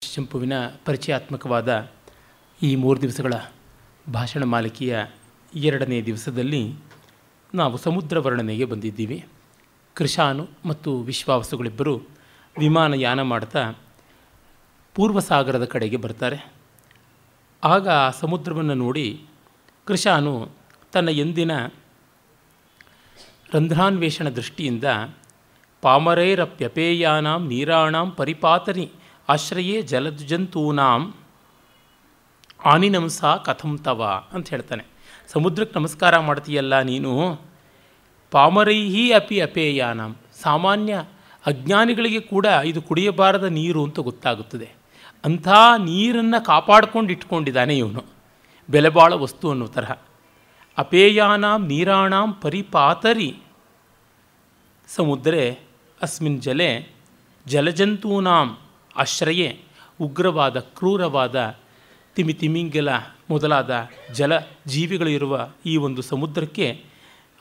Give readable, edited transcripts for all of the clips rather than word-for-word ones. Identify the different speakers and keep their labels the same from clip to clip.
Speaker 1: ಶಂಪುವಿನ ಪರಿಚಯಾತ್ಮಕವಾದ ಈ 3 ದಿವಸಗಳ ಭಾಷಣ ಮಾಲಿಕೆಯ 2ನೇ ದಿವಸದಲ್ಲಿ ನಾವು ಸಮುದ್ರ ವರ್ಣನೆಗೆ ಬಂದಿದ್ದೀವಿ. ಕೃಶಾನು ಮತ್ತು ವಿಶ್ವಾವಸುಗಳಿಬ್ಬರು ವಿಮಾನಯಾನ ಮಾಡ್ತಾ ಪೂರ್ವಸಾಗರದ ಕಡೆಗೆ ಬರ್ತಾರೆ. ಆಗ ಸಮುದ್ರವನ್ನು ನೋಡಿ ಕೃಶಾನು ತನ್ನ ಎಂದಿನ ರಂಧ್ರಾನ್ವೇಷಣ ದೃಷ್ಟಿಯಿಂದ ಪಾಮರೈರಪ್ಯಪೇಯಾನಾಂ ನೀರಾಣಾಂ ಪರಿಪಾತನಿ ಆಶ್ರಯೇ ಜಲಜಂತೂನಾಂ ಆನಿನಂಸ ಕಥಂ ತವ ಅಂತ ಹೇಳ್ತಾನೆ. ಸಮುದ್ರಕ್ಕೆ ನಮಸ್ಕಾರ ಮಾಡ್ತೀಯಲ್ಲ ನೀನು, ಪಾಮರೈಹಿ ಅಪಿ ಅಪೇಯಾನಾಂ, ಸಾಮಾನ್ಯ ಅಜ್ಞಾನಿಗಳಿಗೆ ಕೂಡ ಇದು ಕುಡಿಯಬಾರದ ನೀರು ಅಂತ ಗೊತ್ತಾಗುತ್ತದೆ. ಅಂಥ ನೀರನ್ನು ಕಾಪಾಡಿಕೊಂಡು ಇಟ್ಕೊಂಡಿದ್ದಾನೆ ಇವನು, ಬೆಲೆಬಾಳ ವಸ್ತು ಅನ್ನೋ ತರಹ. ಅಪೇಯಾನಾಂ ನೀರಾಣಾಂ ಪರಿಪಾತರಿ ಸಮುದ್ರೇ ಅಸ್ಮಿನ್ ಜಲೆ ಜಲಜಂತೂನಾಂ ಆಶ್ರಯೇ, ಉಗ್ರವಾದ ಕ್ರೂರವಾದ ತಿಮಿಂಗಿಲ ಮೊದಲಾದ ಜಲ ಜೀವಿಗಳಿರುವ ಈ ಒಂದು ಸಮುದ್ರಕ್ಕೆ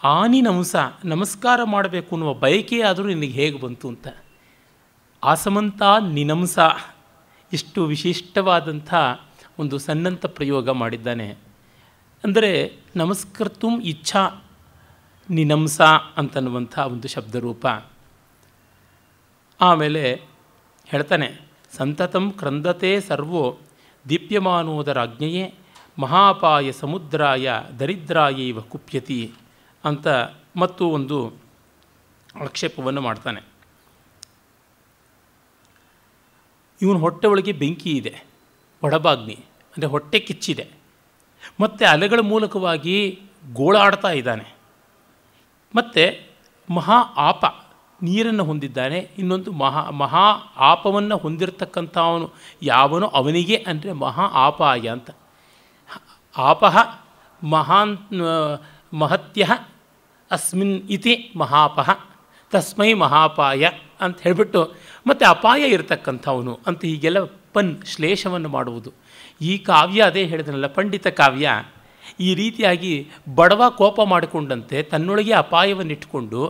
Speaker 1: ಆನಿನಂಸ, ನಮಸ್ಕಾರ ಮಾಡಬೇಕು ಅನ್ನುವ ಬಯಕೆ ಆದರೂ ನಿನಗೆ ಹೇಗೆ ಬಂತು ಅಂತ. ಆಸಮಂತ ನಿನಂಸ, ಇಷ್ಟು ವಿಶಿಷ್ಟವಾದಂಥ ಒಂದು ಸನ್ನಂತ ಪ್ರಯೋಗ ಮಾಡಿದ್ದಾನೆ. ಅಂದರೆ ನಮಸ್ಕರ್ತುಂ ಇಚ್ಛಾ ನಿನಂಸ ಅಂತನ್ನುವಂಥ ಒಂದು ಶಬ್ದರೂಪ. ಆಮೇಲೆ ಹೇಳ್ತಾನೆ, ಸಂತತಂ ಕ್ರಂದತೆ ಸರ್ವೋ ದೀಪ್ಯಮಾನೋದರಾಜ್ಞೆಯೇ ಮಹಾಪಾಯ ಸಮುದ್ರಾಯ ದರಿದ್ರಾಯೈವ ಕುಪ್ಯತಿ ಅಂತ ಮತ್ತು ಒಂದು ಆಕ್ಷೇಪವನ್ನು ಮಾಡ್ತಾನೆ. ಇವನು ಹೊಟ್ಟೆ ಒಳಗೆ ಬೆಂಕಿ ಇದೆ, ಒಡಬಾಗ್ನಿ ಅಂದರೆ ಹೊಟ್ಟೆ ಕಿಚ್ಚಿದೆ, ಮತ್ತು ಅಲೆಗಳ ಮೂಲಕವಾಗಿ ಗೋಳಾಡ್ತಾ ಇದ್ದಾನೆ. ಮತ್ತು ಮಹಾ ಆಪ, ನೀರನ್ನು ಹೊಂದಿದ್ದಾನೆ. ಇನ್ನೊಂದು ಮಹಾ ಆಪವನ್ನು ಹೊಂದಿರತಕ್ಕಂಥವನು ಯಾವನೋ ಅವನಿಗೆ ಅಂದರೆ ಮಹಾ ಆಪಾಯ ಅಂತ. ಆಪಃ ಮಹತ್ಯ ಅಸ್ಮಿನ್ ಇತಿ ಮಹಾಪಃ ತಸ್ಮೈ ಮಹಾಪಾಯ ಅಂತ ಹೇಳಿಬಿಟ್ಟು, ಮತ್ತು ಅಪಾಯ ಇರತಕ್ಕಂಥವನು ಅಂತ ಹೀಗೆಲ್ಲ ಶ್ಲೇಷವನ್ನು ಮಾಡುವುದು. ಈ ಕಾವ್ಯ ಅದೇ ಹೇಳಿದನಲ್ಲ, ಪಂಡಿತ ಕಾವ್ಯ ಈ ರೀತಿಯಾಗಿ ಬಡವ ಕೋಪ ಮಾಡಿಕೊಂಡಂತೆ ತನ್ನೊಳಗೆ ಅಪಾಯವನ್ನಿಟ್ಟುಕೊಂಡು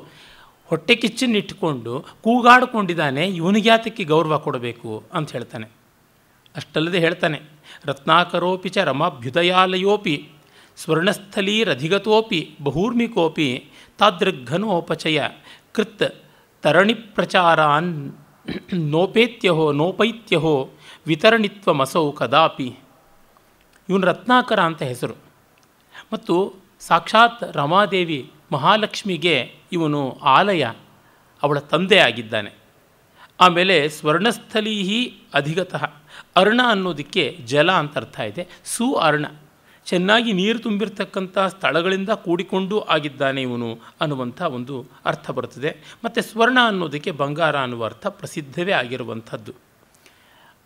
Speaker 1: ಹೊಟ್ಟೆ ಕಿಚ್ಚನ್ನಿಟ್ಟುಕೊಂಡು ಕೂಗಾಡಿಕೊಂಡಿದ್ದಾನೆ. ಇವನಿಗೆ ಯಾತಕ್ಕೆ ಗೌರವ ಕೊಡಬೇಕು ಅಂತ ಹೇಳ್ತಾನೆ. ಅಷ್ಟಲ್ಲದೆ ಹೇಳ್ತಾನೆ, ರತ್ನಾಕರೋಪಿ ಚ ರಮಾಭ್ಯುದಯಾಲಯೋಪಿ ಸ್ವರ್ಣಸ್ಥಲೀರಧಿಗತೋಪಿ ಬಹೂರ್ಮಿಕೋಪಿ ತಾದೃಘ್ಘನೋಪಚಯ ಕೃತ್ ತರಣಿ ಪ್ರಚಾರಾನ್ ನೋಪೈತ್ಯಹೋ ವಿತರಣಿತ್ವಮಸೌ ಕದಾಪಿ. ಇವನು ರತ್ನಾಕರ ಅಂತ ಹೆಸರು, ಮತ್ತು ಸಾಕ್ಷಾತ್ ರಮಾದೇವಿ ಮಹಾಲಕ್ಷ್ಮಿಗೆ ಇವನು ಆಲಯ, ಅವಳ ತಂದೆ ಆಗಿದ್ದಾನೆ. ಆಮೇಲೆ ಸ್ವರ್ಣಸ್ಥಲೀಹಿ ಅಧಿಗತಃ, ಅರ್ಣ ಅನ್ನೋದಕ್ಕೆ ಜಲ ಅಂತ ಅರ್ಥ ಇದೆ. ಅರ್ಣ, ಚೆನ್ನಾಗಿ ನೀರು ತುಂಬಿರ್ತಕ್ಕಂಥ ಸ್ಥಳಗಳಿಂದ ಕೂಡಿಕೊಂಡು ಆಗಿದ್ದಾನೆ ಇವನು ಅನ್ನುವಂಥ ಒಂದು ಅರ್ಥ ಬರ್ತದೆ. ಮತ್ತು ಸ್ವರ್ಣ ಅನ್ನೋದಕ್ಕೆ ಬಂಗಾರ ಅನ್ನುವ ಅರ್ಥ ಪ್ರಸಿದ್ಧವೇ ಆಗಿರುವಂಥದ್ದು.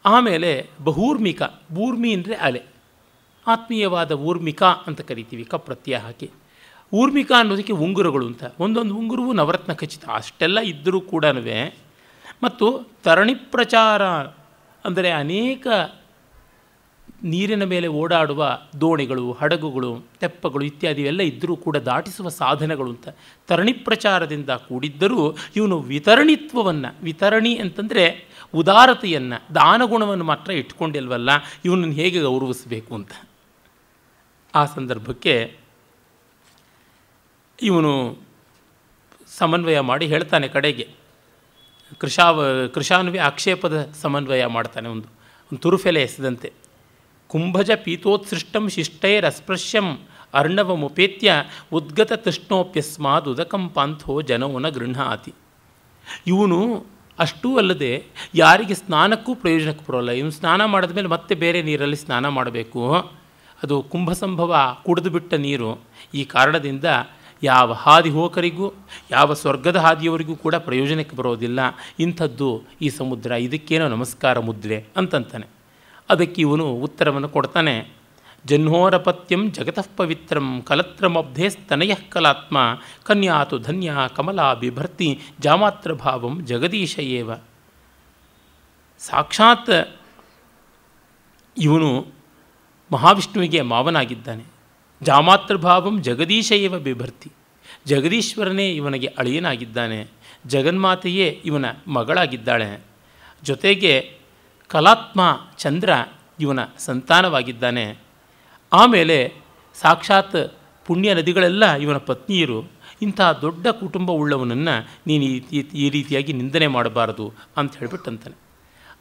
Speaker 1: ಆಮೇಲೆ ಬಹೂರ್ಮಿಕ, ಊರ್ಮಿ ಅಂದರೆ ಅಲೆ, ಆತ್ಮೀಯವಾದ ಊರ್ಮಿಕಾ ಅಂತ ಕರಿತೀವಿ ಕ ಪ್ರತ್ಯಯ ಹಾಕಿ. ಊರ್ಮಿಕಾ ಅನ್ನೋದಕ್ಕೆ ಉಂಗುರಗಳು ಅಂತ, ಒಂದೊಂದು ಉಂಗುರವೂ ನವರತ್ನ ಖಚಿತ, ಅಷ್ಟೆಲ್ಲ ಇದ್ದರೂ ಕೂಡ. ಮತ್ತು ತರಣಿ ಪ್ರಚಾರ ಅಂದರೆ ಅನೇಕ ನೀರಿನ ಮೇಲೆ ಓಡಾಡುವ ದೋಣಿಗಳು, ಹಡಗುಗಳು, ತೆಪ್ಪಗಳು ಇತ್ಯಾದಿ ಎಲ್ಲ ಇದ್ದರೂ ಕೂಡ ದಾಟಿಸುವ ಸಾಧನಗಳು ಅಂತ. ತರಣಿ ಪ್ರಚಾರದಿಂದ ಕೂಡಿದ್ದರೂ ಇವನು ವಿತರಣಿತ್ವವನ್ನು, ವಿತರಣಿ ಅಂತಂದರೆ ಉದಾರತೆಯನ್ನು, ದಾನಗುಣವನ್ನು ಮಾತ್ರ ಇಟ್ಕೊಂಡಿಲ್ವಲ್ಲ, ಇವನನ್ನು ಹೇಗೆ ಗೌರವಿಸಬೇಕು ಅಂತ. ಆ ಸಂದರ್ಭಕ್ಕೆ ಇವನು ಸಮನ್ವಯ ಮಾಡಿ ಹೇಳ್ತಾನೆ ಕಡೆಗೆ. ಕೃಶಾನುವೆ ಆಕ್ಷೇಪದ ಸಮನ್ವಯ ಮಾಡ್ತಾನೆ, ಒಂದು ತುರುಫೆಲೆ ಎಸೆದಂತೆ. ಕುಂಭಜ ಪೀತೋತ್ಸೃಷ್ಟಂ ಶಿಷ್ಟೈರಸ್ಪೃಶ್ಯಂ ಅರ್ಣವಮುಪೇತ್ಯ ಉದ್ಗತ ತೃಷ್ಣೋಪ್ಯಸ್ಮಾದ್ ಉದಕಂ ಪಾಂಥೋ ಜನೋನ ಗೃಹಾತಿ. ಇವನು ಅಷ್ಟೂ ಅಲ್ಲದೆ ಯಾರಿಗೆ ಸ್ನಾನಕ್ಕೂ ಪ್ರಯೋಜನಕ್ಕೆ ಬರೋಲ್ಲ. ಇವನು ಸ್ನಾನ ಮಾಡಿದ ಮೇಲೆ ಮತ್ತೆ ಬೇರೆ ನೀರಲ್ಲಿ ಸ್ನಾನ ಮಾಡಬೇಕು, ಅದು ಕುಂಭಸಂಭವ ಕುಡಿದು ಬಿಟ್ಟ ನೀರು. ಈ ಕಾರಣದಿಂದ ಯಾವ ಹಾದಿ ಹೋಕರಿಗೂ ಯಾವ ಸ್ವರ್ಗದ ಹಾದಿಯವರಿಗೂ ಕೂಡ ಪ್ರಯೋಜನಕ್ಕೆ ಬರೋದಿಲ್ಲ ಇಂಥದ್ದು ಈ ಸಮುದ್ರ, ಇದಕ್ಕೇನೋ ನಮಸ್ಕಾರ ಮುದ್ರೆ ಅಂತಂತಾನೆ. ಅದಕ್ಕೆ ಇವನು ಉತ್ತರವನ್ನು ಕೊಡ್ತಾನೆ. ಜಹ್ನೋರಪತ್ಯಂ ಜಗತಃ ಪವಿತ್ರಂ ಕಲತ್ರಮಬ್ಧೇ ಸ್ತನಯಃ ಕಲಾತ್ಮ ಕನ್ಯಾತು ಧನ್ಯ ಕಮಲಾ ಬಿಭರ್ತಿ ಜಾಮಾತ್ರ ಭಾವಂ ಜಗದೀಶ ಏವ. ಸಾಕ್ಷಾತ್ ಇವನು ಮಹಾವಿಷ್ಣುವಿಗೆ ಮಾವನಾಗಿದ್ದಾನೆ. ಜಾಮಾತ್ರ ಭಾವಂ ಜಗದೀಶ ಏವ ಬಿಭರ್ತಿ, ಜಗದೀಶ್ವರನೇ ಇವನಿಗೆ ಅಳಿಯನಾಗಿದ್ದಾನೆ. ಜಗನ್ಮಾತೆಯೇ ಇವನ ಮಗಳಾಗಿದ್ದಾಳೆ. ಜೊತೆಗೆ ಕಲಾತ್ಮ ಚಂದ್ರ ಇವನ ಸಂತಾನವಾಗಿದ್ದಾನೆ. ಆಮೇಲೆ ಸಾಕ್ಷಾತ್ ಪುಣ್ಯ ನದಿಗಳೆಲ್ಲ ಇವನ ಪತ್ನಿಯರು. ಇಂಥ ದೊಡ್ಡ ಕುಟುಂಬ ಉಳ್ಳವನನ್ನು ನೀನು ಈ ರೀತಿಯಾಗಿ ನಿಂದನೆ ಮಾಡಬಾರದು ಅಂತ ಹೇಳಿಬಿಟ್ಟಂತಾನೆ.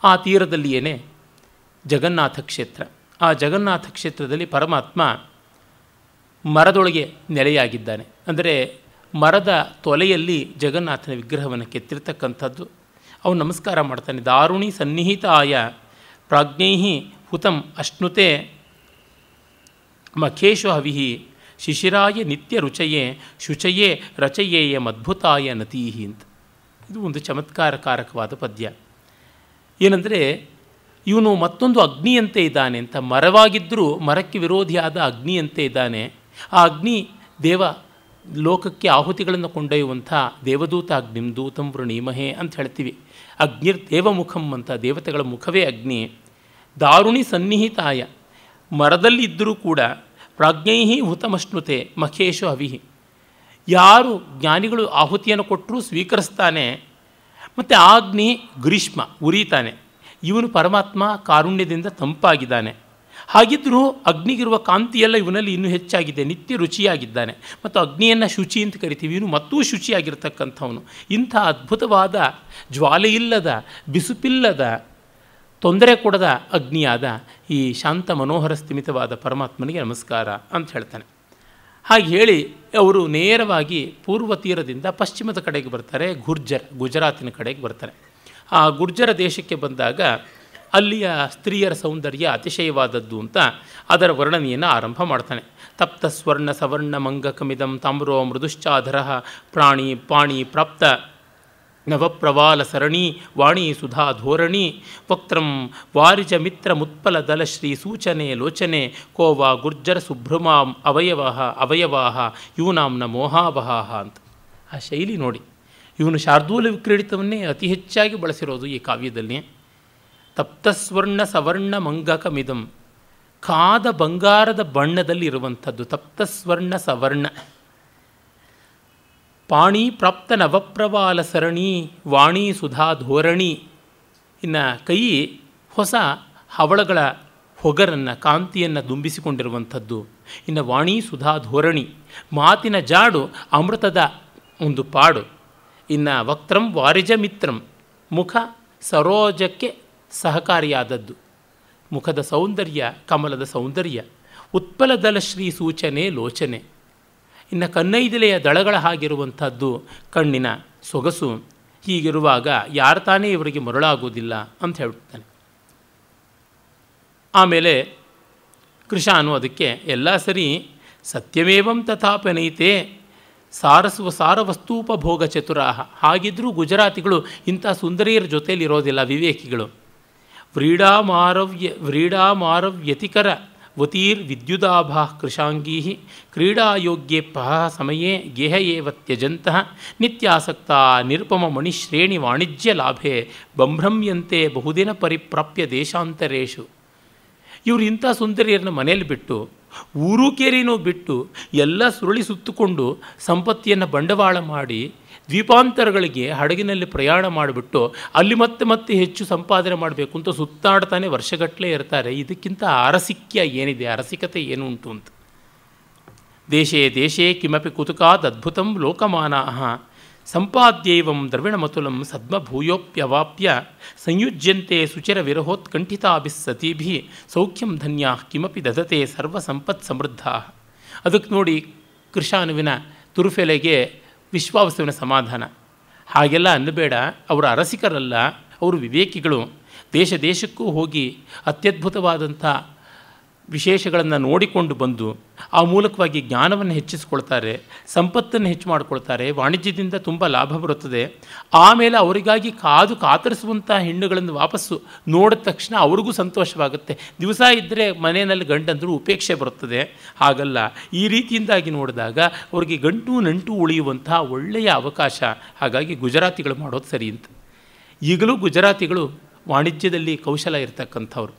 Speaker 1: ಆ ತೀರದಲ್ಲಿಯೇ ಜಗನ್ನಾಥ ಕ್ಷೇತ್ರ. ಆ ಜಗನ್ನಾಥ ಕ್ಷೇತ್ರದಲ್ಲಿ ಪರಮಾತ್ಮ ಮರದೊಳಗೆ ನೆಲೆಯಾಗಿದ್ದಾನೆ. ಅಂದರೆ ಮರದ ತೊಲೆಯಲ್ಲಿ ಜಗನ್ನಾಥನ ವಿಗ್ರಹವನ್ನು ಕೆತ್ತಿರ್ತಕ್ಕಂಥದ್ದು. ಅವನು ನಮಸ್ಕಾರ ಮಾಡ್ತಾನೆ. ದಾರುಣಿ ಸನ್ನಿಹಿತಾಯ ಪ್ರಾಜ್ಞೈ ಹುತಂ ಅಶ್ನುತೆ ಮಖೇಶು ಹವಿಹಿ ಶಿಶಿರಾಯ ನಿತ್ಯ ರುಚಯೇ ಶುಚಯೇ ರಚಯೇಯ ಮದ್ಭುತಾಯ ನತೀಹಿ ಅಂತ. ಇದು ಒಂದು ಚಮತ್ಕಾರಕಾರಕವಾದ ಪದ್ಯ. ಏನಂದರೆ ಇವನು ಮತ್ತೊಂದು ಅಗ್ನಿಯಂತೆ ಇದ್ದಾನೆ ಅಂತ. ಮರವಾಗಿದ್ದರೂ ಮರಕ್ಕೆ ವಿರೋಧಿಯಾದ ಅಗ್ನಿಯಂತೆ ಇದ್ದಾನೆ. ಆ ಅಗ್ನಿ ದೇವ ಲೋಕಕ್ಕೆ ಆಹುತಿಗಳನ್ನು ಕೊಂಡೊಯ್ಯುವಂಥ ದೇವದೂತ ಅಗ್ನಿಂ ದೂತಂ ವೃಣೀಮಹೇ ಅಂತ ಹೇಳ್ತೀವಿ. ಅಗ್ನಿರ್ ದೇವಮುಖಂ ಅಂತ, ದೇವತೆಗಳ ಮುಖವೇ ಅಗ್ನಿ. ದಾರುಣಿ ಸನ್ನಿಹಿತಾಯ, ಮರದಲ್ಲಿದ್ದರೂ ಕೂಡ ಪ್ರಾಜ್ಞೈ ಹುತಮಶ್ನುತೆ ಮಖೇಶು ಅವಿಹಿ, ಯಾರು ಜ್ಞಾನಿಗಳು ಆಹುತಿಯನ್ನು ಕೊಟ್ಟರೂ ಸ್ವೀಕರಿಸ್ತಾನೆ. ಮತ್ತು ಆ ಅಗ್ನಿ ಗ್ರೀಷ್ಮ ಉರಿತಾನೆ. ಇವನು ಪರಮಾತ್ಮ ಕಾರುಣ್ಯದಿಂದ ತಂಪಾಗಿದ್ದಾನೆ. ಹಾಗಿದ್ದರೂ ಅಗ್ನಿಗಿರುವ ಕಾಂತಿಯೆಲ್ಲ ಇವನಲ್ಲಿ ಇನ್ನೂ ಹೆಚ್ಚಾಗಿದೆ. ನಿತ್ಯ ರುಚಿಯಾಗಿದ್ದಾನೆ. ಮತ್ತು ಅಗ್ನಿಯನ್ನು ಶುಚಿ ಅಂತ ಕರಿತೀವಿ. ಇವನು ಮತ್ತೂ ಶುಚಿಯಾಗಿರ್ತಕ್ಕಂಥವನು. ಇಂಥ ಅದ್ಭುತವಾದ ಜ್ವಾಲೆಯಿಲ್ಲದ, ಬಿಸುಪಿಲ್ಲದ, ತೊಂದರೆ ಕೊಡದ ಅಗ್ನಿಯಾದ ಈ ಶಾಂತ ಮನೋಹರ ಸ್ಥಿಮಿತವಾದ ಪರಮಾತ್ಮನಿಗೆ ನಮಸ್ಕಾರ ಅಂತ ಹೇಳ್ತಾನೆ. ಹಾಗೆ ಹೇಳಿ ಅವರು ನೇರವಾಗಿ ಪೂರ್ವ ತೀರದಿಂದ ಪಶ್ಚಿಮದ ಕಡೆಗೆ ಬರ್ತಾರೆ. ಗುಜರಾತಿನ ಕಡೆಗೆ ಬರ್ತಾರೆ. ಆ ಗುರ್ಜರ ದೇಶಕ್ಕೆ ಬಂದಾಗ ಅಲ್ಲಿಯ ಸ್ತ್ರೀಯರ ಸೌಂದರ್ಯ ಅತಿಶಯವಾದದ್ದು ಅಂತ ಅದರ ವರ್ಣನೆಯನ್ನು ಆರಂಭ ಮಾಡ್ತಾನೆ. ತಪ್ತ ಸ್ವರ್ಣ ಸವರ್ಣ ಮಂಗಕಮಿದಂ ತಾಮ್ರೋ ಮೃದುಶ್ಚಾಧರ ಪ್ರಾಣಿ ಪಾಣಿ ಪ್ರಾಪ್ತ ನವಪ್ರವಾಲ ಸರಣಿ ವಾಣಿ ಸುಧಾ ಧೋರಣಿ ವಕ್ತ್ರಂ ವಾರಿಜ ಮಿತ್ರ ಮುತ್ಪಲ ದಲ ಶ್ರೀ ಸೂಚನೆ ಲೋಚನೆ ಕೋವಾ ಗುರ್ಜರ ಸುಭ್ರಮಾಂ ಅವಯವಾಹ ಯೂನಾಂನ ಮೋಹಾವಹ ಅಂತ. ಆ ಶೈಲಿ ನೋಡಿ. ಇವನು ಶಾರ್ದೂಲ ವಿಕ್ರೀಡಿತವನ್ನೇ ಅತಿ ಹೆಚ್ಚಾಗಿ ಬಳಸಿರೋದು ಈ ಕಾವ್ಯದಲ್ಲಿ. ತಪ್ತಸ್ವರ್ಣ ಸವರ್ಣ ಮಂಗಕಮಿದಂ, ಕಾದ ಬಂಗಾರದ ಬಣ್ಣದಲ್ಲಿ ಇರುವಂಥದ್ದು ತಪ್ತಸ್ವರ್ಣ ಸವರ್ಣ. ಪಾಣಿ ಪ್ರಾಪ್ತ ನವಪ್ರವಾಲ ಸರಣಿ ವಾಣಿ ಸುಧಾ ಧೋರಣಿ, ಇನ್ನು ಕೈ ಹೊಸ ಹವಳಗಳ ಹೊಗರನ್ನು ಕಾಂತಿಯನ್ನು ದುಂಬಿಸಿಕೊಂಡಿರುವಂಥದ್ದು. ಇನ್ನು ವಾಣಿ ಸುಧಾ ಧೋರಣಿ, ಮಾತಿನ ಜಾಡು ಅಮೃತದ ಒಂದು ಪಾಡು. ಇನ್ನು ವಕ್ತ್ರಂ ವಾರಿಜ ಮಿತ್ರಂ, ಮುಖ ಸರೋಜಕ್ಕೆ ಸಹಕಾರಿಯಾದದ್ದು. ಮುಖದ ಸೌಂದರ್ಯ ಕಮಲದ ಸೌಂದರ್ಯ. ಉತ್ಪಲದಲ ಶ್ರೀ ಸೂಚನೆ ಲೋಚನೆ, ಇನ್ನು ಕನ್ನೈದಿಲೆಯ ದಳಗಳ ಹಾಗಿರುವಂಥದ್ದು ಕಣ್ಣಿನ ಸೊಗಸು. ಹೀಗಿರುವಾಗ ಯಾರು ತಾನೇ ಇವರಿಗೆ ಮರಳಾಗುವುದಿಲ್ಲ ಅಂತ ಹೇಳ್ತಾನೆ. ಆಮೇಲೆ ಕೃಶಾನು ಅದಕ್ಕೆ ಎಲ್ಲ ಸರಿ, ಸತ್ಯಮೇವಂ ತಥಾಪನೈತೆ ಸಾರವಸ್ತೂಪಭೋಗ ಚತುರಾಹ. ಹಾಗಿದ್ದರೂ ಗುಜರಾತಿಗಳು ಇಂಥ ಸುಂದರಿಯರ ಜೊತೆಯಲ್ಲಿ ಇರೋದಿಲ್ಲ, ವಿವೇಕಿಗಳು. ವ್ರೀಡಾಮಾರವ್ಯತಿಕರ ವತೀರ್ ವಿದ್ಯುದಾಭಾ ಕೃಶಾಂಗೀ ಕ್ರೀಡಾಯೋಗ್ಯೆ ಪಹ ಸಮಯೇ ಗೇಹ ಏವ ತ್ಯಜಂತಹ ನಿತ್ಯಾಸಕ್ತ ನಿರುಪಮ ಮಣಿಶ್ರೇಣಿ ವಾಣಿಜ್ಯ ಲಾಭೆ ಬಂಭ್ರಮ್ಯಂತೆ ಬಹುದಿನ ಪರಿಪ್ರಾಪ್ಯ ದೇಶಾಂತರೇಶು. ಇವರು ಇಂಥ ಸುಂದರಿಯರನ್ನ ಮನೇಲಿ ಬಿಟ್ಟು, ಊರು ಕೇರಿನೂ ಬಿಟ್ಟು ಎಲ್ಲ ಸುರುಳಿ ಸುತ್ತುಕೊಂಡು ಸಂಪತ್ತಿಯನ್ನು ಬಂಡವಾಳ ಮಾಡಿ ದ್ವೀಪಾಂತರಗಳಿಗೆ ಹಡಗಿನಲ್ಲಿ ಪ್ರಯಾಣ ಮಾಡಿಬಿಟ್ಟು ಅಲ್ಲಿ ಮತ್ತೆ ಹೆಚ್ಚು ಸಂಪಾದನೆ ಮಾಡಬೇಕು ಅಂತ ಸುತ್ತಾಡ್ತಾನೆ ವರ್ಷಗಟ್ಟಲೆ ಇರ್ತಾರೆ. ಇದಕ್ಕಿಂತ ಅರಸಿಕ್ಯ ಏನಿದೆ, ಅರಸಿಕತೆ ಏನು ಉಂಟು ಅಂತ. ದೇಶೇ ದೇಶೇ ಕಿಮಪಿ ಕುತುಕಾದ್ ಅದ್ಭುತಂ ಲೋಕಮಾನಾಃ ಸಂಪಾದ್ಯೈವಂ ದ್ರವಿಣಮತುಲಂ ಸದ್ಮಭೂಯೋಪ್ಯವಾಪ್ಯ ಸಂಯುಜ್ಯಂತೆ ಸುಚಿರ ವಿರಹೋತ್ಕಂಠಿತಾಭಿಸ್ಸತೀಭಿ ಸೌಖ್ಯಂ ಧನ್ಯಾ ಕಿಮಪಿ ದದತೆ ಸರ್ವಸಂಪತ್ ಸಮೃದ್ಧಾ. ಅದಕ್ಕೆ ನೋಡಿ ಕೃಶಾನುವಿನ ತುರುಫೆಲೆಗೆ ವಿಶ್ವಾವಸುವಿನ ಸಮಾಧಾನ. ಹಾಗೆಲ್ಲ ಅನ್ನಬೇಡ, ಅವರು ಅರಸಿಕರಲ್ಲ, ಅವರು ವಿವೇಕಿಗಳು. ದೇಶಕ್ಕೂ ಹೋಗಿ ಅತ್ಯದ್ಭುತವಾದಂಥ ವಿಶೇಷಗಳನ್ನು ನೋಡಿಕೊಂಡು ಬಂದು ಆ ಮೂಲಕವಾಗಿ ಜ್ಞಾನವನ್ನು ಹೆಚ್ಚಿಸ್ಕೊಳ್ತಾರೆ, ಸಂಪತ್ತನ್ನು ಹೆಚ್ಚು ಮಾಡಿಕೊಳ್ತಾರೆ, ವಾಣಿಜ್ಯದಿಂದ ತುಂಬ ಲಾಭ ಬರುತ್ತದೆ. ಆಮೇಲೆ ಅವರಿಗಾಗಿ ಕಾತರಿಸುವಂಥ ಹೆಣ್ಣುಗಳನ್ನು ವಾಪಸ್ಸು ನೋಡಿದ ತಕ್ಷಣ ಅವ್ರಿಗೂ ಸಂತೋಷವಾಗುತ್ತೆ. ದಿವಸ ಇದ್ದರೆ ಮನೆಯಲ್ಲಿ ಗಂಡಂದರೂ ಉಪೇಕ್ಷೆ ಬರುತ್ತದೆ. ಹಾಗಲ್ಲ, ಈ ರೀತಿಯಿಂದಾಗಿ ನೋಡಿದಾಗ ಅವರಿಗೆ ಗಂಟು ನಂಟು ಉಳಿಯುವಂಥ ಒಳ್ಳೆಯ ಅವಕಾಶ. ಹಾಗಾಗಿ ಗುಜರಾತಿಗಳು ಮಾಡೋದು ಸರಿ ಅಂತ. ಈಗಲೂ ಗುಜರಾತಿಗಳು ವಾಣಿಜ್ಯದಲ್ಲಿ ಕೌಶಲ ಇರತಕ್ಕಂಥವ್ರು.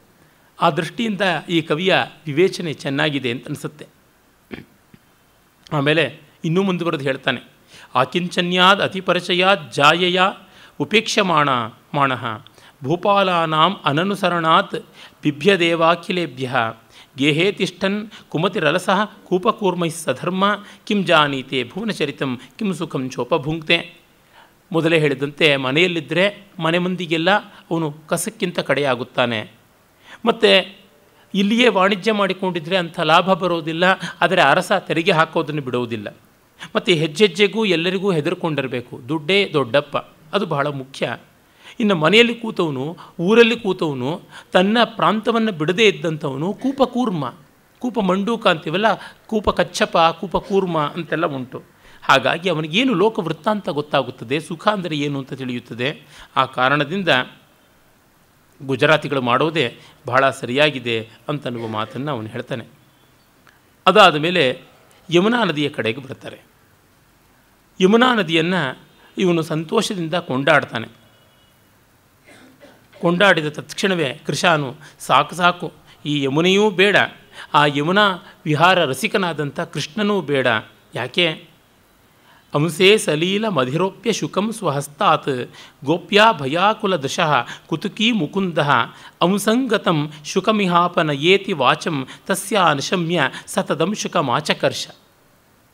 Speaker 1: ಆ ದೃಷ್ಟಿಯಿಂದ ಈ ಕವಿಯ ವಿವೇಚನೆ ಚೆನ್ನಾಗಿದೆ ಅಂತ ಅನಿಸುತ್ತೆ. ಆಮೇಲೆ ಇನ್ನೂ ಮುಂದುವರೆದು ಹೇಳ್ತಾನೆ. ಆಕಿಂಚನ್ಯಾದ್ ಅತಿಪರಿಚಯಾದ್ ಜಾಯಯ ಉಪೇಕ್ಷಮಾಣಃ ಭೂಪಾಲಾನಾಂ ಅನನುಸರಣಾತ್ ಬಿಭ್ಯದೇವಾಖಿಲೇಭ್ಯ ಗೇಹೇ ತಿಷ್ಠನ್ ಕುಮತಿರಲಸಃ ಕೂಪಕೂರ್ಮೈಃ ಸಧರ್ಮ ಕಿಂ ಜಾನೀತೆ ಭುವನಚರಿತಂ ಕಿಂ ಸುಖಂ ಚೋಪಭುಂಕ್ತೆ. ಮೊದಲೇ ಹೇಳಿದಂತೆ ಮನೆಯಲ್ಲಿದ್ದರೆ ಮನೆ ಮಂದಿಗೆಲ್ಲ ಅವನು ಕಸಕ್ಕಿಂತ ಕಡೆಯಾಗುತ್ತಾನೆ. ಮತ್ತು ಇಲ್ಲಿಯೇ ವಾಣಿಜ್ಯ ಮಾಡಿಕೊಂಡಿದ್ದರೆ ಅಂಥ ಲಾಭ ಬರೋದಿಲ್ಲ. ಆದರೆ ಅರಸ ತೆರಿಗೆ ಹಾಕೋದನ್ನು ಬಿಡುವುದಿಲ್ಲ. ಮತ್ತು ಹೆಜ್ಜೆಜ್ಜೆಗೂ ಎಲ್ಲರಿಗೂ ಹೆದರ್ಕೊಂಡಿರಬೇಕು. ದುಡ್ಡೇ ದೊಡ್ಡಪ್ಪ, ಅದು ಬಹಳ ಮುಖ್ಯ. ಇನ್ನು ಮನೆಯಲ್ಲಿ ಕೂತವನು, ಊರಲ್ಲಿ ಕೂತವನು, ತನ್ನ ಪ್ರಾಂತವನ್ನು ಬಿಡದೇ ಇದ್ದಂಥವನು ಕೂಪಕೂರ್ಮ, ಕೂಪ ಮಂಡೂಕ ಅಂತೀವಲ್ಲ, ಕೂಪ ಕಚ್ಚಪ, ಕೂಪ ಕೂರ್ಮ ಅಂತೆಲ್ಲ ಉಂಟು. ಹಾಗಾಗಿ ಅವನಿಗೇನು ಲೋಕವೃತ್ತಾಂತ ಗೊತ್ತಾಗುತ್ತದೆ, ಸುಖ ಅಂದರೆ ಏನು ಅಂತ ತಿಳಿಯುತ್ತದೆ. ಆ ಕಾರಣದಿಂದ ಗುಜರಾತಿಗಳು ಮಾಡೋದೇ ಬಹಳ ಸರಿಯಾಗಿದೆ ಅಂತನ್ನುವ ಮಾತನ್ನು ಅವನು ಹೇಳ್ತಾನೆ. ಅದಾದ ಮೇಲೆ ಯಮುನಾ ನದಿಯ ಕಡೆಗೆ ಬರ್ತಾರೆ. ಯಮುನಾ ನದಿಯನ್ನು ಇವನು ಸಂತೋಷದಿಂದ ಕೊಂಡಾಡ್ತಾನೆ. ಕೊಂಡಾಡಿದ ತತ್ಕ್ಷಣವೇ ಕೃಶಾನು ಸಾಕು ಸಾಕು, ಈ ಯಮುನೆಯೂ ಬೇಡ, ಆ ಯಮುನಾ ವಿಹಾರ ರಸಿಕನಾದಂಥ ಕೃಷ್ಣನೂ ಬೇಡ. ಯಾಕೆ? ಅಂಸೇ ಸಲೀಲ ಮಧಿರೋಪ್ಯ ಶುಕಂ ಸ್ವಹಸ್ತಾತ್ ಗೋಪ್ಯಾ ಭಯಾಕುಲ ದೃಶಃ ಕುತುಕೀ ಮುಕುಂದ ಅಂಸಂಗತಂ ಶುಕಮಿಹಾಪನ ಏತಿ ವಾಚಂ ತಸ್ಯ ಅನುಶಮ್ಯ ಸತದಂಶುಕಮಾಚಕರ್ಷ.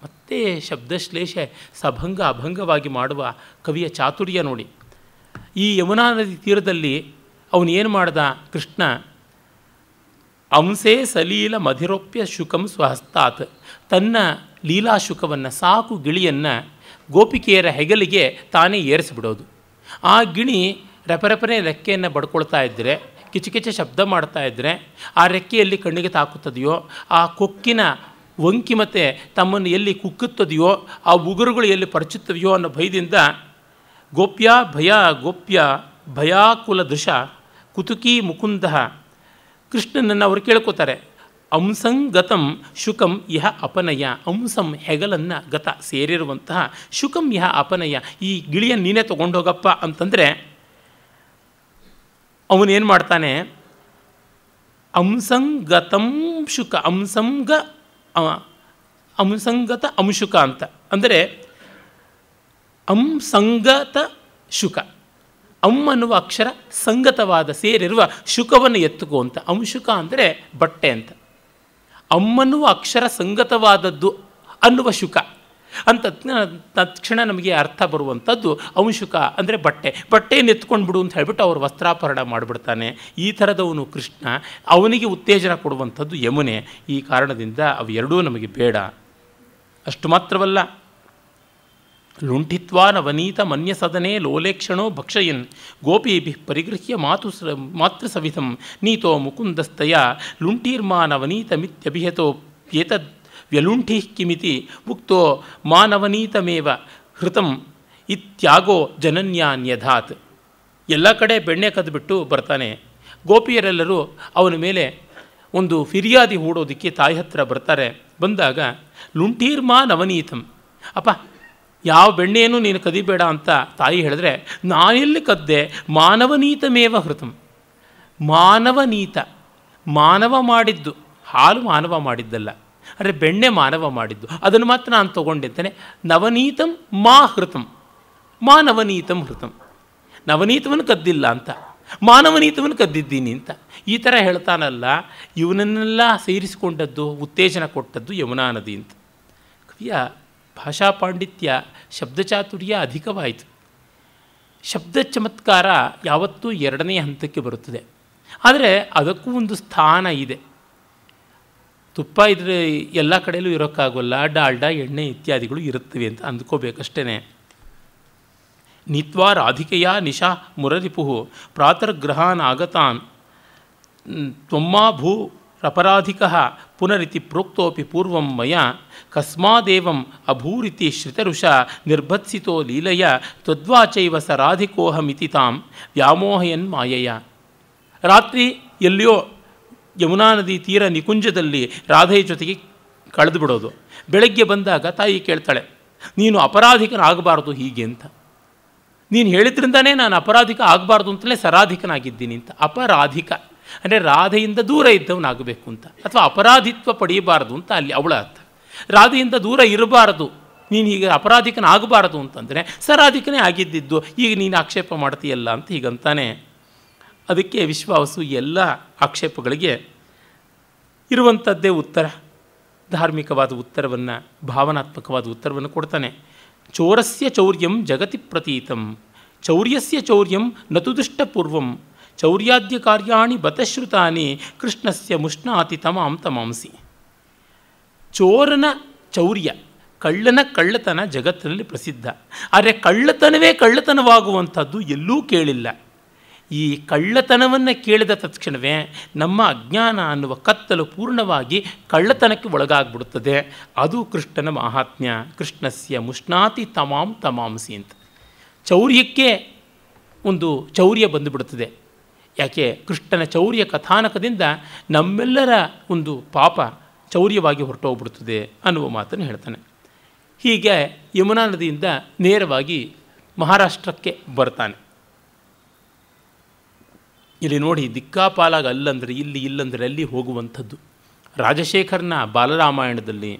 Speaker 1: ಮತ್ತೆ ಶಬ್ದಶ್ಲೇಷ ಸಭಂಗ ಅಭಂಗವಾಗಿ ಮಾಡುವ ಕವಿಯ ಚಾತುರ್ಯ ನೋಡಿ. ಈ ಯಮುನಾ ನದಿ ತೀರದಲ್ಲಿ ಅವನು ಏನು ಮಾಡ್ದ ಕೃಷ್ಣ? ಅಂಸೇ ಸಲೀಲ ಮಧಿರೋಪ್ಯ ಶುಕಂ ಸ್ವಹಸ್ತಾತ್, ತನ್ನ ಲೀಲಾಶುಕವನ್ನು, ಸಾಕು ಗಿಳಿಯನ್ನು ಗೋಪಿಕೆಯರ ಹೆಗಲಿಗೆ ತಾನೇ ಏರಿಸಿಬಿಡೋದು. ಆ ಗಿಣಿ ರೆಪರೆಪರೆ ರೆಕ್ಕೆಯನ್ನು ಬಡ್ಕೊಳ್ತಾ ಇದ್ದರೆ, ಕಿಚಕಿಚ ಶಬ್ದ ಮಾಡ್ತಾ ಇದ್ದರೆ, ಆ ರೆಕ್ಕೆಯಲ್ಲಿ ಕಣ್ಣಿಗೆ ತಾಕುತ್ತದೆಯೋ, ಆ ಕೊಕ್ಕಿನ ವಂಕಿಮತೆ ತಮ್ಮನ್ನು ಎಲ್ಲಿ ಕುಕ್ಕುತ್ತದೆಯೋ, ಆ ಉಗುರುಗಳು ಎಲ್ಲಿ ಪರಚುತ್ತವೆಯೋ ಅನ್ನೋ ಭಯದಿಂದ ಗೋಪ್ಯ ಭಯಾಕುಲ ದೃಶ ಕುತುಕೀ ಮುಕುಂದ, ಕೃಷ್ಣನನ್ನು ಅವರು ಕೇಳ್ಕೋತಾರೆ. ಅಂಸಂಗತಂ ಶುಕಂ ಇಹ ಅಪನಯ, ಅಂಸಂ ಹೆಗಲನ್ನು ಗತ ಸೇರಿರುವಂತಹ, ಶುಕಂ ಇಹ ಅಪನಯ, ಈ ಗಿಳಿಯನ್ನು ನೀನೇ ತೊಗೊಂಡೋಗಪ್ಪ ಅಂತಂದರೆ ಅವನೇನು ಮಾಡ್ತಾನೆ? ಅಂಸಂಗತಂ ಶುಕ, ಅಂಸಂಗತ ಅಂಶುಕ ಅಂತ ಅಂದರೆ ಅಂಸಂಗತ ಶುಕ, ಅನ್ನುವ ಅಕ್ಷರ ಸಂಗತವಾದ ಸೇರಿರುವ ಶುಕವನ್ನು ಎತ್ತುಕೋ ಅಂತ. ಅಂಶುಕ ಅಂದರೆ ಬಟ್ಟೆ ಅಂತ. ಅನ್ನುವ ಅಕ್ಷರ ಸಂಗತವಾದದ್ದು ಅನ್ನುವ ಶುಕ ಅಂತ ತಕ್ಷಣ ನಮಗೆ ಅರ್ಥ ಬರುವಂಥದ್ದು ಅಂಶುಕ ಅಂದರೆ ಬಟ್ಟೆ. ಬಟ್ಟೆಯನ್ನು ಎತ್ಕೊಂಡು ಬಿಡು ಅಂತ ಹೇಳ್ಬಿಟ್ಟು ಅವರು ವಸ್ತ್ರಾಪರಣ ಮಾಡಿಬಿಡ್ತಾನೆ. ಈ ಥರದವನು ಕೃಷ್ಣ, ಅವನಿಗೆ ಉತ್ತೇಜನ ಕೊಡುವಂಥದ್ದು ಯಮುನೆ. ಈ ಕಾರಣದಿಂದ ಅವು ಎರಡೂ ನಮಗೆ ಬೇಡ. ಅಷ್ಟು ಮಾತ್ರವಲ್ಲ, ಲುಂಠಿತ್ವಾ ನವನೀತ ಮನ್ಯ ಸದನೆ ಲೋಲೇಕ್ಷಣೋ ಭಕ್ಷಯನ್ ಗೋಪೀಭಿ ಪರಿಗೃಹ್ಯ ಮಾತೃಸವಿಧಂ ನೀತೋ ಮುಕುಂದಸ್ತಯ ಲುಂಠೀರ್ಮಾ ನವನೀತಮಿತ್ಯಭಿಹತೋ ಏತದ್ ವ್ಯಲುಂಠಿ ಕಿಮಿತಿ ಉಕ್ತೋ ಮಾನವನೀತಮೇವ ಹೃತಂ ಇತ್ಯಾಗೋ ಜನನ್ಯಾನ್ಯಧಾತ್. ಎಲ್ಲ ಕಡೆ ಬೆಣ್ಣೆ ಕದ್ದುಬಿಟ್ಟು ಬರ್ತಾನೆ. ಗೋಪಿಯರೆಲ್ಲರೂ ಅವನ ಮೇಲೆ ಒಂದು ಫಿರ್ಯಾದಿ ಹೂಡೋದಕ್ಕೆ ತಾಯಿ ಹತ್ರ ಬರ್ತಾರೆ. ಬಂದಾಗ ಲುಂಠೀರ್ಮಾ ನವನೀತಂ, ಅಪ್ಪ ಯಾವ ಬೆಣ್ಣೆಯನ್ನು ನೀನು ಕದಿಬೇಡ ಅಂತ ತಾಯಿ ಹೇಳಿದ್ರೆ, ನಾನೆಲ್ಲಿ ಕದ್ದೆ? ಮಾನವನೀತಮೇವ ಹೃತಂ, ಮಾನವನೀತ, ಮಾನವ ಮಾಡಿದ್ದು, ಹಾಲು ಮಾನವ ಮಾಡಿದ್ದಲ್ಲ, ಅಂದರೆ ಬೆಣ್ಣೆ ಮಾನವ ಮಾಡಿದ್ದು, ಅದನ್ನು ಮಾತ್ರ ನಾನು ತೊಗೊಂಡೆ ಅಂತಾನೆ. ನವನೀತಂ ಮಾ ಹೃತಂ, ಮಾನವನೀತಂ ಹೃತಂ, ನವನೀತವನ್ನು ಕದ್ದಿಲ್ಲ ಅಂತ, ಮಾನವನೀತವನ್ನು ಕದ್ದಿದ್ದೀನಿ ಅಂತ ಈ ಥರ ಹೇಳ್ತಾನಲ್ಲ. ಇವನನ್ನೆಲ್ಲ ಸೇರಿಸಿಕೊಂಡದ್ದು, ಉತ್ತೇಜನ ಕೊಟ್ಟದ್ದು ಯಮುನಾ ನದಿ ಅಂತ. ಕವಿಯ ಭಾಷಾ ಪಾಂಡಿತ್ಯ, ಶಬ್ದಚಾತುರ್ಯ ಅಧಿಕವಾಯಿತು. ಶಬ್ದ ಚಮತ್ಕಾರ ಯಾವತ್ತೂ ಎರಡನೇ ಹಂತಕ್ಕೆ ಬರುತ್ತದೆ. ಆದರೆ ಅದಕ್ಕೂ ಒಂದು ಸ್ಥಾನ ಇದೆ. ತುಪ್ಪ ಇದ್ರೆ ಎಲ್ಲ ಕಡೆಯಲ್ಲೂ ಇರೋಕ್ಕಾಗೋಲ್ಲ, ಡಾಲ್ಡಾ, ಎಣ್ಣೆ ಇತ್ಯಾದಿಗಳು ಇರುತ್ತವೆ ಅಂತ ಅಂದ್ಕೋಬೇಕಷ್ಟೇ. ನೀತ್ವಾ ರಾಧಿಕೆಯ ನಿಶಾ ಮುರರಿಪು ಪ್ರಾತರ್ಗ್ರಹಾನ್ ಆಗತಾನ್ ತ್ವಮ್ಮಾ ಭೂ ಅಪರಾಧಿಕ ಪುನರಿತಿ ಪ್ರೋಕ್ತೋಪಿ ಪೂರ್ವಂ ಮಯ ಕಸ್ಮಾದೇವಂ ಅಭೂರಿತಿ ಶ್ರಿತರುಷ ನಿರ್ಭತ್ಸಿತೋ ಲೀಲಯ ತ್ವದ್ವಾಚೈವ ಸ ರಾಧಿಕೋಹಮಿತಿ ತಾಂ ವ್ಯಾಮೋಹಯನ್ ಮಾಯಯ. ರಾತ್ರಿ ಎಲ್ಲಿಯೋ ಯಮುನಾ ನದಿ ತೀರ ನಿಕುಂಜದಲ್ಲಿ ರಾಧೆಯ ಜೊತೆಗೆ ಕಳೆದು ಬಿಡೋದು. ಬೆಳಗ್ಗೆ ಬಂದಾಗ ತಾಯಿ ಕೇಳ್ತಾಳೆ, ನೀನು ಅಪರಾಧಿಕನಾಗಬಾರ್ದು ಹೀಗೆ ಅಂತ. ನೀನು ಹೇಳಿದ್ರಿಂದನೇ ನಾನು ಅಪರಾಧಿಕ ಆಗಬಾರ್ದು ಅಂತಲೇ ಸರಾಧಿಕನಾಗಿದ್ದೀನಿ ಅಂತ. ಅಪರಾಧಿಕ ಅಂದರೆ ರಾಧೆಯಿಂದ ದೂರ ಇದ್ದವನಾಗಬೇಕು ಅಂತ, ಅಥವಾ ಅಪರಾಧಿತ್ವ ಪಡೆಯಬಾರದು ಅಂತ ಅಲ್ಲಿ ಅವಳ ಅರ್ಥ. ರಾಧೆಯಿಂದ ದೂರ ಇರಬಾರದು, ನೀನು ಹೀಗೆ ಅಪರಾಧಿಕನಾಗಬಾರದು ಅಂತಂದರೆ ಸರಾಧಿಕನೇ ಆಗಿದ್ದಿದ್ದು, ಈಗ ನೀನು ಆಕ್ಷೇಪ ಮಾಡ್ತೀಯಲ್ಲ ಅಂತ ಹೀಗಂತಾನೆ. ಅದಕ್ಕೆ ವಿಶ್ವಾವಸು ಎಲ್ಲ ಆಕ್ಷೇಪಗಳಿಗೆ ಇರುವಂಥದ್ದೇ ಉತ್ತರ, ಧಾರ್ಮಿಕವಾದ ಉತ್ತರವನ್ನು, ಭಾವನಾತ್ಮಕವಾದ ಉತ್ತರವನ್ನು ಕೊಡ್ತಾನೆ. ಚೋರಸ್ಯ ಚೌರ್ಯಂ ಜಗತಿ ಪ್ರತೀತಂ, ಚೌರ್ಯಸ್ಯ ಚೌರ್ಯಂ ನತು ದೃಷ್ಟಪೂರ್ವಂ, ಚೌರ್ಯಾದ್ಯ ಕಾರ್ಯಾಣಿ ಬತಶ್ರುತಾನಿ, ಕೃಷ್ಣಸ್ಯ ಮುಷ್ಣಾತಿ ತಮಾಂ ತಮಾಂಸಿ. ಚೋರನ ಚೌರ್ಯ, ಕಳ್ಳನ ಕಳ್ಳತನ ಜಗತ್ತಿನಲ್ಲಿ ಪ್ರಸಿದ್ಧ. ಆದರೆ ಕಳ್ಳತನವೇ ಕಳ್ಳತನವಾಗುವಂಥದ್ದು ಎಲ್ಲೂ ಕೇಳಿಲ್ಲ. ಈ ಕಳ್ಳತನವನ್ನು ಕೇಳಿದ ತಕ್ಷಣವೇ ನಮ್ಮ ಅಜ್ಞಾನ ಅನ್ನುವ ಕತ್ತಲು ಪೂರ್ಣವಾಗಿ ಕಳ್ಳತನಕ್ಕೆ ಒಳಗಾಗ್ಬಿಡುತ್ತದೆ. ಅದು ಕೃಷ್ಣನ ಮಹಾತ್ಮ್ಯ. ಕೃಷ್ಣಸ್ಯ ಮುಷ್ಣಾತಿ ತಮಾಂ ತಮಾಂಸಿ ಅಂತ. ಚೌರ್ಯಕ್ಕೆ ಒಂದು ಚೌರ್ಯ ಬಂದುಬಿಡುತ್ತದೆ. ಯಾಕೆ? ಕೃಷ್ಣನ ಚೌರ್ಯ ಕಥಾನಕದಿಂದ ನಮ್ಮೆಲ್ಲರ ಒಂದು ಪಾಪ ಚೌರ್ಯವಾಗಿ ಹೊರಟೋಗ್ಬಿಡುತ್ತದೆ ಅನ್ನುವ ಮಾತನ್ನು ಹೇಳ್ತಾನೆ. ಹೀಗೆ ಯಮುನಾ ನದಿಯಿಂದ ನೇರವಾಗಿ ಮಹಾರಾಷ್ಟ್ರಕ್ಕೆ ಬರ್ತಾನೆ. ಇಲ್ಲಿ ನೋಡಿ, ದಿಕ್ಕಾಪಾಲಾಗ ಅಲ್ಲಂದರೆ ಇಲ್ಲಿ, ಇಲ್ಲಂದರೆ ಅಲ್ಲಿ ಹೋಗುವಂಥದ್ದು. ರಾಜಶೇಖರನ ಬಾಲರಾಮಾಯಣದಲ್ಲಿ,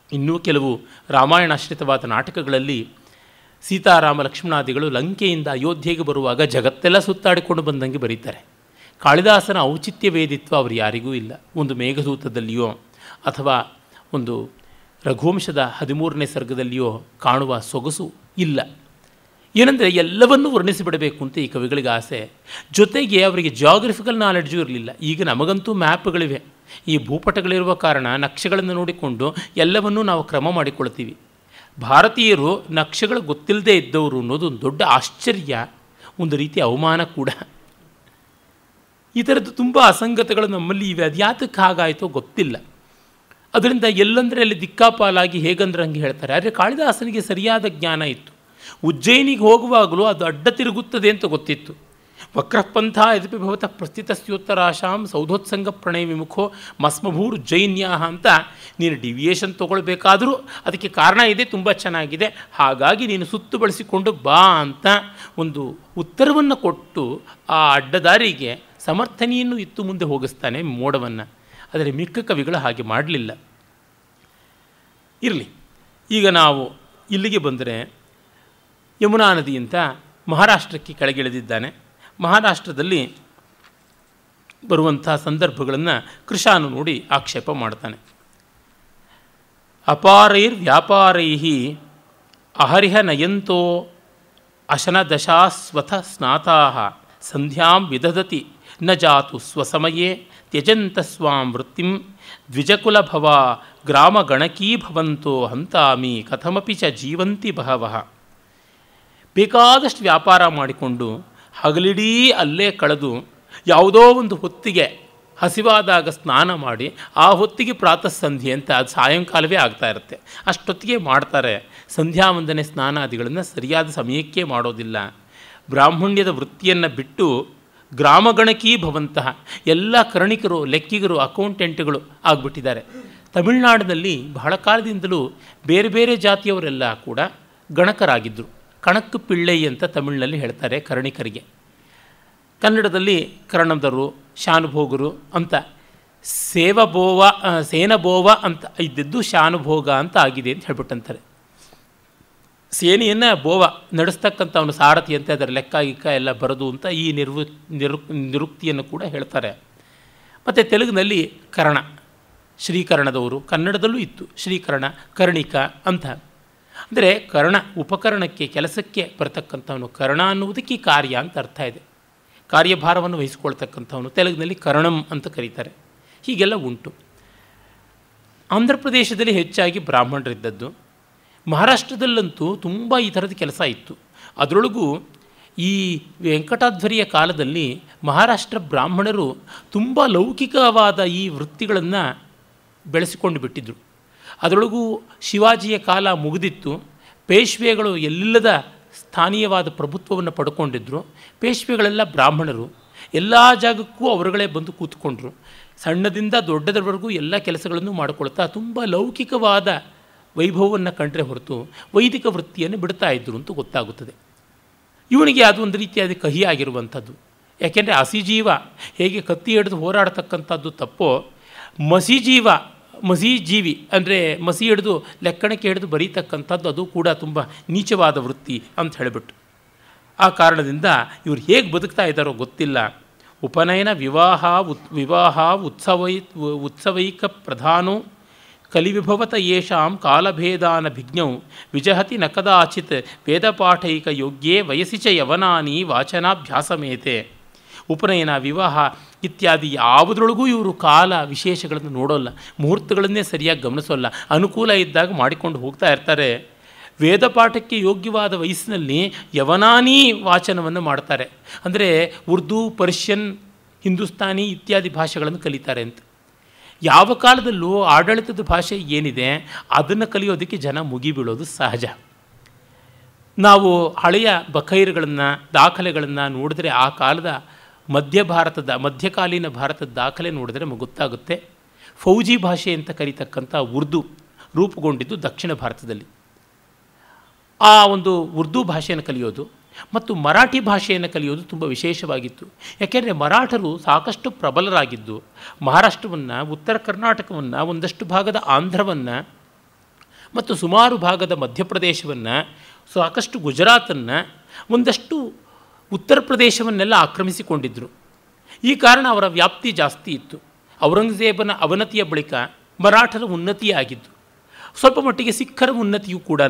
Speaker 1: ಇನ್ನೂ ಕೆಲವು ರಾಮಾಯಣಾಶ್ರಿತವಾದ ನಾಟಕಗಳಲ್ಲಿ ಸೀತಾರಾಮ ಲಕ್ಷ್ಮಣಾದಿಗಳು ಲಂಕೆಯಿಂದ ಅಯೋಧ್ಯೆಗೆ ಬರುವಾಗ ಜಗತ್ತೆಲ್ಲ ಸುತ್ತಾಡಿಕೊಂಡು ಬಂದಂಗೆ ಬರೀತಾರೆ. ಕಾಳಿದಾಸನ ಔಚಿತ್ಯವೇದಿತ್ವ ಅವರು ಯಾರಿಗೂ ಇಲ್ಲ. ಒಂದು ಮೇಘದೂತದಲ್ಲಿಯೋ ಅಥವಾ ಒಂದು ರಘುವಂಶದ 13ನೇ ಸರ್ಗದಲ್ಲಿಯೋ ಕಾಣುವ ಸೊಗಸು ಇಲ್ಲ. ಏನಂದರೆ ಎಲ್ಲವನ್ನೂ ವರ್ಣಿಸಿಬಿಡಬೇಕು ಅಂತ ಈ ಕವಿಗಳಿಗೆ ಆಸೆ. ಜೊತೆಗೆ ಅವರಿಗೆ ಜಿಯೋಗ್ರಫಿಕಲ್ ನಾಲೆಡ್ಜು ಇರಲಿಲ್ಲ. ಈಗ ನಮಗಂತೂ ಮ್ಯಾಪ್ಗಳಿವೆ, ಈ ಭೂಪಟಗಳಿರುವ ಕಾರಣ ನಕ್ಷೆಗಳನ್ನು ನೋಡಿಕೊಂಡು ಎಲ್ಲವನ್ನೂ ನಾವು ಕ್ರಮ ಮಾಡಿಕೊಳ್ತೀವಿ. ಭಾರತೀಯರು ನಕ್ಷೆಗಳು ಗೊತ್ತಿಲ್ಲದೆ ಇದ್ದವರು ಅನ್ನೋದು ಒಂದು ದೊಡ್ಡ ಆಶ್ಚರ್ಯ, ಒಂದು ರೀತಿಯ ಅವಮಾನ ಕೂಡ. ಈ ಥರದ್ದು ತುಂಬ ಅಸಂಗತಗಳು ನಮ್ಮಲ್ಲಿ ಇವೆ. ಅದು ಯಾತಕ್ಕೆ ಹಾಗಾಯಿತೋ ಗೊತ್ತಿಲ್ಲ. ಅದರಿಂದ ಎಲ್ಲಂದರೆ ಅಲ್ಲಿ ದಿಕ್ಕಾಪಾಲಾಗಿ ಹೇಗಂದ್ರೆ ಹಂಗೆ ಹೇಳ್ತಾರೆ. ಆದರೆ ಕಾಳಿದಾಸನಿಗೆ ಸರಿಯಾದ ಜ್ಞಾನ ಇತ್ತು. ಉಜ್ಜಯಿನಿಗೆ ಹೋಗುವಾಗಲೂ ಅದು ಅಡ್ಡ ತಿರುಗುತ್ತದೆ ಅಂತ ಗೊತ್ತಿತ್ತು. ವಕ್ರಪಂಥ ಯದಪಿ ಭವತಃ ಪ್ರಸ್ಥಿತಸ್ಯೋತ್ತರಾಶಾಂ ಸೌಧೋತ್ಸಂಗ ಪ್ರಣಯ ವಿಮುಖೋ ಮಸ್ಮಭೂರ್ ಉಜ್ಜಯಿನ್ಯಾಹ ಅಂತ ನೀನು ಡಿವಿಯೇಷನ್ ತೊಗೊಳ್ಬೇಕಾದರೂ ಅದಕ್ಕೆ ಕಾರಣ ಇದೆ, ತುಂಬ ಚೆನ್ನಾಗಿದೆ, ಹಾಗಾಗಿ ನೀನು ಸುತ್ತು ಬಳಸಿಕೊಂಡು ಬಾ ಅಂತ ಒಂದು ಉತ್ತರವನ್ನು ಕೊಟ್ಟು ಆ ಅಡ್ಡದಾರಿಗೆ ಸಮರ್ಥನೆಯನ್ನು ಇತ್ತು ಮುಂದೆ ಹೋಗಿಸ್ತಾನೆ ಮೋಡವನ್ನು. ಆದರೆ ಮಿಕ್ಕ ಕವಿಗಳು ಹಾಗೆ ಮಾಡಲಿಲ್ಲ. ಇರಲಿ, ಈಗ ನಾವು ಇಲ್ಲಿಗೆ ಬಂದರೆ ಯಮುನಾ ನದಿಯಿಂದ ಮಹಾರಾಷ್ಟ್ರಕ್ಕೆ ಕೆಳಗಿಳಿದಿದ್ದಾನೆ. ಮಹಾರಾಷ್ಟ್ರದಲ್ಲಿ ಬರುವಂಥ ಸಂದರ್ಭಗಳನ್ನು ಕೃಶಾನು ನೋಡಿ ಆಕ್ಷೇಪ ಮಾಡ್ತಾನೆ. ಅಪಾರೈರ್ ವ್ಯಾಪಾರೈ ಅಹರಿಹ ನಯಂತೋ ಅಶನದಶಾಸ್ವಥ ಸ್ನಾತಾ ಸಂಧ್ಯಾಂ ವಿದಧತಿ ನ ಜಾತು ಸ್ವಸಮಯೇ ತ್ಯಜಂತ ಸ್ವಾಂ ವೃತ್ತಿಂ ದ್ವಿಜಕುಲಭವ ಗ್ರಾಮಗಣಕೀಭವಂತೋ ಹಂತಾಮಿ ಕಥಮಪಿ ಚ ಜೀವಂತಿ ಬಹವಃ. ಬೇಕಾದಷ್ಟು ವ್ಯಾಪಾರ ಮಾಡಿಕೊಂಡು ಹಗಲಿಡೀ ಅಲ್ಲೇ ಕಳೆದು ಯಾವುದೋ ಒಂದು ಹೊತ್ತಿಗೆ ಹಸಿವಾದಾಗ ಸ್ನಾನ ಮಾಡಿ ಆ ಹೊತ್ತಿಗೆ ಪ್ರಾತಃ ಸಂಧ್ಯೆ ಅಂತ ಅದು ಸಾಯಂಕಾಲವೇ ಆಗ್ತಾ ಇರುತ್ತೆ. ಅಷ್ಟೊತ್ತಿಗೆ ಮಾಡ್ತಾರೆ. ಸಂಧ್ಯಾ ವಂದನೆ ಸ್ನಾನಾದಿಗಳನ್ನು ಸರಿಯಾದ ಸಮಯಕ್ಕೆ ಮಾಡೋದಿಲ್ಲ. ಬ್ರಾಹ್ಮಣ್ಯದ ವೃತ್ತಿಯನ್ನು ಬಿಟ್ಟು ಗ್ರಾಮಗಣಕೀ ಭವಂತಹ ಎಲ್ಲ ಕರ್ಣಿಕರು, ಲೆಕ್ಕಿಗರು, ಅಕೌಂಟೆಂಟ್ಗಳು ಆಗಿಬಿಟ್ಟಿದ್ದಾರೆ. ತಮಿಳುನಾಡಿನಲ್ಲಿ ಬಹಳ ಕಾಲದಿಂದಲೂ ಬೇರೆ ಬೇರೆ ಜಾತಿಯವರೆಲ್ಲ ಕೂಡ ಗಣಕರಾಗಿದ್ದರು. ಕಣಕ್ಕು ಪಿಳ್ಳೈ ಅಂತ ತಮಿಳಿನಲ್ಲಿ ಹೇಳ್ತಾರೆ ಕರ್ಣಿಕರಿಗೆ. ಕನ್ನಡದಲ್ಲಿ ಕರ್ಣದರು, ಶಾನುಭೋಗರು ಅಂತ ಸೇನಭೋವ ಅಂತ ಇದ್ದಿದ್ದು ಶಾನುಭೋಗ ಅಂತ ಆಗಿದೆ ಅಂತ ಹೇಳ್ಬಿಟ್ಟಂತಾರೆ. ಸೇನೆಯನ್ನು ಬೋವ ನಡೆಸ್ತಕ್ಕಂಥ ಅವನು ಸಾರಥಿ ಅಂತ ಅದರ ಲೆಕ್ಕ ಗಿಕ್ಕ ಎಲ್ಲ ಬರೋದು ಅಂತ ಈ ನಿರುಕ್ತಿಯನ್ನು ಕೂಡ ಹೇಳ್ತಾರೆ. ಮತ್ತು ತೆಲುಗಿನಲ್ಲಿ ಕರ್ಣ, ಶ್ರೀಕರ್ಣದವರು, ಕನ್ನಡದಲ್ಲೂ ಇತ್ತು ಶ್ರೀಕರ್ಣ, ಕರ್ಣಿಕ ಅಂತ. ಅಂದರೆ ಕರ್ಣ ಉಪಕರಣಕ್ಕೆ, ಕೆಲಸಕ್ಕೆ ಬರತಕ್ಕಂಥವನು. ಕರ್ಣ ಅನ್ನುವುದಕ್ಕೆ ಕಾರ್ಯ ಅಂತ ಅರ್ಥ ಇದೆ. ಕಾರ್ಯಭಾರವನ್ನು ವಹಿಸ್ಕೊಳ್ತಕ್ಕಂಥವನು. ತೆಲುಗಿನಲ್ಲಿ ಕರ್ಣಂ ಅಂತ ಕರೀತಾರೆ. ಹೀಗೆಲ್ಲ ಉಂಟು. ಆಂಧ್ರ ಪ್ರದೇಶದಲ್ಲಿ ಹೆಚ್ಚಾಗಿ ಬ್ರಾಹ್ಮಣರಿದ್ದದ್ದು. ಮಹಾರಾಷ್ಟ್ರದಲ್ಲಂತೂ ತುಂಬ ಈ ಥರದ ಕೆಲಸ ಇತ್ತು. ಅದರೊಳಗೂ ಈ ವೆಂಕಟಾಧ್ವರಿಯ ಕಾಲದಲ್ಲಿ ಮಹಾರಾಷ್ಟ್ರ ಬ್ರಾಹ್ಮಣರು ತುಂಬ ಲೌಕಿಕವಾದ ಈ ವೃತ್ತಿಗಳನ್ನು ಬೆಳೆಸಿಕೊಂಡು ಬಿಟ್ಟಿದ್ದರು. ಅದರೊಳಗೂ ಶಿವಾಜಿಯ ಕಾಲ ಮುಗಿದಿತ್ತು. ಪೇಶ್ವೆಗಳು ಎಲ್ಲಿಲ್ಲದ ಸ್ಥಾನೀಯವಾದ ಪ್ರಭುತ್ವವನ್ನು ಪಡ್ಕೊಂಡಿದ್ದರು. ಪೇಶ್ವೆಗಳೆಲ್ಲ ಬ್ರಾಹ್ಮಣರು. ಎಲ್ಲ ಜಾಗಕ್ಕೂ ಅವರುಗಳೇ ಬಂದು ಕೂತ್ಕೊಂಡ್ರು. ಸಣ್ಣದಿಂದ ದೊಡ್ಡದರವರೆಗೂ ಎಲ್ಲ ಕೆಲಸಗಳನ್ನು ಮಾಡಿಕೊಳ್ತಾ ತುಂಬ ಲೌಕಿಕವಾದ ವೈಭವವನ್ನು ಕಂಡ್ರೆ ಹೊರತು ವೈದಿಕ ವೃತ್ತಿಯನ್ನು ಬಿಡ್ತಾ ಇದ್ದರು ಅಂತ ಗೊತ್ತಾಗುತ್ತದೆ. ಇವನಿಗೆ ಅದು ಒಂದು ರೀತಿಯಾದ ಕಹಿಯಾಗಿರುವಂಥದ್ದು. ಯಾಕೆಂದರೆ ಹಸಿಜೀವ ಹೇಗೆ ಕತ್ತಿ ಹಿಡಿದು ಹೋರಾಡ್ತಕ್ಕಂಥದ್ದು ತಪ್ಪೋ, ಮಸೀಜೀವಿ ಅಂದರೆ ಮಸಿ ಹಿಡಿದು ಲೆಕ್ಕಣಕ್ಕೆ ಹಿಡಿದು ಬರೀತಕ್ಕಂಥದ್ದು ಅದು ಕೂಡ ತುಂಬ ನೀಚವಾದ ವೃತ್ತಿ ಅಂತ ಹೇಳಿಬಿಟ್ಟು ಆ ಕಾರಣದಿಂದ ಇವರು ಹೇಗೆ ಬದುಕ್ತಾ ಇದ್ದಾರೋ ಗೊತ್ತಿಲ್ಲ. ಉಪನಯನ ವಿವಾಹ ಉತ್ಸವೈಕ ಪ್ರಧಾನೋ ಕಲಿವಿಭವತ ಯೇಷಾಂ ಕಾಲಭೇದಾನ ಭಿಜ್ಞೌ ವಿಜಹತಿ ನ ಕದಾಚಿತ್ ವೇದಪಾಠೈಕ ಯೋಗ್ಯೇ ವಯಸ್ಸಿ ಚ ಯವನಾನಿ ವಾಚನಾಭ್ಯಾಸಮೇತೆ. ಉಪನಯನ, ವಿವಾಹ ಇತ್ಯಾದಿ ಯಾವುದರೊಳಗೂ ಇವರು ಕಾಲ ವಿಶೇಷಗಳನ್ನು ನೋಡೋಲ್ಲ, ಮುಹೂರ್ತಗಳನ್ನೇ ಸರಿಯಾಗಿ ಗಮನಿಸೋಲ್ಲ. ಅನುಕೂಲ ಇದ್ದಾಗ ಮಾಡಿಕೊಂಡು ಹೋಗ್ತಾ ಇರ್ತಾರೆ. ವೇದಪಾಠಕ್ಕೆ ಯೋಗ್ಯವಾದ ವಯಸ್ಸಿನಲ್ಲಿ ಯವನಾನಿ ವಾಚನವನ್ನು ಮಾಡ್ತಾರೆ. ಅಂದರೆ ಉರ್ದು, ಪರ್ಷಿಯನ್, ಹಿಂದೂಸ್ತಾನಿ ಇತ್ಯಾದಿ ಭಾಷೆಗಳನ್ನು ಕಲಿತಾರೆ ಅಂತ. ಯಾವ ಕಾಲದಲ್ಲೂ ಆಡಳಿತದ ಭಾಷೆ ಏನಿದೆ ಅದನ್ನು ಕಲಿಯೋದಕ್ಕೆ ಜನ ಮುಗಿಬೀಳೋದು ಸಹಜ. ನಾವು ಹಳೆಯ ಬಖೈರುಗಳನ್ನು, ದಾಖಲೆಗಳನ್ನು ನೋಡಿದ್ರೆ ಆ ಕಾಲದ ಮಧ್ಯಕಾಲೀನ ಭಾರತದ ದಾಖಲೆ ನೋಡಿದ್ರೆ ಗೊತ್ತಾಗುತ್ತೆ. ಫೌಜಿ ಭಾಷೆ ಅಂತ ಕರೀತಕ್ಕಂಥ ಉರ್ದು ರೂಪುಗೊಂಡಿದ್ದು ದಕ್ಷಿಣ ಭಾರತದಲ್ಲಿ. ಆ ಒಂದು ಉರ್ದು ಭಾಷೆಯನ್ನು ಕಲಿಯೋದು ಮತ್ತು ಮರಾಠಿ ಭಾಷೆಯನ್ನು ಕಲಿಯೋದು ತುಂಬ ವಿಶೇಷವಾಗಿತ್ತು. ಯಾಕೆಂದರೆ ಮರಾಠರು ಸಾಕಷ್ಟು ಪ್ರಬಲರಾಗಿದ್ದು ಮಹಾರಾಷ್ಟ್ರವನ್ನು, ಉತ್ತರ ಕರ್ನಾಟಕವನ್ನು, ಒಂದಷ್ಟು ಭಾಗದ ಆಂಧ್ರವನ್ನು ಮತ್ತು ಸುಮಾರು ಭಾಗದ ಮಧ್ಯಪ್ರದೇಶವನ್ನು, ಸಾಕಷ್ಟು ಗುಜರಾತನ್ನು, ಒಂದಷ್ಟು ಉತ್ತರ ಪ್ರದೇಶವನ್ನೆಲ್ಲ ಆಕ್ರಮಿಸಿಕೊಂಡಿದ್ದರು. ಈ ಕಾರಣ ಅವರ ವ್ಯಾಪ್ತಿ ಜಾಸ್ತಿ ಇತ್ತು. ಔರಂಗಜೇಬನ ಅವನತಿಯ ಬಳಿಕ ಮರಾಠರ ಉನ್ನತಿಯೇ ಆಗಿದ್ದು. ಸ್ವಲ್ಪ ಮಟ್ಟಿಗೆ ಸಿಖ್ಖರ ಉನ್ನತಿಯೂ ಕೂಡ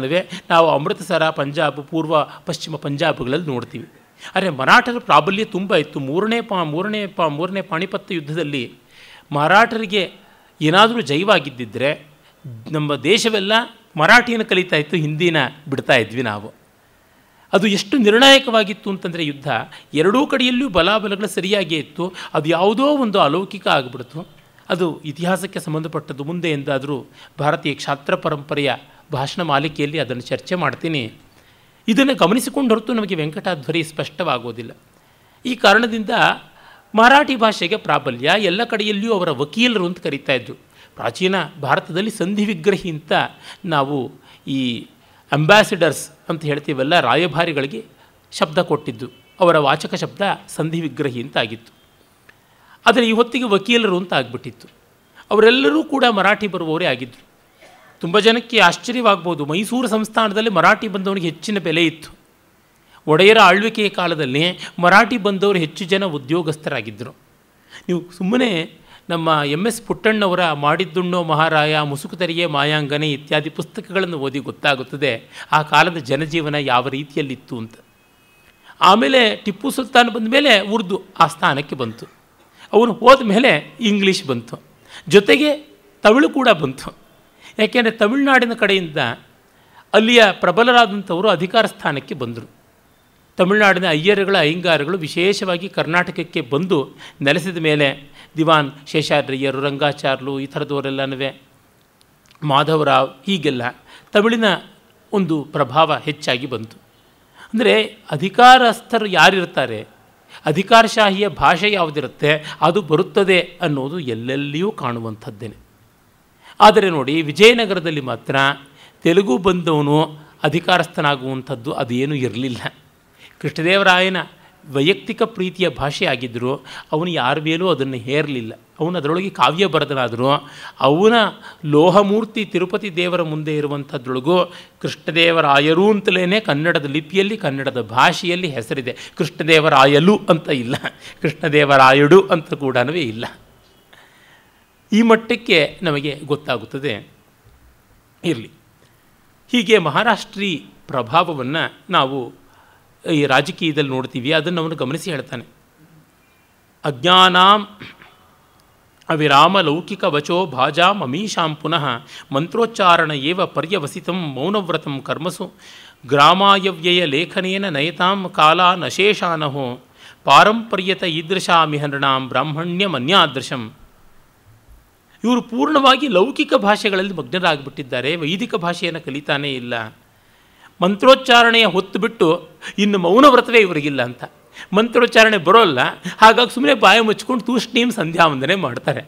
Speaker 1: ನಾವು ಅಮೃತಸರ, ಪಂಜಾಬ್, ಪೂರ್ವ ಪಶ್ಚಿಮ ಪಂಜಾಬ್ಗಳಲ್ಲಿ ನೋಡ್ತೀವಿ. ಆದರೆ ಮರಾಠರ ಪ್ರಾಬಲ್ಯ ತುಂಬ ಇತ್ತು. ಮೂರನೇ ಪಾಣಿಪತ್ತ ಯುದ್ಧದಲ್ಲಿ ಮರಾಠರಿಗೆ ಏನಾದರೂ ಜಯವಾಗಿದ್ದಿದ್ದರೆ ನಮ್ಮ ದೇಶವೆಲ್ಲ ಮರಾಠಿಯನ್ನು ಕಲಿತಾ ಇತ್ತು, ಹಿಂದಿನ ಬಿಡ್ತಾ ಇದ್ವಿ ನಾವು. ಅದು ಎಷ್ಟು ನಿರ್ಣಾಯಕವಾಗಿತ್ತು ಅಂತಂದರೆ ಯುದ್ಧ ಎರಡೂ ಕಡೆಯಲ್ಲೂ ಬಲಾಬಲಗಳು ಸರಿಯಾಗಿಯೇ ಇತ್ತು. ಅದು ಯಾವುದೋ ಒಂದು ಅಲೌಕಿಕ ಆಗಿಬಿಡ್ತು. ಅದು ಇತಿಹಾಸಕ್ಕೆ ಸಂಬಂಧಪಟ್ಟದ್ದು. ಮುಂದೆ ಎಂದಾದರೂ ಭಾರತೀಯ ಕ್ಷಾತ್ರ ಪರಂಪರೆಯ ಭಾಷಣ ಮಾಲಿಕೆಯಲ್ಲಿ ಅದನ್ನು ಚರ್ಚೆ ಮಾಡ್ತೀನಿ. ಇದನ್ನು ಗಮನಿಸಿಕೊಂಡು ಹೊರತು ನಮಗೆ ವೆಂಕಟಾಧ್ವರಿ ಸ್ಪಷ್ಟವಾಗೋದಿಲ್ಲ. ಈ ಕಾರಣದಿಂದ ಮರಾಠಿ ಭಾಷೆಗೆ ಪ್ರಾಬಲ್ಯ. ಎಲ್ಲ ಕಡೆಯಲ್ಲಿಯೂ ಅವರ ವಕೀಲರು ಅಂತ ಕರೀತಾ ಇದ್ದರು. ಪ್ರಾಚೀನ ಭಾರತದಲ್ಲಿ ಸಂಧಿ ವಿಗ್ರಹಿ ಅಂತ ನಾವು ಈ ಅಂಬಾಸಿಡರ್ಸ್ ಅಂತ ಹೇಳ್ತೀವಲ್ಲ, ರಾಯಭಾರಿಗಳಿಗೆ ಶಬ್ದ ಕೊಟ್ಟಿದ್ದು. ಅವರ ವಾಚಕ ಶಬ್ದ ಸಂಧಿ ವಿಗ್ರಹಿ ಅಂತ ಆಗಿತ್ತು. ಆದರೆ ಈ ಹೊತ್ತಿಗೆ ವಕೀಲರು ಅಂತ ಆಗಿಬಿಟ್ಟಿತ್ತು. ಅವರೆಲ್ಲರೂ ಕೂಡ ಮರಾಠಿ ಬರುವವರೇ ಆಗಿದ್ದರು. ತುಂಬ ಜನಕ್ಕೆ ಆಶ್ಚರ್ಯವಾಗ್ಬೋದು. ಮೈಸೂರು ಸಂಸ್ಥಾನದಲ್ಲಿ ಮರಾಠಿ ಬಂದವನಿಗೆ ಹೆಚ್ಚಿನ ಬೆಲೆ ಇತ್ತು. ಒಡೆಯರ ಆಳ್ವಿಕೆಯ ಕಾಲದಲ್ಲಿ ಮರಾಠಿ ಬಂದವರು ಹೆಚ್ಚು ಜನ ಉದ್ಯೋಗಸ್ಥರಾಗಿದ್ದರು. ನೀವು ಸುಮ್ಮನೆ ನಮ್ಮ MS ಪುಟ್ಟಣ್ಣವರ ಮಾಡಿದ್ದುಣ್ಣೋ ಮಹಾರಾಯ, ಮುಸುಕುತರಿಯೇ ಮಾಯಾಂಗನೆ ಇತ್ಯಾದಿ ಪುಸ್ತಕಗಳನ್ನು ಓದಿ ಗೊತ್ತಾಗುತ್ತದೆ ಆ ಕಾಲದ ಜನಜೀವನ ಯಾವ ರೀತಿಯಲ್ಲಿತ್ತು ಅಂತ. ಆಮೇಲೆ ಟಿಪ್ಪು ಸುಲ್ತಾನ್ ಬಂದ ಮೇಲೆ ಉರ್ದು ಆ ಸ್ಥಾನಕ್ಕೆ ಬಂತು. ಅವನು ಹೋದ ಮೇಲೆ ಇಂಗ್ಲೀಷ್ ಬಂತು, ಜೊತೆಗೆ ತಮಿಳು ಕೂಡ ಬಂತು. ಯಾಕೆಂದರೆ ತಮಿಳುನಾಡಿನ ಕಡೆಯಿಂದ ಅಲ್ಲಿಯ ಪ್ರಬಲರಾದಂಥವರು ಅಧಿಕಾರ ಸ್ಥಾನಕ್ಕೆ ಬಂದರು. ತಮಿಳುನಾಡಿನ ಅಯ್ಯಂಗಾರಗಳು ವಿಶೇಷವಾಗಿ ಕರ್ನಾಟಕಕ್ಕೆ ಬಂದು ನೆಲೆಸಿದ ಮೇಲೆ ದಿವಾನ್ ಶೇಷಾದ್ರಿಯರು, ರಂಗಾಚಾರ್ಲು ಈ ಥರದವರೆಲ್ಲನೂ, ಮಾಧವರಾವ್, ಹೀಗೆಲ್ಲ ತಮಿಳಿನ ಒಂದು ಪ್ರಭಾವ ಹೆಚ್ಚಾಗಿ ಬಂತು. ಅಂದರೆ ಅಧಿಕಾರಸ್ಥರು ಯಾರಿರ್ತಾರೆ, ಅಧಿಕಾರಶಾಹಿಯ ಭಾಷೆ ಯಾವುದಿರುತ್ತೆ ಅದು ಬರುತ್ತದೆ ಅನ್ನೋದು ಎಲ್ಲೆಲ್ಲಿಯೂ ಕಾಣುವಂಥದ್ದೇನೆ. ಆದರೆ ನೋಡಿ, ವಿಜಯನಗರದಲ್ಲಿ ಮಾತ್ರ ತೆಲುಗು ಬಂದವನು ಅಧಿಕಾರಸ್ಥನಾಗುವಂಥದ್ದು ಅದೇನೂ ಇರಲಿಲ್ಲ. ಕೃಷ್ಣದೇವರಾಯನ ವೈಯಕ್ತಿಕ ಪ್ರೀತಿಯ ಭಾಷೆ ಆಗಿದ್ದರೂ ಅವನು ಯಾರ ಮೇಲೂ ಅದನ್ನು ಹೇರಲಿಲ್ಲ. ಅವನು ಅದರೊಳಗೆ ಕಾವ್ಯ ಬರೆದನಾದರೂ ಅವನ ಲೋಹಮೂರ್ತಿ ತಿರುಪತಿ ದೇವರ ಮುಂದೆ ಇರುವಂಥದ್ರೊಳಗೂ ಕೃಷ್ಣದೇವರಾಯರು ಅಂತಲೇ ಕನ್ನಡದ ಲಿಪಿಯಲ್ಲಿ, ಕನ್ನಡದ ಭಾಷೆಯಲ್ಲಿ ಹೆಸರಿದೆ. ಕೃಷ್ಣದೇವರಾಯಲು ಅಂತ ಇಲ್ಲ, ಕೃಷ್ಣದೇವರಾಯಡು ಅಂತ ಕೂಡ ಇಲ್ಲ. ಈ ಮಟ್ಟಕ್ಕೆ ನಮಗೆ ಗೊತ್ತಾಗುತ್ತದೆ. ಇರಲಿ, ಹೀಗೆ ಮಹಾರಾಷ್ಟ್ರೀ ಪ್ರಭಾವವನ್ನು ನಾವು ಈ ರಾಜಕೀಯದಲ್ಲಿ ನೋಡ್ತೀವಿ. ಅದನ್ನು ಅವನು ಗಮನಿಸಿ ಹೇಳ್ತಾನೆ. ಅಜ್ಞಾನಾಂ ಅವಿರಾಮ ಲೌಕಿಕ ವಚೋ ಭಾಜಾಂ ಅಮೀಷಾಂ ಪುನಃ ಮಂತ್ರೋಚ್ಚಾರಣ ಏವ ಪರ್ಯವಸಿತಂ ಮೌನವ್ರತಂ ಕರ್ಮಸು ಗ್ರಾಮಾಯವ್ಯಯ ಲೇಖನೇನ ನಯತಾಂ ಕಾಲಾನ್ ಅಶೇಷಾನಹೋ ಪಾರಂಪರ್ಯತ ಈದೃಶಾಮಿಹ ನೃಣಾಂ ಬ್ರಾಹ್ಮಣ್ಯಮನ್ಯಾದೃಶಂ. ಇವರು ಪೂರ್ಣವಾಗಿ ಲೌಕಿಕ ಭಾಷೆಗಳಲ್ಲಿ ಮಗ್ನರಾಗಿಬಿಟ್ಟಿದ್ದಾರೆ. ವೈದಿಕ ಭಾಷೆಯನ್ನು ಕಲಿತಾನೇ ಇಲ್ಲ. ಮಂತ್ರೋಚ್ಚಾರಣೆಯ ಹೊತ್ತು ಬಿಟ್ಟು ಇನ್ನು ಮೌನವ್ರತವೇ ಇವರಿಗಿಲ್ಲ ಅಂತ. ಮಂತ್ರೋಚ್ಚಾರಣೆ ಬರೋಲ್ಲ, ಹಾಗಾಗಿ ಸುಮ್ಮನೆ ಬಾಯಿ ಮುಚ್ಕೊಂಡು ತೂಷ್ಣೀಂ ಸಂಧ್ಯಾ ವಂದನೆ ಮಾಡ್ತಾರೆ.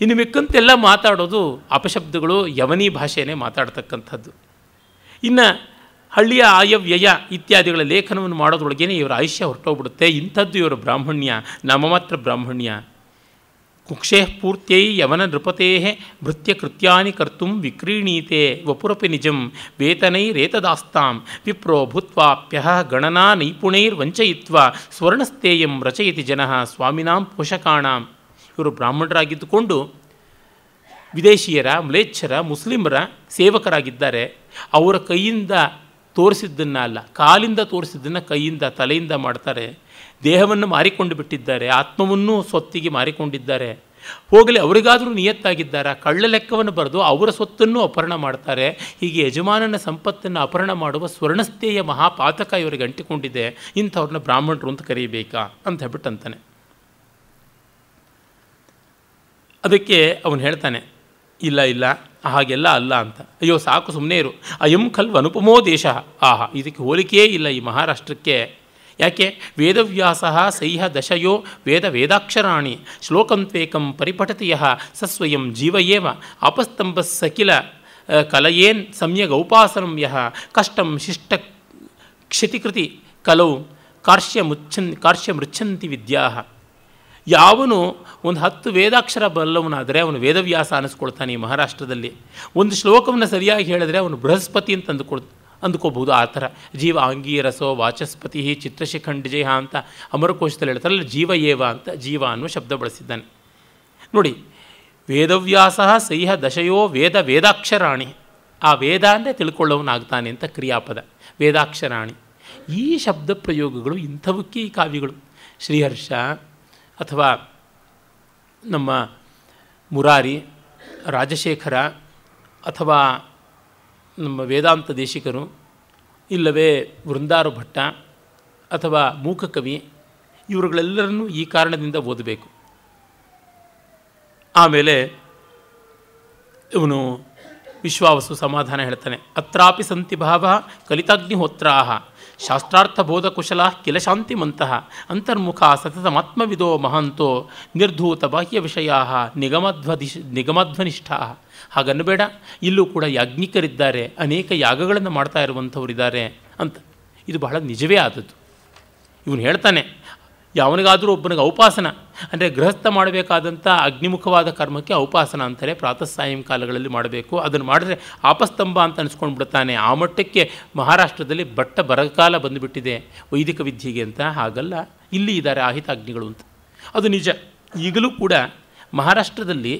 Speaker 1: ಇನ್ನು ಮಿಕ್ಕಂತೆಲ್ಲ ಮಾತಾಡೋದು ಅಪಶಬ್ದಗಳು, ಯವನಿ ಭಾಷೆಯೇ ಮಾತಾಡ್ತಕ್ಕಂಥದ್ದು. ಇನ್ನು ಹಳ್ಳಿಯ ಆಯವ್ಯಯ ಇತ್ಯಾದಿಗಳ ಲೇಖನವನ್ನು ಮಾಡೋದ್ರೊಳಗೇ ಇವರ ಆಯುಷ್ಯ ಹೊರಟೋಗ್ಬಿಡುತ್ತೆ. ಇಂಥದ್ದು ಇವರ ಬ್ರಾಹ್ಮಣ್ಯ, ನಮ್ಮ ಮಾತ್ರ ಬ್ರಾಹ್ಮಣ್ಯ. ಕುಕ್ಷೇ ಪೂರ್ತ್ಯೈ ಯವನ ನೃಪತೆ ಭೃತ್ಯಕೃತ್ಯಾನಿ ಕರ್ತುಂ ವಿಕ್ರೀಣೀತೆ ವಪುರಪಿ ನಿಜಂ ವೇತನೈರೇತದಾಸ್ತಾಂ ವಿಪ್ರೋ ಭೂತ್ವಾಪ್ಯಃ ಗಣನಾ ನೈಪುಣೈರ್ವಂಚಯಿತ್ವಾ ಸ್ವರ್ಣಸ್ತೇಯಂ ರಚಯತಿ ಜನಃ ಸ್ವಾಮಿನಾಂ ಪೋಷಕಾಣಾಂ. ಇವರು ಬ್ರಾಹ್ಮಣರಾಗಿದ್ದುಕೊಂಡು ವಿದೇಶಿಯರ, ಮ್ಲೇಚ್ಛರ, ಮುಸ್ಲಿಮರ ಸೇವಕರಾಗಿದ್ದಾರೆ. ಅವರ ಕೈಯಿಂದ ತೋರಿಸಿದ್ದನ್ನು ಅಲ್ಲ, ಕಾಲಿಂದ ತೋರಿಸಿದ್ದನ್ನು ಕೈಯಿಂದ, ತಲೆಯಿಂದ ಮಾಡ್ತಾರೆ. ದೇಹವನ್ನು ಮಾರಿಕೊಂಡು ಬಿಟ್ಟಿದ್ದಾರೆ, ಆತ್ಮವನ್ನೂ ಸ್ವತ್ತಿಗೆ ಮಾರಿಕೊಂಡಿದ್ದಾರೆ. ಹೋಗಲಿ, ಅವರಿಗಾದರೂ ನಿಯತ್ತಾಗಿದ್ದಾರೆ. ಕಳ್ಳ ಲೆಕ್ಕವನ್ನು ಬರೆದು ಅವರ ಸ್ವತ್ತನ್ನು ಅಪಹರಣ ಮಾಡ್ತಾರೆ. ಹೀಗೆ ಯಜಮಾನನ ಸಂಪತ್ತನ್ನು ಅಪಹರಣ ಮಾಡುವ ಸ್ವರ್ಣಸ್ಥೇಯ ಮಹಾಪಾತಕ ಇವರಿಗೆ ಅಂಟಿಕೊಂಡಿದೆ. ಇಂಥವ್ರನ್ನ ಬ್ರಾಹ್ಮಣರು ಅಂತ ಕರೀಬೇಕಾ ಅಂತ ಹೇಳ್ಬಿಟ್ಟು ಅಂತಾನೆ. ಅದಕ್ಕೆ ಅವನು ಹೇಳ್ತಾನೆ, ಇಲ್ಲ ಇಲ್ಲ, ಹಾಗೆಲ್ಲ ಅಲ್ಲ ಅಂತ. ಅಯ್ಯೋ ಸಾಕು, ಸುಮ್ಮನೆ ಇರು. ಅಯಂ ಖಲ್ವ ಅನುಪಮೋ ದೇಶ. ಆಹಾ, ಇದಕ್ಕೆ ಹೋಲಿಕೆಯೇ ಇಲ್ಲ ಈ ಮಹಾರಾಷ್ಟ್ರಕ್ಕೆ. ಯಾಕೆ? ವೇದವ್ಯಾಸ ಸೈಹ ದಶಯೋ ವೇದಾಕ್ಷರಾಣಿ ಶ್ಲೋಕಂತ್ವೇಕಂ ಪರಿಪಠತಿ ಯಃ ಸ್ವಯಂ ಜೀವಯೇವ ಆಪಸ್ತಂಭ ಸಕಿಲ ಕಲಯೇನ್ ಸಮ್ಯಗೌಪಾಸನಂ ಯಃ ಕಷ್ಟಂ ಶಿಷ್ಟ ಕ್ಷತಿಕೃತಿ ಕಲೌ ಕಾರ್ಶ್ಯಮೃಚ್ಛಂತಿ ವಿದ್ಯಾ. ಯಾವನು ಒಂದು 10 ವೇದಾಕ್ಷರ ಬಲ್ಲವನಾದರೆ ಅವನು ವೇದವ್ಯಾಸ ಅನ್ನಿಸ್ಕೊಳ್ತಾನೆ ಈ ಮಹಾರಾಷ್ಟ್ರದಲ್ಲಿ. ಒಂದು ಶ್ಲೋಕವನ್ನು ಸರಿಯಾಗಿ ಹೇಳಿದ್ರೆ ಅವನು ಬೃಹಸ್ಪತಿ ಅಂತ ಅಂದ್ಕೋಬಹುದು. ಆ ಥರ ಜೀವ ಆಂಗೀರಸೋ ವಾಚಸ್ಪತಿ ಚಿತ್ರಶಿಖಂಡಿಜಯ ಅಂತ ಅಮರಕೋಶದಲ್ಲಿ ಹೇಳ್ತಾರಲ್ಲ, ಜೀವ ಏವ ಅಂತ ಜೀವ ಅನ್ನುವ ಶಬ್ದ ಬಳಸಿದ್ದಾನೆ ನೋಡಿ. ವೇದವ್ಯಾಸ ಸೈಹ ದಶಯೋ ವೇದಾಕ್ಷರಾಣಿ. ಆ ವೇದ ಅಂದರೆ ತಿಳ್ಕೊಳ್ಳೋವನಾಗ್ತಾನೆ ಅಂತ ಕ್ರಿಯಾಪದ, ವೇದಾಕ್ಷರಾಣಿ. ಈ ಶಬ್ದ ಪ್ರಯೋಗಗಳು ಇಂಥವಕ್ಕೆ ಈ ಕಾವ್ಯಗಳು. ಶ್ರೀಹರ್ಷ ಅಥವಾ ನಮ್ಮ ಮುರಾರಿ, ರಾಜಶೇಖರ ಅಥವಾ ನಮ್ಮ ವೇದಾಂತ ದೇಶಿಕರು, ಇಲ್ಲವೇ ವೃಂದಾರು ಭಟ್ಟ ಅಥವಾ ಮೂಕಕವಿ, ಇವರುಗಳೆಲ್ಲರನ್ನೂ ಈ ಕಾರಣದಿಂದ ಓದಬೇಕು. ಆಮೇಲೆ ಇವನು ವಿಶ್ವಾವಸು ಸಮಾಧಾನ ಹೇಳ್ತಾನೆ. ಅತ್ರಾಪಿ ಸಂತಿ ಭಾವ ಕಲಿತಾಗ್ನಿಹೋತ್ರಾಹ ಶಾಸ್ತ್ರಾರ್ಥಬೋಧಕುಶಲ ಕಿಲ ಶಾಂತಿಮಂತಹ ಅಂತರ್ಮುಖ ಸತತಮಾತ್ಮವಿದೋ ಮಹಾಂತೋ ನಿರ್ಧೂತ ಬಾಹ್ಯ ವಿಷಯಾ ನಿಗಮಧ್ವನಿಷ್ಠಾ. ಹಾಗನ್ನಬೇಡ, ಇಲ್ಲೂ ಕೂಡ ಯಾಜ್ಞಿಕರಿದ್ದಾರೆ, ಅನೇಕ ಯಾಗಗಳನ್ನು ಮಾಡ್ತಾ ಇರುವಂಥವರಿದ್ದಾರೆ ಅಂತ. ಇದು ಬಹಳ ನಿಜವೇ ಆದದ್ದು. ಇವನು ಹೇಳ್ತಾನೆ, ಯಾವನಿಗಾದರೂ ಒಬ್ಬನಿಗೆ ಔಪಾಸನ ಅಂದರೆ ಗೃಹಸ್ಥ ಮಾಡಬೇಕಾದಂಥ ಅಗ್ನಿಮುಖವಾದ ಕರ್ಮಕ್ಕೆ ಔಪಾಸನ ಅಂತಾರೆ. ಪ್ರಾತಃ ಸಾಯಂಕಾಲಗಳಲ್ಲಿ ಮಾಡಬೇಕು. ಅದನ್ನು ಮಾಡಿದ್ರೆ ಆಪಸ್ತಂಭ ಅಂತ ಅನಿಸ್ಕೊಂಡು ಬಿಡ್ತಾನೆ. ಆ ಮಟ್ಟಕ್ಕೆ ಮಹಾರಾಷ್ಟ್ರದಲ್ಲಿ ಬರಗಾಲ ಬಂದುಬಿಟ್ಟಿದೆ ವೈದಿಕ ವಿದ್ಯೆಗೆ ಅಂತ. ಹಾಗಲ್ಲ, ಇಲ್ಲಿ ಇದ್ದಾರೆ ಆಹಿತಾಗ್ನಿಗಳು ಅಂತ. ಅದು ನಿಜ. ಈಗಲೂ ಕೂಡ ಮಹಾರಾಷ್ಟ್ರದಲ್ಲಿ,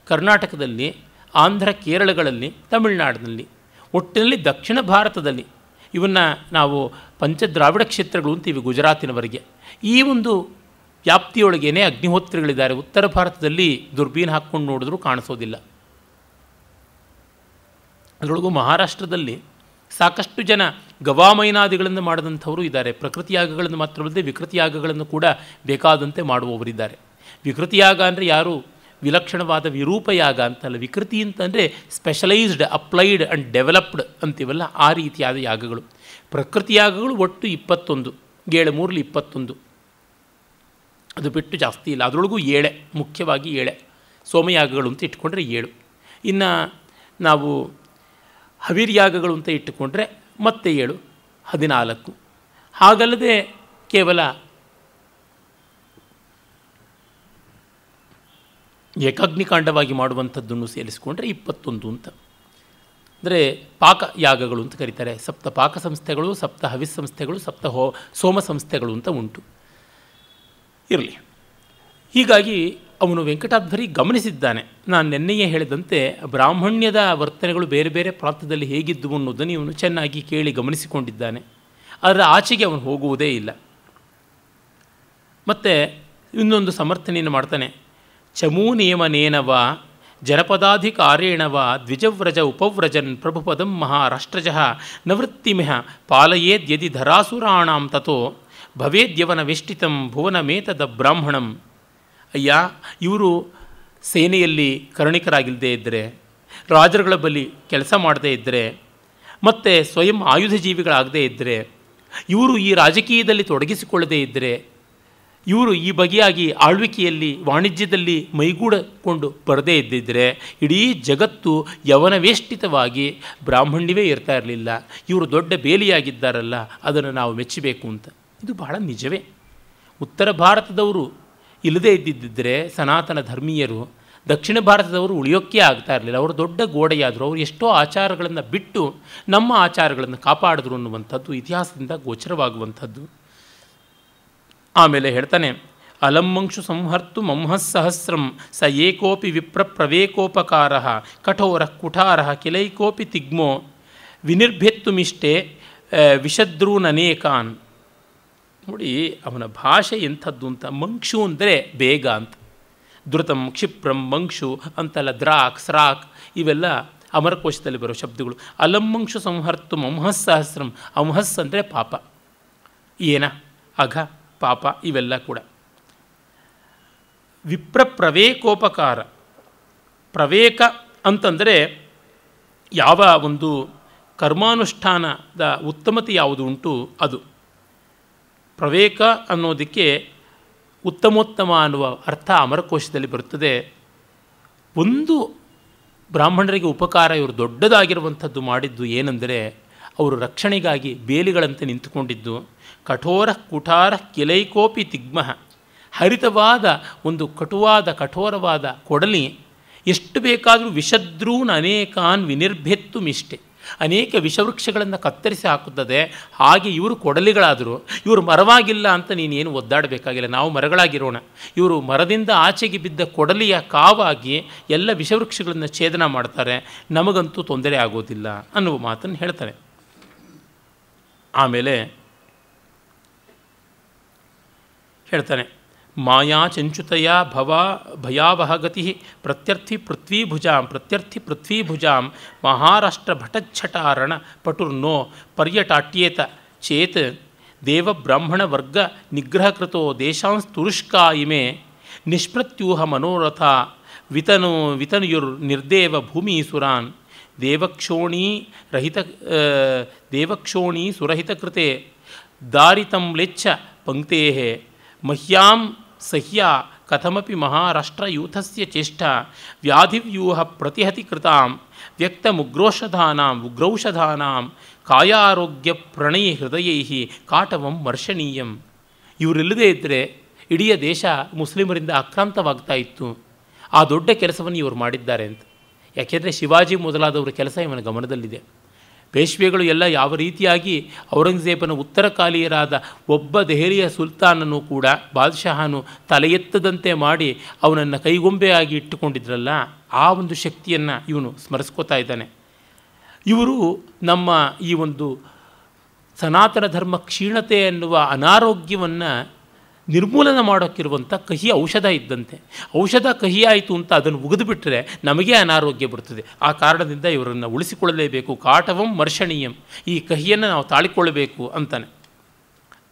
Speaker 1: ಕರ್ನಾಟಕದಲ್ಲಿ, ಆಂಧ್ರ, ಕೇರಳಗಳಲ್ಲಿ, ತಮಿಳುನಾಡಿನಲ್ಲಿ, ಒಟ್ಟಿನಲ್ಲಿ ದಕ್ಷಿಣ ಭಾರತದಲ್ಲಿ ಇವನ್ನು ನಾವು ಪಂಚದ್ರಾವಿಡ ಕ್ಷೇತ್ರಗಳು ಅಂತೀವಿ, ಗುಜರಾತಿನವರೆಗೆ. ಈ ಒಂದು ವ್ಯಾಪ್ತಿಯೊಳಗೇನೆ ಅಗ್ನಿಹೋತ್ರಿಗಳಿದ್ದಾರೆ. ಉತ್ತರ ಭಾರತದಲ್ಲಿ ದುರ್ಬೀನ್ ಹಾಕ್ಕೊಂಡು ನೋಡಿದ್ರೂ ಕಾಣಿಸೋದಿಲ್ಲ. ಅದರೊಳಗೂ ಮಹಾರಾಷ್ಟ್ರದಲ್ಲಿ ಸಾಕಷ್ಟು ಜನ ಗವಾಮೈನಾದಿಗಳನ್ನು ಮಾಡಿದಂಥವರು ಇದ್ದಾರೆ. ಪ್ರಕೃತಿಯಾಗಗಳನ್ನು ಮಾತ್ರವಲ್ಲದೆ ವಿಕೃತಿಯಾಗಗಳನ್ನು ಕೂಡ ಬೇಕಾದಂತೆ ಮಾಡುವವರಿದ್ದಾರೆ. ವಿಕೃತಿಯಾಗ ಅಂದರೆ ಯಾರು ವಿಲಕ್ಷಣವಾದ ವಿರೂಪಯಾಗ ಅಂತಲ್ಲ. ವಿಕೃತಿ ಅಂತಂದರೆ ಸ್ಪೆಷಲೈಸ್ಡ್, ಅಪ್ಲೈಡ್ ಆ್ಯಂಡ್ ಡೆವಲಪ್ಡ್ ಅಂತೀವಲ್ಲ, ಆ ರೀತಿಯಾದ ಯಾಗಗಳು. ಪ್ರಕೃತಿಯಾಗಗಳು ಒಟ್ಟು 21, 7 3 21. ಅದು ಬಿಟ್ಟು ಜಾಸ್ತಿ ಇಲ್ಲ. ಅದರೊಳಗೂ 7, ಮುಖ್ಯವಾಗಿ 7 ಸೋಮಯಾಗಗಳು ಅಂತ ಇಟ್ಕೊಂಡ್ರೆ 7. ಇನ್ನು ನಾವು ಹವಿರ್ಯಾಗಗಳು ಅಂತ ಇಟ್ಟುಕೊಂಡ್ರೆ ಮತ್ತೆ 7, 14. ಹಾಗಲ್ಲದೆ ಕೇವಲ ಏಕಾಗ್ನಿಕಾಂಡವಾಗಿ ಮಾಡುವಂಥದ್ದನ್ನು ಸೇರಿಸಿಕೊಂಡ್ರೆ 21 ಅಂತ. ಅಂದರೆ ಪಾಕ ಯಾಗಗಳು ಅಂತ ಕರೀತಾರೆ. ಸಪ್ತ ಪಾಕ ಸಂಸ್ಥೆಗಳು, ಸಪ್ತ ಹವಿಸ್ ಸಂಸ್ಥೆಗಳು, ಸೋಮ ಸಂಸ್ಥೆಗಳು ಅಂತ ಉಂಟು. ಇರಲಿ. ಹೀಗಾಗಿ ಅವನು ವೆಂಕಟಾಧ್ವರಿ ಗಮನಿಸಿದ್ದಾನೆ. ನಾನು ನೆನ್ನೆಯೇ ಹೇಳಿದಂತೆ ಬ್ರಾಹ್ಮಣ್ಯದ ವರ್ತನೆಗಳು ಬೇರೆ ಬೇರೆ ಪ್ರಾಂತದಲ್ಲಿ ಹೇಗಿದ್ದವು ಅನ್ನೋದನ್ನು ಇವನು ಚೆನ್ನಾಗಿ ಕೇಳಿ ಗಮನಿಸಿಕೊಂಡಿದ್ದಾನೆ. ಅದರ ಆಚೆಗೆ ಅವನು ಹೋಗುವುದೇ ಇಲ್ಲ. ಮತ್ತು ಇನ್ನೊಂದು ಸಮರ್ಥನೆಯನ್ನು ಮಾಡ್ತಾನೆ. ಚಮೂ ನಿಯಮನೇನವ ಜನಪದಾಧಿಕಾರೇಣವ ದ್ವಿಜವ್ರಜ ಉಪವ್ರಜನ್ ಪ್ರಭುಪದಂ ಮಹಾರಾಷ್ಟ್ರಜ ನವೃತ್ತಿಮಿಹ ಪಾಲಯೇದ್ಯದಿ ಧರಾಸುರಾಣಾಂ ತಥೋ ಭವೇದ್ಯವನ ವೆಷ್ಟಿತಂ ಭುವನಮೇತದ ಬ್ರಾಹ್ಮಣಂ. ಅಯ್ಯ, ಇವರು ಸೇನೆಯಲ್ಲಿ ಕರ್ಣಿಕರಾಗಿಲ್ಲದೆ ಇದ್ದರೆ, ರಾಜರುಗಳ ಬಳಿ ಕೆಲಸ ಮಾಡದೇ ಇದ್ದರೆ, ಮತ್ತು ಸ್ವಯಂ ಆಯುಧ ಜೀವಿಗಳಾಗದೇ ಇದ್ದರೆ, ಇವರು ಈ ರಾಜಕೀಯದಲ್ಲಿ ತೊಡಗಿಸಿಕೊಳ್ಳದೇ ಇದ್ದರೆ, ಇವರು ಈ ಬಗೆಯಾಗಿ ಆಳ್ವಿಕೆಯಲ್ಲಿ, ವಾಣಿಜ್ಯದಲ್ಲಿ ಮೈಗೂಡಿಕೊಂಡು ಬರದೇ ಇದ್ದಿದ್ದರೆ ಇಡೀ ಜಗತ್ತು ಯವನವೇಷ್ಟಿತವಾಗಿ ಬ್ರಾಹ್ಮಣ್ಯವೇ ಇರ್ತಾ ಇರಲಿಲ್ಲ. ಇವರು ದೊಡ್ಡ ಬೇಲಿಯಾಗಿದ್ದಾರಲ್ಲ, ಅದನ್ನು ನಾವು ಮೆಚ್ಚಬೇಕು ಅಂತ. ಇದು ಬಹಳ ನಿಜವೇ. ಉತ್ತರ ಭಾರತದವರು ಇಲ್ಲದೇ ಇದ್ದಿದ್ದರೆ ಸನಾತನ ಧರ್ಮೀಯರು ದಕ್ಷಿಣ ಭಾರತದವರು ಉಳಿಯೋಕ್ಕೆ ಆಗ್ತಾ ಇರಲಿಲ್ಲ. ಅವರು ದೊಡ್ಡ ಗೋಡೆಯಾದರು. ಅವರು ಎಷ್ಟೋ ಆಚಾರಗಳನ್ನು ಬಿಟ್ಟು ನಮ್ಮ ಆಚಾರಗಳನ್ನು ಕಾಪಾಡಿದ್ರು ಅನ್ನುವಂಥದ್ದು ಇತಿಹಾಸದಿಂದ ಗೋಚರವಾಗುವಂಥದ್ದು. ಆಮೇಲೆ ಹೇಳ್ತಾನೆ, ಅಲಂಮಂಕ್ಷು ಸಂಹರ್ತು ಮಂಹಸ್ಸಹಸ್ರಂ ಸ ಏಕೋಪಿ ವಿಪ್ರ ಪ್ರವೇಕೋಪಕಾರ ಕಠೋರ ಕುಠಾರ ಕಿಲೈಕೋಪಿ ತಿಗ್ಮೋ ವಿನಿರ್ಭೆತ್ತುಮಿಷ್ಟೇ ವಿಷದ್ರೂನನೇಕಾನ್. ನೋಡಿ ಅವನ ಭಾಷೆ ಎಂಥದ್ದು ಅಂತ. ಮಂಕ್ಷು ಅಂದರೆ ಬೇಗ ಅಂತ. ಧೃತಂ ಕ್ಷಿಪ್ರಂ ಮಂಕ್ಷು ಅಂತೆಲ್ಲ ದ್ರಾಕ್ ಸ್ರಾಕ್ ಇವೆಲ್ಲ ಅಮರಕೋಶದಲ್ಲಿ ಬರೋ ಶಬ್ದಗಳು. ಅಲಂಮಂಕ್ಷು ಸಂಹರ್ತು ಮಂಹಸ್ಸಹಸ್ರಂ. ಅಂಹಸ್ ಅಂದರೆ ಪಾಪ, ಏನ ಅಘ ಪಾಪ ಇವೆಲ್ಲ ಕೂಡ. ವಿಪ್ರ ಪ್ರವೇಕೋಪಕಾರ. ಪ್ರವೇಕ ಅಂತಂದರೆ ಯಾವ ಒಂದು ಕರ್ಮಾನುಷ್ಠಾನದ ಉತ್ತಮತೆ ಯಾವುದು ಉಂಟು ಅದು. ಪ್ರವೇಕ ಅನ್ನೋದಕ್ಕೆ ಉತ್ತಮೋತ್ತಮ ಅನ್ನುವ ಅರ್ಥ ಅಮರಕೋಶದಲ್ಲಿ ಬರುತ್ತದೆ. ಒಂದು ಬ್ರಾಹ್ಮಣರಿಗೆ ಉಪಕಾರ ಇವರು ದೊಡ್ಡದಾಗಿರುವಂಥದ್ದು ಮಾಡಿದ್ದು ಏನೆಂದರೆ ಅವರು ರಕ್ಷಣೆಗಾಗಿ ಬೇಲಿಗಳಂತೆ ನಿಂತುಕೊಂಡಿದ್ದು. ಕಠೋರ ಕುಠಾರ ಕಿಲೈಕೋಪಿ ತಿಗ್ಮಃ. ಹರಿತವಾದ ಒಂದು ಕಠೋರವಾದ ಕೊಡಲಿ ಎಷ್ಟು ಬೇಕಾದರೂ ವಿಷದ್ರೂನ್ ಅನೇಕಾನ್ ವಿನಿರ್ಭೆತ್ತು ಮಿಷ್ಟೆ. ಅನೇಕ ವಿಷವೃಕ್ಷಗಳನ್ನು ಕತ್ತರಿಸಿ ಹಾಕುತ್ತದೆ. ಹಾಗೆ ಇವರು ಕೊಡಲಿಗಳಾದರು. ಇವರು ಮರವಾಗಿಲ್ಲ ಅಂತ ನೀನೇನು ಒದ್ದಾಡಬೇಕಾಗಿಲ್ಲ, ನಾವು ಮರಗಳಾಗಿರೋಣ. ಇವರು ಮರದಿಂದ ಆಚೆಗೆ ಬಿದ್ದ ಕೊಡಲಿಯ ಕಾವಾಗಿ ಎಲ್ಲ ವಿಷವೃಕ್ಷಗಳನ್ನು ಛೇದನ ಮಾಡ್ತಾರೆ, ನಮಗಂತೂ ತೊಂದರೆ ಆಗೋದಿಲ್ಲ ಅನ್ನುವ ಮಾತನ್ನು ಹೇಳ್ತಾರೆ. ಆಮೇಲೆ ಹೇಳ್ತಾನೆ, ಮಾಯಾ ಚಂಚುತಯ ಭಯಾವಹಗತಿ ಪ್ರತ್ಯರ್ಥಿ ಪೃಥ್ವೀಭುಜಾಂ ಮಹಾರಾಷ್ಟ್ರ ಭಟಚ್ಛಟಾರಣ ಪಟುರ್ನೋ ಪರ್ಯಟಾಟ್ಯೇತ ಚೇತ್ ದೇವಬ್ರಾಹ್ಮಣ ವರ್ಗ ನಿಗ್ರಹಕೃತೋ ದೇಶಾಂಸ್ತುರುಷ್ಕಾ ಇಮೆ ನಿಷ್ಪ್ರತ್ಯೂಹ ಮನೋರಥ ವಿತನುಯುರ್ನಿರ್ದೇವ ಭೂಮೀಸುರಾನ್ ದೇವಕ್ಷೋಣೀ ಸುರಹಿತಕೃತೆ ದಾರಿತಂ ಲೆಚ್ಚ ಪಂಕ್ತೇ ಮಹ್ಯಾಂ ಸಹ್ಯ ಕಥಮಪಿ ಮಹಾರಾಷ್ಟ್ರಯೂಥಸ್ಯ ಚೇಷ್ಟಾ ವ್ಯಾಧಿವ್ಯೂಹ ಪ್ರತಿಹತಿ ಕೃತಾಂ ಉಗ್ರೌಷಧಾನಾಂ ಕಾಯಾರೋಗ್ಯ ಪ್ರಣಯಿ ಹೃದಯೈ ಕಾಟವಂ ಮರ್ಶನೀಯಂ. ಇವರಿಲ್ಲದೇ ಇದ್ದರೆ ಇಡೀ ದೇಶ ಮುಸ್ಲಿಮರಿಂದ ಆಕ್ರಾಂತವಾಗ್ತಾ ಇತ್ತು. ಆ ದೊಡ್ಡ ಕೆಲಸವನ್ನು ಇವರು ಮಾಡಿದ್ದಾರೆ ಅಂತ. ಯಾಕೆಂದರೆ ಶಿವಾಜಿ ಮೊದಲಾದವರ ಕೆಲಸ ಇವನ ಗಮನದಲ್ಲಿದೆ. ಪೇಶ್ವೆಗಳು ಎಲ್ಲ ಯಾವ ರೀತಿಯಾಗಿ ಔರಂಗಜೇಬನ ಉತ್ತರಕಾಲೀಯರಾದ ಒಬ್ಬ ದೆಹಲಿಯ ಸುಲ್ತಾನನು ಕೂಡ ಬಾದಶಾಹನು ತಲೆ ಎತ್ತದಂತೆ ಮಾಡಿ ಅವನನ್ನು ಕೈಗೊಂಬೆಯಾಗಿ ಇಟ್ಟುಕೊಂಡಿದ್ರಲ್ಲ, ಆ ಒಂದು ಶಕ್ತಿಯನ್ನು ಇವನು ಸ್ಮರಿಸ್ಕೋತಾ ಇದ್ದಾನೆ. ಇವರು ನಮ್ಮ ಈ ಒಂದು ಸನಾತನ ಧರ್ಮ ಕ್ಷೀಣತೆ ಎನ್ನುವ ಅನಾರೋಗ್ಯವನ್ನು ನಿರ್ಮೂಲನೆ ಮಾಡೋಕ್ಕಿರುವಂಥ ಕಹಿ ಔಷಧ ಇದ್ದಂತೆ. ಔಷಧ ಕಹಿಯಾಯಿತು ಅಂತ ಅದನ್ನು ಉಗಿದುಬಿಟ್ರೆ ನಮಗೆ ಅನಾರೋಗ್ಯ ಬರ್ತದೆ. ಆ ಕಾರಣದಿಂದ ಇವರನ್ನು ಉಳಿಸಿಕೊಳ್ಳಲೇಬೇಕು. ಕಾಟವಂ ಮರ್ಷಣೀಯಂ. ಈ ಕಹಿಯನ್ನು ನಾವು ತಾಳಿಕೊಳ್ಳಬೇಕು ಅಂತಾನೆ.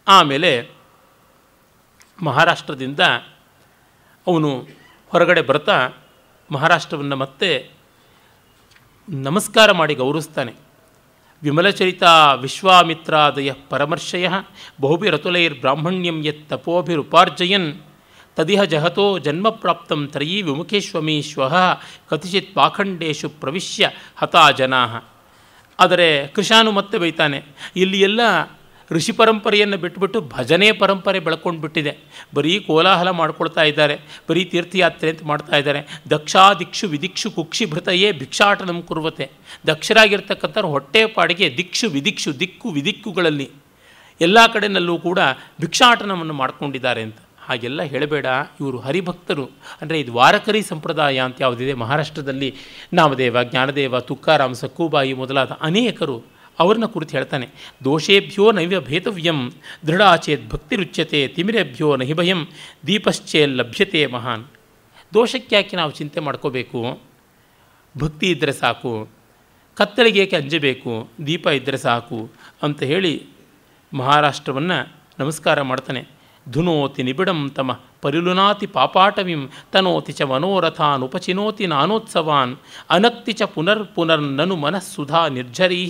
Speaker 1: ಆಮೇಲೆ ಮಹಾರಾಷ್ಟ್ರದಿಂದ ಅವನು ಹೊರಗಡೆ ಬರ್ತಾ ಮಹಾರಾಷ್ಟ್ರವನ್ನು ಮತ್ತೆ ನಮಸ್ಕಾರ ಮಾಡಿ ಗೌರವಿಸ್ತಾನೆ. ವಿಮಲಚರಿತ ವಿಶ್ವಾಮಿತ್ರಾದಯ ಪರಮರ್ಶಯ ಬಹುಭಿರತುಲೈರ್ಬ್ರಾಹ್ಮಣ್ಯಂ ಯತ್ ತಪೋಭಿರುಪಾರ್ಜಯನ್ ತದಿಹ ಜಹತೋ ಜನ್ಮ ಪ್ರಾಪ್ತಂ ತ್ರಯೀ ವಿಮುಖೇಶ್ವಮೀ ಶ್ವಃ ಕಥಿಚಿತ್ ಪಾಖಂಡೇಶು ಪ್ರವಿಶ್ಯ ಹತಾ ಜನಾ. ಆದರೆ ಕೃಷಾನು ಮತ್ತೆ ಬೈತಾನೆ, ಇಲ್ಲಿ ಎಲ್ಲ ಋಷಿ ಪರಂಪರೆಯನ್ನು ಬಿಟ್ಟುಬಿಟ್ಟು ಭಜನೆ ಪರಂಪರೆ ಬೆಳ್ಕೊಂಡು ಬಿಟ್ಟಿದೆ. ಬರೀ ಕೋಲಾಹಲ ಮಾಡ್ಕೊಳ್ತಾ ಇದ್ದಾರೆ, ಬರೀ ತೀರ್ಥಯಾತ್ರೆ ಅಂತ ಮಾಡ್ತಾ ಇದ್ದಾರೆ. ದಕ್ಷಾದಿಕ್ಷು ವಿದಿಕ್ಷು ಕುಕ್ಷಿಭೃತಯೇ ಭಿಕ್ಷಾಟನಂ ಕುರ್ವತೆ. ದಕ್ಷರಾಗಿರ್ತಕ್ಕಂಥವ್ರು ಹೊಟ್ಟೆ ಪಾಡಿಗೆ ದಿಕ್ಕು ವಿದಿಕ್ಕುಗಳಲ್ಲಿ ಎಲ್ಲ ಕಡೆಯಲ್ಲೂ ಕೂಡ ಭಿಕ್ಷಾಟನವನ್ನು ಮಾಡ್ಕೊಂಡಿದ್ದಾರೆ ಅಂತ. ಹಾಗೆಲ್ಲ ಹೇಳಬೇಡ, ಇವರು ಹರಿಭಕ್ತರು. ಅಂದರೆ ಇದು ವಾರಕರಿ ಸಂಪ್ರದಾಯ ಅಂತ ಯಾವುದಿದೆ ಮಹಾರಾಷ್ಟ್ರದಲ್ಲಿ, ನಾಮದೇವ, ಜ್ಞಾನದೇವ, ತುಕಾರಾಮ್, ಸಕ್ಕೂಬಾಯಿ ಮೊದಲಾದ ಅನೇಕರು ಅವ್ರನ್ನ ಕುರಿತು ಹೇಳ್ತಾನೆ. ದೋಷೇಭ್ಯೋ ನೈವ ಭೇತವ್ಯಂ ದೃಢಾಚೇತ್ ಭಕ್ತಿರುಚ್ಯತೆ ತಿಮಿರೇಭ್ಯೋ ನಹಿ ಭಯಂ ದೀಪಶ್ಚೇಲ್ ಲಭ್ಯತೆ ಮಹಾನ್. ದೋಷಕ್ಕಾಕೆ ನಾವು ಚಿಂತೆ ಮಾಡ್ಕೋಬೇಕು? ಭಕ್ತಿ ಇದ್ದರೆ ಸಾಕು, ಕತ್ತಲಿಗೆ ಏಕೆ ಅಂಜಬೇಕು, ದೀಪ ಇದ್ದರೆ ಸಾಕು ಅಂತ ಹೇಳಿ ಮಹಾರಾಷ್ಟ್ರವನ್ನು ನಮಸ್ಕಾರ ಮಾಡ್ತಾನೆ. ಧುನೋತಿ ನಿಬಿಡಂ ತಮ ಪರಿಲುನಾತಿ ಪಾಪಾಟವಿಂ ತನೋತಿ ಚ ಮನೋರಥಾನ್ ಉಪಚಿನೋತಿ ನಾನೋತ್ಸವಾನ್ ಅನಕ್ತಿ ಚ ಪುನರ್ನನು ಮನಸ್ಸುಧಾ ನಿರ್ಜರೀ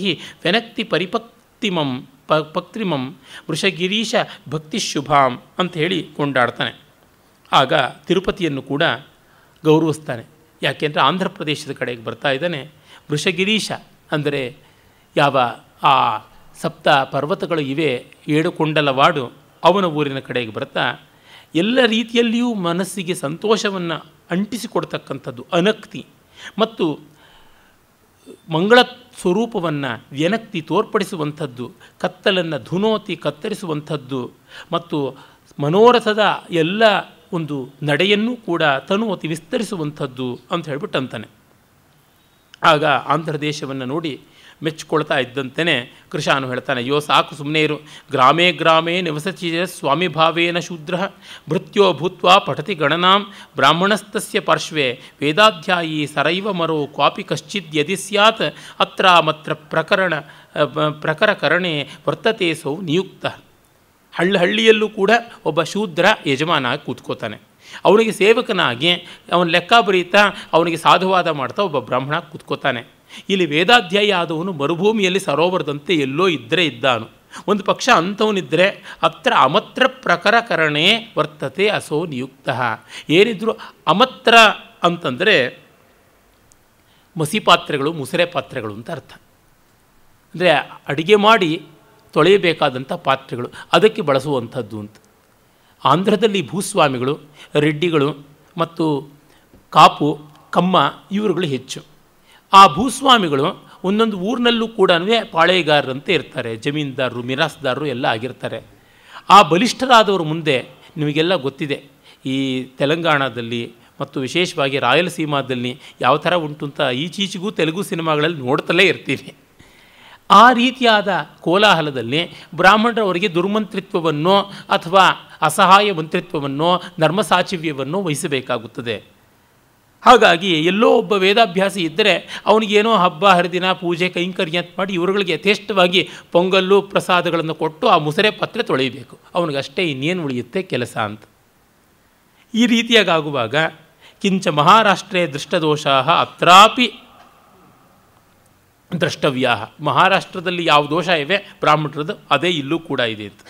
Speaker 1: ವ್ಯನಕ್ತಿ ಪಕ್ತಿಮಂ ವೃಷಗಿರೀಶ ಭಕ್ತಿಶುಭಾಂ ಅಂತ ಹೇಳಿ ಕೊಂಡಾಡ್ತಾನೆ. ಆಗ ತಿರುಪತಿಯನ್ನು ಕೂಡ ಗೌರವಿಸ್ತಾನೆ. ಯಾಕೆಂದರೆ ಆಂಧ್ರ ಪ್ರದೇಶದ ಕಡೆಗೆ ಬರ್ತಾ ಇದ್ದಾನೆ. ವೃಷಗಿರೀಶ ಅಂದರೆ ಯಾವ ಆ ಸಪ್ತ ಪರ್ವತಗಳು ಇವೆ, 7 ಕೊಂಡಲವಾಡು, ಅವನ ಊರಿನ ಕಡೆಗೆ ಬರ್ತಾ ಎಲ್ಲ ರೀತಿಯಲ್ಲಿಯೂ ಮನಸ್ಸಿಗೆ ಸಂತೋಷವನ್ನು ಅಂಟಿಸಿಕೊಡ್ತಕ್ಕಂಥದ್ದು ಅನಕ್ತಿ ಮತ್ತು ಮಂಗಳ ಸ್ವರೂಪವನ್ನು ವ್ಯನಕ್ತಿ ತೋರ್ಪಡಿಸುವಂಥದ್ದು, ಕತ್ತಲನ್ನು ಧುನೋತಿ ಕತ್ತರಿಸುವಂಥದ್ದು ಮತ್ತು ಮನೋರಥದ ಎಲ್ಲ ಒಂದು ನಡೆಯನ್ನು ಕೂಡ ತನುವತಿ ವಿಸ್ತರಿಸುವಂಥದ್ದು ಅಂತ ಹೇಳ್ಬಿಟ್ಟು ಅಂತಾನೆ. ಆಗ ಆಂಧ್ರ ದೇಶವನ್ನು ನೋಡಿ ಮೆಚ್ಚಿಕೊಳ್ತಾ ಇದ್ದಂತೆಯೇ ಕೃಶಾನು ಹೇಳ್ತಾನೆ, ಅಯ್ಯೋ ಸಾಕು ಸುಮ್ಮನೆ ಇರು, ಗ್ರಾಮೇ ಗ್ರಾಮೇ ನಿವಸತಿ ಸ್ವಾಮಿ ಭಾವೇನ ಶೂದ್ರ ಭೃತ್ಯೋ ಭೂತ್ವಾ ಪಠತಿ ಗಣನಾಂ ಬ್ರಾಹ್ಮಣಸ್ತಸ್ಯ ಪಾರ್ಶ್ವೇ ವೇದಾಧ್ಯಾಯಿ ಸರೈವ ಮರೋ ಕ್ವಾಪಿ ಕಶ್ಚಿದ್ ಯದಿ ಸ್ಯಾತ್ ಅತ್ರ ಮತ್ರ ಪ್ರಕರಕರಣೆ ವರ್ತತೆ ಸೌ ನಿಯುಕ್ತ. ಹಳ್ಳಿಯಲ್ಲೂ ಕೂಡ ಒಬ್ಬ ಶೂದ್ರ ಯಜಮಾನ ಕೂತ್ಕೋತಾನೆ, ಅವನಿಗೆ ಸೇವಕನಾಗಿ ಅವನ ಲೆಕ್ಕ ಬರೀತಾ ಅವನಿಗೆ ಸಾಧುವಾದ ಮಾಡ್ತಾ ಒಬ್ಬ ಬ್ರಾಹ್ಮಣ ಕೂತ್ಕೋತಾನೆ. ಇಲ್ಲಿ ವೇದಾಧ್ಯಾಯಿ ಆದವನು ಮರುಭೂಮಿಯಲ್ಲಿ ಸರೋವರದಂತೆ ಎಲ್ಲೋ ಇದ್ದರೆ ಇದ್ದಾನು. ಒಂದು ಪಕ್ಷ ಅಂಥವನಿದ್ದರೆ ಅತ್ರ ಅಮತ್ರ ಪ್ರಕರಕರಣೆ ವರ್ತತೆ ಅಸೋ ನಿಯುಕ್ತ. ಏನಿದ್ರು ಅಮತ್ರ ಅಂತಂದರೆ ಮಸಿ ಪಾತ್ರೆಗಳು, ಮುಸರೆ ಪಾತ್ರೆಗಳು ಅಂತ ಅರ್ಥ. ಅಂದರೆ ಅಡಿಗೆ ಮಾಡಿ ತೊಳೆಯಬೇಕಾದಂಥ ಪಾತ್ರೆಗಳು, ಅದಕ್ಕೆ ಬಳಸುವಂಥದ್ದು ಅಂತ. ಆಂಧ್ರದಲ್ಲಿ ಭೂಸ್ವಾಮಿಗಳು, ರೆಡ್ಡಿಗಳು ಮತ್ತು ಕಾಪು, ಕಮ್ಮ ಇವರುಗಳು ಹೆಚ್ಚು. ಆ ಭೂಸ್ವಾಮಿಗಳು ಒಂದೊಂದು ಊರಿನಲ್ಲೂ ಕೂಡ ಪಾಳೆಗಾರರಂತೆ ಇರ್ತಾರೆ, ಜಮೀನ್ದಾರರು, ಮಿರಾಸ್ದಾರರು ಎಲ್ಲ ಆಗಿರ್ತಾರೆ. ಆ ಬಲಿಷ್ಠರಾದವರು ಮುಂದೆ ನಿಮಗೆಲ್ಲ ಗೊತ್ತಿದೆ, ಈ ತೆಲಂಗಾಣದಲ್ಲಿ ಮತ್ತು ವಿಶೇಷವಾಗಿ ರಾಯಲಸೀಮಾದಲ್ಲಿ ಯಾವ ಥರ ಉಂಟು ಅಂತ ಈಚೀಚೆಗೂ ತೆಲುಗು ಸಿನಿಮಾಗಳಲ್ಲಿ ನೋಡ್ತಲೇ ಇರ್ತೀವಿ. ಆ ರೀತಿಯಾದ ಕೋಲಾಹಲದಲ್ಲಿ ಬ್ರಾಹ್ಮಣರವರಿಗೆ ದುರ್ಮಂತ್ರಿತ್ವವನ್ನೋ ಅಥವಾ ಅಸಹಾಯ ಮಂತ್ರಿತ್ವವನ್ನೋ ನರ್ಮಸಾಚಿವ್ಯವನ್ನೋ ವಹಿಸಬೇಕಾಗುತ್ತದೆ. ಹಾಗಾಗಿ ಎಲ್ಲೋ ಒಬ್ಬ ವೇದಾಭ್ಯಾಸಿ ಇದ್ದರೆ ಅವನಿಗೇನೋ ಹಬ್ಬ ಹರಿದಿನ ಪೂಜೆ ಕೈಂಕರ್ಯ ಅಂತ ಮಾಡಿ ಇವರುಗಳಿಗೆ ಯಥೇಷ್ಟವಾಗಿ ಪೊಂಗಲ್ಲು ಪ್ರಸಾದಗಳನ್ನು ಕೊಟ್ಟು ಆ ಮುಸರೆ ಪಾತ್ರೆ ತೊಳೆಯಬೇಕು. ಅವನಿಗಷ್ಟೇ ಇನ್ನೇನು ಉಳಿಯುತ್ತೆ ಕೆಲಸ ಅಂತ. ಈ ರೀತಿಯಾಗಿ ಆಗುವಾಗ ಕಿಂಚ ಮಹಾರಾಷ್ಟ್ರೇ ದೃಷ್ಟದೋಷ ಅತ್ರಾಪಿ ದ್ರಷ್ಟವ್ಯ. ಮಹಾರಾಷ್ಟ್ರದಲ್ಲಿ ಯಾವ ದೋಷ ಇವೆ ಬ್ರಾಹ್ಮಣರದ್ದು ಅದೇ ಇಲ್ಲೂ ಕೂಡ ಇದೆ ಅಂತ.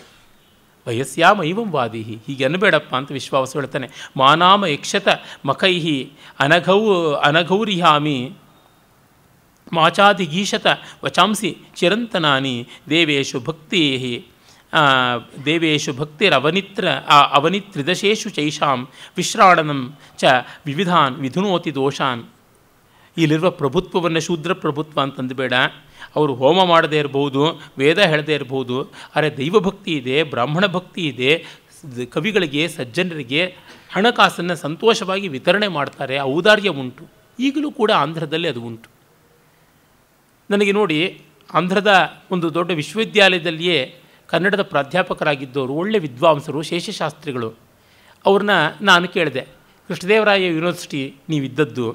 Speaker 1: ವಯಸ್ಯಾಮೈವಂ ವಾದಿ, ಹೀಗೆ ಅನ್ನಬೇಡಪ್ಪ ಅಂತ ವಿಶ್ವಾಸ ಹೇಳ್ತಾನೆ. ಮಾನಾಮ ಯಕ್ಷತ ಮಖೈಹಿ ಅನಘೌರಿಹಾಮಿ ಮಾಚಾದಿಗೀಶತ ವಚಾಂಸಿ ಚಿರಂತನಾನಿ ದೇವೇಶು ಅವನಿತ್ರಿದಶೇಷು ಚೈಷಾಂ ವಿಶ್ರಾಣನಂ ಚ ವಿವಿಧಾನ್ ವಿಧುನೋತಿ ದೋಷಾನ್. ಇಲ್ಲಿರುವ ಪ್ರಭುತ್ವವನ್ನು ಶೂದ್ರ ಪ್ರಭುತ್ವ ಅಂತಂದುಬೇಡ. ಅವರು ಹೋಮ ಮಾಡದೇ ಇರ್ಬೋದು, ವೇದ ಹೇಳದೇ ಇರ್ಬೋದು, ಆದರೆ ದೈವಭಕ್ತಿ ಇದೆ, ಬ್ರಾಹ್ಮಣ ಭಕ್ತಿ ಇದೆ, ಕವಿಗಳಿಗೆ ಸಜ್ಜನರಿಗೆ ಹಣಕಾಸನ್ನು ಸಂತೋಷವಾಗಿ ವಿತರಣೆ ಮಾಡ್ತಾರೆ, ಔದಾರ್ಯ ಉಂಟು. ಈಗಲೂ ಕೂಡ ಆಂಧ್ರದಲ್ಲಿ ಅದು ಉಂಟು. ನನಗೆ ನೋಡಿ, ಆಂಧ್ರದ ಒಂದು ದೊಡ್ಡ ವಿಶ್ವವಿದ್ಯಾಲಯದಲ್ಲಿಯೇ ಕನ್ನಡದ ಪ್ರಾಧ್ಯಾಪಕರಾಗಿದ್ದವರು, ಒಳ್ಳೆ ವಿದ್ವಾಂಸರು, ಶೇಷಶಾಸ್ತ್ರಿಗಳು. ಅವ್ರನ್ನ ನಾನು ಕೇಳಿದೆ, ಕೃಷ್ಣದೇವರಾಯ ಯೂನಿವರ್ಸಿಟಿ ನೀವಿದ್ದದ್ದು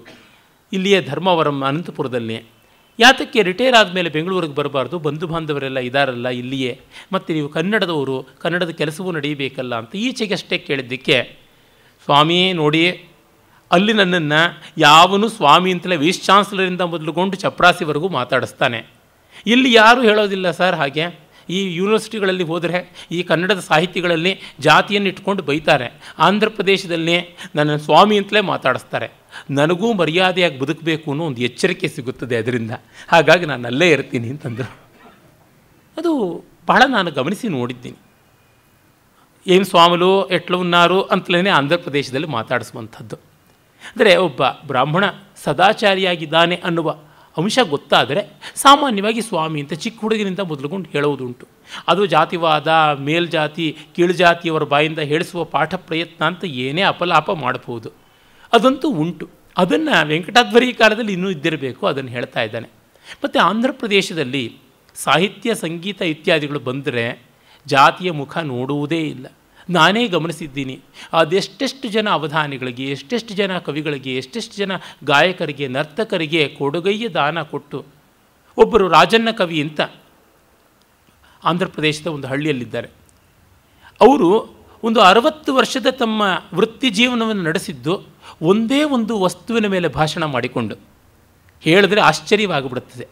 Speaker 1: ಇಲ್ಲಿಯೇ ಧರ್ಮವರಂ ಅನಂತಪುರದಲ್ಲಿ, ಯಾತಕ್ಕೆ ರಿಟೈರ್ ಆದಮೇಲೆ ಬೆಂಗಳೂರಿಗೆ ಬರಬಾರ್ದು, ಬಂಧು ಬಾಂಧವರೆಲ್ಲ ಇದ್ದಾರಲ್ಲ ಇಲ್ಲಿಯೇ, ಮತ್ತು ನೀವು ಕನ್ನಡದವರು, ಕನ್ನಡದ ಕೆಲಸವೂ ನಡೆಯಬೇಕಲ್ಲ ಅಂತ ಈಚೆಗಷ್ಟೇ ಕೇಳಿದ್ದಕ್ಕೆ, ಸ್ವಾಮಿ ನೋಡಿ, ಅಲ್ಲಿ ನನ್ನನ್ನು ಯಾವನು ಸ್ವಾಮಿ ಅಂತಲೇ ವೈಸ್ ಚಾನ್ಸಲರಿಂದ ಮೊದಲುಗೊಂಡು ಚಪ್ರಾಸಿವರೆಗೂ ಮಾತಾಡಿಸ್ತಾನೆ. ಇಲ್ಲಿ ಯಾರೂ ಹೇಳೋದಿಲ್ಲ ಸರ್ ಹಾಗೆ. ಈ ಯೂನಿವರ್ಸಿಟಿಗಳಲ್ಲಿ ಹೋದರೆ ಈ ಕನ್ನಡದ ಸಾಹಿತಿಗಳಲ್ಲಿ ಜಾತಿಯನ್ನು ಇಟ್ಕೊಂಡು ಬೈತಾರೆ. ಆಂಧ್ರ ಪ್ರದೇಶದಲ್ಲಿ ನನ್ನ ಸ್ವಾಮಿ ಅಂತಲೇ ಮಾತಾಡಿಸ್ತಾರೆ. ನನಗೂ ಮರ್ಯಾದೆಯಾಗಿ ಬದುಕಬೇಕು ಅನ್ನೋ ಒಂದು ಎಚ್ಚರಿಕೆ ಸಿಗುತ್ತದೆ ಅದರಿಂದ. ಹಾಗಾಗಿ ನಾನು ಅಲ್ಲೇ ಇರ್ತೀನಿ ಅಂತಂದರು. ಅದು ಬಹಳ ನಾನು ಗಮನಿಸಿ ನೋಡಿದ್ದೀನಿ. ಏನು ಸ್ವಾಮಿಲು ಎಟ್ಲವನ್ನಾರು ಅಂತಲೇ ಆಂಧ್ರ ಪ್ರದೇಶದಲ್ಲಿ ಮಾತಾಡಿಸುವಂಥದ್ದು. ಅಂದರೆ ಒಬ್ಬ ಬ್ರಾಹ್ಮಣ ಸದಾಚಾರಿಯಾಗಿದ್ದಾನೆ ಅನ್ನುವ ಅಂಶ ಗೊತ್ತಾದರೆ ಸಾಮಾನ್ಯವಾಗಿ ಸ್ವಾಮಿ ಅಂತ ಚಿಕ್ಕ ಹುಡುಗಿನಿಂದ ಮೊದಲುಗೊಂಡು ಹೇಳುವುದುಂಟು. ಅದು ಜಾತಿವಾದ, ಮೇಲ್ಜಾತಿ ಕೀಳುಜಾತಿಯವರ ಬಾಯಿಂದ ಹೇಳಿಸುವ ಪಾಠ ಪ್ರಯತ್ನ ಅಂತ ಏನೇ ಅಪಲಾಪ ಮಾಡಬಹುದು, ಅದಂತೂ ಉಂಟು. ಅದನ್ನು ವೆಂಕಟಾಧ್ವರಿ ಕಾಲದಲ್ಲಿ ಇನ್ನೂ ಇದ್ದಿರಬೇಕು, ಅದನ್ನು ಹೇಳ್ತಾ ಇದ್ದಾನೆ. ಮತ್ತು ಆಂಧ್ರ ಪ್ರದೇಶದಲ್ಲಿ ಸಾಹಿತ್ಯ, ಸಂಗೀತ ಇತ್ಯಾದಿಗಳು ಬಂದರೆ ಜಾತಿಯ ಮುಖ ನೋಡುವುದೇ ಇಲ್ಲ. ನಾನೇ ಗಮನಿಸಿದ್ದೀನಿ. ಅದೆಷ್ಟೆಷ್ಟು ಜನ ಅವಧಾನಿಗಳಿಗೆ, ಎಷ್ಟೆಷ್ಟು ಜನ ಕವಿಗಳಿಗೆ, ಎಷ್ಟೆಷ್ಟು ಜನ ಗಾಯಕರಿಗೆ, ನರ್ತಕರಿಗೆ ಕೊಡುಗೈಯ ದಾನ ಕೊಟ್ಟು, ಒಬ್ಬರು ರಾಜಣ್ಣ ಕವಿ ಅಂತ ಆಂಧ್ರ ಪ್ರದೇಶದ ಒಂದು ಹಳ್ಳಿಯಲ್ಲಿದ್ದಾರೆ. ಅವರು ಒಂದು 60 ವರ್ಷದ ತಮ್ಮ ವೃತ್ತಿ ಜೀವನವನ್ನು ನಡೆಸಿದ್ದು ಒಂದೇ ಒಂದು ವಸ್ತುವಿನ ಮೇಲೆ ಭಾಷಣ ಮಾಡಿಕೊಂಡು. ಹೇಳಿದ್ರೆ ಆಶ್ಚರ್ಯವಾಗಿಬಿಡುತ್ತದೆ.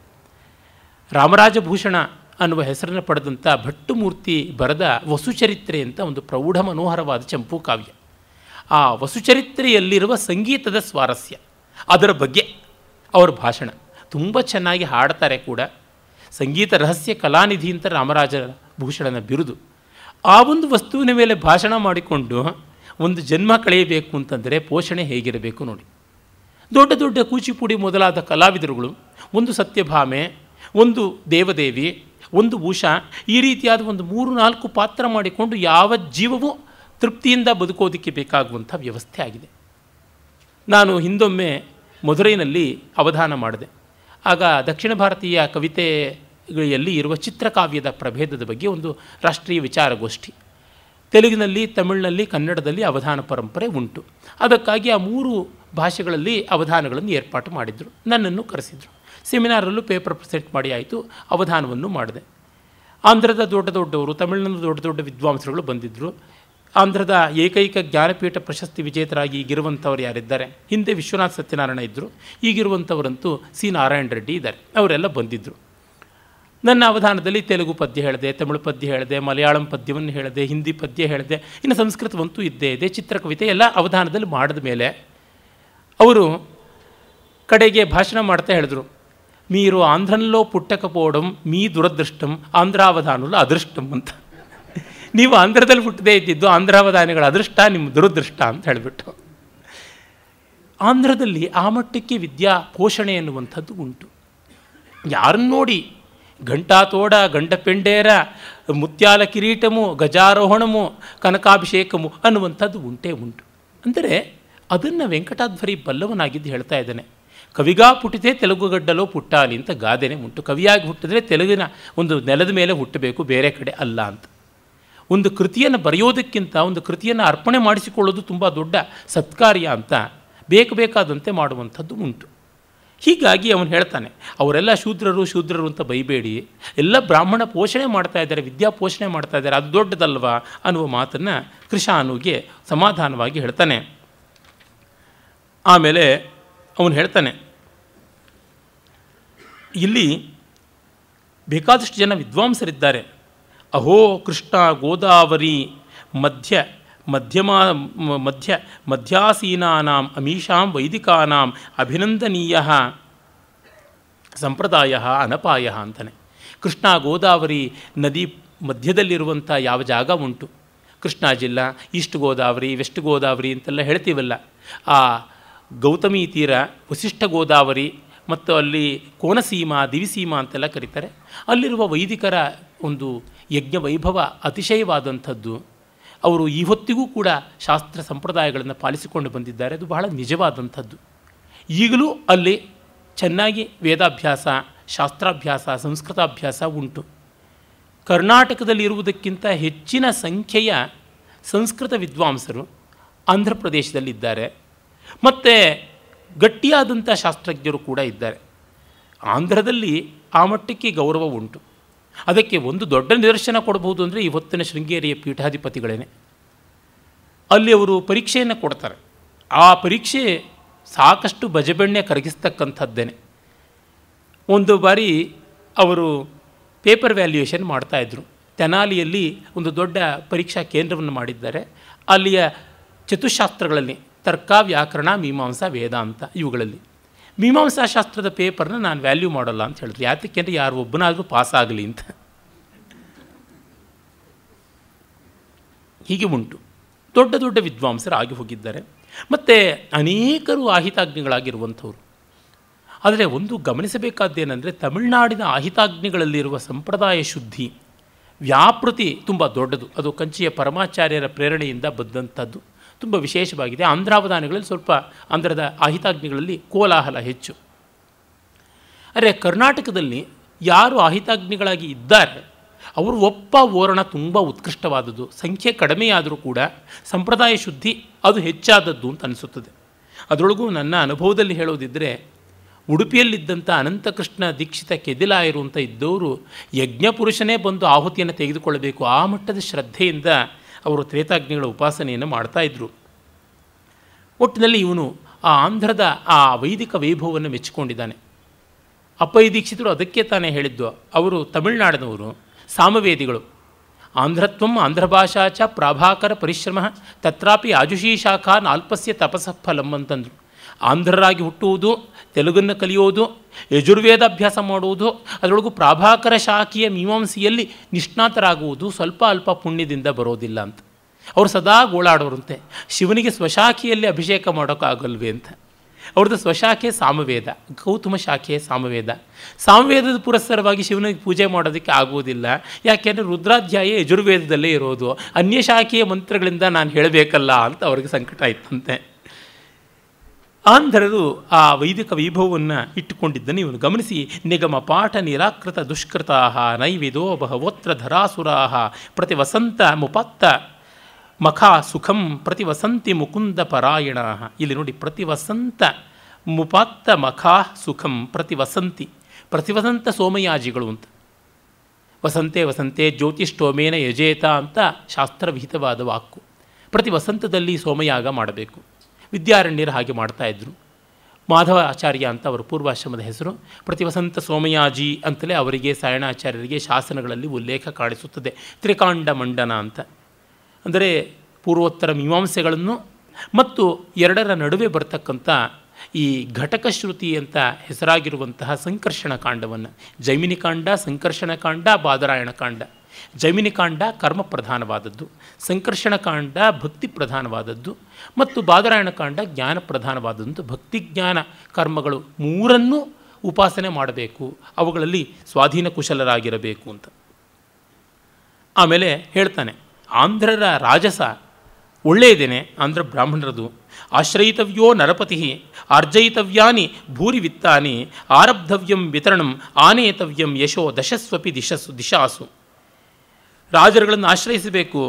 Speaker 1: ರಾಮರಾಜಭೂಷಣ ಅನ್ನುವ ಹೆಸರನ್ನು ಪಡೆದಂಥ ಭಟ್ಟುಮೂರ್ತಿ ಬರೆದ ವಸುಚರಿತ್ರೆ ಅಂತ ಒಂದು ಪ್ರೌಢ ಮನೋಹರವಾದ ಚಂಪೂ ಕಾವ್ಯ. ಆ ವಸುಚರಿತ್ರೆಯಲ್ಲಿರುವ ಸಂಗೀತದ ಸ್ವಾರಸ್ಯ, ಅದರ ಬಗ್ಗೆ ಅವರ ಭಾಷಣ ತುಂಬ ಚೆನ್ನಾಗಿ ಹಾಡ್ತಾರೆ ಕೂಡ. ಸಂಗೀತ ರಹಸ್ಯ ಕಲಾನಿಧಿ ಅಂತ ರಾಮರಾಜ ಭೂಷಣನ ಬಿರುದು. ಆ ಒಂದು ವಸ್ತುವಿನ ಮೇಲೆ ಭಾಷಣ ಮಾಡಿಕೊಂಡು ಒಂದು ಜನ್ಮ ಕಳೆಯಬೇಕು ಅಂತಂದರೆ ಪೋಷಣೆ ಹೇಗಿರಬೇಕು ನೋಡಿ. ದೊಡ್ಡ ದೊಡ್ಡ ಕೂಚಿಪುಡಿ ಮೊದಲಾದ ಕಲಾವಿದರುಗಳು, ಒಂದು ಸತ್ಯಭಾಮೆ, ಒಂದು ದೇವದೇವಿ, ಒಂದು ಉಷಾ, ಈ ರೀತಿಯಾದ ಒಂದು 3-4 ಪಾತ್ರ ಮಾಡಿಕೊಂಡು ಯಾವ ಜೀವವೂ ತೃಪ್ತಿಯಿಂದ ಬದುಕೋದಕ್ಕೆ ಬೇಕಾಗುವಂಥ ವ್ಯವಸ್ಥೆ ಆಗಿದೆ. ನಾನು ಹಿಂದೊಮ್ಮೆ ಮಧುರೈನಲ್ಲಿ ಅವಧಾನ ಮಾಡಿದೆ. ಆಗ ದಕ್ಷಿಣ ಭಾರತೀಯ ಕವಿತೆಯಲ್ಲಿ ಇರುವ ಚಿತ್ರಕಾವ್ಯದ ಪ್ರಭೇದದ ಬಗ್ಗೆ ಒಂದು ರಾಷ್ಟ್ರೀಯ ವಿಚಾರಗೋಷ್ಠಿ. ತೆಲುಗಿನಲ್ಲಿ, ತಮಿಳಿನಲ್ಲಿ, ಕನ್ನಡದಲ್ಲಿ ಅವಧಾನ ಪರಂಪರೆ ಉಂಟು. ಅದಕ್ಕಾಗಿ ಆ 3 ಭಾಷೆಗಳಲ್ಲಿ ಅವಧಾನಗಳನ್ನು ಏರ್ಪಾಟು ಮಾಡಿದರು. ನನ್ನನ್ನು ಕರೆಸಿದರು. ಸೆಮಿನಾರಲ್ಲೂ ಪೇಪರ್ ಪ್ರೆಸೆಂಟ್ ಮಾಡಿ ಆಯಿತು. ಅವಧಾನವನ್ನು ಮಾಡಿದೆ. ಆಂಧ್ರದ ದೊಡ್ಡ ದೊಡ್ಡವರು, ತಮಿಳಿನ ದೊಡ್ಡ ದೊಡ್ಡ ವಿದ್ವಾಂಸರುಗಳು ಬಂದಿದ್ದರು. ಆಂಧ್ರದ ಏಕೈಕ ಜ್ಞಾನಪೀಠ ಪ್ರಶಸ್ತಿ ವಿಜೇತರಾಗಿ ಈಗಿರುವಂಥವ್ರು ಯಾರಿದ್ದಾರೆ, ಹಿಂದೆ ವಿಶ್ವನಾಥ್ ಸತ್ಯನಾರಾಯಣ ಇದ್ದರು, ಈಗಿರುವಂಥವರಂತೂ ಸಿ ನಾರಾಯಣ ರೆಡ್ಡಿ ಇದ್ದಾರೆ, ಅವರೆಲ್ಲ ಬಂದಿದ್ದರು. ನನ್ನ ಅವಧಾನದಲ್ಲಿ ತೆಲುಗು ಪದ್ಯ ಹೇಳಿದೆ, ತಮಿಳು ಪದ್ಯ ಹೇಳಿದೆ, ಮಲಯಾಳಂ ಪದ್ಯವನ್ನು ಹೇಳಿದೆ, ಹಿಂದಿ ಪದ್ಯ ಹೇಳಿದೆ, ಇನ್ನು ಸಂಸ್ಕೃತವಂತೂ ಇದ್ದೇ ಇದೆ, ಚಿತ್ರಕವಿತೆ ಎಲ್ಲ ಅವಧಾನದಲ್ಲಿ ಮಾಡಿದ ಮೇಲೆ ಅವರು ಕಡೆಗೆ ಭಾಷಣ ಮಾಡ್ತಾ ಹೇಳಿದ್ರು, మీరు ఆంధ్రంలో పుట్టకపోవడం మీ దురదృష్టం, ఆంధ్రావధానుల ಅದೃಷ್ಟಂ ಅಂತ. ನೀವು ಆಂಧ್ರದಲ್ಲಿ ಹುಟ್ಟದೇ ಇದ್ದಿದ್ದು ಆಂಧ್ರಾವಧಾನಿಗಳ ಅದೃಷ್ಟ, ನಿಮ್ಮ ದುರದೃಷ್ಟ ಅಂತ ಹೇಳಿಬಿಟ್ಟು. ಆಂಧ್ರದಲ್ಲಿ ಆ ಮಟ್ಟಕ್ಕೆ ವಿದ್ಯಾ ಪೋಷಣೆ ಎನ್ನುವಂಥದ್ದು ಉಂಟು. ಯಾರನ್ನು ನೋಡಿ ಘಂಟಾತೋಡ, ಗಂಡಪೆಂಡೇರ, ಮುತ್ಯಾಲ ಕಿರೀಟಮು, ಗಜಾರೋಹಣಮು, ಕನಕಾಭಿಷೇಕಮು ಅನ್ನುವಂಥದ್ದು ಉಂಟೇ ಉಂಟು. ಅಂದರೆ ಅದನ್ನು ವೆಂಕಟಾಧ್ವರಿ ಬಲ್ಲವನಾಗಿದ್ದು ಹೇಳ್ತಾ ಇದ್ದಾನೆ. ಕವಿಗಾ ಪುಟ್ಟಿದೆ ತೆಲುಗುಗಡ್ಡಲೋ ಪುಟ್ಟಾಲಿ ಅಂತ ಗಾದೆನೇ ಉಂಟು. ಕವಿಯಾಗಿ ಹುಟ್ಟಿದ್ರೆ ತೆಲುಗಿನ ಒಂದು ನೆಲದ ಮೇಲೆ ಹುಟ್ಟಬೇಕು, ಬೇರೆ ಕಡೆ ಅಲ್ಲ ಅಂತ. ಒಂದು ಕೃತಿಯನ್ನು ಬರೆಯೋದಕ್ಕಿಂತ ಒಂದು ಕೃತಿಯನ್ನು ಅರ್ಪಣೆ ಮಾಡಿಸಿಕೊಳ್ಳೋದು ತುಂಬ ದೊಡ್ಡ ಸತ್ಕಾರ್ಯ ಅಂತ ಬೇಕಾದಂತೆ ಮಾಡುವಂಥದ್ದು ಉಂಟು. ಹೀಗಾಗಿ ಅವನು ಹೇಳ್ತಾನೆ, ಅವರೆಲ್ಲ ಶೂದ್ರರು ಅಂತ ಬೈಬೇಡಿ, ಎಲ್ಲ ಬ್ರಾಹ್ಮಣ ಪೋಷಣೆ ಮಾಡ್ತಾ ಇದ್ದಾರೆ, ವಿದ್ಯಾ ಪೋಷಣೆ ಮಾಡ್ತಾ ಇದ್ದಾರೆ, ಅದು ದೊಡ್ಡದಲ್ವಾ ಅನ್ನುವ ಮಾತನ್ನು ಕೃಷಾನುಗೆ ಸಮಾಧಾನವಾಗಿ ಹೇಳ್ತಾನೆ. ಆಮೇಲೆ ಅವನು ಹೇಳ್ತಾನೆ, ಇಲ್ಲಿ ಬೇಕಾದಷ್ಟು ಜನ ವಿದ್ವಾಂಸರಿದ್ದಾರೆ. ಅಹೋ ಕೃಷ್ಣ ಗೋದಾವರಿ ಮಧ್ಯಾಸೀನಾನಾಂ ಅಮೀಷಾಂ ವೈದಿಕಾನಾಂ ಅಭಿನಂದನೀಯ ಸಂಪ್ರದಾಯ ಅನಪಾಯ ಅಂತಾನೆ. ಕೃಷ್ಣ ಗೋದಾವರಿ ನದಿ ಮಧ್ಯದಲ್ಲಿರುವಂಥ ಯಾವ ಜಾಗ ಉಂಟು, ಕೃಷ್ಣಾ ಜಿಲ್ಲಾ, ಈಸ್ಟ್ ಗೋದಾವರಿ, ವೆಸ್ಟ್ ಗೋದಾವರಿ ಅಂತೆಲ್ಲ ಹೇಳ್ತೀವಲ್ಲ, ಆ ಗೌತಮಿ ತೀರ, ವಸಿಷ್ಠ ಗೋದಾವರಿ ಮತ್ತು ಅಲ್ಲಿ ಕೋನಸೀಮಾ, ದಿವಿಸೀಮಾ ಅಂತೆಲ್ಲ ಕರೀತಾರೆ. ಅಲ್ಲಿರುವ ವೈದಿಕರ ಒಂದು ಯಜ್ಞ ವೈಭವ ಅತಿಶಯವಾದಂಥದ್ದು. ಅವರು ಈ ಹೊತ್ತಿಗೂ ಕೂಡ ಶಾಸ್ತ್ರ ಸಂಪ್ರದಾಯಗಳನ್ನು ಪಾಲಿಸಿಕೊಂಡು ಬಂದಿದ್ದಾರೆ. ಅದು ಬಹಳ ನಿಜವಾದಂಥದ್ದು. ಈಗಲೂ ಅಲ್ಲಿ ಚೆನ್ನಾಗಿ ವೇದಾಭ್ಯಾಸ, ಶಾಸ್ತ್ರಾಭ್ಯಾಸ, ಸಂಸ್ಕೃತಾಭ್ಯಾಸ ಉಂಟು. ಕರ್ನಾಟಕದಲ್ಲಿ ಇರುವುದಕ್ಕಿಂತ ಹೆಚ್ಚಿನ ಸಂಖ್ಯೆಯ ಸಂಸ್ಕೃತ ವಿದ್ವಾಂಸರು ಆಂಧ್ರ ಪ್ರದೇಶದಲ್ಲಿದ್ದಾರೆ. ಮತ್ತು ಗಟ್ಟಿಯಾದಂಥ ಶಾಸ್ತ್ರಜ್ಞರು ಕೂಡ ಇದ್ದಾರೆ. ಆಂಧ್ರದಲ್ಲಿ ಆ ಮಟ್ಟಕ್ಕೆ ಗೌರವ ಉಂಟು. ಅದಕ್ಕೆ ಒಂದು ದೊಡ್ಡ ನಿದರ್ಶನ ಕೊಡಬಹುದು ಅಂದರೆ ಇವತ್ತಿನ ಶೃಂಗೇರಿಯ ಪೀಠಾಧಿಪತಿಗಳೇನೆ. ಅಲ್ಲಿ ಅವರು ಪರೀಕ್ಷೆಯನ್ನು ಕೊಡ್ತಾರೆ. ಆ ಪರೀಕ್ಷೆ ಸಾಕಷ್ಟು ಬಜೆಬೆಣ್ಣೆ ಕರಗಿಸ್ತಕ್ಕಂಥದ್ದೇನೆ. ಒಂದು ಬಾರಿ ಅವರು ಪೇಪರ್ ವ್ಯಾಲ್ಯೂಯೇಷನ್ ಮಾಡ್ತಾಯಿದ್ರು. ತೆನಾಲಿಯಲ್ಲಿ ಒಂದು ದೊಡ್ಡ ಪರೀಕ್ಷಾ ಕೇಂದ್ರವನ್ನು ಮಾಡಿದ್ದಾರೆ. ಅಲ್ಲಿಯ ಚತುಶಾಸ್ತ್ರಗಳಲ್ಲಿ ತರ್ಕ, ವ್ಯಾಕರಣ, ಮೀಮಾಂಸಾ, ವೇದಾಂತ, ಇವುಗಳಲ್ಲಿ ಮೀಮಾಂಸಾ ಶಾಸ್ತ್ರದ ಪೇಪರ್ನ ನಾನು ವ್ಯಾಲ್ಯೂ ಮಾಡೋಲ್ಲ ಅಂತ ಹೇಳಿದ್ರು. ಯಾತಕ್ಕೆ ಅಂದರೆ ಯಾರು ಒಬ್ಬನಾದರೂ ಪಾಸ್ ಆಗಲಿ ಅಂತ. ಹೀಗೆ ಉಂಟು. ದೊಡ್ಡ ದೊಡ್ಡ ವಿದ್ವಾಂಸರು ಆಗಿ ಹೋಗಿದ್ದಾರೆ. ಮತ್ತು ಅನೇಕರು ಆಹಿತಾಗ್ನಿಗಳಾಗಿರುವಂಥವ್ರು. ಆದರೆ ಒಂದು ಗಮನಿಸಬೇಕಾದ್ದೇನೆಂದರೆ, ತಮಿಳುನಾಡಿನ ಆಹಿತಾಗ್ನಿಗಳಲ್ಲಿರುವ ಸಂಪ್ರದಾಯ ಶುದ್ಧಿ, ವ್ಯಾಪೃತಿ ತುಂಬ ದೊಡ್ಡದು. ಅದು ಕಂಚಿಯ ಪರಮಾಚಾರ್ಯರ ಪ್ರೇರಣೆಯಿಂದ ಬಂದಂಥದ್ದು, ತುಂಬ ವಿಶೇಷವಾಗಿದೆ. ಆಂಧ್ರಾವಧಾನಿಗಳಲ್ಲಿ ಸ್ವಲ್ಪ, ಆಂಧ್ರದ ಆಹಿತಾಗ್ನಿಗಳಲ್ಲಿ ಕೋಲಾಹಲ ಹೆಚ್ಚು. ಆದರೆ ಕರ್ನಾಟಕದಲ್ಲಿ ಯಾರು ಆಹಿತಾಗ್ನಿಗಳಾಗಿ ಇದ್ದಾರೆ ಅವರು ಒಪ್ಪ ಓರಣ ತುಂಬ ಉತ್ಕೃಷ್ಟವಾದದ್ದು. ಸಂಖ್ಯೆ ಕಡಿಮೆಯಾದರೂ ಕೂಡ ಸಂಪ್ರದಾಯ ಶುದ್ಧಿ ಅದು ಹೆಚ್ಚಾದದ್ದು ಅಂತ ಅನಿಸುತ್ತದೆ. ಅದರೊಳಗೂ ನನ್ನ ಅನುಭವದಲ್ಲಿ ಹೇಳೋದಿದ್ದರೆ, ಉಡುಪಿಯಲ್ಲಿದ್ದಂಥ ಅನಂತಕೃಷ್ಣ ದೀಕ್ಷಿತ ಕೆದಿಲಾಯರು ಅಂತ ಇದ್ದವರು ಯಜ್ಞಪುರುಷನೇ ಬಂದು ಆಹುತಿಯನ್ನು ತೆಗೆದುಕೊಳ್ಳಬೇಕು, ಆ ಮಟ್ಟದ ಶ್ರದ್ಧೆಯಿಂದ ಅವರು ತ್ರೇತಾಗ್ನಿಗಳ ಉಪಾಸನೆಯನ್ನು ಮಾಡ್ತಾಯಿದ್ರು. ಒಟ್ಟಿನಲ್ಲಿ ಇವನು ಆ ಆಂಧ್ರದ ಆ ವೈದಿಕ ವೈಭವವನ್ನು ಮೆಚ್ಚಿಕೊಂಡಿದ್ದಾನೆ. ಅಪ್ಪಯ್ಯ ದೀಕ್ಷಿತರು ಅದಕ್ಕೆ ತಾನೇ ಹೇಳಿದ್ದು, ಅವರು ತಮಿಳುನಾಡಿನವರು, ಸಾಮವೇದಿಗಳು. ಆಂಧ್ರತ್ವಂ ಆಂಧ್ರಭಾಷಾ ಚ ಪ್ರಾಭಾಕರ ಪರಿಶ್ರಮ ತತ್ರಾಪಿ ಆಜುಷೀ ಶಾಖಾ ನಾಲ್ಪಸ್ಯ ತಪಸಫಲಂ ಅಂತಂದರು. ಆಂಧ್ರರಾಗಿ ಹುಟ್ಟುವುದು, ತೆಲುಗನ್ನು ಕಲಿಯೋದು, ಯಜುರ್ವೇದಾಭ್ಯಾಸ ಮಾಡುವುದು, ಅದರೊಳಗೂ ಪ್ರಾಭಾಕರ ಶಾಖೆಯ ಮೀಮಾಂಸೆಯಲ್ಲಿ ನಿಷ್ಣಾತರಾಗುವುದು ಸ್ವಲ್ಪ ಅಲ್ಪ ಪುಣ್ಯದಿಂದ ಬರೋದಿಲ್ಲ ಅಂತ. ಅವರು ಸದಾ ಗೋಳಾಡೋರಂತೆ, ಶಿವನಿಗೆ ಸ್ವಶಾಖೆಯಲ್ಲಿ ಅಭಿಷೇಕ ಮಾಡೋಕ್ಕಾಗಲ್ವೇ ಅಂತ. ಅವ್ರದ್ದು ಸ್ವಶಾಖೆ ಸಾಮವೇದ, ಗೌತಮ ಶಾಖೆ ಸಾಮವೇದ. ಸಾಮವೇದದ ಪುರಸ್ಸರವಾಗಿ ಶಿವನಿಗೆ ಪೂಜೆ ಮಾಡೋದಕ್ಕೆ ಆಗುವುದಿಲ್ಲ. ಯಾಕೆಂದರೆ ರುದ್ರಾಧ್ಯಾಯ ಯಜುರ್ವೇದದಲ್ಲೇ ಇರೋದು, ಅನ್ಯ ಶಾಖೆಯ ಮಂತ್ರಗಳಿಂದ ನಾನು ಹೇಳಬೇಕಲ್ಲ ಅಂತ ಅವ್ರಿಗೆ ಸಂಕಟ ಇತ್ತಂತೆ. ಆಂಧ್ರರು ಆ ವೈದಿಕ ವೈಭವವನ್ನು ಇಟ್ಟುಕೊಂಡಿದ್ದನ್ನು ಇವನು ಗಮನಿಸಿ, ನಿಗಮ ಪಾಠ ನಿರಾಕೃತ ದುಷ್ಕೃತಾ ನೈವಿದೋ ಬಹವೋತ್ರ ಧರಾಸುರಾ ಪ್ರತಿ ವಸಂತ ಮುಪಾತ್ತ ಮಖಾ ಸುಖಂ ಪ್ರತಿ ವಸಂತಿ ಮುಕುಂದ ಪರಾಯಣ. ಇಲ್ಲಿ ನೋಡಿ, ಪ್ರತಿ ವಸಂತ ಮುಪಾತ್ತ ಮಖಾ ಸುಖಂ ಪ್ರತಿ ವಸಂತಿ, ಪ್ರತಿ ವಸಂತ ಸೋಮಯಾಜಿಗಳು ಅಂತ. ವಸಂತೆ ವಸಂತೆ ಜ್ಯೋತಿಷ್ಠೋಮೇನ ಯಜೇತ ಅಂತ ಶಾಸ್ತ್ರವಿಹಿತವಾದ ವಾಕ್ಕು. ಪ್ರತಿ ವಸಂತದಲ್ಲಿ ಸೋಮಯಾಗ ಮಾಡಬೇಕು. ವಿದ್ಯಾರಣ್ಯರು ಹಾಗೆ ಮಾಡ್ತಾಯಿದ್ರು. ಮಾಧವ ಆಚಾರ್ಯ ಅಂತ ಅವರ ಪೂರ್ವಾಶ್ರಮದ ಹೆಸರು. ಪ್ರತಿ ವಸಂತ ಸೋಮಯಾಜಿ ಅಂತಲೇ ಅವರಿಗೆ ಸಾಯಣಾಚಾರ್ಯರಿಗೆ ಶಾಸನಗಳಲ್ಲಿ ಉಲ್ಲೇಖ ಕಾಣಿಸುತ್ತದೆ. ತ್ರಿಕಾಂಡ ಮಂಡನ ಅಂತ ಅಂದರೆ ಪೂರ್ವೋತ್ತರ ಮೀಮಾಂಸೆಗಳನ್ನು ಮತ್ತು ಎರಡರ ನಡುವೆ ಬರ್ತಕ್ಕಂಥ ಈ ಘಟಕ ಶ್ರುತಿ ಅಂತ ಹೆಸರಾಗಿರುವಂತಹ ಸಂಕರ್ಷಣ ಕಾಂಡವನ್ನು, ಜೈಮಿನಿ ಕಾಂಡ, ಸಂಕರ್ಷಣ ಕಾಂಡ, ಬಾದರಾಯಣ ಕಾಂಡ. ಜೈಮಿನಿ ಕಾಂಡ ಕರ್ಮ ಪ್ರಧಾನವಾದದ್ದು, ಸಂಕರ್ಷಣ ಕಾಂಡ ಭಕ್ತಿ ಪ್ರಧಾನವಾದದ್ದು ಮತ್ತು ಬಾದರಾಯಣ ಕಾಂಡ ಜ್ಞಾನ ಪ್ರಧಾನವಾದದ್ದು. ಭಕ್ತಿ ಜ್ಞಾನ ಕರ್ಮಗಳು ಮೂರನ್ನೂ ಉಪಾಸನೆ ಮಾಡಬೇಕು, ಅವುಗಳಲ್ಲಿ ಸ್ವಾಧೀನ ಕುಶಲರಾಗಿರಬೇಕು ಅಂತ. ಆಮೇಲೆ ಹೇಳ್ತಾನೆ, ಆಂಧ್ರರ ರಾಜಸ ಒಳ್ಳೆಯದೇನೆ, ಆಂಧ್ರ ಬ್ರಾಹ್ಮಣರದು. ಆಶ್ರಯಿತವ್ಯೋ ನರಪತಿ ಆರ್ಜಯಿತವ್ಯಾನಿ ಭೂರಿ ವಿತ್ತಾನಿ ಆರಬ್ಧವ್ಯಂ ವಿತರಣಂ ಆನೇತವ್ಯಂ ಯಶೋ ದಶಸ್ವಪಿ ದಿಶಾಸು. ರಾಜರುಗಳನ್ನು ಆಶ್ರಯಿಸಬೇಕು,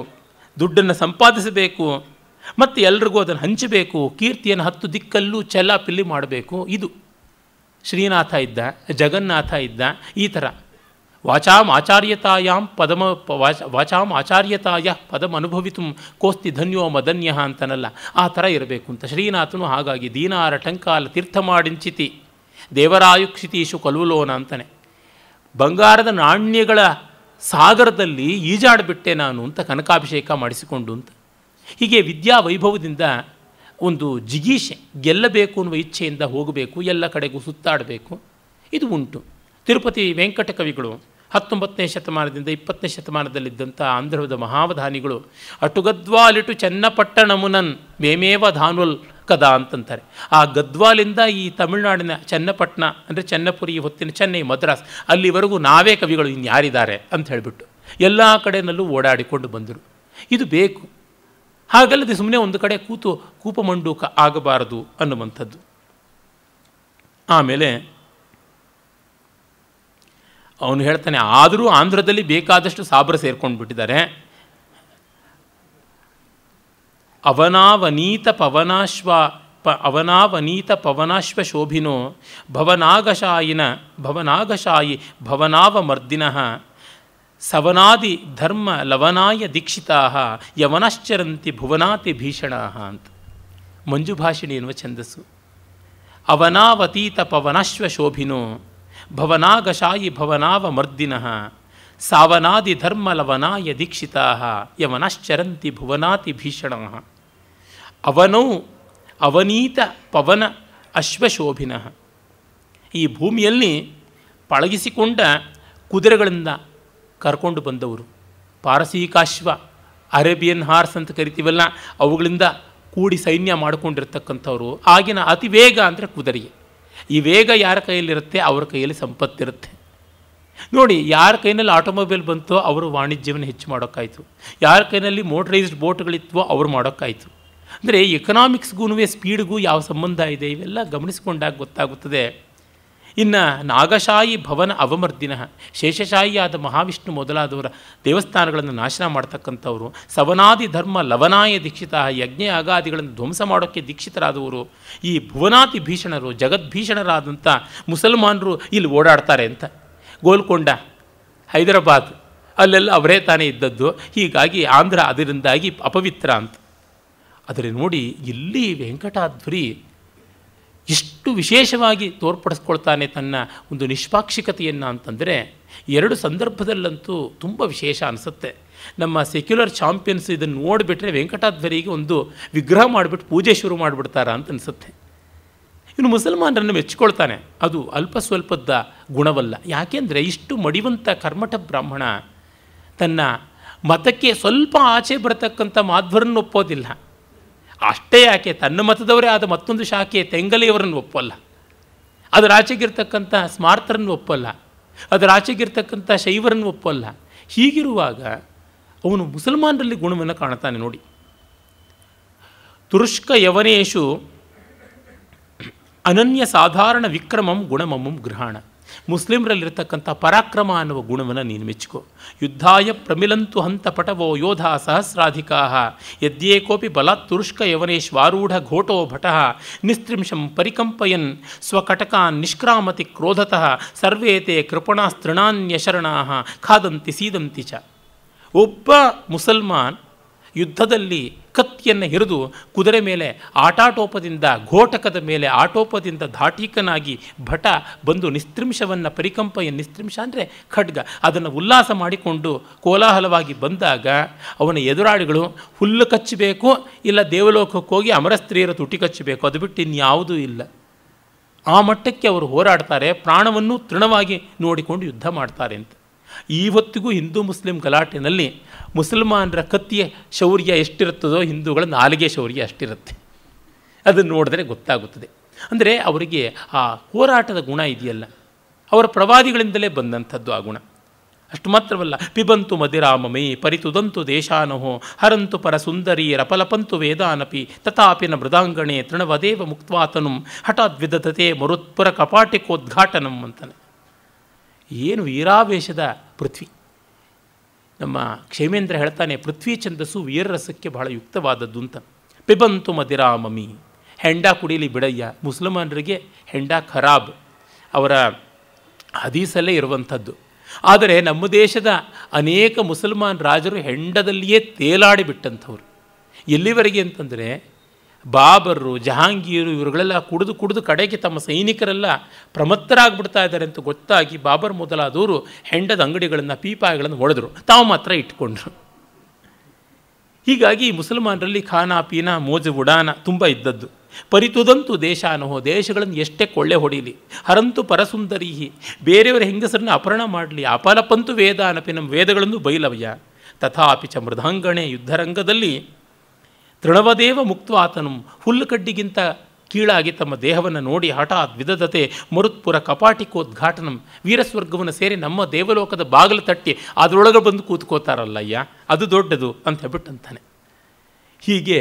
Speaker 1: ದುಡ್ಡನ್ನು ಸಂಪಾದಿಸಬೇಕು ಮತ್ತು ಎಲ್ರಿಗೂ ಅದನ್ನು ಹಂಚಬೇಕು, ಕೀರ್ತಿಯನ್ನು 10 ದಿಕ್ಕಲ್ಲೂ ಚೆಲ್ಲಾಪಿಲ್ಲಿ ಮಾಡಬೇಕು. ಇದು ಶ್ರೀನಾಥ ಇದ್ದ, ಜಗನ್ನಾಥ ಇದ್ದ. ಈ ಥರ ವಾಚಾಂ ಆಚಾರ್ಯತಾಯಾಂ ವಾಚಾಂ ಆಚಾರ್ಯತಾಯ ಪದಂ ಅನುಭವಿತು ಕೋಸ್ತಿ ಧನ್ಯೋ ಮದನ್ಯ ಅಂತನಲ್ಲ, ಆ ಥರ ಇರಬೇಕು ಅಂತ. ಶ್ರೀನಾಥನು ಹಾಗಾಗಿ ದೀನಾರ ಟಂಕಾಲ ತೀರ್ಥ ಮಾಡಿಂಚಿತಿ ದೇವರಾಯುಕ್ಷಿತೀಶು ಕಲ್ವುಲೋನ ಅಂತಾನೆ. ಬಂಗಾರದ ನಾಣ್ಯಗಳ ಸಾಗರದಲ್ಲಿ ಈಜಾಡಿಬಿಟ್ಟೆ ನಾನು ಅಂತ ಕನಕಾಭಿಷೇಕ ಮಾಡಿಸಿಕೊಂಡು ಅಂತ. ಹೀಗೆ ವಿದ್ಯಾ ವೈಭವದಿಂದ ಒಂದು ಜಿಗೀಷೆ, ಗೆಲ್ಲಬೇಕು ಅನ್ನುವ ಇಚ್ಛೆಯಿಂದ ಹೋಗಬೇಕು, ಎಲ್ಲ ಕಡೆಗೂ ಸುತ್ತಾಡಬೇಕು, ಇದು ಉಂಟು. ತಿರುಪತಿ ವೆಂಕಟ ಕವಿಗಳು 19ನೇ ಶತಮಾನದಿಂದ 20ನೇ ಶತಮಾನದಲ್ಲಿದ್ದಂಥ ಆಂಧ್ರದ ಮಹಾವಧಾನಿಗಳು ಅಟುಗದ್ವಾಲಿಟು ಚೆನ್ನಪಟ್ಟಣಮುನನ್ ಮೇಮೇವ ಧಾನುಲ್ ಕದಾ ಅಂತಂತಾರೆ. ಆ ಗದ್ವಾಲಿಂದ ಈ ತಮಿಳುನಾಡಿನ ಚನ್ನಪಟ್ಟಣ ಅಂದರೆ ಚೆನ್ನಪುರಿ, ಹೊತ್ತಿನ ಚೆನ್ನೈ, ಮದ್ರಾಸ್ ಅಲ್ಲಿವರೆಗೂ ನಾವೇ ಕವಿಗಳು, ಇನ್ಯಾರಿದ್ದಾರೆ ಅಂತ ಹೇಳಿಬಿಟ್ಟು ಎಲ್ಲ ಕಡೆಯಲ್ಲೂ ಓಡಾಡಿಕೊಂಡು ಬಂದರು. ಇದು ಬೇಕು. ಹಾಗಲ್ಲದೆ ಸುಮ್ಮನೆ ಒಂದು ಕಡೆ ಕೂತು ಕೂಪಮಂಡೂಕ ಆಗಬಾರದು ಅನ್ನುವಂಥದ್ದು. ಆಮೇಲೆ ಅವನು ಹೇಳ್ತಾನೆ, ಆದರೂ ಆಂಧ್ರದಲ್ಲಿ ಬೇಕಾದಷ್ಟು ಸಾಬ್ರ ಸೇರ್ಕೊಂಡು ಬಿಟ್ಟಿದ್ದಾರೆ. ಅವನಾವನೀತ ಪವನಾಶ್ವ ಶೋಭಿನೋ ಭವನಾಗಶಾಯಿ ಭವನಾವಮರ್ದಿನಃ ಸವನಾದಿ ಧರ್ಮ ಲವನಾಯ ದೀಕ್ಷಿತಾ ಯವನಶ್ಚರಂತಿ ಭುವನಾತಿ ಭೀಷಣಾ ಅಂತ ಮಂಜುಭಾಷಿಣಿ ಎನ್ನುವ ಛಂದಸ್ಸು. ಅವನಾವತೀತ ಪವನಾಶ್ವ ಶೋಭಿನೋ ಭವನಾಗಶಾಯಿ ಭವನಾವಮರ್ದಿನಃ ಸಾವನಾದಿ ಧರ್ಮ ಲವನಾಯ ದೀಕ್ಷಿತಾ ಯವನಶ್ಚರಂತಿ ಭುವನಾತಿ ಭೀಷಣಾ. ಅವನೌ ಅವನೀತ ಪವನ ಅಶ್ವಶೋಭಿನಃ. ಈ ಭೂಮಿಯಲ್ಲಿ ಪಳಗಿಸಿಕೊಂಡ ಕುದುರೆಗಳಿಂದ ಕರ್ಕೊಂಡು ಬಂದವರು, ಪಾರಸೀಕಾಶ್ವ, ಅರೇಬಿಯನ್ ಹಾರ್ಸ್ ಅಂತ ಕರಿತೀವಲ್ಲ, ಅವುಗಳಿಂದ ಕೂಡಿ ಸೈನ್ಯ ಮಾಡಿಕೊಂಡಿರ್ತಕ್ಕಂಥವ್ರು. ಆಗಿನ ಅತಿ ವೇಗ ಅಂದರೆ ಕುದುರೆಗೆ. ಈ ವೇಗ ಯಾರ ಕೈಯಲ್ಲಿರುತ್ತೆ ಅವರ ಕೈಯಲ್ಲಿ ಸಂಪತ್ತಿರುತ್ತೆ. ನೋಡಿ, ಯಾರ ಕೈನಲ್ಲಿ ಆಟೋಮೊಬೈಲ್ ಬಂತೋ ಅವರು ವಾಣಿಜ್ಯವನ್ನು ಹೆಚ್ಚು ಮಾಡೋಕ್ಕಾಯಿತು, ಯಾರ ಕೈನಲ್ಲಿ ಮೋಟರೈಸ್ಡ್ ಬೋಟ್ಗಳಿತ್ವೋ ಅವರು ಮಾಡೋಕ್ಕಾಯಿತು. ಅಂದರೆ ಎಕನಾಮಿಕ್ಸ್ಗೂ ಸ್ಪೀಡ್ಗೂ ಯಾವ ಸಂಬಂಧ ಇದೆ ಇವೆಲ್ಲ ಗಮನಿಸಿಕೊಂಡಾಗ ಗೊತ್ತಾಗುತ್ತದೆ. ಇನ್ನು ನಾಗಶಾಯಿ ಭವನ ಅವಮರ್ದಿನ, ಶೇಷಶಾಹಿಯಾದ ಮಹಾವಿಷ್ಣು ಮೊದಲಾದವರ ದೇವಸ್ಥಾನಗಳನ್ನು ನಾಶನ ಮಾಡ್ತಕ್ಕಂಥವರು, ಸವನಾದಿ ಧರ್ಮ ಲವನಾಯ ದೀಕ್ಷಿತ, ಯಜ್ಞ ಯಾಗಾದಿಗಳನ್ನು ಧ್ವಂಸ ಮಾಡೋಕ್ಕೆ ದೀಕ್ಷಿತರಾದವರು, ಈ ಭುವನಾತಿ ಭೀಷಣರು, ಜಗದ್ಭೀಷಣರಾದಂಥ ಮುಸಲ್ಮಾನರು ಇಲ್ಲಿ ಓಡಾಡ್ತಾರೆ ಅಂತ. ಗೋಲ್ಕೊಂಡ, ಹೈದರಾಬಾದ್ ಅಲ್ಲೆಲ್ಲ ಅವರೇ ತಾನೇ ಇದ್ದದ್ದು. ಹೀಗಾಗಿ ಆಂಧ್ರ ಅದರಿಂದಾಗಿ ಅಪವಿತ್ರ ಅಂತ. ಆದರೆ ನೋಡಿ, ಇಲ್ಲಿ ವೆಂಕಟಾದ್ರಿ ಇಷ್ಟು ವಿಶೇಷವಾಗಿ ತೋರ್ಪಡಿಸ್ಕೊಳ್ತಾನೆ ತನ್ನ ಒಂದು ನಿಷ್ಪಾಕ್ಷಿಕತೆಯನ್ನು ಅಂತಂದರೆ, ಎರಡು ಸಂದರ್ಭದಲ್ಲಂತೂ ತುಂಬ ವಿಶೇಷ ಅನಿಸುತ್ತೆ. ನಮ್ಮ ಸೆಕ್ಯುಲರ್ ಚಾಂಪಿಯನ್ಸ್ ಇದನ್ನು ನೋಡಿಬಿಟ್ರೆ ವೆಂಕಟಾದ್ವರಿಗೆ ಒಂದು ವಿಗ್ರಹ ಮಾಡಿಬಿಟ್ಟು ಪೂಜೆ ಶುರು ಮಾಡಿಬಿಡ್ತಾರ ಅಂತ ಅನಿಸುತ್ತೆ. ಇನ್ನು ಮುಸಲ್ಮಾನರನ್ನು ಮೆಚ್ಚಿಕೊಳ್ತಾನೆ, ಅದು ಅಲ್ಪ ಸ್ವಲ್ಪದ ಗುಣವಲ್ಲ. ಯಾಕೆಂದರೆ ಇಷ್ಟು ಮಡಿವಂತ ಕರ್ಮಠ ಬ್ರಾಹ್ಮಣ ತನ್ನ ಮತಕ್ಕೆ ಸ್ವಲ್ಪ ಆಚೆ ಬರತಕ್ಕಂಥ ಮಾಧ್ವರನ್ನು ಒಪ್ಪೋದಿಲ್ಲ. ಅಷ್ಟೇ ಯಾಕೆ, ತನ್ನ ಮತದವರೇ ಆದ ಮತ್ತೊಂದು ಶಾಖೆ ತೆಂಗಲಿಯವರನ್ನು ಒಪ್ಪಲ್ಲ. ಅದರ ಆಚೆಗಿರ್ತಕ್ಕಂಥ ಸ್ಮಾರ್ತರನ್ನು ಒಪ್ಪಲ್ಲ, ಅದರ ಆಚೆಗಿರ್ತಕ್ಕಂಥ ಶೈವರನ್ನು ಒಪ್ಪಲ್ಲ. ಹೀಗಿರುವಾಗ ಅವನು ಮುಸಲ್ಮಾನರಲ್ಲಿ ಗುಣವನ್ನು ಕಾಣ್ತಾನೆ ನೋಡಿ. ತುರುಷ್ಕ ಯವನೇಶು ಅನನ್ಯ ಸಾಧಾರಣ ವಿಕ್ರಮಂ ಗುಣಮಮಂ ಗೃಹಾಣ. ಮುಸ್ಲಿಮರಲ್ಲಿರ್ತಕ್ಕಂಥ ಪರಾಕ್ರಮ ಅನ್ನುವ ಗುಣವನ್ನು ನೀನು ಮೆಚ್ಚಿಕೋ. ಯುದ್ಧಾಯ ಪ್ರಮಿಲಂತು ಹಂತ ಪಟವೋ ಯೋಧ ಸಹಸ್ರಾಧಿಕಾ ಯದ್ಯೇಕೋಪಿ ಬಲಾತ್ ತುರುಷ್ಕ ಯವನೇಶ್ವಾರೂಢ ಘೋಟೋ ಭಟಃ ನಿಸ್ತ್ರಿಂಶಂ ಪರಿಕಂಪಯನ್ ಸ್ವಕಟಕಾನ್ ನಿಷ್ಕ್ರಾಮತಿ ಕ್ರೋಧತಃ ಸರ್ವೇತೆ ಕೃಪಣಾಸ್ತೃಣಾನ್ಯಶರಣಾ ಖಾದಂತಿ ಸೀದಂತಿ ಚ. ಒಬ್ಬ ಮುಸಲ್ಮಾನ್ ಯುದ್ಧದಲ್ಲಿ ಕತ್ತಿಯನ್ನು ಹಿರಿದು ಕುದುರೆ ಮೇಲೆ ಆಟಾಟೋಪದಿಂದ, ಘೋಟಕದ ಮೇಲೆ ಆಟೋಪದಿಂದ ಧಾಟೀಕನಾಗಿ ಭಟ ಬಂದು ನಿಸ್ತ್ರಿಂಶವನ್ನು ನಿಸ್ತ್ರಿಂಶ ಅಂದರೆ ಖಡ್ಗ, ಅದನ್ನು ಉಲ್ಲಾಸ ಮಾಡಿಕೊಂಡು ಕೋಲಾಹಲವಾಗಿ ಬಂದಾಗ ಅವನ ಎದುರಾಳಿಗಳು ಹುಲ್ಲು ಕಚ್ಚಬೇಕು, ಇಲ್ಲ ದೇವಲೋಕಕ್ಕೆ ಹೋಗಿ ಅಮರ ಸ್ತ್ರೀಯರ ತುಟಿ ಕಚ್ಚಬೇಕು, ಅದು ಬಿಟ್ಟು ಇನ್ಯಾವುದೂ ಇಲ್ಲ. ಆ ಮಟ್ಟಕ್ಕೆ ಅವರು ಹೋರಾಡ್ತಾರೆ, ಪ್ರಾಣವನ್ನು ತೃಣವಾಗಿ ನೋಡಿಕೊಂಡು ಯುದ್ಧ ಮಾಡ್ತಾರೆ ಅಂತ. ಇವತ್ತಿಗೂ ಹಿಂದೂ ಮುಸ್ಲಿಂ ಗಲಾಟೆನಲ್ಲಿ ಮುಸಲ್ಮಾನರ ಕತ್ತಿಯ ಶೌರ್ಯ ಎಷ್ಟಿರುತ್ತದೋ ಹಿಂದೂಗಳ ನಾಲಿಗೆ ಶೌರ್ಯ ಅಷ್ಟಿರುತ್ತೆ. ಅದನ್ನು ನೋಡಿದ್ರೆ ಗೊತ್ತಾಗುತ್ತದೆ. ಅಂದರೆ ಅವರಿಗೆ ಆ ಹೋರಾಟದ ಗುಣ ಇದೆಯಲ್ಲ, ಅವರ ಪ್ರವಾದಿಗಳಿಂದಲೇ ಬಂದಂಥದ್ದು ಆ ಗುಣ. ಅಷ್ಟು ಮಾತ್ರವಲ್ಲ, ಪಿಬಂತು ಮದಿರಾಮಮೇ ಪರಿತುದಂತು ದೇಶಾನಹೋ ಹರಂತು ಪರ ಸುಂದರೀರಪಲಪಂತು ವೇದಾನಪಿ ತಥಾಪಿನ ಮೃದಾಂಗಣೆ ತೃಣವದೇವ ಮುಕ್ತ್ವಾತನು ಹಠಾದ್ವಿದತೆ ಮರುತ್ಪುರ ಕಪಾಟಿಕೋದ್ಘಾಟನಂ ಅಂತಾನೆ. ಏನು ವೀರಾವೇಶದ ಪೃಥ್ವಿ. ನಮ್ಮ ಕ್ಷೇಮೇಂದ್ರ ಹೇಳ್ತಾನೆ, ಪೃಥ್ವಿ ಛಂದಸ್ಸು ವೀರರಸಕ್ಕೆ ಬಹಳ ಯುಕ್ತವಾದದ್ದು ಅಂತ. ಪಿಬಂತು ಮದಿರಾಮಮಿ, ಹೆಂಡ ಕುಡೀಲಿ ಬಿಡಯ್ಯ. ಮುಸಲ್ಮಾನರಿಗೆ ಹೆಂಡ ಖರಾಬ್ ಅವರ ಹದೀಸಲ್ಲೇ ಇರುವಂಥದ್ದು. ಆದರೆ ನಮ್ಮ ದೇಶದ ಅನೇಕ ಮುಸಲ್ಮಾನ್ ರಾಜರು ಹೆಂಡದಲ್ಲಿಯೇ ತೇಲಾಡಿ ಬಿಟ್ಟಂಥವ್ರು. ಎಲ್ಲಿವರೆಗೆ ಅಂತಂದರೆ ಬಾಬರು, ಜಹಾಂಗೀರು ಇವರುಗಳೆಲ್ಲ ಕುಡಿದು ಕಡೆಗೆ ತಮ್ಮ ಸೈನಿಕರೆಲ್ಲ ಪ್ರಮತ್ತರಾಗ್ಬಿಡ್ತಾ ಇದ್ದಾರೆ ಅಂತ ಗೊತ್ತಾಗಿ ಬಾಬರ್ ಮೊದಲಾದವರು ಹೆಂಡದ ಅಂಗಡಿಗಳನ್ನು, ಪೀಪಾಯಿಗಳನ್ನು ಒಡೆದರು, ತಾವು ಮಾತ್ರ ಇಟ್ಕೊಂಡ್ರು. ಹೀಗಾಗಿ ಮುಸಲ್ಮಾನರಲ್ಲಿ ಖಾನಾ ಪೀನಾ ಮೋಜು ಉಡಾನ ತುಂಬ ಇದ್ದದ್ದು. ಪರಿತುದಂತು ದೇಶಾನಹೋ, ದೇಶಗಳನ್ನು ಎಷ್ಟೇ ಕೊಳ್ಳೆ ಹೊಡೀಲಿ, ಹರಂತು ಪರಸುಂದರೀಹಿ, ಬೇರೆಯವರ ಹೆಂಗಸರನ್ನ ಅಪಹರಣ ಮಾಡಲಿ, ಅಪಲಪಂತು ವೇದಾನಪಿ, ನಮ್ಮ ವೇದಗಳನ್ನು ಬೈಲವಯ್ಯ. ತಥಾಪಿ ಚ ಮೃದಾಂಗಣೆ, ಯುದ್ಧರಂಗದಲ್ಲಿ ತೃಣವದೇವ ಮುಕ್ತವಾತನು, ಹುಲ್ಲು ಕಡ್ಡಿಗಿಂತ ಕೀಳಾಗಿ ತಮ್ಮ ದೇಹವನ್ನು ನೋಡಿ ಹಠಾತ್ ವಿದದತೆ ಮರುತ್ಪುರ ಕಪಾಟಿಕೋದ್ಘಾಟನಂ, ವೀರಸ್ವರ್ಗವನ್ನು ಸೇರಿ ನಮ್ಮ ದೇವಲೋಕದ ಬಾಗಿಲು ತಟ್ಟಿ ಅದರೊಳಗೆ ಬಂದು ಕೂತ್ಕೋತಾರಲ್ಲಯ್ಯ, ಅದು ದೊಡ್ಡದು ಅಂತ ಹೇಳ್ಬಿಟ್ಟಂತಾನೆ. ಹೀಗೆ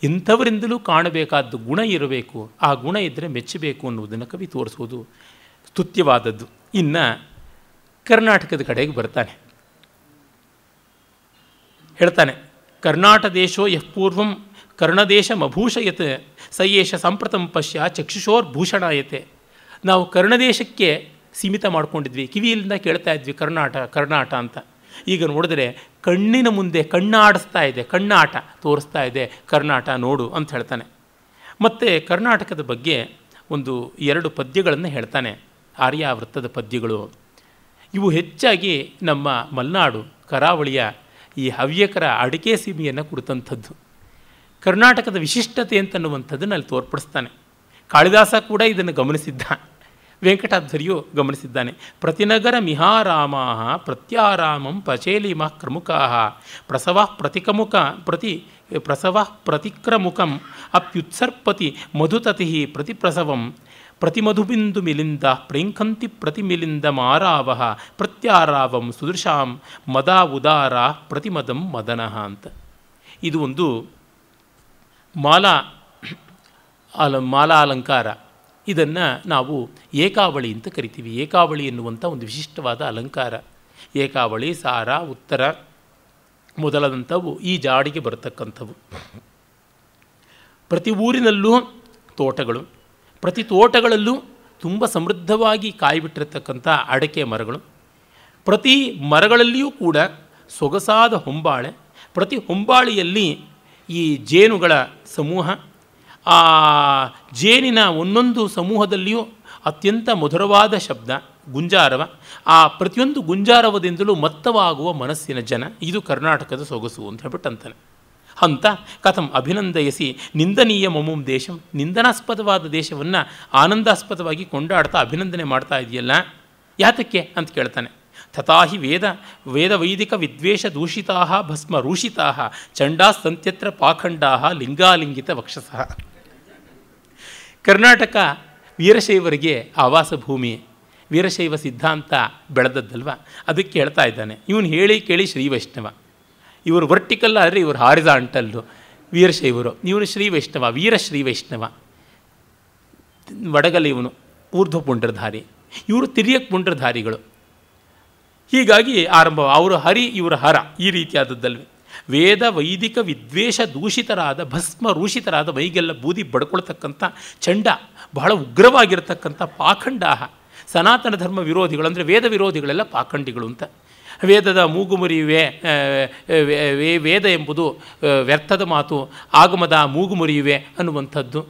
Speaker 1: ಇಂಥವರಿಂದಲೂ ಕಾಣಬೇಕಾದ್ದು ಗುಣ ಇರಬೇಕು. ಆ ಗುಣ ಇದ್ದರೆ ಮೆಚ್ಚಬೇಕು ಅನ್ನುವುದನ್ನು ಕವಿ ತೋರಿಸುವುದು ಸ್ತುತ್ಯವಾದದ್ದು. ಇನ್ನು ಕರ್ನಾಟಕದ ಕಡೆಗೆ ಬರ್ತಾನೆ, ಹೇಳ್ತಾನೆ, ಕರ್ನಾಟಕ ದೇಶೋ ಯಃ ಪೂರ್ವಂ ಕರ್ಣದೇಶಮಭೂಷಯತ್ ಸಯೇಷ ಸಂಪ್ರತಂ ಪಶ್ಯ ಚಕ್ಷುಷೋರ್ಭೂಷಣಾಯತೆ. ನಾವು ಕರ್ಣದೇಶಕ್ಕೆ ಸೀಮಿತ ಮಾಡ್ಕೊಂಡಿದ್ವಿ, ಕಿವಿಯಿಂದ ಕೇಳ್ತಾ ಇದ್ವಿ ಕರ್ನಾಟ ಅಂತ. ಈಗ ನೋಡಿದ್ರೆ ಕಣ್ಣಿನ ಮುಂದೆ ಕಣ್ಣಾಡಿಸ್ತಾ ಇದೆ, ಕಣ್ಣಾಟ ತೋರಿಸ್ತಾ ಇದೆ ಕರ್ನಾಟ ನೋಡು ಅಂತ ಹೇಳ್ತಾನೆ. ಮತ್ತು ಕರ್ನಾಟಕದ ಬಗ್ಗೆ ಒಂದು 2 ಪದ್ಯಗಳನ್ನು ಹೇಳ್ತಾನೆ, ಆರ್ಯಾವೃತ್ತದ ಪದ್ಯಗಳು. ಇವು ಹೆಚ್ಚಾಗಿ ನಮ್ಮ ಮಲೆನಾಡು ಕರಾವಳಿಯ ಈ ಹವ್ಯಕರ ಅಡಿಕೆ ಸೀಮೆಯನ್ನು ಕುರಿತಂಥದ್ದು. ಕರ್ನಾಟಕದ ವಿಶಿಷ್ಟತೆ ಅಂತನ್ನುವಂಥದ್ದನ್ನು ಅಲ್ಲಿ ತೋರ್ಪಡಿಸ್ತಾನೆ. ಕಾಳಿದಾಸ ಕೂಡ ಇದನ್ನು ಗಮನಿಸಿದ್ದ, ವೆಂಕಟಾಧ್ವರಿಯು ಗಮನಿಸಿದ್ದಾನೆ. ಪ್ರತಿನಗರ ಮಿಹಾರಾಮಾ ಪ್ರತ್ಯಾರಾಮಂ ಪಚೇಲಿಮ ಕ್ರಮುಕಾ ಪ್ರಸವ ಪ್ರತಿಕ್ರಮುಕಂ ಅಪ್ಯುತ್ಸರ್ಪತಿ ಮಧುತತಿ ಪ್ರತಿಪ್ರಸವಂ ಪ್ರತಿಮಧುಬಿಂದು ಮಿಲಿಂದ ಪ್ರೇಂಖಂತಿ ಪ್ರತಿಮಿಲಿಂದ ಮಾರಾವಹ ಪ್ರತ್ಯಾರಾವಂ ಸುದೃಶಾಂ ಮದ ಉದಾರ ಪ್ರತಿಮದಂ ಮದನಃ ಅಂತ. ಇದು ಒಂದು ಮಾಲಾ ಅಲಂಕಾರ. ಇದನ್ನು ನಾವು ಏಕಾವಳಿ ಅಂತ ಕರಿತೀವಿ. ಏಕಾವಳಿ ಎನ್ನುವಂಥ ಒಂದು ವಿಶಿಷ್ಟವಾದ ಅಲಂಕಾರ. ಏಕಾವಳಿ, ಸಾರ, ಉತ್ತರ ಮೊದಲಾದಂಥವು ಈ ಜಾಡಿಗೆ ಬರತಕ್ಕಂಥವು. ಪ್ರತಿ ಊರಿನಲ್ಲೂ ತೋಟಗಳು, ಪ್ರತಿ ತೋಟಗಳಲ್ಲೂ ತುಂಬ ಸಮೃದ್ಧವಾಗಿ ಕಾಯಿಬಿಟ್ಟಿರತಕ್ಕಂಥ ಅಡಕೆ ಮರಗಳು, ಪ್ರತಿ ಮರಗಳಲ್ಲಿಯೂ ಕೂಡ ಸೊಗಸಾದ ಹೊಂಬಾಳೆ, ಪ್ರತಿ ಹೊಂಬಾಳೆಯಲ್ಲಿ ಈ ಜೇನುಗಳ ಸಮೂಹ, ಆ ಜೇನಿನ ಒಂದೊಂದು ಸಮೂಹದಲ್ಲಿಯೂ ಅತ್ಯಂತ ಮಧುರವಾದ ಶಬ್ದ, ಗುಂಜಾರವ. ಆ ಪ್ರತಿಯೊಂದು ಗುಂಜಾರವದಿಂದಲೂ ಮತ್ತವಾಗುವ ಮನಸ್ಸಿನ ಜನ. ಇದು ಕರ್ನಾಟಕದ ಸೊಗಸು ಅಂತ ಹೇಳ್ಬಿಟ್ಟಂತಾನೆ. ಅಂತ ಕಥಂ ಅಭಿನಂದಯಸಿ ನಿಂದನೀಯ ಮಮುಂ ದೇಶಂ, ನಿಂದನಾಸ್ಪದವಾದ ದೇಶವನ್ನು ಆನಂದಾಸ್ಪದವಾಗಿ ಕೊಂಡಾಡ್ತಾ ಅಭಿನಂದನೆ ಮಾಡ್ತಾ ಇದೆಯಲ್ಲ, ಯಾತಕ್ಕೆ ಅಂತ ಕೇಳ್ತಾನೆ. ತಥಾಹಿ ವೇದವೈದಿಕ ವಿದ್ವೇಷ ದೂಷಿತಾ ಭಸ್ಮ ರೂಷಿತಾ ಚಂಡಾಸ್ತಂತ್ಯತ್ರ ಪಾಖಂಡಾ ಲಿಂಗಾಲಿಂಗಿತ ವಕ್ಷಸಃ. ಕರ್ನಾಟಕ ವೀರಶೈವರಿಗೆ ಆವಾಸ ಭೂಮಿ, ವೀರಶೈವ ಸಿದ್ಧಾಂತ ಬೆಳೆದದ್ದಲ್ವ, ಅದಕ್ಕೆ ಹೇಳ್ತಾ ಇದ್ದಾನೆ. ಇವನು ಹೇಳಿ ಕೇಳಿ ಶ್ರೀ ವೈಷ್ಣವ, ಇವರು ವರ್ಟಿಕಲ್ ಆದರೆ ಇವರು ಹಾರಿಜಾಂಟಲ್ಲು ವೀರಶೈವರು, ಇವನು ಶ್ರೀ ವೈಷ್ಣವ, ವೀರಶ್ರೀ ವೈಷ್ಣವ. ವಡಗಲಿ ಇವನು ಊರ್ಧ್ವ ಪುಂಡ್ರಧಾರಿ, ಇವರು ತಿರ್ಯಕ್ ಪುಂಡ್ರಧಾರಿಗಳು. ಹೀಗಾಗಿ ಆರಂಭ, ಅವರು ಹರಿ ಇವರ ಹರ, ಈ ರೀತಿಯಾದದ್ದಲ್ವೇ. ವೇದ ವೈದಿಕ ವಿದ್ವೇಷ ದೂಷಿತರಾದ ಭಸ್ಮ ರೂಷಿತರಾದ, ಮೈಗೆಲ್ಲ ಬೂದಿ ಬಡ್ಕೊಳ್ತಕ್ಕಂಥ ಚಂಡ, ಬಹಳ ಉಗ್ರವಾಗಿರತಕ್ಕಂಥ ಪಾಖಂಡಾಹ, ಸನಾತನ ಧರ್ಮ ವಿರೋಧಿಗಳು, ಅಂದರೆ ವೇದ ವಿರೋಧಿಗಳೆಲ್ಲ ಪಾಖಂಡಿಗಳು ಅಂತ. ವೇದದ ಮೂಗುಮುರಿಯುವೆ, ವೇದ ಎಂಬುದು ವ್ಯರ್ಥದ ಮಾತು, ಆಗಮದ ಮೂಗುಮುರಿಯುವೆ ಅನ್ನುವಂಥದ್ದು.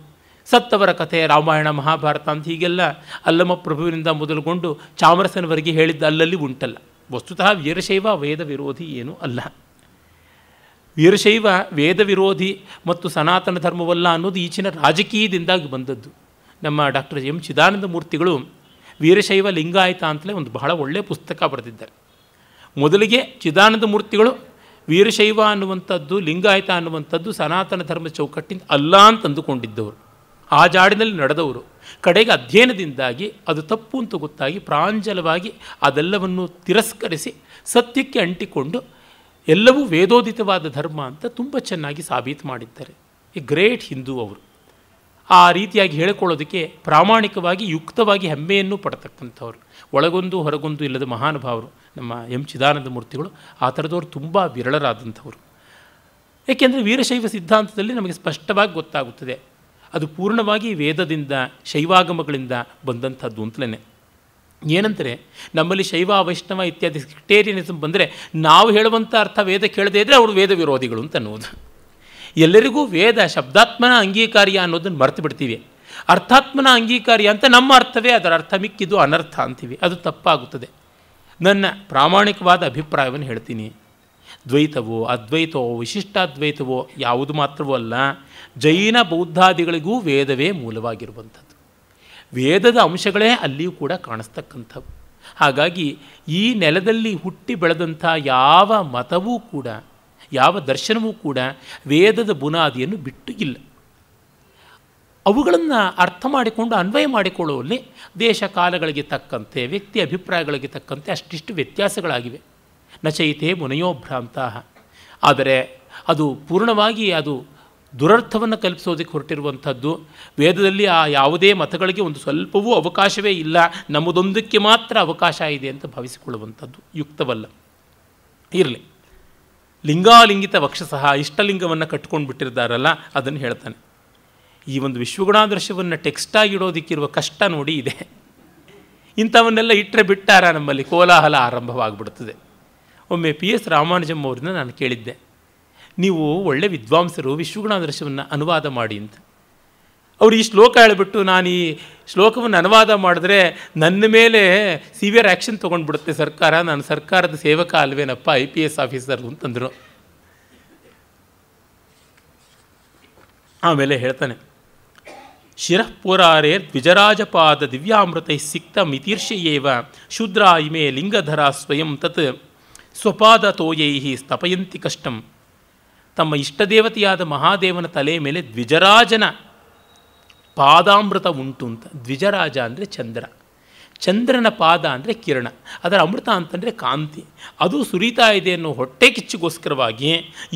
Speaker 1: ಸತ್ತವರ ಕಥೆ, ರಾಮಾಯಣ ಮಹಾಭಾರತ ಅಂತ ಹೀಗೆಲ್ಲ ಅಲ್ಲಮ ಪ್ರಭುವಿನಿಂದ ಮೊದಲುಗೊಂಡು ಚಾಮರಸನವರೆಗೆ ಹೇಳಿದ್ದ ಅಲ್ಲಲ್ಲಿ ಉಂಟಲ್ಲ. ವಸ್ತುತಃ ವೀರಶೈವ ವೇದ ವಿರೋಧಿ ಏನೂ ಅಲ್ಲ. ವೀರಶೈವ ವೇದ ವಿರೋಧಿ ಮತ್ತು ಸನಾತನ ಧರ್ಮವಲ್ಲ ಅನ್ನೋದು ಈಚಿನ ರಾಜಕೀಯದಿಂದಾಗಿ ಬಂದದ್ದು. ನಮ್ಮ ಡಾಕ್ಟರ್ ಎಂ ಚಿದಾನಂದ ಮೂರ್ತಿಗಳು ವೀರಶೈವ ಲಿಂಗಾಯತ ಅಂತಲೇ ಒಂದು ಬಹಳ ಒಳ್ಳೆಯ ಪುಸ್ತಕ ಬರೆದಿದ್ದಾರೆ. ಮೊದಲಿಗೆ ಚಿದಾನಂದ ಮೂರ್ತಿಗಳು ವೀರಶೈವ ಅನ್ನುವಂಥದ್ದು, ಲಿಂಗಾಯತ ಅನ್ನುವಂಥದ್ದು ಸನಾತನ ಧರ್ಮದ ಚೌಕಟ್ಟಿಂದ ಅಲ್ಲ ಅಂತ ಅಂದುಕೊಂಡಿದ್ದವರು, ಆ ಜಾಡಿನಲ್ಲಿ ನಡೆದವರು. ಕಡೆಗೆ ಅಧ್ಯಯನದಿಂದಾಗಿ ಅದು ತಪ್ಪು ಅಂತ ಗೊತ್ತಾಗಿ ಪ್ರಾಂಜಲವಾಗಿ ಅದೆಲ್ಲವನ್ನು ತಿರಸ್ಕರಿಸಿ ಸತ್ಯಕ್ಕೆ ಅಂಟಿಕೊಂಡು ಎಲ್ಲವೂ ವೇದೋದಿತವಾದ ಧರ್ಮ ಅಂತ ತುಂಬ ಚೆನ್ನಾಗಿ ಸಾಬೀತು ಮಾಡಿದ್ದಾರೆ. ಎ ಗ್ರೇಟ್ ಹಿಂದೂ ಅವರು. ಆ ರೀತಿಯಾಗಿ ಹೇಳಿಕೊಳ್ಳೋದಕ್ಕೆ ಪ್ರಾಮಾಣಿಕವಾಗಿ ಯುಕ್ತವಾಗಿ ಹೆಮ್ಮೆಯನ್ನು ಪಡ್ತಕ್ಕಂಥವ್ರು, ಒಳಗೊಂದು ಹೊರಗೊಂದು ಇಲ್ಲದ ಮಹಾನುಭಾವರು ನಮ್ಮ ಎಂ ಚಿದಾನಂದ ಮೂರ್ತಿಗಳು. ಆ ಥರದವರು ತುಂಬ ವಿರಳರಾದಂಥವರು. ಏಕೆಂದರೆ ವೀರಶೈವ ಸಿದ್ಧಾಂತದಲ್ಲಿ ನಮಗೆ ಸ್ಪಷ್ಟವಾಗಿ ಗೊತ್ತಾಗುತ್ತದೆ ಅದು ಪೂರ್ಣವಾಗಿ ವೇದದಿಂದ, ಶೈವಾಗಮಗಳಿಂದ ಬಂದಂಥದ್ದು ಅಂತಲೇ. ಏನಂದರೆ ನಮ್ಮಲ್ಲಿ ಶೈವ ವೈಷ್ಣವ ಇತ್ಯಾದಿ ಸೆಕ್ಟೇರಿಯನಿಸಮ್ ಬಂದರೆ ನಾವು ಹೇಳುವಂಥ ಅರ್ಥ ವೇದ ಕೇಳದೇ ಇದ್ದರೆ ಅವರು ವೇದ ವಿರೋಧಿಗಳು ಅಂತ ಅನ್ನೋದು. ಎಲ್ಲರಿಗೂ ವೇದ ಶಬ್ದಾತ್ಮನ ಅಂಗೀಕಾರ್ಯ ಅನ್ನೋದನ್ನು ಮರೆತು ಬಿಡ್ತೀವಿ. ಅರ್ಥಾತ್ಮನ ಅಂಗೀಕಾರ್ಯ ಅಂತ ನಮ್ಮ ಅರ್ಥವೇ ಅದರ ಅರ್ಥ, ಮಿಕ್ಕಿದ್ದು ಅನರ್ಥ ಅಂತೀವಿ. ಅದು ತಪ್ಪಾಗುತ್ತದೆ. ನನ್ನ ಪ್ರಾಮಾಣಿಕವಾದ ಅಭಿಪ್ರಾಯವನ್ನು ಹೇಳ್ತೀನಿ. ದ್ವೈತವೋ ಅದ್ವೈತವೋ ವಿಶಿಷ್ಟಾದ್ವೈತವೋ ಯಾವುದು ಮಾತ್ರವೂ ಅಲ್ಲ, ಜೈನ ಬೌದ್ಧಾದಿಗಳಿಗೂ ವೇದವೇ ಮೂಲವಾಗಿರುವಂಥದ್ದು. ವೇದದ ಅಂಶಗಳೇ ಅಲ್ಲಿಯೂ ಕೂಡ ಕಾಣಿಸ್ತಕ್ಕಂಥವು. ಹಾಗಾಗಿ ಈ ನೆಲದಲ್ಲಿ ಹುಟ್ಟಿ ಬೆಳೆದಂಥ ಯಾವ ಮತವೂ ಕೂಡ, ಯಾವ ದರ್ಶನವೂ ಕೂಡ ವೇದದ ಬುನಾದಿಯನ್ನು ಬಿಟ್ಟು ಇಲ್ಲ. ಅವುಗಳನ್ನು ಅರ್ಥ ಮಾಡಿಕೊಂಡು ಅನ್ವಯ ಮಾಡಿಕೊಳ್ಳುವಲ್ಲಿ ದೇಶ ಕಾಲಗಳಿಗೆ ತಕ್ಕಂತೆ, ವ್ಯಕ್ತಿ ಅಭಿಪ್ರಾಯಗಳಿಗೆ ತಕ್ಕಂತೆ ಅಷ್ಟಿಷ್ಟು ವ್ಯತ್ಯಾಸಗಳಾಗಿವೆ. ನಚೈತೆ ಮುನಯೋಭ್ರಾಂತಹ. ಆದರೆ ಅದು ಪೂರ್ಣವಾಗಿ ಅದು ದುರರ್ಥವನ್ನು ಕಲ್ಪಿಸೋದಕ್ಕೆ ಹೊರಟಿರುವಂಥದ್ದು. ವೇದದಲ್ಲಿ ಆ ಯಾವುದೇ ಮತಗಳಿಗೆ ಒಂದು ಸ್ವಲ್ಪವೂ ಅವಕಾಶವೇ ಇಲ್ಲ, ನಮ್ಮದೊಂದಕ್ಕೆ ಮಾತ್ರ ಅವಕಾಶ ಇದೆ ಅಂತ ಭಾವಿಸಿಕೊಳ್ಳುವಂಥದ್ದು ಯುಕ್ತವಲ್ಲ. ಇರಲಿ, ಲಿಂಗಾಲಿಂಗಿತ ವಕ್ಷಸಃ, ಇಷ್ಟಲಿಂಗವನ್ನು ಕಟ್ಕೊಂಡು ಬಿಟ್ಟಿರ್ತಾರಲ್ಲ ಅದನ್ನು ಹೇಳ್ತಾನೆ. ಈ ಒಂದು ವಿಶ್ವಗುಣಾದರ್ಶವನ್ನು ಟೆಕ್ಸ್ಟಾಗಿ ಇಡೋದಕ್ಕಿರುವ ಕಷ್ಟ ನೋಡಿ ಇದೆ. ಇಂಥವನ್ನೆಲ್ಲ ಇಟ್ಟರೆ ಬಿಟ್ಟಾರ ನಮ್ಮಲ್ಲಿ ಕೋಲಾಹಲ ಆರಂಭವಾಗಿಬಿಡುತ್ತದೆ. ಒಮ್ಮೆ PS ರಾಮಾನುಜಂ ಅವ್ರನ್ನ ನಾನು ಕೇಳಿದ್ದೆ, ನೀವು ಒಳ್ಳೆ ವಿದ್ವಾಂಸರು, ವಿಶ್ವಗುಣಾದರ್ಶವನ್ನು ಅನುವಾದ ಮಾಡಿ ಅಂತ. ಅವರು ಈ ಶ್ಲೋಕ ಹೇಳಿಬಿಟ್ಟು, ನಾನು ಈ ಶ್ಲೋಕವನ್ನು ಅನುವಾದ ಮಾಡಿದ್ರೆ ನನ್ನ ಮೇಲೆ ಸಿವಿಯರ್ ಆ್ಯಕ್ಷನ್ ತೊಗೊಂಡ್ಬಿಡುತ್ತೆ ಸರ್ಕಾರ, ನಾನು ಸರ್ಕಾರದ ಸೇವಕ ಅಲ್ವೇನಪ್ಪ, IPS ಆಫೀಸರ್ ಅಂತಂದರು. ಆಮೇಲೆ ಹೇಳ್ತಾನೆ, ಶಿರಃಪುರಾರೇ ದ್ವಿಜರಾಜಪಾದ ದಿವ್ಯಾಮೃತೈ ಸಿಕ್ತ ಮಿತೀರ್ಷೆಯೇವ ಶೂದ್ರ ಇಮೆ ಲಿಂಗಧರ ಸ್ವಯಂ ತತ್ ಸ್ವಪಾದ ತೋಯೈ ಸ್ತಪಯಂತಿ ಕಷ್ಟಂ. ತಮ್ಮ ಇಷ್ಟದೇವತೆಯಾದ ಮಹಾದೇವನ ತಲೆ ಮೇಲೆ ದ್ವಿಜರಾಜನ ಪಾದಾಮೃತ ಉಂಟು ಅಂತ. ದ್ವಿಜರಾಜ ಅಂದರೆ ಚಂದ್ರ, ಚಂದ್ರನ ಪಾದ ಅಂದರೆ ಕಿರಣ, ಅದರ ಅಮೃತ ಅಂತಂದರೆ ಕಾಂತಿ, ಅದು ಸುರಿತಾ ಇದೆ ಅನ್ನೋ ಹೊಟ್ಟೆ ಕಿಚ್ಚಿಗೋಸ್ಕರವಾಗಿ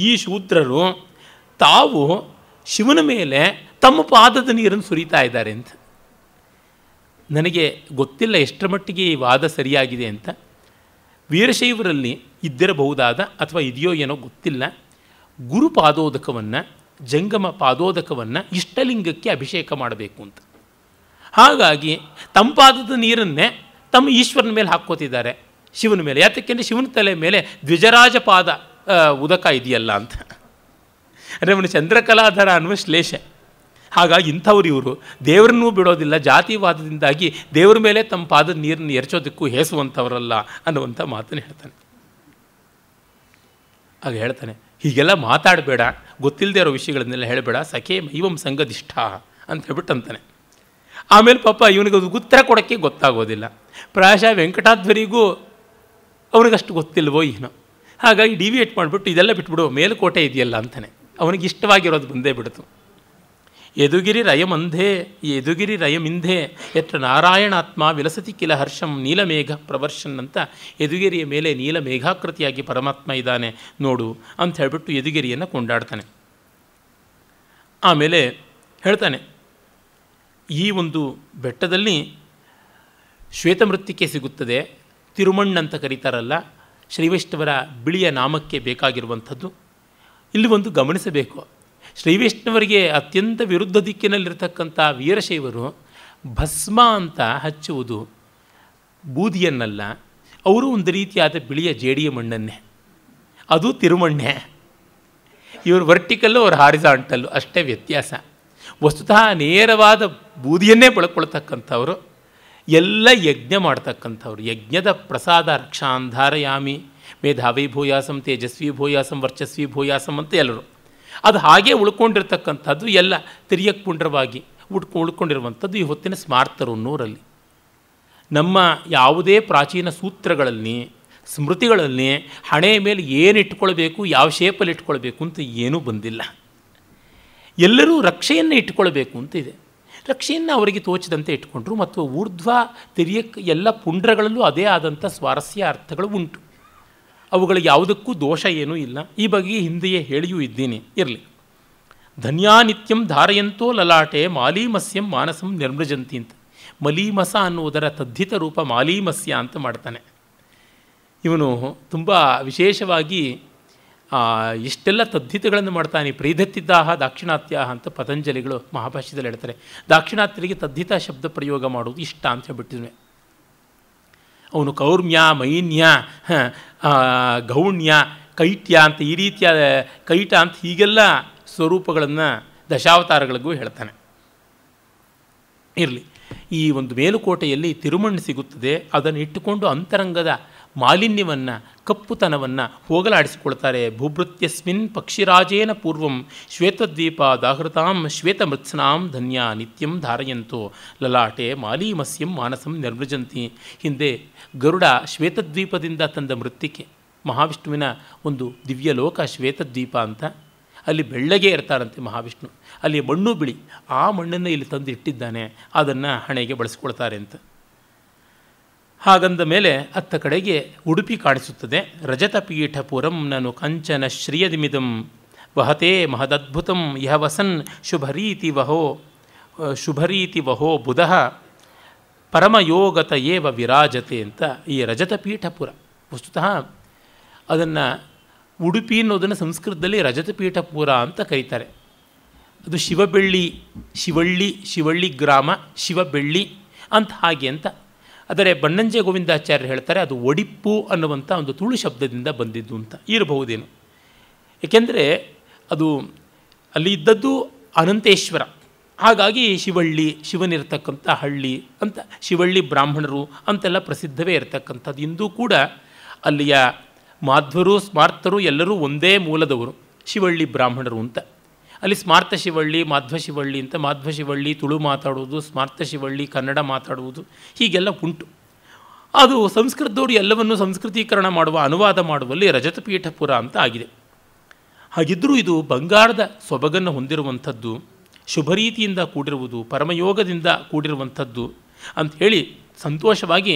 Speaker 1: ಈ ಶೂದ್ರರು ತಾವು ಶಿವನ ಮೇಲೆ ತಮ್ಮ ಪಾದದ ನೀರನ್ನು ಸುರಿತಾ ಇದ್ದಾರೆ ಅಂತ. ನನಗೆ ಗೊತ್ತಿಲ್ಲ ಎಷ್ಟರ ಮಟ್ಟಿಗೆ ಈ ವಾದ ಸರಿಯಾಗಿದೆ ಅಂತ. ವೀರಶೈವರಲ್ಲಿ ಇದ್ದಿರಬಹುದಾದ ಅಥವಾ ಇದೆಯೋ ಏನೋ ಗೊತ್ತಿಲ್ಲ, ಗುರು ಪಾದೋದಕವನ್ನು, ಜಂಗಮ ಪಾದೋದಕವನ್ನು ಇಷ್ಟಲಿಂಗಕ್ಕೆ ಅಭಿಷೇಕ ಮಾಡಬೇಕು ಅಂತ. ಹಾಗಾಗಿ ತಮ್ಮ ಪಾದದ ನೀರನ್ನೇ ತಮ್ಮ ಈಶ್ವರನ ಮೇಲೆ ಹಾಕ್ಕೋತಿದ್ದಾರೆ, ಶಿವನ ಮೇಲೆ. ಯಾತಕ್ಕೆಂದರೆ ಶಿವನ ತಲೆ ಮೇಲೆ ದ್ವಿಜರಾಜ ಪಾದ ಉದಕ ಇದೆಯಲ್ಲ ಅಂತ. ಅಂದರೆ ಅವನು ಚಂದ್ರಕಲಾಧರ ಅನ್ನುವ ಶ್ಲೇಷ. ಹಾಗಾಗಿ ಇಂಥವ್ರು ಇವರು ದೇವರನ್ನೂ ಬಿಡೋದಿಲ್ಲ, ಜಾತಿವಾದದಿಂದಾಗಿ ದೇವರ ಮೇಲೆ ತಮ್ಮ ಪಾದದ ನೀರನ್ನು ಎರಚೋದಕ್ಕೂ ಹೇಸುವಂಥವರಲ್ಲ ಅನ್ನುವಂಥ ಮಾತನ್ನು ಹೇಳ್ತಾನೆ. ಆಗ ಹೇಳ್ತಾನೆ, ಹೀಗೆಲ್ಲ ಮಾತಾಡಬೇಡ, ಗೊತ್ತಿಲ್ಲದೆ ಇರೋ ವಿಷಯಗಳನ್ನೆಲ್ಲ ಹೇಳಬೇಡ, ಸಖೇ ಮೈವಂ ಸಂಗದಿಷ್ಠ ಅಂತ ಹೇಳ್ಬಿಟ್ಟು ಅಂತಾನೆ. ಆಮೇಲೆ ಪಾಪ ಇವನಿಗೆ ಅದು ಉತ್ತರ ಕೊಡೋಕ್ಕೆ ಗೊತ್ತಾಗೋದಿಲ್ಲ. ಪ್ರಾಯಶಃ ವೆಂಕಟಾಧ್ವರಿಗೂ ಅವನಿಗಷ್ಟು ಗೊತ್ತಿಲ್ವೋ ಏನೋ. ಹಾಗಾಗಿ ಡಿವಿಯೇಟ್ ಮಾಡಿಬಿಟ್ಟು ಇದೆಲ್ಲ ಬಿಟ್ಬಿಡು, ಮೇಲುಕೋಟೆ ಇದೆಯಲ್ಲ ಅಂತಾನೆ. ಅವನಿಗೆ ಇಷ್ಟವಾಗಿರೋದು ಬಂದೇ ಬಿಡ್ತು. ಯದುಗಿರಿ ರಯಮಂಧೆ ಯದುಗಿರಿ ರಯಮಿಂಧೆ ಯತ್ರ ನಾರಾಯಣಾತ್ಮ ವಿಲಸತಿ ಕಿಲ ಹರ್ಷಂ ನೀಲಮೇಘ ಪ್ರವರ್ಷನ್ ಅಂತ ಯದುಗಿರಿಯ ಮೇಲೆ ನೀಲಮೇಘಾಕೃತಿಯಾಗಿ ಪರಮಾತ್ಮ ಇದ್ದಾನೆ ನೋಡು ಅಂತ ಹೇಳಿಬಿಟ್ಟು ಯದುಗಿರಿಯನ್ನು ಕೊಂಡಾಡ್ತಾನೆ. ಆಮೇಲೆ ಹೇಳ್ತಾನೆ, ಈ ಒಂದು ಬೆಟ್ಟದಲ್ಲಿ ಶ್ವೇತಮೃತ್ತಿಕೆ ಸಿಗುತ್ತದೆ, ತಿರುಮಣ್ಣಂತ ಕರೀತಾರಲ್ಲ, ಶ್ರೀವೈಷ್ಣವರ ಬಿಳಿಯ ನಾಮಕ್ಕೆ ಬೇಕಾಗಿರುವಂಥದ್ದು. ಇಲ್ಲಿ ಒಂದು ಗಮನಿಸಬೇಕು, ಶ್ರೀವೈಷ್ಣವರಿಗೆ ಅತ್ಯಂತ ವಿರುದ್ಧ ದಿಕ್ಕಿನಲ್ಲಿರ್ತಕ್ಕಂಥ ವೀರಶೈವರು ಭಸ್ಮ ಅಂತ ಹಚ್ಚುವುದು ಬೂದಿಯನ್ನಲ್ಲ, ಅವರು ಒಂದು ರೀತಿಯಾದ ಬಿಳಿಯ ಜೇಡಿಯ ಮಣ್ಣನ್ನೇ, ಅದು ತಿರುಮಣ್ಣೆ. ಇವರು ವರ್ಟಿಕಲ್ಲು, ಅವರು ಹಾರಿಸಾಂಟಲ್ಲು, ಅಷ್ಟೇ ವ್ಯತ್ಯಾಸ. ವಸ್ತುತಃ ನೇರವಾದ ಬೂದಿಯನ್ನೇ ಬಳಕೊಳ್ತಕ್ಕಂಥವರು, ಎಲ್ಲ ಯಜ್ಞ ಮಾಡ್ತಕ್ಕಂಥವ್ರು. ಯಜ್ಞದ ಪ್ರಸಾದ ರಕ್ಷಾಂಧಾರಯಾಮಿ ಮೇಧಾವಿ ಭೂಯಾಸಂ ತೇಜಸ್ವಿ ಭೂಯಾಸಂ ವರ್ಚಸ್ವಿ ಭೂಯಾಸಂ ಅಂತ ಎಲ್ಲರೂ. ಅದು ಹಾಗೇ ಉಳ್ಕೊಂಡಿರ್ತಕ್ಕಂಥದ್ದು, ಎಲ್ಲ ತಿರ್ಯಕ್ ಪುಂಡ್ರವಾಗಿ ಉಳ್ಕೊಂಡಿರುವಂಥದ್ದು ಈ ಹೊತ್ತಿನ ಸ್ಮಾರ್ತರು ನೂರಲ್ಲಿ. ನಮ್ಮ ಯಾವುದೇ ಪ್ರಾಚೀನ ಸೂತ್ರಗಳಲ್ಲಿ ಸ್ಮೃತಿಗಳಲ್ಲಿ ಹಣೆ ಮೇಲೆ ಏನು ಇಟ್ಕೊಳ್ಬೇಕು, ಯಾವ ಶೇಪಲ್ಲಿ ಇಟ್ಕೊಳ್ಬೇಕು ಅಂತ ಏನೂ ಬಂದಿಲ್ಲ. ಎಲ್ಲರೂ ರಕ್ಷೆಯನ್ನು ಇಟ್ಕೊಳ್ಬೇಕು ಅಂತ ಇದೆ. ರಕ್ಷೆಯನ್ನು ಅವರಿಗೆ ತೋಚಿದಂತೆ ಇಟ್ಕೊಂಡ್ರು. ಮತ್ತು ಊರ್ಧ್ವ ತಿರ್ಯಕ್ ಎಲ್ಲ ಪುಂಡ್ರಗಳಲ್ಲೂ ಅದೇ ಆದಂಥ ಸ್ವಾರಸ್ಯ ಅರ್ಥಗಳು ಉಂಟು. ಅವುಗಳಿಗೆ ಯಾವುದಕ್ಕೂ ದೋಷ ಏನೂ ಇಲ್ಲ. ಈ ಬಗ್ಗೆ ಹಿಂದೆಯೇ ಹೇಳಿಯೂ ಇದ್ದೀನಿ, ಇರಲಿ. ಧನ್ಯಾನಿತ್ಯಂ ಧಾರಯಂತೋ ಲಲಾಟೆ ಮಾಲೀಮಸ್ಯಂ ಮಾನಸಂ ನಿರ್ಮೃಜಂತಿ ಅಂತ. ಮಲೀಮಸ ಅನ್ನುವುದರ ತದ್ಧಿತ ರೂಪ ಮಾಲೀಮಸ್ಯ ಅಂತ ಮಾಡ್ತಾನೆ ಇವನು. ತುಂಬ ವಿಶೇಷವಾಗಿ ಇಷ್ಟೆಲ್ಲ ತದ್ಧಿತಗಳನ್ನು ಮಾಡ್ತಾನೆ. ಪ್ರೀಧತ್ತಿದ್ದಾಹ ದಾಕ್ಷಿಣಾತ್ಯಾಹ ಅಂತ ಪತಂಜಲಿಗಳು ಮಹಾಭಾಷ್ಯದಲ್ಲಿ ಹೇಳ್ತಾರೆ. ದಾಕ್ಷಿಣಾತ್ಯರಿಗೆ ತದ್ಧಿತ ಶಬ್ದ ಪ್ರಯೋಗ ಮಾಡುವುದು ಇಷ್ಟ ಅಂತ ಹೇಳ್ಬಿಟ್ಟಿದ್ವಿ. ಅವನು ಕೌರ್ಮ್ಯ, ಮೈನ್ಯ, ಗೌಣ್ಯ, ಕೈಟ್ಯ ಅಂತ ಈ ರೀತಿಯ ಕೈಟ ಅಂತ ಹೀಗೆಲ್ಲ ಸ್ವರೂಪಗಳನ್ನು ದಶಾವತಾರಗಳಿಗೂ ಹೇಳ್ತಾನೆ. ಇರಲಿ, ಈ ಒಂದು ಮೇಲುಕೋಟೆಯಲ್ಲಿ ತಿರುಮಣ್ಣು ಸಿಗುತ್ತದೆ. ಅದನ್ನು ಇಟ್ಟುಕೊಂಡು ಅಂತರಂಗದ ಮಾಲಿನ್ಯವನ್ನು, ಕಪ್ಪುತನವನ್ನು ಹೋಗಲಾಡಿಸಿಕೊಳ್ತಾರೆ. ಭೂಭೃತ್ಯಸ್ಮಿನ್ ಪಕ್ಷಿರಾಜೇನ ಪೂರ್ವಂ ಶ್ವೇತದ್ವೀಪ ದಾಹೃತಾಂ ಶ್ವೇತಮೃತ್ಸ್ನಾಂ ಧನ್ಯ ನಿತ್ಯಂ ಧಾರಯಂತೋ ಲಲಾಟೆ ಮಾಲೀಮಸ್ಯಂ ಮಾನಸಂ ನಿರ್ಮೃಜಂತಿ. ಹಿಂದೆ ಗರುಡ ಶ್ವೇತದ್ವೀಪದಿಂದ ತಂದ ಮೃತ್ತಿಕೆ, ಮಹಾವಿಷ್ಣುವಿನ ಒಂದು ದಿವ್ಯ ಲೋಕ ಶ್ವೇತದ್ವೀಪ ಅಂತ. ಅಲ್ಲಿ ಬೆಳ್ಳಗೆ ಇರ್ತಾರಂತೆ ಮಹಾವಿಷ್ಣು. ಅಲ್ಲಿ ಮಣ್ಣು ಬಿಳಿ, ಆ ಮಣ್ಣನ್ನು ಇಲ್ಲಿ ತಂದು ಇಟ್ಟಿದ್ದಾನೆ, ಅದನ್ನು ಹಣೆಗೆ ಬಳಸ್ಕೊಳ್ತಾರೆ ಅಂತ. ಹಾಗಂದ ಮೇಲೆ ಅತ್ತ ಕಡೆಗೆ ಉಡುಪಿ ಕಾಣಿಸುತ್ತದೆ. ರಜತಪೀಠ ಪುರಂ ನನು ಕಂಚನ ಶ್ರಿಯದಿಮಿದಂ ವಹತೆ ಮಹದದ್ಭುತಂ ಯಹ ವಸನ್ ಶುಭರೀತಿ ವಹೋ ಬುಧಃ ಪರಮಯೋಗತ ಏವ ವಿರಾಜತೆ ಅಂತ ಈ ರಜತಪೀಠಪುರ. ವಸ್ತುತಃ ಅದನ್ನು ಉಡುಪಿ ಅನ್ನೋದನ್ನು ಸಂಸ್ಕೃತದಲ್ಲಿ ರಜತಪೀಠಪುರ ಅಂತ ಕರೀತಾರೆ. ಅದು ಶಿವಳ್ಳಿ ಗ್ರಾಮ, ಶಿವಬೆಳ್ಳಿ ಅಂತ ಹಾಗೆ ಅಂತ. ಆದರೆ ಬನ್ನಂಜೆ ಗೋವಿಂದಾಚಾರ್ಯರು ಹೇಳ್ತಾರೆ ಅದು ಒಡಿಪ್ಪು ಅನ್ನುವಂಥ ಒಂದು ತುಳು ಶಬ್ದದಿಂದ ಬಂದಿದ್ದು ಅಂತ ಇರಬಹುದೇನು. ಏಕೆಂದರೆ ಅದು ಅಲ್ಲಿ ಇದ್ದದ್ದು ಅನಂತೇಶ್ವರ, ಹಾಗಾಗಿ ಶಿವಳ್ಳಿ, ಶಿವನಿರ್ತಕ್ಕಂಥ ಹಳ್ಳಿ ಅಂತ, ಶಿವಳ್ಳಿ ಬ್ರಾಹ್ಮಣರು ಅಂತೆಲ್ಲ ಪ್ರಸಿದ್ಧವೇ ಇರತಕ್ಕಂಥದ್ದು. ಇಂದೂ ಕೂಡ ಅಲ್ಲಿಯ ಮಾಧ್ವರು ಸ್ಮಾರ್ತರು ಎಲ್ಲರೂ ಒಂದೇ ಮೂಲದವರು, ಶಿವಳ್ಳಿ ಬ್ರಾಹ್ಮಣರು ಅಂತ. ಅಲ್ಲಿ ಸ್ಮಾರ್ತ ಶಿವಳ್ಳಿ, ಮಾಧ್ವ ಶಿವಳ್ಳಿ ಅಂತ, ಮಾಧ್ವ ಶಿವಳ್ಳಿ ತುಳು ಮಾತಾಡುವುದು, ಸ್ಮಾರ್ತ ಶಿವಳ್ಳಿ ಕನ್ನಡ ಮಾತಾಡುವುದು, ಹೀಗೆಲ್ಲ ಉಂಟು. ಅದು ಸಂಸ್ಕೃತದವರು ಎಲ್ಲವನ್ನೂ ಸಂಸ್ಕೃತೀಕರಣ ಮಾಡುವ, ಅನುವಾದ ಮಾಡುವಲ್ಲಿ ರಜತಪೀಠಪುರ ಅಂತ ಆಗಿದೆ. ಹಾಗಿದ್ದರೂ ಇದು ಬಂಗಾರದ ಸೊಬಗನ್ನು ಹೊಂದಿರುವಂಥದ್ದು, ಶುಭ ರೀತಿಯಿಂದ ಕೂಡಿರುವುದು, ಪರಮಯೋಗದಿಂದ ಕೂಡಿರುವಂಥದ್ದು ಅಂಥೇಳಿ ಸಂತೋಷವಾಗಿ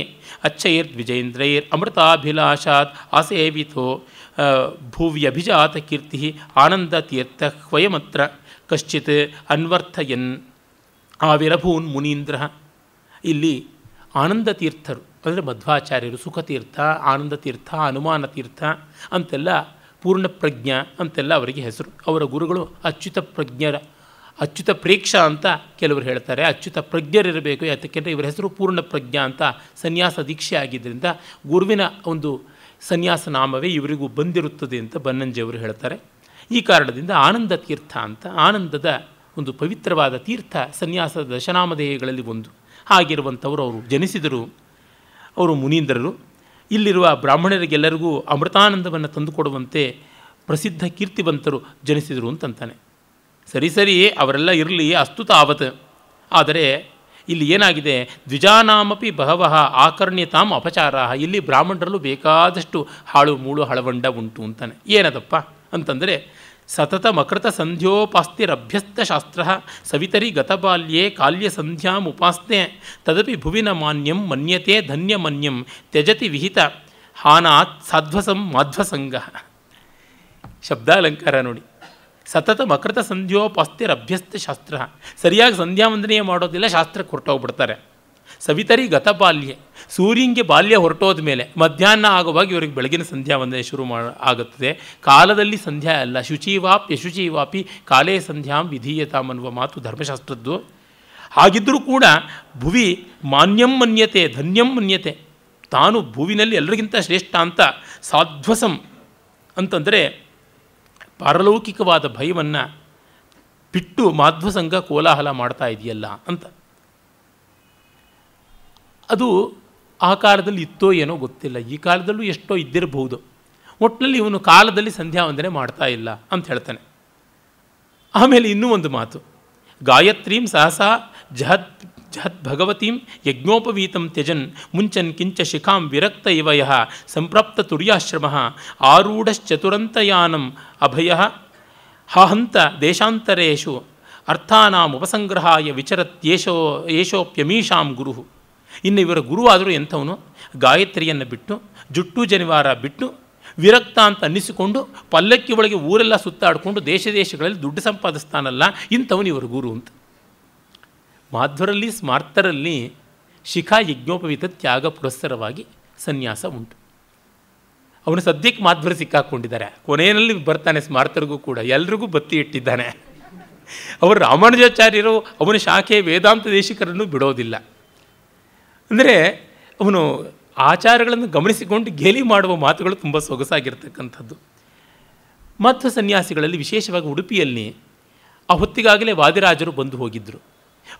Speaker 1: ಅಚ್ಚೈರ್ ದ್ವಿಜೇಂದ್ರೈರ್ ಅಮೃತಾಭಿಲಾಷಾತ್ ಆಸೇವಿತೋ ಭೂವ್ಯಭಿಜಾತ ಕೀರ್ತಿ ಆನಂದ ತೀರ್ಥ ಹ್ವಯಮತ್ರ ಕಶ್ಚಿತ್ ಅನ್ವರ್ಥಯನ್ ಆವಿರಭೂನ್ ಮುನೀಂದ್ರ. ಇಲ್ಲಿ ಆನಂದ ತೀರ್ಥರು ಅಂದರೆ ಮಧ್ವಾಚಾರ್ಯರು, ಸುಖತೀರ್ಥ, ಆನಂದ ತೀರ್ಥ, ಹನುಮಾನ ತೀರ್ಥ ಅಂತೆಲ್ಲ, ಪೂರ್ಣಪ್ರಜ್ಞ ಅಂತೆಲ್ಲ ಅವರಿಗೆ ಹೆಸರು. ಅವರ ಗುರುಗಳು ಅಚ್ಯುತ ಪ್ರೇಕ್ಷಾ ಅಂತ ಕೆಲವರು ಹೇಳ್ತಾರೆ. ಅಚ್ಯುತ ಪ್ರಜ್ಞರಿರಬೇಕು, ಯಾತಕ್ಕೆಂದರೆ ಇವರ ಹೆಸರು ಪೂರ್ಣಪ್ರಜ್ಞಾ ಅಂತ ಸನ್ಯಾಸ ದೀಕ್ಷೆ ಆಗಿದ್ದರಿಂದ ಗುರುವಿನ ಒಂದು ಸನ್ಯಾಸ ನಾಮವೇ ಇವರಿಗೂ ಬಂದಿರುತ್ತದೆ ಅಂತ ಬನ್ನಂಜಿಯವರು ಹೇಳ್ತಾರೆ. ಈ ಕಾರಣದಿಂದ ಆನಂದ ತೀರ್ಥ ಅಂತ, ಆನಂದದ ಒಂದು ಪವಿತ್ರವಾದ ತೀರ್ಥ ಸನ್ಯಾಸದ ದಶನಾಮಧೇಯಗಳಲ್ಲಿ ಒಂದು. ಹಾಗಿರುವಂಥವರು ಅವರು ಜನಿಸಿದರು. ಅವರು ಮುನೀಂದ್ರರು. ಇಲ್ಲಿರುವ ಬ್ರಾಹ್ಮಣರಿಗೆಲ್ಲರಿಗೂ ಅಮೃತಾನಂದವನ್ನು ತಂದುಕೊಡುವಂತೆ ಪ್ರಸಿದ್ಧ ಕೀರ್ತಿವಂತರು ಜನಿಸಿದರು ಅಂತಂತಾನೆ. ಸರಿ ಅವರೆಲ್ಲ ಇರಲಿ, ಅಸ್ತು ತಾವತ್. ಆದರೆ ಇಲ್ಲಿ ಏನಾಗಿದೆ, ದ್ವಿಜಾನಾಮಪಿ ಬಹವಃ ಆಕರ್ಣ್ಯತಾಂ ಅಪಚಾರ, ಇಲ್ಲಿ ಬ್ರಾಹ್ಮಣರಲ್ಲೂ ಬೇಕಾದಷ್ಟು ಹಾಳು ಮೂಳು ಹಳವಂಡ ಉಂಟು ಅಂತಾನೆ. ಏನದಪ್ಪ ಅಂತಂದರೆ, ಸತತ ಮಕೃತ ಸಂಧ್ಯೋಪಾಸ್ತಿರಭ್ಯಸ್ತ ಶಾಸ್ತ್ರ ಸವಿತರಿ ಗತಬಾಲ್ಯೆ ಕಾಲ್ಯ ಸಂಧ್ಯಾಮುಪಾಸ್ತೆ ತದಪಿ ಭುವಿನ ಮಾನ್ಯಂ ಮನ್ಯತೆ ಧನ್ಯಮನ್ಯಂ ತ್ಯಜತಿ ವಿಹಿತ ಹಾನಾತ್ ಸಾಧ್ವಸಂ ಮಾಧ್ವಸಂಗ. ಶಬ್ದಾಲಂಕಾರ ನೋಡಿ. ಸತತ ಮಕೃತ ಸಂಧ್ಯೋಪಾಸ್ತಿರಭ್ಯಸ್ತ ಶಾಸ್ತ್ರ, ಸರಿಯಾಗಿ ಸಂಧ್ಯಾ ವಂದನೆಯೇ ಮಾಡೋದಿಲ್ಲ, ಶಾಸ್ತ್ರಕ್ಕೆ ಹೊರಟೋಗ್ಬಿಡ್ತಾರೆ. ಸವಿತರಿ ಗತಬಾಲ್ಯೆ, ಸೂರ್ಯನಿಗೆ ಬಾಲ್ಯ ಹೊರಟೋದ ಮೇಲೆ ಮಧ್ಯಾಹ್ನ ಆಗುವಾಗ ಇವರಿಗೆ ಬೆಳಗಿನ ಸಂಧ್ಯಾ ವಂದನೆ ಶುರು ಆಗುತ್ತದೆ. ಕಾಲದಲ್ಲಿ ಸಂಧ್ಯಾ ಅಲ್ಲ, ಶುಚಿವಾಪಿ ಕಾಲೇ ಸಂಧ್ಯಾಂ ವಿಧೀಯತಾಂ ಅನ್ನುವ ಮಾತು ಧರ್ಮಶಾಸ್ತ್ರದ್ದು. ಹಾಗಿದ್ದರೂ ಕೂಡ ಭುವಿ ಮಾನ್ಯಂ ಮನ್ಯತೆ ಧನ್ಯಂ ಮನ್ಯತೆ, ತಾನು ಭುವಿನಲ್ಲಿ ಎಲ್ಲರಿಗಿಂತ ಶ್ರೇಷ್ಠ ಅಂತ ಸಾಧ್ವಸಂ ಅಂತಂದರೆ ಪಾರಲೌಕಿಕವಾದ ಭಯವನ್ನು ಬಿಟ್ಟು ಮಾಧ್ವಸಂಗ ಕೋಲಾಹಲ ಮಾಡ್ತಾ ಇದೆಯಲ್ಲ ಅಂತ. ಅದು ಆ ಕಾಲದಲ್ಲಿ ಇತ್ತೋ ಏನೋ ಗೊತ್ತಿಲ್ಲ, ಈ ಕಾಲದಲ್ಲೂ ಎಷ್ಟೋ ಇದ್ದಿರಬಹುದು. ಒಟ್ಟಿನಲ್ಲಿ ಇವನು ಕಾಲದಲ್ಲಿ ಸಂಧ್ಯಾ ವಂದನೆ ಮಾಡ್ತಾ ಇಲ್ಲ ಅಂತ ಹೇಳ್ತಾನೆ. ಆಮೇಲೆ ಇನ್ನೂ ಒಂದು ಮಾತು, ಗಾಯತ್ರೀಂ ಸಹಸಾ ಜಹದ್ ಭಗವತೀಂ ಯಜ್ಞೋಪವೀತಂ ತ್ಯಜನ್ ಮುಂಚನ್ ಕಿಂಚ ಶಿಖಾಂ ವಿರಕ್ತ ಇವ ಯಃ ಸಂಪ್ರಾಪ್ತ ತುರ್ಯಾಶ್ರಮಃ ಆರೂಢಶ್ಚತುರಂತಯಾನಂ ಅಭಯಃ ಹಂತ ದೇಶಾಂತರೇಷು ಅರ್ಥಾನಾಂ ಉಪಸಂಗ್ರಹಾಯ ವಿಚರತ್ಯೇಷೋಪ್ಯಮೀಷಾಂ ಗುರು. ಇನ್ನು ಇವರ ಗುರು ಆದರೂ ಎಂಥವನು, ಗಾಯತ್ರಿಯನ್ನು ಬಿಟ್ಟು ಜುಟ್ಟು ಜನಿವಾರ ಬಿಟ್ಟು ವಿರಕ್ತ ಅಂತ ಅನ್ನಿಸಿಕೊಂಡು ಪಲ್ಲಕ್ಕಿ ಒಳಗೆ ಊರೆಲ್ಲ ಸುತ್ತಾಡಿಕೊಂಡು ದೇಶಗಳಲ್ಲಿ ದುಡ್ಡು ಸಂಪಾದಿಸ್ತಾನಲ್ಲ, ಇಂಥವನು ಇವರ ಗುರು ಅಂತ. ಮಾಧ್ವರಲ್ಲಿ ಸ್ಮಾರ್ತರಲ್ಲಿ ಶಿಖಾ ಯಜ್ಞೋಪವೀತ ತ್ಯಾಗ ಪುರಸ್ಸರವಾಗಿ ಸನ್ಯಾಸ ಉಂಟು. ಅವನು ಸದ್ಯಕ್ಕೆ ಮಾಧ್ವರ ಸಿಕ್ಕಾಕ್ಕೊಂಡಿದ್ದಾರೆ, ಕೊನೆಯಲ್ಲಿ ಬರ್ತಾನೆ ಸ್ಮಾರ್ತರಿಗೂ ಕೂಡ, ಎಲ್ರಿಗೂ ಬತ್ತಿ ಇಟ್ಟಿದ್ದಾನೆ. ಅವರು ರಾಮಾನುಜಾಚಾರ್ಯರು ಅವನ ಶಾಖೆ ವೇದಾಂತ ದೇಶಿಕರನ್ನು ಬಿಡೋದಿಲ್ಲ. ಅಂದರೆ ಅವನು ಆಚಾರಗಳನ್ನು ಗಮನಿಸಿಕೊಂಡು ಗೇಲಿ ಮಾಡುವ ಮಾತುಗಳು ತುಂಬ ಸೊಗಸಾಗಿರ್ತಕ್ಕಂಥದ್ದು. ಮಧ್ವ ಸನ್ಯಾಸಿಗಳಲ್ಲಿ ವಿಶೇಷವಾಗಿ ಉಡುಪಿಯಲ್ಲಿ ಆ ಹೊತ್ತಿಗಾಗಲೇ ವಾದಿರಾಜರು ಬಂದು ಹೋಗಿದ್ದರು.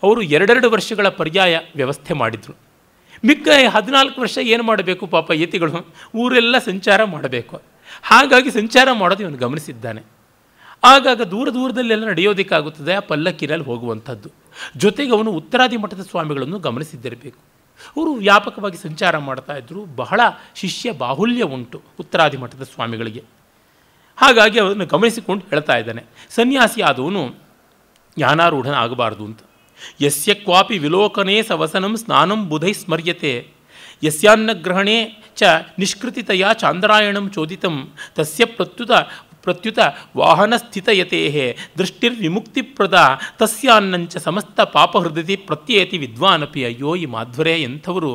Speaker 1: ಅವರು 2 ವರ್ಷಗಳ ಪರ್ಯಾಯ ವ್ಯವಸ್ಥೆ ಮಾಡಿದರು. ಮಿಕ್ಕ 14 ವರ್ಷ ಏನು ಮಾಡಬೇಕು ಪಾಪ ಯತಿಗಳು, ಊರೆಲ್ಲ ಸಂಚಾರ ಮಾಡಬೇಕು. ಹಾಗಾಗಿ ಸಂಚಾರ ಮಾಡೋದು ಇವನು ಗಮನಿಸಿದ್ದಾನೆ. ಆಗಾಗ ದೂರದಲ್ಲೆಲ್ಲ ನಡೆಯೋದಕ್ಕಾಗುತ್ತದೆ, ಆ ಪಲ್ಲಕ್ಕಿನಲ್ಲಿ ಹೋಗುವಂಥದ್ದು. ಜೊತೆಗೆ ಅವನು ಉತ್ತರಾದಿ ಮಠದ ಸ್ವಾಮಿಗಳನ್ನು ಗಮನಿಸಿದ್ದಿರಬೇಕು. ಅವರು ವ್ಯಾಪಕವಾಗಿ ಸಂಚಾರ ಮಾಡ್ತಾಯಿದ್ರು, ಬಹಳ ಶಿಷ್ಯ ಬಾಹುಲ್ಯ ಉಂಟು ಉತ್ತರಾದಿ ಮಠದ ಸ್ವಾಮಿಗಳಿಗೆ. ಹಾಗಾಗಿ ಅವರನ್ನು ಗಮನಿಸಿಕೊಂಡು ಹೇಳ್ತಾ ಇದ್ದಾನೆ, ಸನ್ಯಾಸಿ ಆದವನು ಜ್ಞಾನಾರೂಢನ ಆಗಬಾರ್ದು ಅಂತ. ಯಸ್ಯ ಕ್ವಾಪಿ ವಿಲೋಕನೇ ಸವಸನಂ ಸ್ನಾನಂ ಬುಧೈ ಸ್ಮರ್ಯತೆ ಯಸ್ಯಾನ್ನಗ್ರಹಣೇ ಚ ನಿಷ್ಕೃತಿತಯ ಚಾಂದ್ರಾಯಣಂ ಚೋದಿತಂ ತಸ್ಯ ಪ್ರತ್ಯುತ ವಾಹನಸ್ಥಿತಯತೆ ದೃಷ್ಟಿರ್ವಿಮುಕ್ತಿಪ್ರದ ತಸ್ಯಾನ್ನಂಚ ಸಮಸ್ತ ಪಾಪಹೃದತಿ ಪ್ರತ್ಯೇತಿ ವಿದ್ವಾನಪಿ. ಅಯ್ಯೋ, ಈ ಮಾಧ್ವರೇ ಎಂಥವರು,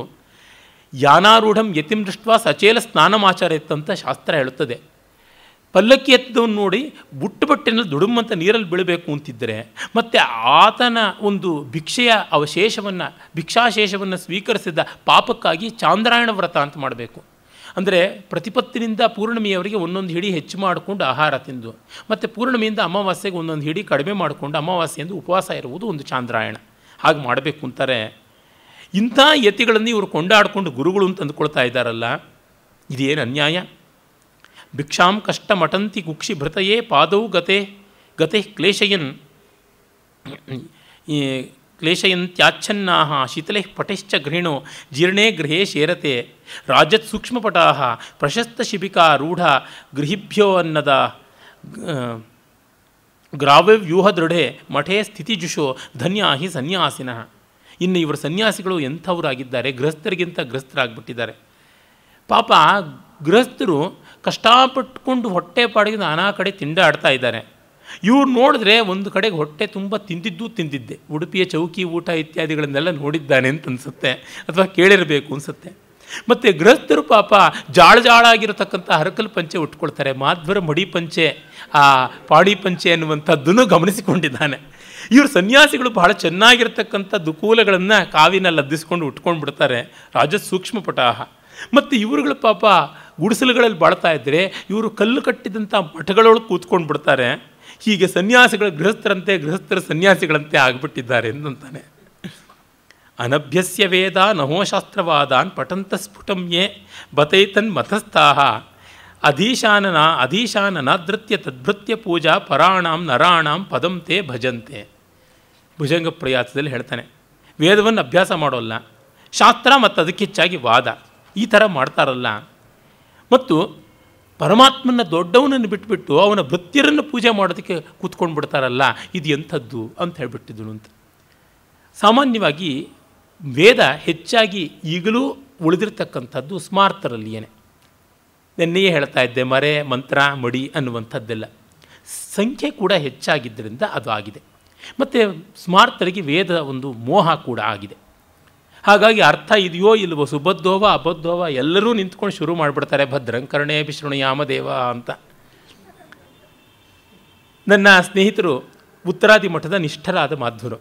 Speaker 1: ಯಾನಾರೂಢಂ ಯತಿಂ ದೃಷ್ಟ ಸಚೇಲ ಸ್ನಾನಮಾಚರೇತ್ತಂತ ಶಾಸ್ತ್ರ ಹೇಳುತ್ತದೆ. ಪಲ್ಲಕ್ಕಿ ಎತ್ತದವನು ನೋಡಿ ಬುಟ್ಟು ಬಟ್ಟೆನಲ್ಲಿ ದುಡುಮಂತ ನೀರಲ್ಲಿ ಬೀಳಬೇಕು ಅಂತಿದ್ದರೆ, ಮತ್ತು ಆತನ ಒಂದು ಭಿಕ್ಷೆಯ ಅವಶೇಷವನ್ನು ಭಿಕ್ಷಾಶೇಷವನ್ನು ಸ್ವೀಕರಿಸಿದ ಪಾಪಕ್ಕಾಗಿ ಚಾಂದ್ರಾಯಣ ವ್ರತ ಅಂತ ಮಾಡಬೇಕು. ಅಂದರೆ ಪ್ರತಿಪತ್ತಿನಿಂದ ಪೂರ್ಣಿಮೆಯವರೆಗೆ ಒಂದೊಂದು ಹಿಡಿ ಹೆಚ್ಚು ಮಾಡಿಕೊಂಡು ಆಹಾರ ತಿಂದು, ಮತ್ತು ಪೂರ್ಣಿಮೆಯಿಂದ ಅಮಾವಾಸ್ಯೆಗೆ ಒಂದೊಂದು ಹಿಡಿ ಕಡಿಮೆ ಮಾಡಿಕೊಂಡು ಅಮಾವಾಸ್ಯೆಯಿಂದ ಉಪವಾಸ ಇರುವುದು ಒಂದು ಚಾಂದ್ರಾಯಣ. ಹಾಗೆ ಮಾಡಬೇಕು ಅಂತಾರೆ. ಇಂಥ ಯತಿಗಳನ್ನು ಇವರು ಕೊಂಡಾಡಿಕೊಂಡು ಗುರುಗಳು ಅಂತ ಅಂದುಕೊಳ್ತಾ ಇದ್ದಾರಲ್ಲ, ಇದೇನು ಅನ್ಯಾಯ. ಭಿಕ್ಷಾಂ ಕಷ್ಟ ಮಟಂತಿ ಕುಕ್ಷಿ ಭೃತಯೇ ಪಾದೌ ಗತೆ ಕ್ಲೇಶಯಂತ್ಯಾಚ್ಛನ್ನಾಃ ಶೀತಲೆ ಪಟೈಶ್ಚ ಗೃಹಿಣೋ ಜೀರ್ಣೇ ಗೃಹೇ ಶೇರತೆ ರಾಜತ್ ಸೂಕ್ಷ್ಮಪಟಾಃ ಪ್ರಶಸ್ತ ಶಿಬಿಕಾ ರೂಢ ಗೃಹಿಭ್ಯೋ ಅನ್ನದ ಗ್ರಾವ್ಯೂಹ ದೃಢೆ ಮಠೇ ಸ್ಥಿತಿಜುಷೋ ಧನ್ಯಾ ಹಿ ಸನ್ಯಾಸಿನಃ. ಇನ್ನು ಇವರು ಸನ್ಯಾಸಿಗಳು ಎಂಥವರಾಗಿದ್ದಾರೆ, ಗೃಹಸ್ಥರಿಗಿಂತ ಗೃಹಸ್ಥರಾಗ್ಬಿಟ್ಟಿದ್ದಾರೆ. ಪಾಪ ಗೃಹಸ್ಥರು ಕಷ್ಟಪಟ್ಟುಕೊಂಡು ಹೊಟ್ಟೆ ಪಾಡಿಗೆ ನಾನಾ ಕಡೆ ತಿಂಡಾಡ್ತಾ ಇದ್ದಾರೆ. ಇವ್ರು ನೋಡಿದ್ರೆ ಒಂದು ಕಡೆಗೆ ಹೊಟ್ಟೆ ತುಂಬ ತಿಂದಿದ್ದೆ. ಉಡುಪಿಯ ಚೌಕಿ ಊಟ ಇತ್ಯಾದಿಗಳನ್ನೆಲ್ಲ ನೋಡಿದ್ದಾನೆ ಅಂತ ಅನಿಸುತ್ತೆ, ಅಥವಾ ಕೇಳಿರಬೇಕು ಅನಿಸುತ್ತೆ. ಮತ್ತು ಗೃಹಸ್ಥರು ಪಾಪ ಜಾಳಾಗಿರತಕ್ಕಂಥ ಹರಕಲ್ ಪಂಚೆ ಉಟ್ಕೊಳ್ತಾರೆ. ಮಾಧ್ವರ ಮಡಿ ಪಂಚೆ, ಆ ಪಾಡಿ ಪಂಚೆ ಅನ್ನುವಂಥದ್ದನ್ನು ಗಮನಿಸಿಕೊಂಡಿದ್ದಾನೆ. ಇವರು ಸನ್ಯಾಸಿಗಳು ಬಹಳ ಚೆನ್ನಾಗಿರ್ತಕ್ಕಂಥ ದುಕೂಲಗಳನ್ನು ಕಾವಿನಲ್ಲಿ ಲದ್ದಿಸ್ಕೊಂಡು ಉಟ್ಕೊಂಡು ಬಿಡ್ತಾರೆ. ರಾಜ ಸೂಕ್ಷ್ಮಪಟಾಹ. ಮತ್ತು ಇವರುಗಳ ಪಾಪ ಗುಡಿಸಲುಗಳಲ್ಲಿ ಬಾಳ್ತಾ ಇದ್ದರೆ ಇವರು ಕಲ್ಲು ಕಟ್ಟಿದಂಥ ಮಠಗಳೊಳಗೆ ಕೂತ್ಕೊಂಡು ಬಿಡ್ತಾರೆ. ಹೀಗೆ ಸನ್ಯಾಸಿಗಳ ಗೃಹಸ್ಥರ ಸನ್ಯಾಸಿಗಳಂತೆ ಆಗಿಬಿಟ್ಟಿದ್ದಾರೆ ಎಂದಂತಾನೆ. ಅನಭ್ಯಸ್ಯ ವೇದ ನಹೋಶಾಸ್ತ್ರವಾದಾನ್ ಪಠಂತ ಸ್ಫುಟಂ ಯೇ ಬತೈತನ್ ಮತಸ್ಥಾಹ ಅಧೀಶಾನನಾದೃತ್ಯ ತದ್ಭೃತ್ಯ ಪೂಜಾ ಪರಾಣಾಂ ನರಾಣಾಂ ಪದಂ ತೇ ಭಜಂತೆ. ಭುಜಂಗ ಪ್ರಯಾಸದಲ್ಲಿ ಹೇಳ್ತಾನೆ, ವೇದವನ್ನು ಅಭ್ಯಾಸ ಮಾಡೋಲ್ಲ, ಶಾಸ್ತ್ರ ಮತ್ತು ಅದಕ್ಕೆ ಹೆಚ್ಚಾಗಿ ವಾದ ಈ ಥರ ಮಾಡ್ತಾರಲ್ಲ, ಮತ್ತು ಪರಮಾತ್ಮನ ದೊಡ್ಡವನನ್ನು ಬಿಟ್ಬಿಟ್ಟು ಅವನ ಭೃತ್ಯರನ್ನು ಪೂಜೆ ಮಾಡೋದಕ್ಕೆ ಕೂತ್ಕೊಂಡು ಬಿಡ್ತಾರಲ್ಲ, ಇದು ಎಂಥದ್ದು ಅಂತ ಹೇಳಿಬಿಟ್ಟಿದ್ರು ಅಂತ. ಸಾಮಾನ್ಯವಾಗಿ ವೇದ ಹೆಚ್ಚಾಗಿ ಈಗಲೂ ಉಳಿದಿರ್ತಕ್ಕಂಥದ್ದು ಸ್ಮಾರ್ತರಲ್ಲಿಯೇ. ನೆನ್ನೆಯೇ ಹೇಳ್ತಾ ಇದ್ದೆ, ಮರೆ ಮಂತ್ರ ಮಡಿ ಅನ್ನುವಂಥದ್ದೆಲ್ಲ ಸಂಖ್ಯೆ ಕೂಡ ಹೆಚ್ಚಾಗಿದ್ದರಿಂದ ಅದು ಆಗಿದೆ. ಮತ್ತು ಸ್ಮಾರ್ತರಿಗೆ ವೇದ ಒಂದು ಮೋಹ ಕೂಡ ಆಗಿದೆ. ಹಾಗಾಗಿ ಅರ್ಥ ಇದೆಯೋ ಇಲ್ವೋ, ಸುಬದ್ಧೋವ ಅಬದ್ಧೋವ ಎಲ್ಲರೂ ನಿಂತ್ಕೊಂಡು ಶುರು ಮಾಡಿಬಿಡ್ತಾರೆ, ಭದ್ರಂಕರ್ಣೇ ವಿಷ್ಣುಯಾಮದೇವ ಅಂತ. ನನ್ನ ಸ್ನೇಹಿತರು ಉತ್ತರಾದಿ ಮಠದ ನಿಷ್ಠರಾದ ಮಾಧ್ವರು.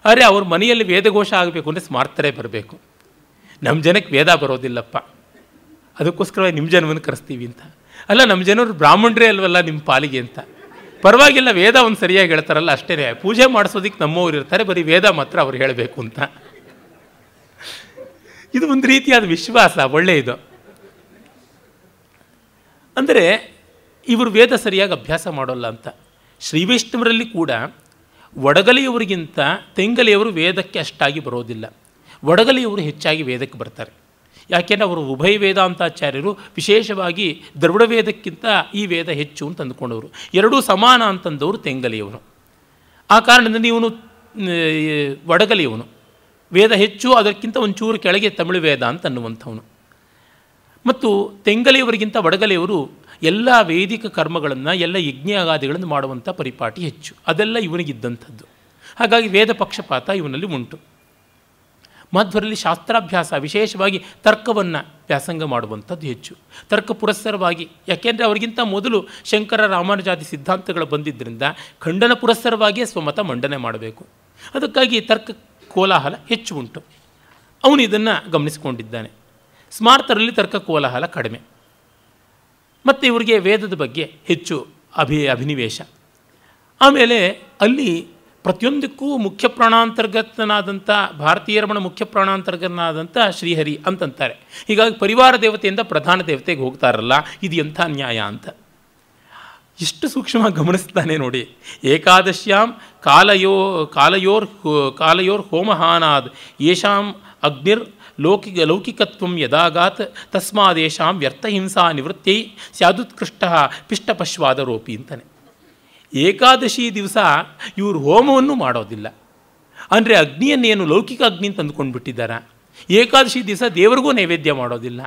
Speaker 1: ಆದರೆ ಅವ್ರ ಮನೆಯಲ್ಲಿ ವೇದಘೋಷ ಆಗಬೇಕು ಅಂದರೆ ಸ್ಮಾರ್ತರೇ ಬರಬೇಕು. ನಮ್ಮ ಜನಕ್ಕೆ ವೇದ ಬರೋದಿಲ್ಲಪ್ಪ, ಅದಕ್ಕೋಸ್ಕರ ನಿಮ್ಮ ಜನವನ್ನು ಕರೆಸ್ತೀವಿ ಅಂತ. ಅಲ್ಲ, ನಮ್ಮ ಜನರು ಬ್ರಾಹ್ಮಣರೇ ಅಲ್ವಲ್ಲ ನಿಮ್ಮ ಪಾಲಿಗೆ ಅಂತ. ಪರವಾಗಿಲ್ಲ, ವೇದ ಒಂದು ಸರಿಯಾಗಿ ಹೇಳ್ತಾರಲ್ಲ ಅಷ್ಟೇ, ಪೂಜೆ ಮಾಡಿಸೋದಕ್ಕೆ ನಮ್ಮವ್ರು ಇರ್ತಾರೆ, ಬರೀ ವೇದ ಮಾತ್ರ ಅವ್ರು ಹೇಳಬೇಕು ಅಂತ. ಇದು ಒಂದು ರೀತಿಯಾದ ವಿಶ್ವಾಸ, ಒಳ್ಳೆಯದು. ಅಂದರೆ ಇವರು ವೇದ ಸರಿಯಾಗಿ ಅಭ್ಯಾಸ ಮಾಡೋಲ್ಲ ಅಂತ. ಶ್ರೀವೈಷ್ಣವರಲ್ಲಿ ಕೂಡ ಒಡಗಲಿಯವರಿಗಿಂತ ತೆಂಗಲಿಯವರು ವೇದಕ್ಕೆ ಅಷ್ಟಾಗಿ ಬರೋದಿಲ್ಲ. ಒಡಗಲಿಯವರು ಹೆಚ್ಚಾಗಿ ವೇದಕ್ಕೆ ಬರ್ತಾರೆ. ಯಾಕೆಂದರೆ ಅವರು ಉಭಯ ವೇದಾಂತಾಚಾರ್ಯರು, ವಿಶೇಷವಾಗಿ ದ್ರವಿಡ ವೇದಕ್ಕಿಂತ ಈ ವೇದ ಹೆಚ್ಚು ಅಂತ ಅಂದ್ಕೊಂಡವರು. ಎರಡೂ ಸಮಾನ ಅಂತಂದವರು ತೆಂಗಲಿಯವರು. ಆ ಕಾರಣದಿಂದ ಇವನು ಒಡಗಲಿಯವನು, ವೇದ ಹೆಚ್ಚು, ಅದಕ್ಕಿಂತ ಒಂಚೂರು ಕೆಳಗೆ ತಮಿಳು ವೇದ ಅಂತ ಅನ್ನುವಂಥವನು. ಮತ್ತು ತೆಂಗಲಿಯವರಿಗಿಂತ ಒಡಗಲಿಯವರು ಎಲ್ಲ ವೈದಿಕ ಕರ್ಮಗಳನ್ನು, ಎಲ್ಲ ಯಜ್ಞಾಗಾದಿಗಳನ್ನು ಮಾಡುವಂಥ ಪರಿಪಾಟಿ ಹೆಚ್ಚು. ಅದೆಲ್ಲ ಇವನಿಗಿದ್ದಂಥದ್ದು. ಹಾಗಾಗಿ ವೇದ ಪಕ್ಷಪಾತ ಇವನಲ್ಲಿ ಉಂಟು. ಮಧ್ವರಲ್ಲಿ ಶಾಸ್ತ್ರಾಭ್ಯಾಸ, ವಿಶೇಷವಾಗಿ ತರ್ಕವನ್ನು ವ್ಯಾಸಂಗ ಮಾಡುವಂಥದ್ದು ಹೆಚ್ಚು, ತರ್ಕ ಪುರಸ್ಸರವಾಗಿ. ಯಾಕೆಂದರೆ ಅವರಿಗಿಂತ ಮೊದಲು ಶಂಕರ ರಾಮಾನುಜಾದಿ ಸಿದ್ಧಾಂತಗಳು ಬಂದಿದ್ದರಿಂದ ಖಂಡನ ಪುರಸ್ಸರವಾಗಿಯೇ ಸ್ವಮತ ಮಂಡನೆ ಮಾಡಬೇಕು. ಅದಕ್ಕಾಗಿ ತರ್ಕ ಕೋಲಾಹಲ ಹೆಚ್ಚು ಉಂಟು. ಅವನು ಇದನ್ನು ಗಮನಿಸಿಕೊಂಡಿದ್ದಾನೆ. ಸ್ಮಾರ್ತರಲ್ಲಿ ತರ್ಕ ಕೋಲಾಹಲ ಕಡಿಮೆ. ಮತ್ತು ಇವರಿಗೆ ವೇದದ ಬಗ್ಗೆ ಹೆಚ್ಚು ಅಭಿನಿವೇಶ. ಆಮೇಲೆ ಅಲ್ಲಿ ಪ್ರತಿಯೊಂದಕ್ಕೂ ಮುಖ್ಯ ಪ್ರಾಣಾಂತರ್ಗತನಾದಂಥ ಭಾರತೀಯರಮಣ ಮುಖ್ಯ ಪ್ರಾಣಾಂತರ್ಗತನಾದಂಥ ಶ್ರೀಹರಿ ಅಂತಂತಾರೆ. ಹೀಗಾಗಿ ಪರಿವಾರ ದೇವತೆಯಿಂದ ಪ್ರಧಾನ ದೇವತೆಗೆ ಹೋಗ್ತಾರಲ್ಲ, ಇದು ಎಂಥ ನ್ಯಾಯ ಅಂತ ಎಷ್ಟು ಸೂಕ್ಷ್ಮವಾಗಿ ಗಮನಿಸ್ತಾನೆ ನೋಡಿ. ಏಕಾದಶ್ಯಾಂ ಕಾಲಯೋರ್ ಹೋಮಹಾನಾದ್ ಯೇಷಾಂ ಅಗ್ನಿರ್ ಲೌಕಿಕತ್ವಂ ಯದಾಗಾತ್ ತಸ್ಮಾದೇಶಾಂ ವ್ಯರ್ಥಹಿಂಸಾ ನಿವೃತ್ತೈ ಸ್ಯಾದುತ್ಕೃಷ್ಟ ಪಿಷ್ಟಪಶ್ವಾದರೋಪಿ ಅಂತಾನೆ. ಏಕಾದಶಿ ದಿವಸ ಇವರು ಹೋಮವನ್ನು ಮಾಡೋದಿಲ್ಲ. ಅಂದರೆ ಅಗ್ನಿಯನ್ನೇನು ಲೌಕಿಕ ಅಗ್ನಿ ಅಂತ ಅಂದ್ಕೊಂಡು ಬಿಟ್ಟಿದ್ದಾರೆ. ಏಕಾದಶಿ ದಿವಸ ದೇವರಿಗೂ ನೈವೇದ್ಯ ಮಾಡೋದಿಲ್ಲ,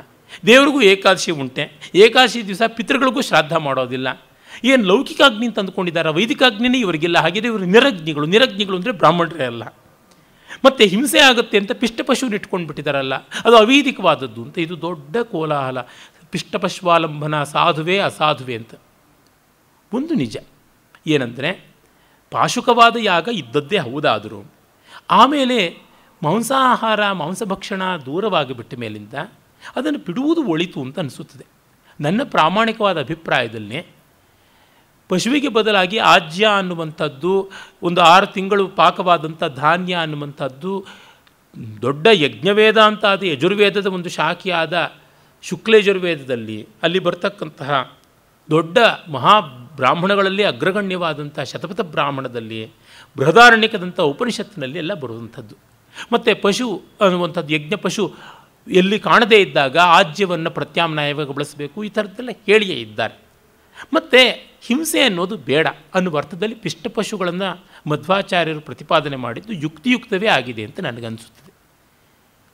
Speaker 1: ದೇವರಿಗೂ ಏಕಾದಶಿ ಉಂಟೆ. ಏಕಾದಶಿ ದಿವಸ ಪಿತೃಗಳಿಗೂ ಶ್ರಾದ್ದ ಮಾಡೋದಿಲ್ಲ. ಏನು ಲೌಕಿಕ ಅಗ್ನಿ ಅಂತ ಅಂದ್ಕೊಂಡಿದ್ದಾರೆ, ವೈದಿಕ ಅಗ್ನಿನೇ ಇವರಿಗಿಲ್ಲ. ಹಾಗೆಯೇ ಇವರು ನಿರಗ್ನಿಗಳು ಅಂದರೆ ಬ್ರಾಹ್ಮಣರೇ ಅಲ್ಲ. ಮತ್ತು ಹಿಂಸೆ ಆಗುತ್ತೆ ಅಂತ ಪಿಷ್ಟಪಶುವನ್ನು ಇಟ್ಕೊಂಡು ಬಿಟ್ಟಿದ್ದಾರಲ್ಲ, ಅದು ಅವೈದಿಕವಾದದ್ದು ಅಂತ. ಇದು ದೊಡ್ಡ ಕೋಲಾಹಲ. ಪಿಷ್ಟಪಶ್ವಾಲಂಬನ ಸಾಧುವೇ ಅಸಾಧುವೆ ಅಂತ. ಒಂದು ನಿಜ ಏನಂದರೆ, ಪಾಶುಕವಾದ ಯಾಗ ಇದ್ದದ್ದೇ ಹೌದಾದರೂ ಆಮೇಲೆ ಮಾಂಸಾಹಾರ ಮಾಂಸಭಕ್ಷಣ ದೂರವಾಗಿಬಿಟ್ಟ ಮೇಲಿಂದ ಅದನ್ನು ಬಿಡುವುದು ಒಳಿತು ಅಂತ ಅನಿಸುತ್ತದೆ. ನನ್ನ ಪ್ರಾಮಾಣಿಕವಾದ ಅಭಿಪ್ರಾಯದಲ್ಲಿ ಪಶುವಿಗೆ ಬದಲಾಗಿ ಆಜ್ಯ ಅನ್ನುವಂಥದ್ದು, ಒಂದು 6 ತಿಂಗಳು ಪಾಕವಾದಂಥ ಧಾನ್ಯ ಅನ್ನುವಂಥದ್ದು, ದೊಡ್ಡ ಯಜ್ಞವೇದ ಅಂತ ಅದು ಯಜುರ್ವೇದದ ಒಂದು ಶಾಖೆಯಾದ ಶುಕ್ಲಯಜುರ್ವೇದದಲ್ಲಿ ಅಲ್ಲಿ ಬರ್ತಕ್ಕಂತಹ ದೊಡ್ಡ ಮಹಾಬ್ರಾಹ್ಮಣಗಳಲ್ಲಿ ಅಗ್ರಗಣ್ಯವಾದಂಥ ಶತಪಥ ಬ್ರಾಹ್ಮಣದಲ್ಲಿ, ಬೃಹದಾರಣ್ಯಕದಂಥ ಉಪನಿಷತ್ತಿನಲ್ಲಿ ಎಲ್ಲ ಬರುವಂಥದ್ದು. ಮತ್ತು ಪಶು ಅನ್ನುವಂಥದ್ದು, ಯಜ್ಞ ಪಶು ಎಲ್ಲಿ ಕಾಣದೇ ಇದ್ದಾಗ ಆಜ್ಯವನ್ನು ಪ್ರತ್ಯಾಮ್ನಾಯವಾಗಿ ಬಳಸಬೇಕು, ಈ ಥರದ್ದೆಲ್ಲ ಹೇಳಿಯೇ ಇದ್ದಾರೆ. ಮತ್ತು ಹಿಂಸೆ ಅನ್ನೋದು ಬೇಡ ಅನ್ನುವ ಅರ್ಥದಲ್ಲಿ ಪಿಷ್ಟಪಶುಗಳನ್ನು ಮಧ್ವಾಚಾರ್ಯರು ಪ್ರತಿಪಾದನೆ ಮಾಡಿದ್ದು ಯುಕ್ತಿಯುಕ್ತವೇ ಆಗಿದೆ ಅಂತ ನನಗನ್ನಿಸುತ್ತದೆ.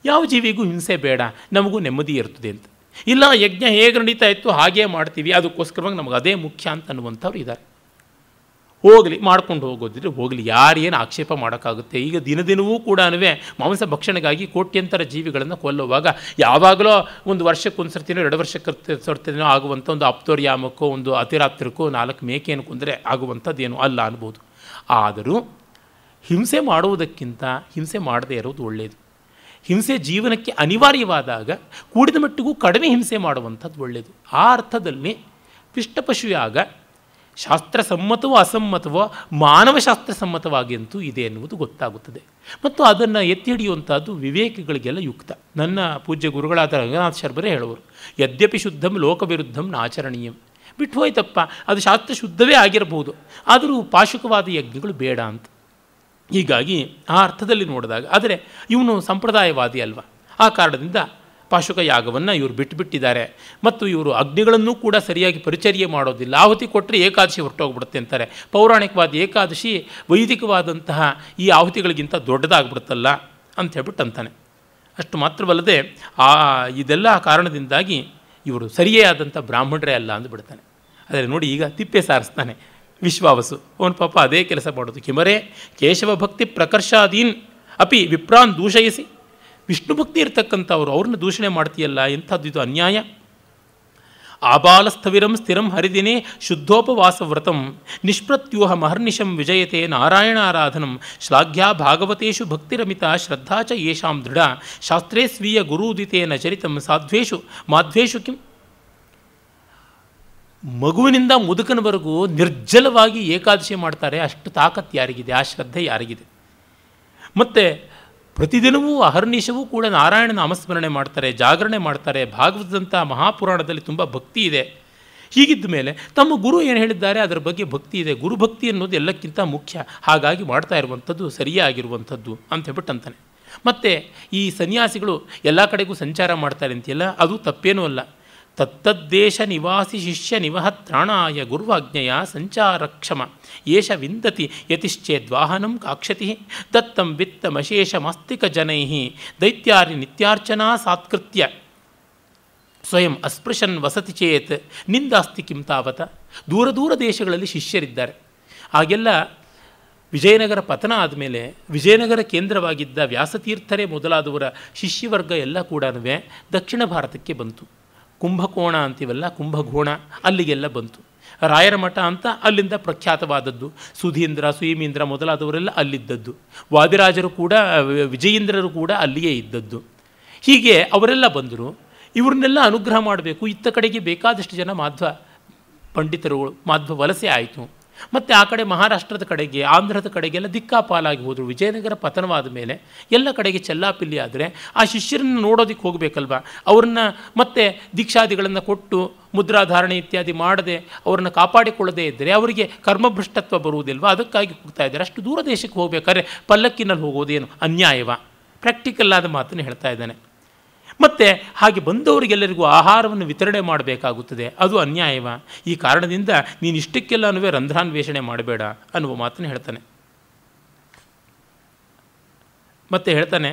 Speaker 1: ಯಾವ ಜೀವಿಗೂ ಹಿಂಸೆ ಬೇಡ, ನಮಗೂ ನೆಮ್ಮದಿ ಇರ್ತದೆ ಅಂತ. ಇಲ್ಲ, ಯಜ್ಞ ಹೇಗೆ ನಡೀತಾ ಇತ್ತು ಹಾಗೇ ಮಾಡ್ತೀವಿ, ಅದಕ್ಕೋಸ್ಕರವಾಗಿ ನಮಗೆ ಅದೇ ಮುಖ್ಯ ಅಂತ ಅನ್ನುವಂಥವ್ರು ಇದ್ದಾರೆ. ಹೋಗಲಿ, ಮಾಡ್ಕೊಂಡು ಹೋಗೋದಿದ್ರೆ ಹೋಗಲಿ, ಯಾರೇನು ಆಕ್ಷೇಪ ಮಾಡೋಕ್ಕಾಗುತ್ತೆ. ಈಗ ದಿನದಿನವೂ ಕೂಡ ಮಾಂಸ ಭಕ್ಷಣೆಗಾಗಿ ಕೋಟ್ಯಂತರ ಜೀವಿಗಳನ್ನು ಕೊಲ್ಲುವಾಗ ಯಾವಾಗಲೋ ಒಂದು ವರ್ಷಕ್ಕೊಂದು ಸರ್ತಿನೋ 2 ವರ್ಷಕ್ಕೆ ಸರ್ತಿನೋ ಆಗುವಂಥ ಒಂದು ಅಪ್ತೋರ್ಯಾಮಕ್ಕೋ ಒಂದು ಅತಿರಾತ್ರಕ್ಕೋ 4 ಮೇಕೆಯನ್ನು ಕೊಂದರೆ ಆಗುವಂಥದ್ದೇನು ಅಲ್ಲ ಅನ್ಬೋದು. ಆದರೂ ಹಿಂಸೆ ಮಾಡುವುದಕ್ಕಿಂತ ಹಿಂಸೆ ಮಾಡದೇ ಇರೋದು ಒಳ್ಳೆಯದು. ಹಿಂಸೆ ಜೀವನಕ್ಕೆ ಅನಿವಾರ್ಯವಾದಾಗ ಕೂಡಿದ ಮಟ್ಟಿಗೂ ಕಡಿಮೆ ಹಿಂಸೆ ಮಾಡುವಂಥದ್ದು ಒಳ್ಳೆಯದು. ಆ ಅರ್ಥದಲ್ಲಿ ಪಿಷ್ಟಪಶುಯಾಗ ಶಾಸ್ತ್ರಸಮ್ಮತವೋ ಅಸಮ್ಮತವೋ ಮಾನವಶಾಸ್ತ್ರಸಮ್ಮತವಾಗಿ ಅಂತೂ ಇದೆ ಎನ್ನುವುದು ಗೊತ್ತಾಗುತ್ತದೆ. ಮತ್ತು ಅದನ್ನು ಎತ್ತಿ ಹಿಡಿಯುವಂಥದ್ದು ವಿವೇಕಿಗಳಿಗೆಲ್ಲ ಯುಕ್ತ. ನನ್ನ ಪೂಜ್ಯ ಗುರುಗಳಾದ ರಂಗನಾಥ ಶರ್ಮರೇ ಹೇಳುವರು, ಯದ್ಯಪಿ ಶುದ್ಧಂ ಲೋಕವಿರುದ್ಧಂ ನಾಚರಣೀಯಂ. ಬಿಟ್ಟು ಹೋಯ್ತಪ್ಪ, ಅದು ಶಾಸ್ತ್ರ ಶುದ್ಧವೇ ಆಗಿರಬಹುದು, ಆದರೂ ಪಾಶುಕವಾದ ಯಜ್ಞಗಳು ಬೇಡ ಅಂತ. ಹೀಗಾಗಿ ಆ ಅರ್ಥದಲ್ಲಿ ನೋಡಿದಾಗ, ಆದರೆ ಇವನು ಸಂಪ್ರದಾಯವಾದಿ ಅಲ್ವ, ಆ ಕಾರಣದಿಂದ ಪಾಶುಕ ಯಾಗವನ್ನು ಇವರು ಬಿಟ್ಟುಬಿಟ್ಟಿದ್ದಾರೆ. ಮತ್ತು ಇವರು ಅಗ್ನಿಗಳನ್ನೂ ಕೂಡ ಸರಿಯಾಗಿ ಪರಿಚರ್ಯೆ ಮಾಡೋದಿಲ್ಲ. ಆಹುತಿ ಕೊಟ್ಟರೆ ಏಕಾದಶಿ ಹೊರಟೋಗ್ಬಿಡುತ್ತೆ ಅಂತಾರೆ. ಪೌರಾಣಿಕವಾದ ಏಕಾದಶಿ ವೈದಿಕವಾದಂತಹ ಈ ಆಹುತಿಗಳಿಗಿಂತ ದೊಡ್ಡದಾಗ್ಬಿಡುತ್ತಲ್ಲ ಅಂತ ಹೇಳ್ಬಿಟ್ಟು ಅಂತಾನೆ. ಅಷ್ಟು ಮಾತ್ರವಲ್ಲದೆ ಇದೆಲ್ಲ ಕಾರಣದಿಂದಾಗಿ ಇವರು ಸರಿಯೇ ಆದಂಥ ಬ್ರಾಹ್ಮಣರೇ ಅಲ್ಲ ಅಂದುಬಿಡ್ತಾನೆ. ಆದರೆ ನೋಡಿ, ಈಗ ತಿಪ್ಪೆ ಸಾರಿಸ್ತಾನೆ ವಿಶ್ವಾವಸು. ಅವನು ಪಾಪ ಅದೇ ಕೆಲಸ ಮಾಡೋದು. ಕಿಮರೇ ಕೇಶವ ಭಕ್ತಿ ಪ್ರಕರ್ಷಾದೀನ್ ಅಪಿ ವಿಪ್ರಾನ್ ದೂಷಯಿಸಿ, ವಿಷ್ಣು ಭಕ್ತಿ ಇರ್ತಕ್ಕಂಥವ್ರು ಅವ್ರನ್ನ ದೂಷಣೆ ಮಾಡ್ತೀಯಲ್ಲ, ಎಂಥದ್ದು ಇದು ಅನ್ಯಾಯ. ಆಬಾಲಸ್ಥವಿರಂ ಸ್ಥಿರಂ ಹರಿದಿನೇ ಶುದ್ಧೋಪವಾಸವ್ರತಂ ನಿಷ್ಪ್ರತ್ಯೂಹ ಮಹರ್ನಿಶಂ ವಿಜಯತೆ ನಾರಾಯಣಾರಾಧನಂ ಶ್ಲಾಘ್ಯಾ ಭಾಗವತೇಷು ಭಕ್ತಿರಮಿತ ಶ್ರದ್ಧಾ ಚ ಯೇಷಾಂ ದೃಢ ಶಾಸ್ತ್ರೇ ಸ್ವೀಯ ಗುರೂದಿತೇನ ಚರಿತಂ ಸಾಧ್ವೇಷು ಮಾಧ್ವೇಷು ಕಿಂ. ಮಗುವಿನಿಂದ ಮುದುಕನವರೆಗೂ ನಿರ್ಜಲವಾಗಿ ಏಕಾದಶಿ ಮಾಡ್ತಾರೆ. ಅಷ್ಟು ತಾಕತ್ತು ಯಾರಿಗಿದೆ, ಆ ಶ್ರದ್ಧೆ ಯಾರಿಗಿದೆ? ಮತ್ತು ಪ್ರತಿದಿನವೂ ಅಹರ್ನಿಶವೂ ಕೂಡ ನಾರಾಯಣ ನಾಮಸ್ಮರಣೆ ಮಾಡ್ತಾರೆ, ಜಾಗರಣೆ ಮಾಡ್ತಾರೆ. ಭಾಗವತದಂಥ ಮಹಾಪುರಾಣದಲ್ಲಿ ತುಂಬ ಭಕ್ತಿ ಇದೆ. ಹೀಗಿದ್ದ ಮೇಲೆ ತಮ್ಮ ಗುರು ಏನು ಹೇಳಿದ್ದಾರೆ ಅದರ ಬಗ್ಗೆ ಭಕ್ತಿ ಇದೆ. ಗುರುಭಕ್ತಿ ಅನ್ನೋದು ಎಲ್ಲಕ್ಕಿಂತ ಮುಖ್ಯ. ಹಾಗಾಗಿ ಮಾಡ್ತಾ ಇರುವಂಥದ್ದು ಸರಿಯಾಗಿರುವಂಥದ್ದು ಅಂತ ಹೇಳ್ಬಿಟ್ಟು ಅಂತಾನೆ. ಮತ್ತು ಈ ಸನ್ಯಾಸಿಗಳು ಎಲ್ಲ ಕಡೆಗೂ ಸಂಚಾರ ಮಾಡ್ತಾರೆ ಅಂತೆಲ್ಲ, ಅದು ತಪ್ಪೇನೂ ಅಲ್ಲ. ತತ್ತದ್ದೇಶ ನಿವಾಸಿ ಶಿಷ್ಯ ನಿವಹತ್ರಾಣಾಯ ಗುರುವಾಜ್ಞೆಯ ಸಂಚಾರಕ್ಷಮ ಏಷ ವಿಂದತಿ ಯತಿಶ್ಚೇದ್ವಾಹನಂ ಕಾಕ್ಷತಿ ದತ್ತಂ ವಿತ್ತಮಶೇಷ ಮಾಸ್ತಿಕ ಜನೈ ದೈತ್ಯಾರಿ ನಿತ್ಯಾರ್ಚನಾ ಸಾತ್ಕೃತ್ಯ ಸ್ವಯಂ ಅಸ್ಪೃಶನ್ ವಸತಿ ಚೇತ್ ನಿಂದಾಸ್ತಿ ಕಿಂ ತಾವತ. ದೂರ ದೂರ ದೇಶಗಳಲ್ಲಿ ಶಿಷ್ಯರಿದ್ದಾರೆ. ಆಗೆಲ್ಲ ವಿಜಯನಗರ ಪತನ ಆದಮೇಲೆ ವಿಜಯನಗರ ಕೇಂದ್ರವಾಗಿದ್ದ ವ್ಯಾಸತೀರ್ಥರೇ ಮೊದಲಾದವರ ಶಿಷ್ಯವರ್ಗ ಎಲ್ಲ ಕೂಡ ದಕ್ಷಿಣ ಭಾರತಕ್ಕೆ ಬಂತು. ಕುಂಭಕೋಣ ಅಂತೀವಲ್ಲ, ಕುಂಭಕೋಣ ಅಲ್ಲಿಗೆಲ್ಲ ಬಂತು. ರಾಯರ ಮಠ ಅಂತ ಅಲ್ಲಿಂದ ಪ್ರಖ್ಯಾತವಾದದ್ದು. ಸುಧೀಂದ್ರ, ಸುಯಮೀಂದ್ರ ಮೊದಲಾದವರೆಲ್ಲ ಅಲ್ಲಿದ್ದದ್ದು. ವಾದಿರಾಜರು ಕೂಡ, ವಿಜಯೀಂದ್ರರು ಕೂಡ ಅಲ್ಲಿಯೇ ಇದ್ದದ್ದು. ಹೀಗೆ ಅವರೆಲ್ಲ ಬಂದರು. ಇವ್ರನ್ನೆಲ್ಲ ಅನುಗ್ರಹ ಮಾಡಬೇಕು. ಇತ್ತ ಕಡೆಗೆ ಬೇಕಾದಷ್ಟು ಜನ ಮಾಧ್ವ ಪಂಡಿತರು, ಮಾಧ್ವ ವಲಸೆ ಆಯಿತು. ಮತ್ತು ಆ ಕಡೆ ಮಹಾರಾಷ್ಟ್ರದ ಕಡೆಗೆ, ಆಂಧ್ರದ ಕಡೆಗೆಲ್ಲ ದಿಕ್ಕಾಪಾಲಾಗಿ ಹೋದರು. ವಿಜಯನಗರ ಪತನವಾದ ಮೇಲೆ ಎಲ್ಲ ಕಡೆಗೆ ಚೆಲ್ಲಾಪಿಲ್ಲಿ ಆದರೆ ಆ ಶಿಷ್ಯರನ್ನು ನೋಡೋದಕ್ಕೆ ಹೋಗಬೇಕಲ್ವ. ಅವ್ರನ್ನ ಮತ್ತೆ ದೀಕ್ಷಾದಿಗಳನ್ನು ಕೊಟ್ಟು ಮುದ್ರಾಧಾರಣೆ ಇತ್ಯಾದಿ ಮಾಡದೆ ಅವ್ರನ್ನ ಕಾಪಾಡಿಕೊಳ್ಳದೇ ಇದ್ದರೆ ಅವರಿಗೆ ಕರ್ಮಭ್ರಷ್ಟತ್ವ ಬರುವುದಿಲ್ವ. ಅದಕ್ಕಾಗಿ ಹೋಗ್ತಾ ಇದ್ದಾರೆ. ಅಷ್ಟು ದೂರ ದೇಶಕ್ಕೆ ಹೋಗಬೇಕಾದ್ರೆ ಪಲ್ಲಕ್ಕಿನಲ್ಲಿ ಹೋಗೋದೇನು ಅನ್ಯಾಯವ? ಪ್ರಾಕ್ಟಿಕಲ್ ಆದ ಮಾತನ್ನು ಹೇಳ್ತಾ ಇದ್ದಾನೆ. ಮತ್ತು ಹಾಗೆ ಬಂದವರಿಗೆಲ್ಲರಿಗೂ ಆಹಾರವನ್ನು ವಿತರಣೆ ಮಾಡಬೇಕಾಗುತ್ತದೆ, ಅದು ಅನ್ಯಾಯವ? ಈ ಕಾರಣದಿಂದ ನೀನು ಇಷ್ಟಕ್ಕೆಲ್ಲನೂ ರಂಧ್ರಾನ್ವೇಷಣೆ ಮಾಡಬೇಡ ಅನ್ನುವ ಮಾತನ್ನು ಹೇಳ್ತಾನೆ. ಮತ್ತೆ ಹೇಳ್ತಾನೆ,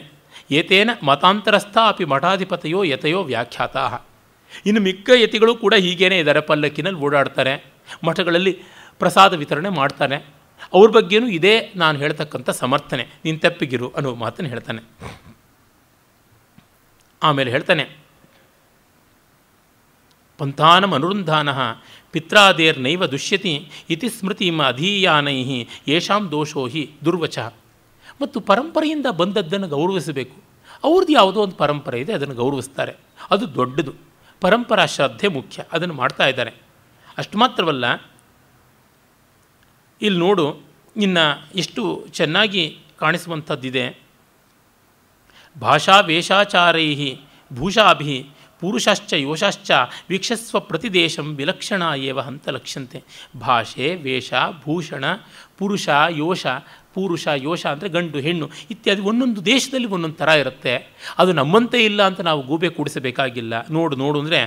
Speaker 1: ಏತೇನ ಮತಾಂತರಸ್ಥ ಅಪಿ ಮಠಾಧಿಪತಯೋ ಯತಯೋ ವ್ಯಾಖ್ಯಾತಾ. ಇನ್ನು ಮಿಕ್ಕ ಯತಿಗಳು ಕೂಡ ಹೀಗೇನೇ ಇದ್ದಾರೆ, ಪಲ್ಲಕ್ಕಿನಲ್ಲಿ ಓಡಾಡ್ತಾರೆ, ಮಠಗಳಲ್ಲಿ ಪ್ರಸಾದ ವಿತರಣೆ ಮಾಡ್ತಾರೆ. ಅವ್ರ ಬಗ್ಗೆನೂ ಇದೇ ನಾನು ಹೇಳ್ತಕ್ಕಂಥ ಸಮರ್ಥನೆ, ನೀನು ತಪ್ಪಿಗಿರು ಅನ್ನುವ ಮಾತನ್ನು ಹೇಳ್ತಾನೆ. ಆಮೇಲೆ ಹೇಳ್ತಾನೆ, ಪಂಥಾನಂ ಅನುರುಂಧಾನ ಪಿತ್ರಾದೇರ್ನೈವ ದುಷ್ಯತಿ ಇತಿ ಸ್ಮೃತಿಮ ಅಧೀಯಾನೈ ಯೇಷಾಂ ದೋಷೋ ಹಿ ದುರ್ವಚ. ಮತ್ತು ಪರಂಪರೆಯಿಂದ ಬಂದದ್ದನ್ನು ಗೌರವಿಸಬೇಕು. ಅವ್ರದ್ದು ಯಾವುದೋ ಒಂದು ಪರಂಪರೆ ಇದೆ, ಅದನ್ನು ಗೌರವಿಸ್ತಾರೆ, ಅದು ದೊಡ್ಡದು. ಪರಂಪರಾ ಶ್ರದ್ಧೆ ಮುಖ್ಯ, ಅದನ್ನು ಮಾಡ್ತಾ ಇದ್ದಾರೆ. ಅಷ್ಟು ಮಾತ್ರವಲ್ಲ, ಇಲ್ಲಿ ನೋಡು, ಇನ್ನು ಎಷ್ಟು ಚೆನ್ನಾಗಿ ಕಾಣಿಸುವಂಥದ್ದಿದೆ. ಭಾಷಾ ವೇಷಾಚಾರೈ ಭೂಷಾಭಿ ಪುರುಷಶ್ಚ ಯೋಷಶ್ಚ ವೀಕ್ಷಸ್ವ ಪ್ರತಿದೇಶಂ ವಿಲಕ್ಷಣ ಏವ ಹಂತ ಲಕ್ಷ್ಯಂತೆ. ಭಾಷೆ, ವೇಷ, ಭೂಷಣ, ಪುರುಷ, ಯೋಷ. ಪುರುಷ, ಯೋಷ ಅಂದರೆ ಗಂಡು ಹೆಣ್ಣು ಇತ್ಯಾದಿ ಒಂದೊಂದು ದೇಶದಲ್ಲಿ ಒಂದೊಂದು ಥರ ಇರುತ್ತೆ. ಅದು ನಮ್ಮಂತೆ ಇಲ್ಲ ಅಂತ ನಾವು ಗೂಬೆ ಕೂಡಿಸಬೇಕಾಗಿಲ್ಲ. ನೋಡು ಅಂದರೆ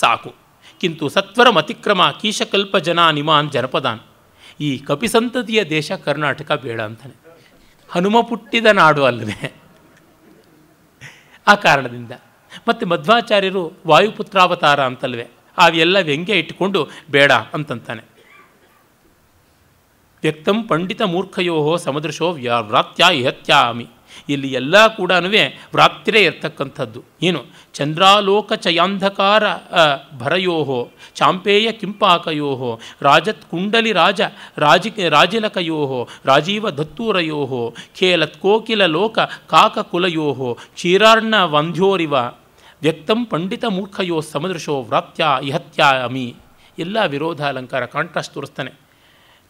Speaker 1: ಸಾಕು. ಕಿಂತು ಸತ್ವರಂ ಅತಿಕ್ರಮ ಕೀಶಕಲ್ಪ ಜನ ನಿಮಾನ್ ಜನಪದಾನ್. ಈ ಕಪಿಸಂತತಿಯ ದೇಶ ಕರ್ನಾಟಕ ಬೇಡ ಅಂತಾನೆ. ಹನುಮ ಪುಟ್ಟಿದ ನಾಡು ಅಲ್ಲವೇ? ಆ ಕಾರಣದಿಂದ ಮತ್ತು ಮಧ್ವಾಚಾರ್ಯರು ವಾಯುಪುತ್ರಾವತಾರ ಅಂತಲ್ವೇ, ಅವೆಲ್ಲ ವ್ಯಂಗ್ಯ ಇಟ್ಟುಕೊಂಡು ಬೇಡ ಅಂತಂತಾನೆ. ವ್ಯಕ್ತಂ ಪಂಡಿತ ಮೂರ್ಖಯೋ ಸಮದೃಶೋ ವ್ರಾತ್ಯ ಇಹತ್ಯಾಮಿ. ಇಲ್ಲಿ ಎಲ್ಲ ಕೂಡ ವ್ರಾತ್ಯರೇ ಇರ್ತಕ್ಕಂಥದ್ದು. ಏನು? ಚಂದ್ರಾಲೋಕ ಚಯಾಂಧಕಾರ ಭರಯೋ ಚಾಂಪೇಯ ಕಿಂಪಾಕಯೋ ರಾಜತ್ ಕುಂಡಲಿ ರಾಜಿಲಕಯೋ ರಾಜೀವ ದತ್ತೂರಯೋ ಖೇಲತ್ ಕೋಕಿಲ ಲೋಕ ಕಾಕಕುಲಯೋ ಕ್ಷೀರಾರ್ಣ ವಂಧ್ಯೋರಿವ ವ್ಯಕ್ತಂ ಪಂಡಿತ ಮೂರ್ಖಯೋ ಸಮದೃಶೋ ವ್ರಾತ್ಯ ಇಹತ್ಯಾಮಿ. ಎಲ್ಲ ವಿರೋಧ ಅಲಂಕಾರ, ಕಾಂಟ್ರಾಸ್ಟ್ ತೋರಿಸ್ತಾನೆ.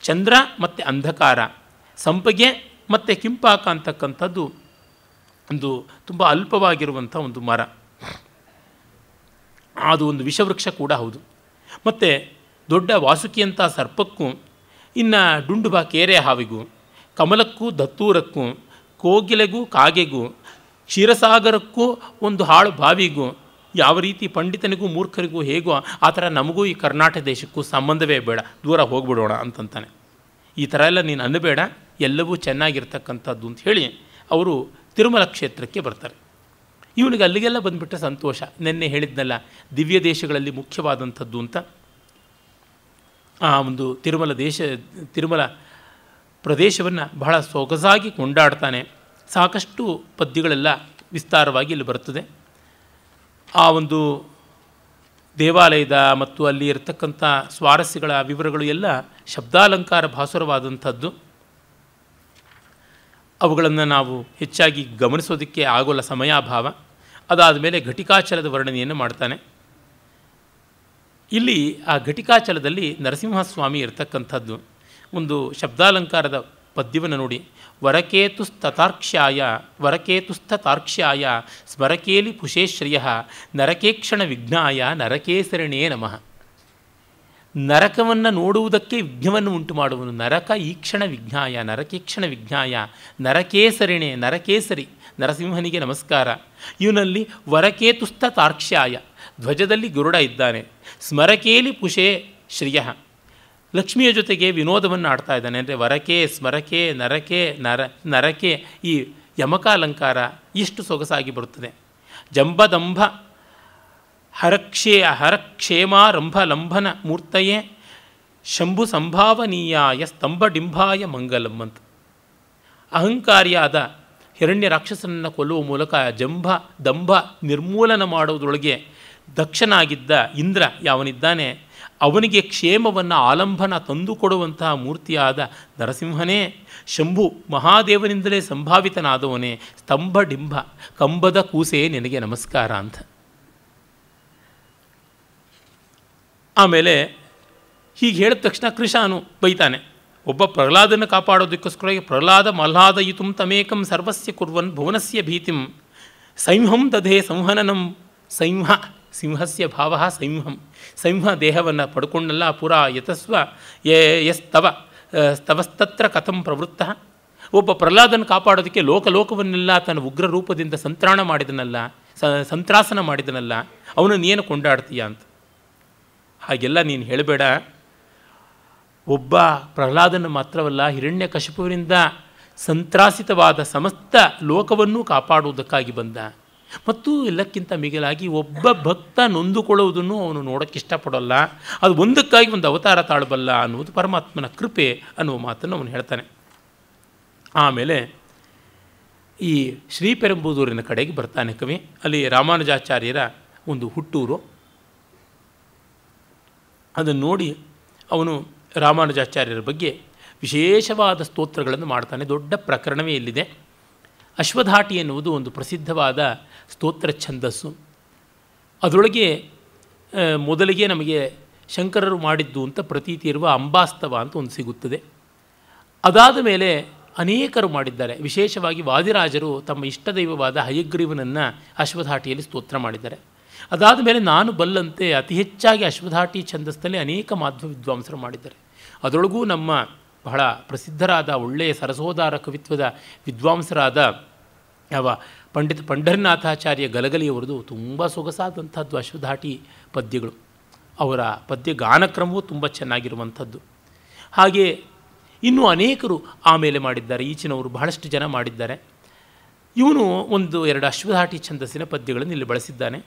Speaker 1: ಚಂದ್ರ ಮತ್ತು ಅಂಧಕಾರ, ಸಂಪಗೆ ಮತ್ತು ಕಿಂಪಾಕ ಅಂತಕ್ಕಂಥದ್ದು ಒಂದು ತುಂಬ ಅಲ್ಪವಾಗಿರುವಂಥ ಒಂದು ಮರ, ಅದು ಒಂದು ವಿಷವೃಕ್ಷ ಕೂಡ ಹೌದು. ಮತ್ತು ದೊಡ್ಡ ವಾಸುಕಿಯಂಥ ಸರ್ಪಕ್ಕೂ, ಇನ್ನು ಡುಂಡುಬ ಕೇರೆ ಹಾವಿಗೂ, ಕಮಲಕ್ಕೂ ದತ್ತಕ್ಕೂ ದತ್ತೂರಕ್ಕೂ, ಕೋಗಿಲೆಗೂ ಕಾಗೆಗೂ, ಕ್ಷೀರಸಾಗರಕ್ಕೂ ಒಂದು ಹಾಳು ಬಾವಿಗೂ ಯಾವ ರೀತಿ ಪಂಡಿತನಿಗೂ ಮೂರ್ಖರಿಗೂ ಹೇಗೋ ಆ ಥರ ನಮಗೂ ಈ ಕರ್ನಾಟಕ ದೇಶಕ್ಕೂ ಸಂಬಂಧವೇ ಬೇಡ, ದೂರ ಹೋಗ್ಬಿಡೋಣ ಅಂತಂತಾನೆ. ಈ ಥರ ಎಲ್ಲ ನೀನು ಅನ್ನಬೇಡ, ಎಲ್ಲವೂ ಚೆನ್ನಾಗಿರ್ತಕ್ಕಂಥದ್ದು ಅಂತ ಹೇಳಿ ಅವರು ತಿರುಮಲ ಕ್ಷೇತ್ರಕ್ಕೆ ಬರ್ತಾರೆ. ಇವನಿಗೆ ಅಲ್ಲಿಗೆಲ್ಲ ಬಂದುಬಿಟ್ರೆ ಸಂತೋಷ. ನಿನ್ನೆ ಹೇಳಿದ್ನಲ್ಲ ದಿವ್ಯ ದೇಶಗಳಲ್ಲಿ ಮುಖ್ಯವಾದಂಥದ್ದು ಅಂತ. ಆ ಒಂದು ತಿರುಮಲ ಪ್ರದೇಶವನ್ನು ಬಹಳ ಸೊಗಸಾಗಿ ಕೊಂಡಾಡ್ತಾನೆ. ಸಾಕಷ್ಟು ಪದ್ಯಗಳೆಲ್ಲ ವಿಸ್ತಾರವಾಗಿ ಇಲ್ಲಿ ಬರ್ತದೆ. ಆ ಒಂದು ದೇವಾಲಯದ ಮತ್ತು ಅಲ್ಲಿ ಇರತಕ್ಕಂಥ ಸ್ವಾರಸ್ಯಗಳ ವಿವರಗಳು ಎಲ್ಲ ಶಬ್ದಾಲಂಕಾರ ಭಾಸುರವಾದಂಥದ್ದು. ಅವುಗಳನ್ನು ನಾವು ಹೆಚ್ಚಾಗಿ ಗಮನಿಸೋದಕ್ಕೆ ಆಗೋಲ್ಲ, ಸಮಯಾಭಾವ. ಅದಾದ ಮೇಲೆ ಘಟಿಕಾಚಲದ ವರ್ಣನೆಯನ್ನು ಮಾಡ್ತಾನೆ. ಇಲ್ಲಿ ಆ ಘಟಿಕಾಚಲದಲ್ಲಿ ನರಸಿಂಹಸ್ವಾಮಿ ಇರತಕ್ಕಂಥದ್ದು ಒಂದು ಶಬ್ದಾಲಂಕಾರದ ಪದ್ಯವನ್ನು ನೋಡಿ. ವರಕೇತುಸ್ಥತಾರ್ಕ್ಷ್ಯಾಯ ಸ್ಮರಕೇಲಿ ಪುಷೇಶ್ರಿಯ ನರಕೇಕ್ಷಣ ವಿಘ್ನಾಯ ನರಕೇಸರಿಣೇ ನಮಃ. ನರಕವನ್ನು ನೋಡುವುದಕ್ಕೆ ವಿಘ್ನವನ್ನು ಉಂಟು ಮಾಡುವನು. ನರಕ ಈಕ್ಷಣ ವಿಘ್ನಾಯ ನರಕೇಕ್ಷಣ ವಿಘ್ನಾಯ ನರಕೇಸರಿಣೆ ನರಕೇಸರಿ ನರಸಿಂಹನಿಗೆ ನಮಸ್ಕಾರ. ಇವನಲ್ಲಿ ವರಕೇತುಸ್ಥತಾರ್ಕ್ಷ್ಯಾಯ ಧ್ವಜದಲ್ಲಿ ಗರುಡ ಇದ್ದಾನೆ. ಸ್ಮರಕೇಲಿ ಪುಷೇ ಶ್ರಿಯ ಲಕ್ಷ್ಮಿಯ ಜೊತೆಗೆ ವಿನೋದವನ್ನು ಆಡ್ತಾ ಇದ್ದಾನೆ. ಅಂದರೆ ವರಕೆ, ಸ್ಮರಕೆ, ನರಕೆ ಈ ಯಮಕಾಲಂಕಾರ ಎಷ್ಟು ಸೊಗಸಾಗಿ ಬರುತ್ತದೆ. ಜಂಬದಂಭ ಹರಕ್ಷೇಮಾರಂಭ ಲಂಭನ ಮೂರ್ತಯೇ ಶಂಭು ಸಂಭಾವನೀಯಾಯ ಸ್ತಂಭಡಿಂಬಾಯ ಮಂಗಲಂ ಅಂತ. ಅಹಂಕಾರಿಯಾದ ಹಿರಣ್ಯ ರಾಕ್ಷಸನನ್ನು ಕೊಲ್ಲುವ ಮೂಲಕ ದಂಭ ನಿರ್ಮೂಲನ ಮಾಡುವುದರೊಳಗೆ ದಕ್ಷನಾಗಿದ್ದ ಇಂದ್ರ ಯಾವನಿದ್ದಾನೆ ಅವನಿಗೆ ಕ್ಷೇಮವನ್ನು ಆಲಂಬನ ತಂದುಕೊಡುವಂತಹ ಮೂರ್ತಿಯಾದ ನರಸಿಂಹನೇ, ಶಂಭು ಮಹಾದೇವನಿಂದಲೇ ಸಂಭಾವಿತನಾದವನೇ, ಸ್ತಂಭಡಿಂಬ ಕಂಬದ ಕೂಸೆ ನಿನಗೆ ನಮಸ್ಕಾರ ಅಂತ. ಆಮೇಲೆ ಹೀಗೆ ಹೇಳಿದ ತಕ್ಷಣ ಕೃಶಾನು ಬೈತಾನೆ. ಒಬ್ಬ ಪ್ರಹ್ಲಾದನ್ನು ಕಾಪಾಡೋದಕ್ಕೋಸ್ಕರ ಪ್ರಹ್ಲಾದ ಮಲ್ಲಾದಯಿತು ತಮೇಕಂ ಸರ್ವಸ್ಯ ಕುರ್ವನ್ ಭುವನಸ್ಯ ಭೀತಿಂ ಸಂಹಂ ದಧೆ ಸಂಹನನಂ. ಸಿಂಹಸ್ಯ ಭಾವ ಸಿಂಹ ದೇಹವನ್ನು ಪಡ್ಕೊಂಡಲ್ಲ ಪುರಾ ಯತಸ್ವ ಸ್ತವಸ್ತತ್ರ ಕಥಂ ಪ್ರವೃತ್ತ. ಒಬ್ಬ ಪ್ರಹ್ಲಾದನ್ನು ಕಾಪಾಡೋದಕ್ಕೆ ಲೋಕವನ್ನೆಲ್ಲ ತನ್ನ ಉಗ್ರ ರೂಪದಿಂದ ಸಂತ್ರಾಸನ ಮಾಡಿದನಲ್ಲ, ಅವನನ್ನು ಏನು ಕೊಂಡಾಡ್ತೀಯ ಅಂತ. ಹಾಗೆಲ್ಲ ನೀನು ಹೇಳಬೇಡ. ಒಬ್ಬ ಪ್ರಹ್ಲಾದನ ಮಾತ್ರವಲ್ಲ, ಹಿರಣ್ಯಕಶಿಪುವಿನಿಂದ ಸಂತ್ರಾಸಿತವಾದ ಸಮಸ್ತ ಲೋಕವನ್ನೂ ಕಾಪಾಡುವುದಕ್ಕಾಗಿ ಬಂದ. ಮತ್ತು ಎಲ್ಲಕ್ಕಿಂತ ಮಿಗಿಲಾಗಿ ಒಬ್ಬ ಭಕ್ತ ನೊಂದುಕೊಳ್ಳುವುದನ್ನು ಅವನು ನೋಡೋಕ್ಕೆ ಇಷ್ಟಪಡೋಲ್ಲ, ಅದು ಒಂದಕ್ಕಾಗಿ ಒಂದು ಅವತಾರ ತಾಳಬಲ್ಲ ಅನ್ನುವುದು ಪರಮಾತ್ಮನ ಕೃಪೆ ಅನ್ನುವ ಮಾತನ್ನು ಅವನು ಹೇಳ್ತಾನೆ. ಆಮೇಲೆ ಈ ಶ್ರೀಪೆರಂಬೂದೂರಿನ ಕಡೆಗೆ ಬರ್ತಾನೆ ಕವಿ. ಅಲ್ಲಿ ರಾಮಾನುಜಾಚಾರ್ಯರ ಒಂದು ಹುಟ್ಟೂರು. ಅದನ್ನು ನೋಡಿ ಅವನು ರಾಮಾನುಜಾಚಾರ್ಯರ ಬಗ್ಗೆ ವಿಶೇಷವಾದ ಸ್ತೋತ್ರಗಳನ್ನು ಮಾಡ್ತಾನೆ. ದೊಡ್ಡ ಪ್ರಕರಣವೇ ಇಲ್ಲಿದೆ. ಅಶ್ವಧಾಟಿ ಎನ್ನುವುದು ಒಂದು ಪ್ರಸಿದ್ಧವಾದ ಸ್ತೋತ್ರ ಛಂದಸ್ಸು. ಅದರೊಳಗೆ ಮೊದಲಿಗೆ ನಮಗೆ ಶಂಕರರು ಮಾಡಿದ್ದು ಅಂತ ಪ್ರತೀತಿ ಇರುವ ಅಂಬಾಸ್ತವ ಅಂತ ಒಂದು ಸಿಗುತ್ತದೆ. ಅದಾದ ಮೇಲೆ ಅನೇಕರು ಮಾಡಿದ್ದಾರೆ. ವಿಶೇಷವಾಗಿ ವಾದಿರಾಜರು ತಮ್ಮ ಇಷ್ಟದೈವವಾದ ಹಯಗ್ರೀವನನ್ನು ಅಶ್ವಧಾಟಿಯಲ್ಲಿ ಸ್ತೋತ್ರ ಮಾಡಿದ್ದಾರೆ. ಅದಾದ ಮೇಲೆ ನಾನು ಬಲ್ಲಂತೆ ಅತಿ ಹೆಚ್ಚಾಗಿ ಅಶ್ವಧಾಟಿ ಛಂದಸ್ಸಲ್ಲಿ ಅನೇಕ ಮಾಧ್ವ ವಿದ್ವಾಂಸರು ಮಾಡಿದ್ದಾರೆ. ಅದರೊಳಗೂ ನಮ್ಮ ಬಹಳ ಪ್ರಸಿದ್ಧರಾದ ಒಳ್ಳೆಯ ಸರಸೋದಾರ ಕವಿತ್ವದ ವಿದ್ವಾಂಸರಾದ ಪಂಡಿತ ಪಂಢರನಾಥಾಚಾರ್ಯ ಗಲಗಲಿಯವರದು ತುಂಬ ಸೊಗಸಾದಂಥದ್ದು ಅಶ್ವಧಾಟಿ ಪದ್ಯಗಳು. ಅವರ ಪದ್ಯ ಗಾನಕ್ರಮವೂ ತುಂಬ ಚೆನ್ನಾಗಿರುವಂಥದ್ದು. ಹಾಗೆ ಇನ್ನೂ ಅನೇಕರು ಆಮೇಲೆ ಮಾಡಿದ್ದಾರೆ. ಈಚಿನವರು ಬಹಳಷ್ಟು ಜನ ಮಾಡಿದ್ದಾರೆ. ಇವನು ಒಂದು ಎರಡು ಅಶ್ವಧಾಟಿ ಛಂದಸ್ಸಿನ ಪದ್ಯಗಳನ್ನು ಇಲ್ಲಿ ಬಳಸಿದ್ದಾನೆ.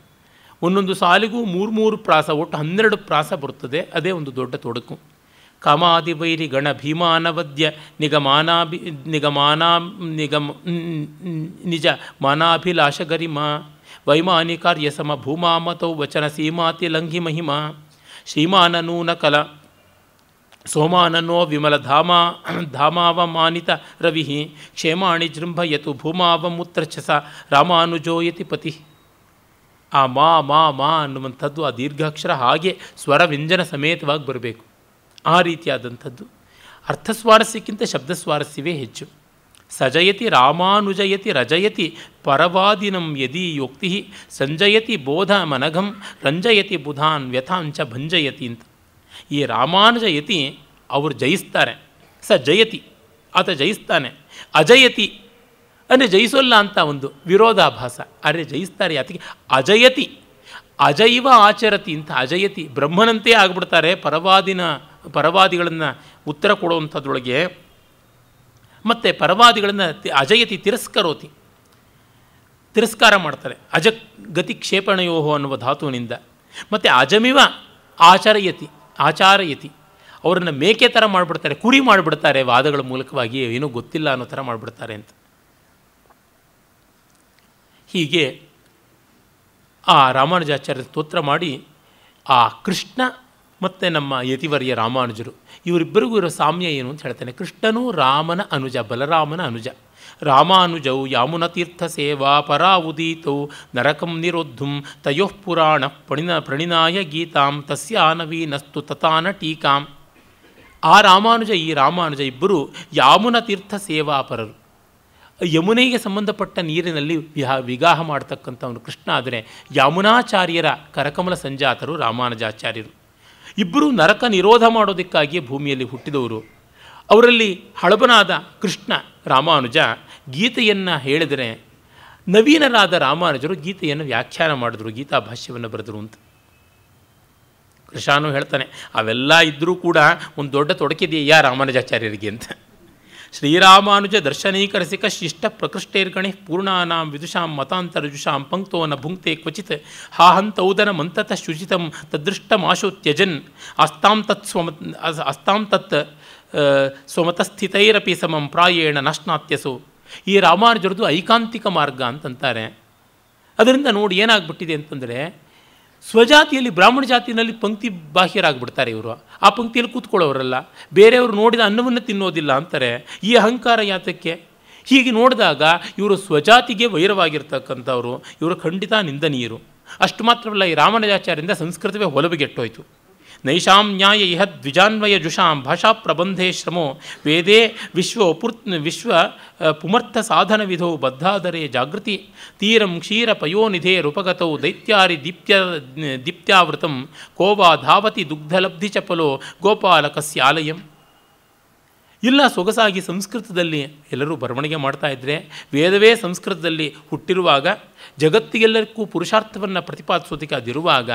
Speaker 1: ಒಂದೊಂದು ಸಾಲಿಗೂ 3 ಪ್ರಾಸ, ಒಟ್ಟು 12 ಪ್ರಾಸ ಬರುತ್ತದೆ. ಅದೇ ಒಂದು ದೊಡ್ಡ ತೊಡಕು. ಕಾಮಾದಿವೈರಿ ಗಣ ಭೀಮಾನವದ್ಯ ನಿಜ ಮಾನಾಭಿಲಾಷ ಗರಿಮ ವೈಮಾನಿಕಾರ್ಯ ಸಮ ಭೂಮಾಮತೌ ವಚನ ಸೀಮಾತಿ ಲಂಘಿ ಮಹಿಮಾ ಶ್ರೀಮಾನನೂನ ಕಲ ಸೋಮಾನನೋ ವಿಮಲ ಧಾಮಾವಮಾನಿತ ರವಿ ಕ್ಷೇಮಾಣಿ ಜೃಂಭಯತು ಭೂಮಾವಮುತ್ರಚ್ಛಸ ರಾಮಾನುಜೋಯತಿ ಪತಿ. ಆ ಮಾ ಅನ್ನುವಂಥದ್ದು ಆ ದೀರ್ಘಾಕ್ಷರ ಹಾಗೆ ಸ್ವರ ವ್ಯಂಜನ ಸಮೇತವಾಗಿ ಬರಬೇಕು. ಆ ರೀತಿಯಾದಂಥದ್ದು. ಅರ್ಥಸ್ವಾರಸ್ಯಕ್ಕಿಂತ ಶಬ್ದಸ್ವಾರಸ್ಯವೇ ಹೆಚ್ಚು. ಸಜಯತಿ ರಾಮಾನುಜಯತಿ ರಜಯತಿ ಪರವಾದಿನಂ ಯದಿ ಯೋಕ್ತಿ ಸಂಜಯತಿ ಬೋಧ ಮನಘಂ ರಂಜಯತಿ ಬುಧಾನ್ ವ್ಯಥಾಂಚ ಭಂಜಯತಿ ಅಂತ. ಈ ರಾಮಾನುಜಯತಿ ಅವರು ಜಯಿಸ್ತಾರೆ. ಸ ಜಯತಿ, ಆತ ಜಯಿಸ್ತಾನೆ. ಅಜಯತಿ ಅಂದರೆ ಜಯಿಸೋಲ್ಲ ಅಂತ ಒಂದು ವಿರೋಧಾಭಾಸ. ಆದರೆ ಜಯಿಸ್ತಾರೆ. ಯಾತಕ್ಕೆ? ಅಜಯತಿ, ಅಜೈವ ಆಚರತಿ ಅಂತ. ಅಜಯತಿ ಬ್ರಹ್ಮನಂತೆ ಆಗಿಬಿಡ್ತಾರೆ ಪರವಾದಿಗಳನ್ನು ಉತ್ತರ ಕೊಡುವಂಥದ್ರೊಳಗೆ. ಮತ್ತು ಪರವಾದಿಗಳನ್ನು ಅಜಯತಿ ತಿರಸ್ಕರೋತಿ, ತಿರಸ್ಕಾರ ಮಾಡ್ತಾರೆ. ಅಜ ಗತಿ ಕ್ಷೇಪಣಯೋ ಅನ್ನುವ ಧಾತುವಿನಿಂದ. ಮತ್ತು ಅಜಮಿವ ಆಚಾರಯತಿ ಅವರನ್ನು ಮೇಕೆ ಥರ ಮಾಡಿಬಿಡ್ತಾರೆ, ಕುರಿ ಮಾಡಿಬಿಡ್ತಾರೆ, ವಾದಗಳ ಮೂಲಕವಾಗಿ ಏನೂ ಗೊತ್ತಿಲ್ಲ ಅನ್ನೋ ಥರ ಮಾಡಿಬಿಡ್ತಾರೆ ಅಂತ. ಹೀಗೆ ಆ ರಾಮಾನುಜಾಚಾರ್ಯ ಸ್ತೋತ್ರ ಮಾಡಿ ಆ ಕೃಷ್ಣ ಮತ್ತು ನಮ್ಮ ಯತಿವರ್ಯ ರಾಮಾನುಜರು ಇವರಿಬ್ಬರಿಗೂ ಇರೋ ಸಾಮ್ಯ ಏನು ಅಂತ ಹೇಳ್ತಾನೆ. ಕೃಷ್ಣನು ರಾಮನ ಅನುಜ, ಬಲರಾಮನ ಅನುಜ. ರಾಮಾನುಜೌ ಯಾಮುನತೀರ್ಥ ಸೇವಾ ಪರಾವುದೀತೌ ನರಕಂ ನಿರೋದ್ಧುಂ ತಯೋಃ ಪುರಾಣ ಪ್ರಣಿನಾಯ ಗೀತಾಂ ತಸ್ಯ ನವೀನಸ್ತು ತತಾನ ಟೀಕಾಂ. ಆ ರಾಮಾನುಜ ಈ ರಾಮಾನುಜ ಇಬ್ಬರು ಯಾಮುನ ತೀರ್ಥ ಸೇವಾಪರರು. ಯಮುನೆಗೆ ಸಂಬಂಧಪಟ್ಟ ನೀರಿನಲ್ಲಿ ವಿಗಾಹ ಮಾಡ್ತಕ್ಕಂಥವನು ಕೃಷ್ಣ. ಆದರೆ ಯಮುನಾಚಾರ್ಯರ ಕರಕಮಲ ಸಂಜಾತರು ರಾಮಾನುಜಾಚಾರ್ಯರು. ಇಬ್ಬರು ನರಕ ನಿರೋಧ ಮಾಡೋದಕ್ಕಾಗಿಯೇ ಭೂಮಿಯಲ್ಲಿ ಹುಟ್ಟಿದವರು. ಅವರಲ್ಲಿ ಹಳಬನಾದ ಕೃಷ್ಣ ರಾಮಾನುಜ ಗೀತೆಯನ್ನು ಹೇಳಿದರೆ, ನವೀನರಾದ ರಾಮಾನುಜರು ಗೀತೆಯನ್ನು ವ್ಯಾಖ್ಯಾನ ಮಾಡಿದ್ರು, ಗೀತಾ ಭಾಷ್ಯವನ್ನು ಬರೆದರು ಅಂತ. ಕೃಷ್ಣನು ಹೇಳ್ತಾನೆ, ಅವೆಲ್ಲ ಇದ್ದರೂ ಕೂಡ ಒಂದು ದೊಡ್ಡ ತೊಡಕಿದೆಯಾ ರಾಮಾನುಜಾಚಾರ್ಯರಿಗೆ ಅಂತ. ಶ್ರೀರಾಮಾನುಜ ದರ್ಶನೈಕರಸಿಕ ಶಿಷ್ಟ ಪ್ರಕೃಷ್ಟೈರ್ಗಣಿ ಪೂರ್ಣಾನಾಂ ವಿದುಷಾಂ ಮತಾಂತರಜುಷಾಂ ಪಂಕ್ತೋ ನ ಭುಂಕ್ತೆ ಕ್ವಚಿತ್ ಹಾಹಂತೌದನ ಮಂತತಃ ಶುಚಿತಂ ತದೃಷ್ಟಮಾಶು ತ್ಯಜನ್ ಅಸ್ತಾಂ ತತ್ ಸ್ವಮತಸ್ಥಿತೈರಪಿ ಸಮಂ ಪ್ರಾಯೇಣ ನಶ್ನಾತ್ಯಸು. ಈ ರಾಮಾನುಜರದು ಐಕಾಂತಿಕ ಮಾರ್ಗ ಅಂತಂತಾರೆ. ಅದರಿಂದ ನೋಡಿ ಏನಾಗ್ಬಿಟ್ಟಿದೆ ಅಂತಂದರೆ, ಸ್ವಜಾತಿಯಲ್ಲಿ ಬ್ರಾಹ್ಮಣ ಜಾತಿಯಲ್ಲಿ ಪಂಕ್ತಿ ಬಾಹ್ಯರಾಗ್ಬಿಡ್ತಾರೆ ಇವರು. ಆ ಪಂಕ್ತಿಯಲ್ಲಿ ಕೂತ್ಕೊಳ್ಳೋರಲ್ಲ, ಬೇರೆಯವರು ನೋಡಿದ ಅನ್ನವನ್ನು ತಿನ್ನೋದಿಲ್ಲ ಅಂತಾರೆ. ಈ ಅಹಂಕಾರ ಯಾತಕ್ಕೆ? ಹೀಗೆ ನೋಡಿದಾಗ ಇವರು ಸ್ವಜಾತಿಗೆ ವೈರವಾಗಿರ್ತಕ್ಕಂಥವ್ರು, ಇವರು ಖಂಡಿತ ನಿಂದನೀಯರು. ಅಷ್ಟು ಮಾತ್ರವಲ್ಲ, ಈ ರಾಮಾನುಜಾಚಾರ್ಯರಿಂದ ಸಂಸ್ಕೃತವೇ ಹೊಲಬುಗೆಟ್ಟೋಯ್ತು. ನೈಷಾಂ ನ್ಯಾಯ ಇಹ ದ್ವಿಜಾನ್ವಯ ಜುಷಾಂ ಭಾಷಾ ಪ್ರಬಂಧೇ ಶ್ರಮೋ ವೇದೇ ವಿಶ್ವ ಪುಮರ್ಥ ಸಾಧನ ವಿಧೌ ಬದ್ಧಾದರೆ ಜಾಗೃತಿ ತೀರಂ ಕ್ಷೀರ ಪಯೋನಿಧೇ ರೂಪಗತೌ ದೈತ್ಯಾರಿ ದೀಪ್ತ್ಯಾವೃತಂ ಕೋವಾ ಧಾವತಿ ದುಗ್ಧಲಬ್ಧಿ ಚಪಲೋ ಗೋಪಾಲಕಸ್ಯಾಲಯಂ. ಇಲ್ಲ, ಸೊಗಸಾಗಿ ಸಂಸ್ಕೃತದಲ್ಲಿ ಎಲ್ಲರೂ ಬರವಣಿಗೆ ಮಾಡ್ತಾ ಇದ್ದರೆ, ವೇದವೇ ಸಂಸ್ಕೃತದಲ್ಲಿ ಹುಟ್ಟಿರುವಾಗ, ಜಗತ್ತಿಗೆಲ್ಲರಿಗೂ ಪುರುಷಾರ್ಥವನ್ನು ಪ್ರತಿಪಾದಿಸೋದಕ್ಕೆ ಅದಿರುವಾಗ,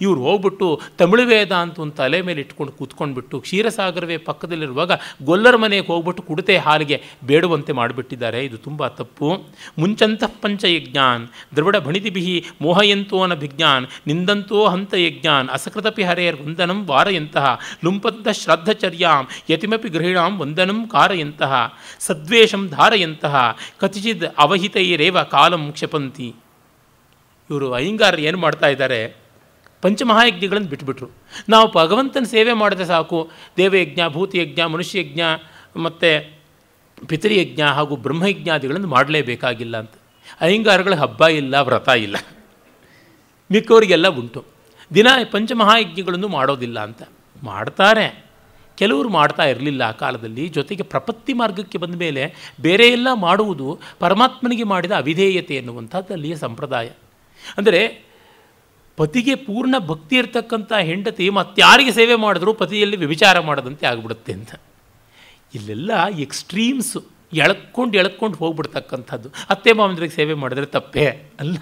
Speaker 1: ಇವರು ಹೋಗ್ಬಿಟ್ಟು ತಮಿಳು ವೇದ ಅಂತ ಒಂದು ತಲೆ ಮೇಲೆ ಇಟ್ಕೊಂಡು ಕೂತ್ಕೊಂಡ್ಬಿಟ್ಟು ಕ್ಷೀರಸಾಗರವೇ ಪಕ್ಕದಲ್ಲಿರುವಾಗ ಗೊಲ್ಲರ ಮನೆಗೆ ಹೋಗ್ಬಿಟ್ಟು ಕುಡಿತೆ ಹಾಲಿಗೆ ಬೇಡುವಂತೆ ಮಾಡಿಬಿಟ್ಟಿದ್ದಾರೆ. ಇದು ತುಂಬ ತಪ್ಪು. ಮುಂಚಂತಃ ಪಂಚಯಜ್ಞಾನ್ ದ್ರವಿಡ ಭಣಿತಿಭಿ ಮೋಹಯಂತೋ ಅನಭಿಜ್ಞಾನ್ ನಿಂದಂತೋ ಹಂತ ಯಜ್ಞಾನ್ ಅಸಕೃತಪಿ ಹರೇರ್ ವಂದನಂ ವಾರಯಂತಹ ಲುಂಪಂತ ಶ್ರಾದ್ದಚರ್ಯಾಂ ಯತಿಮಪಿ ಗೃಹಿಣಾಂ ವಂದನಂ ಕಾರಯಂತಹ ಸದ್ವೇಷಂ ಧಾರಯಂತಹ ಕತಿಚಿದ್ ಅವಹಿತೈರೇವ ಕಾಲಂ ಕ್ಷಪಂತಿ. ಇವರು ಅಯ್ಯಂಗಾರರು ಏನು ಮಾಡ್ತಾ ಇದ್ದಾರೆ, ಪಂಚಮಹಾಯಜ್ಞಗಳನ್ನು ಬಿಟ್ಟುಬಿಟ್ರು. ನಾವು ಭಗವಂತನ ಸೇವೆ ಮಾಡಿದ್ರೆ ಸಾಕು, ದೇವಯಜ್ಞ, ಭೂತಯಜ್ಞ, ಮನುಷ್ಯಯಜ್ಞ ಮತ್ತು ಪಿತೃಯಜ್ಞ ಹಾಗೂ ಬ್ರಹ್ಮಯಜ್ಞಾದಿಗಳನ್ನು ಮಾಡಲೇಬೇಕಾಗಿಲ್ಲ ಅಂತ. ಅಯ್ಯಂಗಾರಗಳ ಹಬ್ಬ ಇಲ್ಲ, ವ್ರತ ಇಲ್ಲ, ಮಿಕ್ಕವರಿಗೆಲ್ಲ ಉಂಟು. ದಿನ ಪಂಚಮಹಾಯಜ್ಞಗಳನ್ನು ಮಾಡೋದಿಲ್ಲ ಅಂತ. ಮಾಡ್ತಾರೆ, ಕೆಲವರು ಮಾಡ್ತಾ ಇರಲಿಲ್ಲ ಆ ಕಾಲದಲ್ಲಿ. ಜೊತೆಗೆ ಪ್ರಪತ್ತಿ ಮಾರ್ಗಕ್ಕೆ ಬಂದ ಮೇಲೆ ಬೇರೆ ಎಲ್ಲ ಮಾಡುವುದು ಪರಮಾತ್ಮನಿಗೆ ಮಾಡಿದ ಅವಿಧೇಯತೆ ಎನ್ನುವಂಥದ್ದು ಅಲ್ಲಿಯ ಸಂಪ್ರದಾಯ. ಅಂದರೆ ಪತಿಗೆ ಪೂರ್ಣ ಭಕ್ತಿ ಇರತಕ್ಕಂಥ ಹೆಂಡತಿ ಮತ್ತಾರಿಗೆ ಸೇವೆ ಮಾಡಿದ್ರು ಪತಿಯಲ್ಲಿ ವ್ಯಭಿಚಾರ ಮಾಡದಂತೆ ಆಗಿಬಿಡುತ್ತೆ ಅಂತ. ಇಲ್ಲೆಲ್ಲ ಎಕ್ಸ್ಟ್ರೀಮ್ಸು ಎಳ್ಕೊಂಡು ಹೋಗ್ಬಿಡ್ತಕ್ಕಂಥದ್ದು. ಅತ್ತೆ ಮಾವಂದ್ರಿಗೆ ಸೇವೆ ಮಾಡಿದ್ರೆ ತಪ್ಪೇ ಅಲ್ಲ.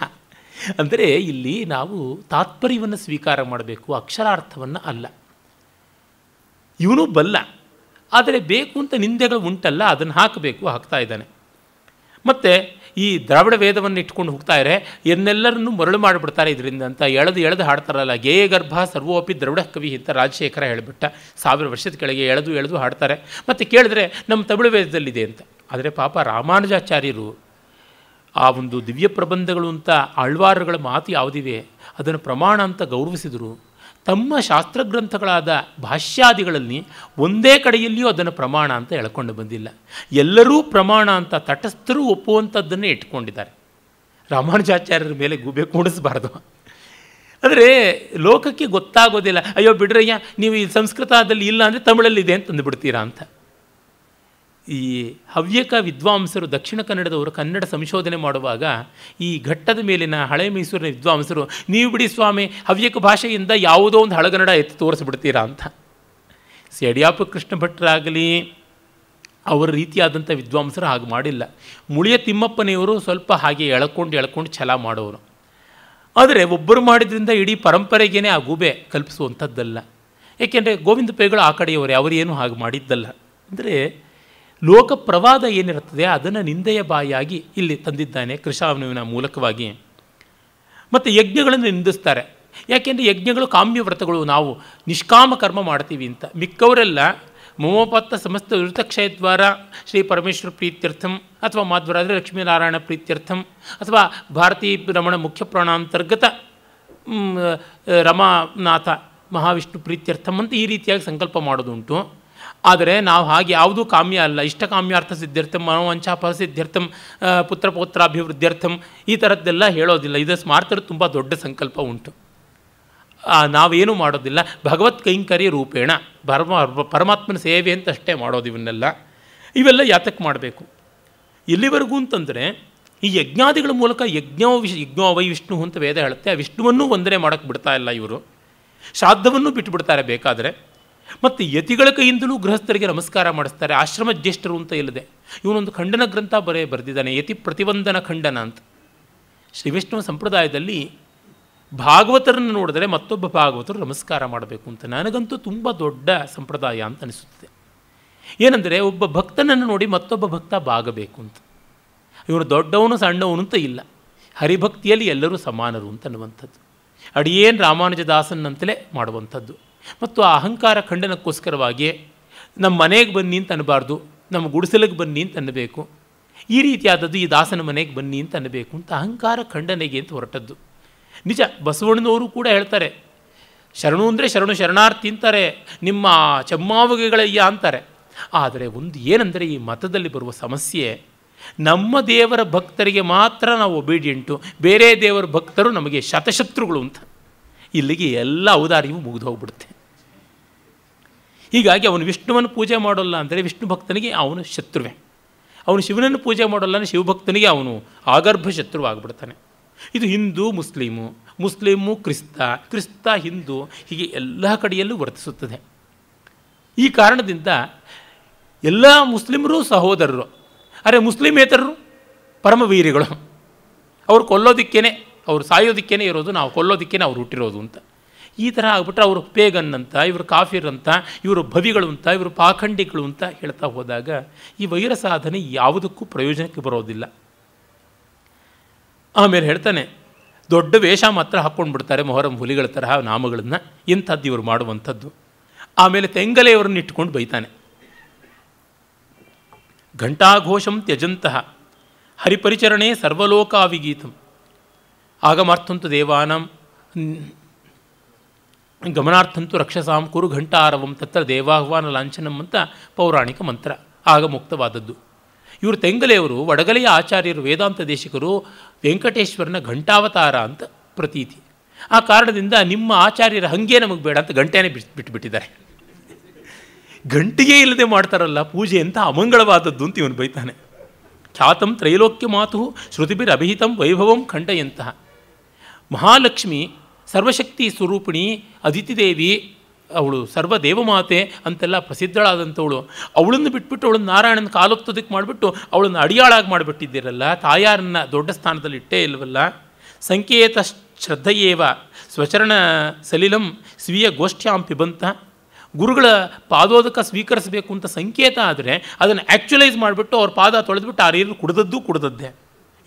Speaker 1: ಅಂದರೆ ಇಲ್ಲಿ ನಾವು ತಾತ್ಪರ್ಯವನ್ನು ಸ್ವೀಕಾರ ಮಾಡಬೇಕು, ಅಕ್ಷರಾರ್ಥವನ್ನು ಅಲ್ಲ. ಇವನು ಬಲ್ಲ, ಆದರೆ ಬೇಕು ಅಂತ ನಿಂದೆಗಳು ಉಂಟಲ್ಲ, ಅದನ್ನು ಹಾಕಬೇಕು, ಹಾಕ್ತಾ ಇದ್ದಾನೆ. ಮತ್ತು ಈ ದ್ರಾವಿಡ ವೇದವನ್ನು ಇಟ್ಕೊಂಡು ಹೋಗ್ತಾರೆ, ಎನ್ನೆಲ್ಲರನ್ನು ಮರಳು ಮಾಡಿಬಿಡ್ತಾರೆ ಇದರಿಂದ ಅಂತ ಎಳೆದು ಹಾಡ್ತಾರಲ್ಲ. ಗೇಯ ಗರ್ಭ ಸರ್ವೋಪಿ ದ್ರವಿಡ ಕವಿ ಅಂತ ರಾಜಶೇಖರ ಹೇಳಿಬಿಟ್ಟ. 1000 ವರ್ಷದ ಕೆಳಗೆ ಎಳೆದು ಹಾಡ್ತಾರೆ. ಮತ್ತು ಕೇಳಿದ್ರೆ ನಮ್ಮ ತಮಿಳು ವೇದದಲ್ಲಿದೆ ಅಂತ. ಆದರೆ ಪಾಪ ರಾಮಾನುಜಾಚಾರ್ಯರು ಆ ಒಂದು ದಿವ್ಯ ಪ್ರಬಂಧಗಳು ಅಂತ ಆಳ್ವಾರುಗಳ ಮಾತು ಯಾವುದಿವೆ ಅದನ್ನು ಪ್ರಮಾಣ ಅಂತ ಗೌರವಿಸಿದರು. ತಮ್ಮ ಶಾಸ್ತ್ರಗ್ರಂಥಗಳಾದ ಭಾಷ್ಯಾದಿಗಳಲ್ಲಿ ಒಂದೇ ಕಡೆಯಲ್ಲಿಯೂ ಅದನ್ನು ಪ್ರಮಾಣ ಅಂತ ಎಳ್ಕೊಂಡು ಬಂದಿಲ್ಲ. ಎಲ್ಲರೂ ಪ್ರಮಾಣ ಅಂತ ತಟಸ್ಥರು ಒಪ್ಪುವಂಥದ್ದನ್ನೇ ಇಟ್ಕೊಂಡಿದ್ದಾರೆ. ರಾಮಾನುಜಾಚಾರ್ಯರ ಮೇಲೆ ಗೂಬೆ ಕೂಡಿಸಬಾರ್ದು. ಆದರೆ ಲೋಕಕ್ಕೆ ಗೊತ್ತಾಗೋದಿಲ್ಲ, ಅಯ್ಯೋ ಬಿಡ್ರಯ್ಯ, ನೀವು ಈ ಸಂಸ್ಕೃತದಲ್ಲಿ ಇಲ್ಲ ಅಂದರೆ ತಮಿಳಲ್ಲಿದೆ ಅಂತ ಅಂದುಬಿಡ್ತೀರಾ ಅಂತ. ಈ ಹವ್ಯಕ ವಿದ್ವಾಂಸರು ದಕ್ಷಿಣ ಕನ್ನಡದವರು ಕನ್ನಡ ಸಂಶೋಧನೆ ಮಾಡುವಾಗ ಈ ಘಟ್ಟದ ಮೇಲಿನ ಹಳೆ ಮೈಸೂರಿನ ವಿದ್ವಾಂಸರು, ನೀವು ಬಿಡಿ ಸ್ವಾಮಿ ಹವ್ಯಕ ಭಾಷೆಯಿಂದ ಯಾವುದೋ ಒಂದು ಹಳಗನ್ನಡ ಎತ್ತಿ ತೋರಿಸ್ಬಿಡ್ತೀರಾ ಅಂತ. ಯಡಿಯಾಪ ಕೃಷ್ಣ ಭಟ್ರಾಗಲಿ, ಅವರ ರೀತಿಯಾದಂಥ ವಿದ್ವಾಂಸರು ಹಾಗೆ ಮಾಡಿಲ್ಲ. ಮುಳಿಯ ತಿಮ್ಮಪ್ಪನೆಯವರು ಸ್ವಲ್ಪ ಹಾಗೆ ಎಳ್ಕೊಂಡು ಛಲ ಮಾಡೋರು. ಆದರೆ ಒಬ್ಬರು ಮಾಡಿದ್ರಿಂದ ಇಡೀ ಪರಂಪರೆಗೇ ಆ ಗೂಬೆ ಕಲ್ಪಿಸುವಂಥದ್ದಲ್ಲ. ಏಕೆಂದರೆ ಗೋವಿಂದ ಪೈಗಳು ಆ ಕಡೆಯವರು ಅವರೇನು ಹಾಗೆ ಮಾಡಿದ್ದಲ್ಲ. ಅಂದರೆ ಲೋಕ ಪ್ರವಾದ ಏನಿರುತ್ತದೆ ಅದನ್ನು ನಿಂದೆಯ ಬಾಯಾಗಿ ಇಲ್ಲಿ ತಂದಿದ್ದಾನೆ ಕೃಷಾವನುವಿನ ಮೂಲಕವಾಗಿ. ಮತ್ತು ಯಜ್ಞಗಳನ್ನು ನಿಂದಿಸ್ತಾರೆ. ಯಾಕೆಂದರೆ ಯಜ್ಞಗಳು ಕಾಮ್ಯ ವ್ರತಗಳು, ನಾವು ನಿಷ್ಕಾಮ ಕರ್ಮ ಮಾಡ್ತೀವಿ ಅಂತ. ಮಿಕ್ಕವರೆಲ್ಲ ಮಮೋಪತ್ತ ಸಮಸ್ತ ಋತಕ್ಷಯದ್ವಾರ ಶ್ರೀ ಪರಮೇಶ್ವರ ಪ್ರೀತ್ಯರ್ಥಂ ಅಥವಾ ಮಾಧ್ವರಾದರೆ ಲಕ್ಷ್ಮೀನಾರಾಯಣ ಪ್ರೀತ್ಯರ್ಥಂ ಅಥವಾ ಭಾರತೀ ರಮಣ ಮುಖ್ಯ ಪ್ರಾಣಾಂತರ್ಗತ ರಮಾನಾಥ ಮಹಾವಿಷ್ಣು ಪ್ರೀತ್ಯರ್ಥಂ ಅಂತ ಈ ರೀತಿಯಾಗಿ ಸಂಕಲ್ಪ ಮಾಡೋದುಂಟು. ಆದರೆ ನಾವು ಹಾಗೆ ಯಾವುದೂ ಕಾಮ್ಯ ಅಲ್ಲ. ಇಷ್ಟ ಕಾಮ್ಯಾರ್ಥ ಸಿದ್ಧಾರ್ಥಂ ಮನೋವಂಚಾಪಹ ಸಿದ್ಧಾರ್ಥಂ ಪುತ್ರಪೌತ್ರಾಭಿವೃದ್ಧ್ಯರ್ಥಂ ಈ ಥರದ್ದೆಲ್ಲ ಹೇಳೋದಿಲ್ಲ. ಇದು ಸ್ಮಾರ್ತರು ತುಂಬ ದೊಡ್ಡ ಸಂಕಲ್ಪ ಉಂಟು. ನಾವೇನೂ ಮಾಡೋದಿಲ್ಲ. ಭಗವತ್ ಕೈಂಕರ್ಯ ರೂಪೇಣ ಪರಮಾತ್ಮನ ಸೇವೆ ಅಂತ ಅಷ್ಟೇ ಮಾಡೋದು. ಇವನ್ನೆಲ್ಲ ಇವೆಲ್ಲ ಯಾತಕ್ಕೆ ಮಾಡಬೇಕು? ಎಲ್ಲಿವರೆಗೂ ಅಂತಂದರೆ ಈ ಯಜ್ಞಾದಿಗಳ ಮೂಲಕ ಯಜ್ಞೋ ವೈ ವಿಷ್ಣು ಅಂತ ವೇದ ಹೇಳುತ್ತೆ. ಆ ವಿಷ್ಣುವನ್ನೂ ವಂದನೆ ಮಾಡೋಕ್ಕೆ ಬಿಡ್ತಾ ಇಲ್ಲ ಇವರು. ಶ್ರಾದ್ದವನ್ನು ಬಿಟ್ಟುಬಿಡ್ತಾರೆ ಬೇಕಾದರೆ. ಮತ್ತು ಯತಿಗಳ ಕೈಯಿಂದಲೂ ಗೃಹಸ್ಥರಿಗೆ ನಮಸ್ಕಾರ ಮಾಡಿಸ್ತಾರೆ. ಆಶ್ರಮ ಜ್ಯೇಷ್ಠರು ಅಂತ ಇಲ್ಲದೆ ಇವನೊಂದು ಖಂಡನ ಗ್ರಂಥ ಬರೆದಿದ್ದಾನೆ, ಯತಿ ಪ್ರತಿವಂದನ ಖಂಡನ ಅಂತ. ಶ್ರೀ ವೈಷ್ಣವ ಸಂಪ್ರದಾಯದಲ್ಲಿ ಭಾಗವತರನ್ನು ನೋಡಿದರೆ ಮತ್ತೊಬ್ಬ ಭಾಗವತರು ನಮಸ್ಕಾರ ಮಾಡಬೇಕು ಅಂತ ನನಗಂತೂ ತುಂಬ ದೊಡ್ಡ ಸಂಪ್ರದಾಯ ಅಂತ ಅನಿಸುತ್ತದೆ. ಏನೆಂದರೆ ಒಬ್ಬ ಭಕ್ತನನ್ನು ನೋಡಿ ಮತ್ತೊಬ್ಬ ಭಕ್ತ ಬಾಗಬೇಕು ಅಂತ. ಇವನು ದೊಡ್ಡವನು ಸಣ್ಣವನು ಅಂತ ಇಲ್ಲ, ಹರಿಭಕ್ತಿಯಲ್ಲಿ ಎಲ್ಲರೂ ಸಮಾನರು ಅಂತ ಅನ್ನುವಂಥದ್ದು. ಅಡಿಯೇನು ರಾಮಾನುಜದಾಸನ್ನಂತಲೇ ಮಾಡುವಂಥದ್ದು. ಮತ್ತು ಆ ಅಹಂಕಾರ ಖಂಡನಕ್ಕೋಸ್ಕರವಾಗಿಯೇ ನಮ್ಮ ಮನೆಗೆ ಬನ್ನಿ ಅಂತ ಅನ್ನಬಾರ್ದು, ನಮ್ಮ ಗುಡಿಸಲಿಗೆ ಬನ್ನಿ ಅಂತ ಅನ್ನಬೇಕು. ಈ ರೀತಿಯಾದದ್ದು ಈ ದಾಸನ ಮನೆಗೆ ಬನ್ನಿ ಅಂತ ಅನ್ನಬೇಕು ಅಂತ ಅಹಂಕಾರ ಖಂಡನೆಗೆ ಅಂತ ಹೊರಟದ್ದು. ನಿಜ, ಬಸವಣ್ಣನವರು ಕೂಡ ಹೇಳ್ತಾರೆ, ಶರಣು ಅಂದರೆ ಶರಣು ಶರಣಾರ್ಥಿ ಅಂತಾರೆ, ನಿಮ್ಮ ಚೆಮ್ಮಾವುಗೆಗಳಯ್ಯ ಅಂತಾರೆ. ಆದರೆ ಒಂದು ಏನಂದರೆ ಈ ಮತದಲ್ಲಿ ಬರುವ ಸಮಸ್ಯೆ, ನಮ್ಮ ದೇವರ ಭಕ್ತರಿಗೆ ಮಾತ್ರ ನಾವು ಒಬೀಡಿಯಂಟು, ಬೇರೆ ದೇವರ ಭಕ್ತರು ನಮಗೆ ಶತಶತ್ರುಗಳು ಅಂತ. ಇಲ್ಲಿಗೆ ಎಲ್ಲ ಔದಾರ್ಯವು ಮುಗಿದು ಹೋಗ್ಬಿಡುತ್ತೆ. ಹೀಗಾಗಿ ಅವನು ವಿಷ್ಣುವನ್ನು ಪೂಜೆ ಮಾಡೋಲ್ಲ ಅಂದರೆ ವಿಷ್ಣು ಭಕ್ತನಿಗೆ ಅವನು ಶತ್ರುವೆ. ಅವನು ಶಿವನನ್ನು ಪೂಜೆ ಮಾಡೋಲ್ಲ ಅಂದರೆ ಶಿವಭಕ್ತನಿಗೆ ಅವನು ಆಗರ್ಭ ಶತ್ರುವಾಗಿಬಿಡ್ತಾನೆ. ಇದು ಹಿಂದೂ ಮುಸ್ಲಿಮು ಕ್ರಿಸ್ತ ಹಿಂದೂ, ಹೀಗೆ ಎಲ್ಲ ಕಡೆಯಲ್ಲೂ ವರ್ತಿಸುತ್ತದೆ. ಈ ಕಾರಣದಿಂದ ಎಲ್ಲ ಮುಸ್ಲಿಮರು ಸಹೋದರರು, ಅರೆ ಮುಸ್ಲಿಮೇತರರು ಪರಮವೀರಿಗಳು. ಅವರು ಕೊಲ್ಲೋದಿಕ್ಕೇನೆ, ಅವರು ಸಾಯೋದಿಕ್ಕೇನೆ ಇರೋದು, ನಾವು ಕೊಲ್ಲೋದಿಕ್ಕೇನೆ ಅವ್ರು ಹುಟ್ಟಿರೋದು ಅಂತ. ಈ ಥರ ಆಗ್ಬಿಟ್ರೆ ಅವರು ಪೇಗನ್ ಅಂತ, ಇವರು ಕಾಫಿರ್ ಅಂತ, ಇವರು ಭವಿಗಳು ಅಂತ, ಇವರು ಪಾಖಂಡಿಗಳು ಅಂತ ಹೇಳ್ತಾ ಹೋದಾಗ ಈ ವೈರ ಸಾಧನೆ ಯಾವುದಕ್ಕೂ ಪ್ರಯೋಜನಕ್ಕೆ ಬರೋದಿಲ್ಲ. ಆಮೇಲೆ ಹೇಳ್ತಾನೆ, ದೊಡ್ಡ ವೇಷ ಮಾತ್ರ ಹಾಕ್ಕೊಂಡು ಬಿಡ್ತಾರೆ ಮೊಹರಂ ಹುಲಿಗಳ ತರಹ ನಾಮಗಳನ್ನು, ಇಂಥದ್ದು ಇವರು ಮಾಡುವಂಥದ್ದು. ಆಮೇಲೆ ತೆಂಗಲೆಯವರನ್ನು ಇಟ್ಕೊಂಡು ಬೈತಾನೆ. ಘಂಟಾಘೋಷಂ ತ್ಯಜಂತಹ ಹರಿಪರಿಚರಣೆ ಸರ್ವಲೋಕಾವಿಗೀತಂ ಆಗಮಾರ್ಥಂತು ದೇವಾನಾಂ ಗಮನಾರ್ಥಂತು ರಕ್ಷಸಾಂ ಕುರು ಘಂಟಾರವಂ ತತ್ರ ದೇವಾಹ್ವಾನ ಲಾಂಛನಂ ಅಂತ ಪೌರಾಣಿಕ ಮಂತ್ರ, ಆಗ ಮುಕ್ತವಾದದ್ದು. ಇವರು ತೆಂಗಲೆಯವರು ವಡಗಲೆಯ ಆಚಾರ್ಯರು, ವೇದಾಂತ ದೇಶಿಕರು, ವೆಂಕಟೇಶ್ವರನ ಘಂಟಾವತಾರ ಅಂತ ಪ್ರತೀತಿ. ಆ ಕಾರಣದಿಂದ ನಿಮ್ಮ ಆಚಾರ್ಯರ ಹಂಗೆ ನಮಗೆ ಬೇಡ ಅಂತ ಗಂಟೆನೇ ಬಿಟ್ಟುಬಿಟ್ಟಿದ್ದಾರೆ. ಗಂಟಿಗೆ ಇಲ್ಲದೆ ಮಾಡ್ತಾರಲ್ಲ ಪೂಜೆ ಅಂತ ಅಮಂಗಳವಾದದ್ದು ಅಂತ ಇವನು ಬೈತಾನೆ. ಖ್ಯಾತಂ ತ್ರೈಲೋಕ್ಯ ಮಾತು ಶ್ರುತಿಭಿರ್ ಅಭಿಹಿತಂ ವೈಭವಂ ಖಂಡಯಂತಹ. ಮಹಾಲಕ್ಷ್ಮಿ ಸರ್ವಶಕ್ತಿ ಸ್ವರೂಪಿಣಿ ಅದಿತಿದೇವಿ, ಅವಳು ಸರ್ವದೇವಮಾತೆ ಅಂತೆಲ್ಲ ಪ್ರಸಿದ್ಧಳಾದಂಥವಳು. ಅವಳನ್ನು ಬಿಟ್ಬಿಟ್ಟು ಅವಳನ್ನು ನಾರಾಯಣನ ಕಾಲೊತ್ತೋದಕ್ಕೆ ಮಾಡಿಬಿಟ್ಟು ಅವಳನ್ನು ಅಡಿಯಾಳಾಗಿ ಮಾಡಿಬಿಟ್ಟಿದ್ದೀರಲ್ಲ, ತಾಯಾರನ್ನ ದೊಡ್ಡ ಸ್ಥಾನದಲ್ಲಿ ಇಟ್ಟೇ ಇಲ್ವಲ್ಲ. ಸಂಕೇತ ಶ್ರದ್ಧೆಯೇವ ಸ್ವಚರಣ ಸಲಿಲಂ ಸ್ವೀಯ ಗೋಷ್ಠ್ಯಾಂ ಪಿಬಂತ. ಗುರುಗಳ ಪಾದೋದಕ ಸ್ವೀಕರಿಸಬೇಕು ಅಂತ ಸಂಕೇತ ಆದರೆ ಅದನ್ನು ಆ್ಯಕ್ಚುಲೈಸ್ ಮಾಡಿಬಿಟ್ಟು ಅವ್ರ ಪಾದ ತೊಳೆದ್ಬಿಟ್ಟು ಆ ನೀರು ಕುಡಿದದ್ದೇ.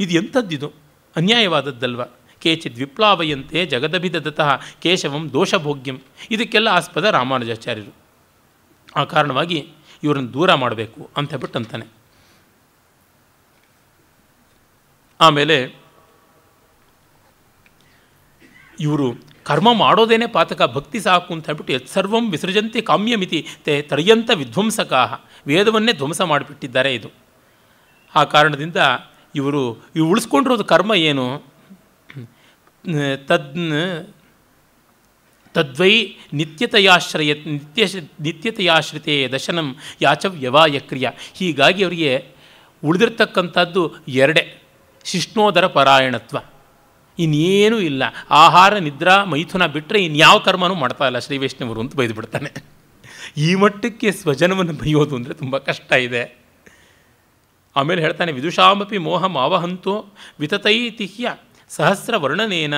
Speaker 1: ಇದು ಎಂಥದ್ದಿದು? ಅನ್ಯಾಯವಾದದ್ದಲ್ವ. ಕೇಚಿದ್ ವಿಪ್ಲಾವಯಂತೆ ಜಗದಭಿದತಃ ಕೇಶವಂ ದೋಷಭೋಗ್ಯಂ. ಇದಕ್ಕೆಲ್ಲ ಆಸ್ಪದ ರಾಮಾನುಜಾಚಾರ್ಯರು. ಆ ಕಾರಣವಾಗಿ ಇವರನ್ನು ದೂರ ಮಾಡಬೇಕು ಅಂತ ಹೇಳ್ಬಿಟ್ಟು ಅಂತಾನೆ. ಆಮೇಲೆ ಇವರು ಕರ್ಮ ಮಾಡೋದೇನೆ ಪಾತಕ, ಭಕ್ತಿ ಸಾಕು ಅಂತ ಹೇಳ್ಬಿಟ್ಟು ಯತ್ಸರ್ವಂ ವಿಸೃಜಂತಿ ಕಾಮ್ಯಮಿತಿ ತರ್ಯಂತ ವಿಧ್ವಂಸಕಾಹ, ವೇದವನ್ನೇ ಧ್ವಂಸ ಮಾಡಿಬಿಟ್ಟಿದ್ದಾರೆ. ಇದು ಆ ಕಾರಣದಿಂದ ಇವರು ಉಳಿಸ್ಕೊಂಡಿರೋದು ಕರ್ಮ ಏನು? ತದ್ವೈ ನಿತ್ಯತೆಯಾಶ್ರಿತೇ ದಶನಂ ಯಾಚವ್ಯವಾಯ ಕ್ರಿಯಾ. ಹೀಗಾಗಿ ಅವರಿಗೆ ಉಳಿದಿರ್ತಕ್ಕಂಥದ್ದು ಎರಡೇ, ಶಿಷ್ಣೋದರ ಪರಾಯಣತ್ವ, ಇನ್ನೇನೂ ಇಲ್ಲ. ಆಹಾರ ನಿದ್ರಾ ಮೈಥುನ ಬಿಟ್ಟರೆ ಇನ್ಯಾವ ಕರ್ಮನೂ ಮಾಡ್ತಾ ಇಲ್ಲ ಶ್ರೀ ವೈಷ್ಣವರು ಅಂತ ಬೈದು ಬಿಡ್ತಾನೆ. ಈ ಮಟ್ಟಕ್ಕೆ ಸ್ವಜನವನ್ನು ಬೈಯೋದು ಅಂದರೆ ತುಂಬ ಕಷ್ಟ ಇದೆ. ಆಮೇಲೆ ಹೇಳ್ತಾನೆ, ವಿದುಷಾಮಪಿ ಮೋಹಂ ಆವಹಂತೋ ವಿತತೈತಿಹ್ಯ ಸಹಸ್ರ ವರ್ಣನೇನ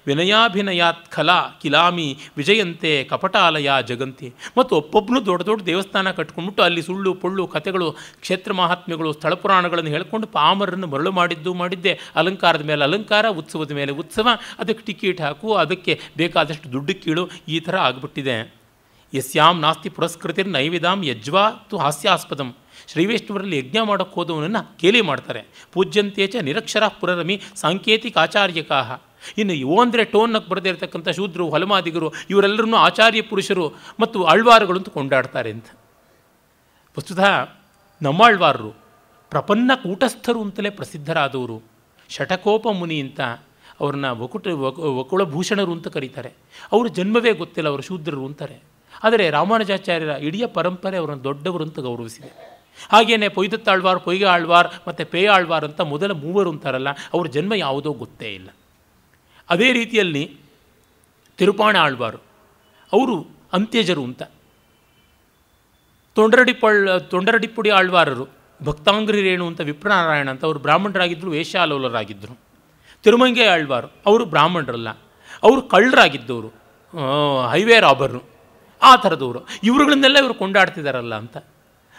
Speaker 1: ವಿನಯಾಭಿನಯಾತ್ ಖಲಾ ಕಿಲಾಮಿ ವಿಜಯಂತೆ ಕಪಟಾಲಯ ಜಗಂತಿ. ಮತ್ತು ಒಬ್ಬೊಬ್ಬನು ದೊಡ್ಡ ದೊಡ್ಡ ದೇವಸ್ಥಾನ ಕಟ್ಕೊಂಡ್ಬಿಟ್ಟು ಅಲ್ಲಿ ಸುಳ್ಳು ಪೊಳ್ಳು ಕಥೆಗಳು, ಕ್ಷೇತ್ರ ಮಹಾತ್ಮ್ಯಗಳು, ಸ್ಥಳ ಪುರಾಣಗಳನ್ನು ಹೇಳ್ಕೊಂಡು ಪಾಮರನ್ನು ಮರಳು ಮಾಡಿದ್ದೇ, ಅಲಂಕಾರದ ಮೇಲೆ ಅಲಂಕಾರ, ಉತ್ಸವದ ಮೇಲೆ ಉತ್ಸವ, ಅದಕ್ಕೆ ಟಿಕೆಟ್ ಹಾಕು, ಅದಕ್ಕೆ ಬೇಕಾದಷ್ಟು ದುಡ್ಡು ಕೀಳು, ಈ ಥರ ಆಗಿಬಿಟ್ಟಿದೆ. ಯಸ್ಯಾಂ ನಾಸ್ತಿ ಪುರಸ್ಕೃತಿರ್ ನೈವೇದಾಂ ಯಜ್ವಾ ತು ಹಾಸ್ಯಾಸ್ಪದಂ. ಶ್ರೀವೈಷ್ಣವರಲ್ಲಿ ಯಜ್ಞ ಮಾಡೋಕ್ಕೆ ಹೋದವನನ್ನು ಕೇಲಿ ಮಾಡ್ತಾರೆ. ಪೂಜ್ಯಂತೇಚ ನಿರಕ್ಷರ ಪುರರಮಿ ಸಾಂಕೇತಿಕ ಆಚಾರ್ಯಕಾಹ. ಇನ್ನು ಇವು ಅಂದರೆ ಟೋನ್ನಕ್ಕೆ ಬರದೇ ಇರತಕ್ಕಂಥ ಶೂದ್ರರು, ಹಲಮಾದಿಗರು ಇವರೆಲ್ಲರನ್ನೂ ಆಚಾರ್ಯ ಪುರುಷರು ಮತ್ತು ಆಳ್ವಾರುಗಳು ಅಂತ ಕೊಂಡಾಡ್ತಾರೆ ಅಂತ. ವಸ್ತುತಃ ನಮ್ಮಾಳ್ವಾರರು ಪ್ರಪನ್ನ ಕೂಟಸ್ಥರು ಅಂತಲೇ ಪ್ರಸಿದ್ಧರಾದವರು. ಶಠಕೋಪ ಮುನಿ ಅಂತ ಅವ್ರನ್ನ ವಕುಳಭೂಷಣರು ಅಂತ ಕರೀತಾರೆ. ಅವರ ಜನ್ಮವೇ ಗೊತ್ತಿಲ್ಲ, ಅವರು ಶೂದ್ರರು ಅಂತಾರೆ. ಆದರೆ ರಾಮಾನುಜಾಚಾರ್ಯರ ಇಡೀ ಪರಂಪರೆ ಅವರನ್ನು ದೊಡ್ಡವರು ಅಂತ ಗೌರವಿಸಿದೆ. ಹಾಗೆಯೇ ಪೊಯ್ದತ್ತಾಳ್ವಾರ್, ಪೊಯ್ಗೆ ಆಳ್ವಾರ್ ಮತ್ತು ಪೇಯ ಆಳ್ವಾರ್ ಅಂತ ಮೊದಲ ಮೂವರು ಅಂತಾರಲ್ಲ, ಅವ್ರ ಜನ್ಮ ಯಾವುದೋ ಗೊತ್ತೇ ಇಲ್ಲ. ಅದೇ ರೀತಿಯಲ್ಲಿ ತಿರುಪಾಣ ಆಳ್ವಾರು, ಅವರು ಅಂತ್ಯಜರು ಅಂತ. ತೊಂಡರಡಿಪ್ಪುಡಿ ಆಳ್ವಾರರು ಭಕ್ತಾಂಗ್ರಿ ರೇಣು ಅಂತ ವಿಪ್ರನಾರಾಯಣ ಅಂತ ಅವರು ಬ್ರಾಹ್ಮಣರಾಗಿದ್ದರು, ವೇಶ್ಯಾಲೋಲರಾಗಿದ್ದರು. ತಿರುಮಂಗೆ ಆಳ್ವಾರು ಅವರು ಬ್ರಾಹ್ಮಣರಲ್ಲ, ಅವರು ಕಳ್ಳರಾಗಿದ್ದವರು, ಹೈವೇ ರಾಬರು, ಆ ಥರದವರು. ಇವರುಗಳನ್ನೆಲ್ಲ ಇವರು ಕೊಂಡಾಡ್ತಿದ್ದಾರಲ್ಲ ಅಂತ.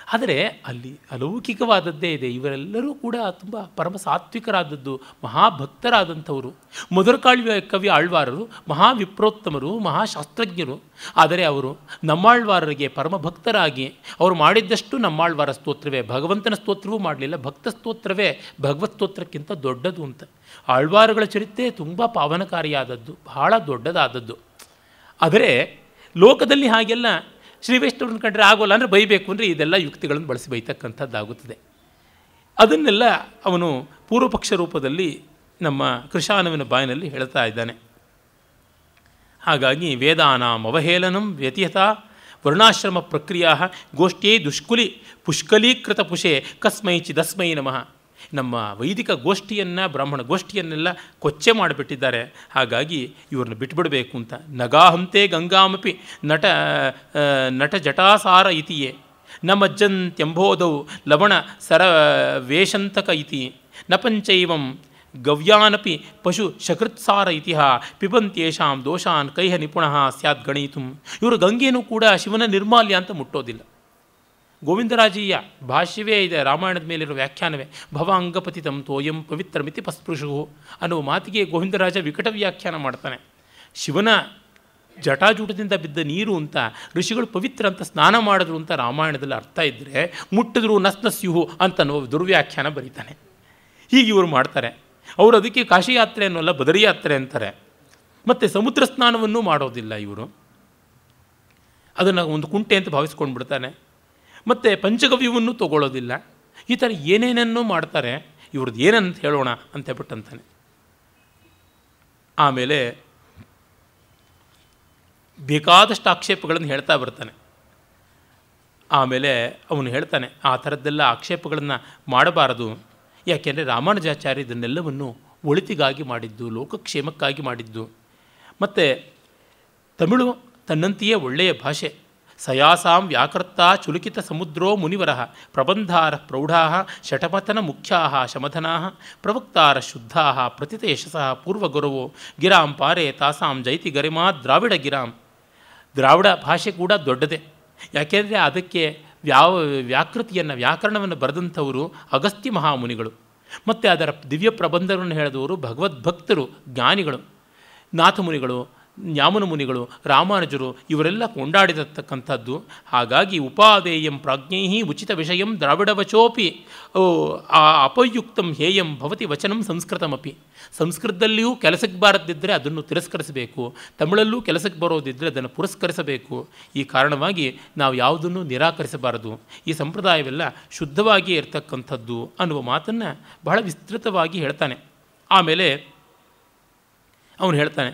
Speaker 1: ಆದರೆ ಅಲ್ಲಿ ಅಲೌಕಿಕವಾದದ್ದೇ ಇದೆ. ಇವರೆಲ್ಲರೂ ಕೂಡ ತುಂಬ ಪರಮ ಸಾತ್ವಿಕರಾದದ್ದು, ಮಹಾಭಕ್ತರಾದಂಥವರು. ಮಧುರಕಾಳಿ ಕವಿ ಆಳ್ವಾರರು ಮಹಾವಿಪ್ರೋತ್ತಮರು, ಮಹಾಶಾಸ್ತ್ರಜ್ಞರು. ಆದರೆ ಅವರು ನಮ್ಮಾಳ್ವಾರರಿಗೆ ಪರಮ ಭಕ್ತರಾಗಿ ಅವರು ಮಾಡಿದ್ದಷ್ಟು ನಮ್ಮಾಳ್ವಾರ ಸ್ತೋತ್ರವೇ, ಭಗವಂತನ ಸ್ತೋತ್ರವೂ ಮಾಡಲಿಲ್ಲ. ಭಕ್ತ ಸ್ತೋತ್ರವೇ ಭಗವತ್ ಸ್ತೋತ್ರಕ್ಕಿಂತ ದೊಡ್ಡದು ಅಂತ. ಆಳ್ವಾರುಗಳ ಚರಿತ್ರೆ ತುಂಬ ಪಾವನಕಾರಿಯಾದದ್ದು, ಬಹಳ ದೊಡ್ಡದಾದದ್ದು. ಆದರೆ ಲೋಕದಲ್ಲಿ ಹಾಗೆಲ್ಲ ಶ್ರೀವೈಷ್ಣವ್ರನ್ನ ಕಂಡ್ರೆ ಆಗೋಲ್ಲ, ಅಂದರೆ ಬೈಬೇಕು ಅಂದರೆ ಇದೆಲ್ಲ ಯುಕ್ತಿಗಳನ್ನು ಬಳಸಿ ಬೈತಕ್ಕಂಥದ್ದಾಗುತ್ತದೆ. ಅದನ್ನೆಲ್ಲ ಅವನು ಪೂರ್ವಪಕ್ಷ ರೂಪದಲ್ಲಿ ನಮ್ಮ ಕೃಶಾನವಿನ ಬಾಯಿನಲ್ಲಿ ಹೇಳ್ತಾ ಇದ್ದಾನೆ. ಹಾಗಾಗಿ ವೇದಾನಾಂ ಅವಹೇಳನಂ ವ್ಯತಿಹತ ವರ್ಣಾಶ್ರಮ ಪ್ರಕ್ರಿಯಾ ಗೋಷ್ಠ್ಯೇ ದುಷ್ಕುಲಿ ಪುಷ್ಕಲೀಕೃತ ಪುಷೆ ಕಸ್ಮೈಚಿದಸ್ಮೈ ನಮಃ. ನಮ್ಮ ವೈದಿಕ ಗೋಷ್ಠಿಯನ್ನು, ಬ್ರಾಹ್ಮಣ ಗೋಷ್ಠಿಯನ್ನೆಲ್ಲ ಕೊಚ್ಚೆ ಮಾಡಿಬಿಟ್ಟಿದ್ದಾರೆ. ಹಾಗಾಗಿ ಇವ್ರನ್ನ ಬಿಟ್ಬಿಡಬೇಕು ಅಂತ. ನಗಾಹಂತೆ ಗಂಗಾಮಪಿ ನಟ ಜಟಾಸಾರ ಇತಿಯೇ ನ ಮಜ್ಜಂತ್ಯಂಬೋಧೌ ಲವಣ ಸರ ವೇಷಂತಕ ಇತಿ ನ ಪಂಚೈವಂ ಗವ್ಯಾನಪಿ ಪಶು ಶಕೃತ್ಸಾರ ಇತಿಹ ಪಿಬಂತ್ಯೇಷಾಂ ದೋಷಾನ್ ಕೈಹ ನಿಪುಣಃ ಸ್ಯಾತ್ ಗಣಯಿತು. ಇವರು ಗಂಗೆಯೂ ಕೂಡ ಶಿವನ ನಿರ್ಮಾಲ್ಯ ಅಂತ ಮುಟ್ಟೋದಿಲ್ಲ. ಗೋವಿಂದರಾಜೀಯ ಭಾಷ್ಯವೇ ಇದೆ, ರಾಮಾಯಣದ ಮೇಲಿರೋ ವ್ಯಾಖ್ಯಾನವೇ. ಭವಾಂಗಪತಿತಂ ತೋಯಂ ಪವಿತ್ರಮಿತಿ ಪಸ್ಪೃಶು ಅನ್ನುವ ಮಾತಿಗೆ ಗೋವಿಂದರಾಜ ವಿಕಟ ವ್ಯಾಖ್ಯಾನ ಮಾಡ್ತಾನೆ. ಶಿವನ ಜಟಾಜೂಟದಿಂದ ಬಿದ್ದ ನೀರು ಅಂತ ಋಷಿಗಳು ಪವಿತ್ರ ಅಂತ ಸ್ನಾನ ಮಾಡಿದ್ರು ಅಂತ ರಾಮಾಯಣದಲ್ಲಿ ಅರ್ಥ ಇದ್ದರೆ, ಮುಟ್ಟಿದ್ರು ನಸ್ನಸ್ಯುಹು ಅಂತ ದುರ್ವ್ಯಾಖ್ಯಾನ ಬರೀತಾನೆ. ಹೀಗೆ ಇವರು ಮಾಡ್ತಾರೆ. ಅವರು ಅದಕ್ಕೆ ಕಾಶಿ ಯಾತ್ರೆ ಅನ್ನೋಲ್ಲ, ಬದರಿ ಯಾತ್ರೆ ಅಂತಾರೆ. ಮತ್ತು ಸಮುದ್ರ ಸ್ನಾನವನ್ನು ಮಾಡೋದಿಲ್ಲ ಇವರು, ಅದನ್ನು ಒಂದು ಕುಂಟೆ ಅಂತ ಭಾವಿಸ್ಕೊಂಡು ಬಿಡ್ತಾನೆ. ಮತ್ತು ಪಂಚಗವ್ಯವನ್ನು ತಗೊಳ್ಳೋದಿಲ್ಲ. ಈ ಥರ ಏನೇನನ್ನೂ ಮಾಡ್ತಾರೆ. ಇವ್ರದ್ದು ಏನಂತ ಹೇಳೋಣ ಅಂತ ಹೇಳ್ಬಿಟ್ಟಂತಾನೆ. ಆಮೇಲೆ ಬೇಕಾದಷ್ಟು ಆಕ್ಷೇಪಗಳನ್ನು ಹೇಳ್ತಾ ಬರ್ತಾನೆ. ಆಮೇಲೆ ಅವನು ಹೇಳ್ತಾನೆ, ಆ ಥರದ್ದೆಲ್ಲ ಆಕ್ಷೇಪಗಳನ್ನು ಮಾಡಬಾರದು. ಯಾಕೆಂದರೆ ರಾಮಾನುಜಾಚಾರ್ಯ ಇದನ್ನೆಲ್ಲವನ್ನು ಒಳಿತಿಗಾಗಿ ಮಾಡಿದ್ದು, ಲೋಕಕ್ಷೇಮಕ್ಕಾಗಿ ಮಾಡಿದ್ದು. ಮತ್ತು ತಮಿಳು ತನ್ನಂತೆಯೇ ಒಳ್ಳೆಯ ಭಾಷೆ. ಸಯಾಸಾಂ ವ್ಯಾಕರ್ತಾ ಚುಲುಕಿತ ಸಮುದ್ರೋ ಮುನಿವರ ಪ್ರಬಂಧಾರ ಪ್ರೌಢಾ ಶಟಪತನ ಮುಖ್ಯಾ ಶಮಧನಾ ಪ್ರವಕ್ತಾರ ಶುದ್ಧಾ ಪ್ರತಿತ ಯಶಸಃ ಪೂರ್ವಗುರವೋ ಗಿರಾಂ ಪಾರೆ ತಾಸಾಂ ಜೈತಿ ಗರಿಮಾ ದ್ರಾವಿಡ ಗಿರಾಂ. ದ್ರಾವಿಡ ಭಾಷೆ ಕೂಡ ದೊಡ್ಡದೇ. ಯಾಕೆಂದರೆ ಅದಕ್ಕೆ ವ್ಯಾಕರಣವನ್ನು ಬರೆದಂಥವರು ಅಗಸ್ತ್ಯ ಮಹಾಮುನಿಗಳು. ಮತ್ತು ಅದರ ದಿವ್ಯ ಪ್ರಬಂಧವನ್ನು ಹೇಳಿದವರು ಭಗವದ್ಭಕ್ತರು, ಜ್ಞಾನಿಗಳು, ನಾಥಮುನಿಗಳು, ನ್ಯಾಮನ ಮುನಿಗಳು, ರಾಮಾನುಜರು ಇವರೆಲ್ಲ ಕೊಂಡಾಡಿರತಕ್ಕಂಥದ್ದು. ಹಾಗಾಗಿ ಉಪಾದೇಯಂ ಪ್ರಾಜ್ಞೈ ಉಚಿತ ವಿಷಯಂ ದ್ರಾವಿಡವಚೋಪಿ ಅಪಯುಕ್ತಂ ಹೇಯಂ ಭವತಿ ವಚನಂ ಸಂಸ್ಕೃತಮಪಿ. ಸಂಸ್ಕೃತದಲ್ಲಿಯೂ ಕೆಲಸಕ್ಕೆ ಬಾರದಿದ್ದರೆ ಅದನ್ನು ತಿರಸ್ಕರಿಸಬೇಕು, ತಮಿಳಲ್ಲೂ ಕೆಲಸಕ್ಕೆ ಬರೋದಿದ್ದರೆ ಅದನ್ನು ಪುರಸ್ಕರಿಸಬೇಕು. ಈ ಕಾರಣವಾಗಿ ನಾವು ಯಾವುದನ್ನು ನಿರಾಕರಿಸಬಾರದು. ಈ ಸಂಪ್ರದಾಯವೆಲ್ಲ ಶುದ್ಧವಾಗಿಯೇ ಇರತಕ್ಕಂಥದ್ದು ಅನ್ನುವ ಮಾತನ್ನು ಬಹಳ ವಿಸ್ತೃತವಾಗಿ ಹೇಳ್ತಾನೆ. ಆಮೇಲೆ ಅವನು ಹೇಳ್ತಾನೆ,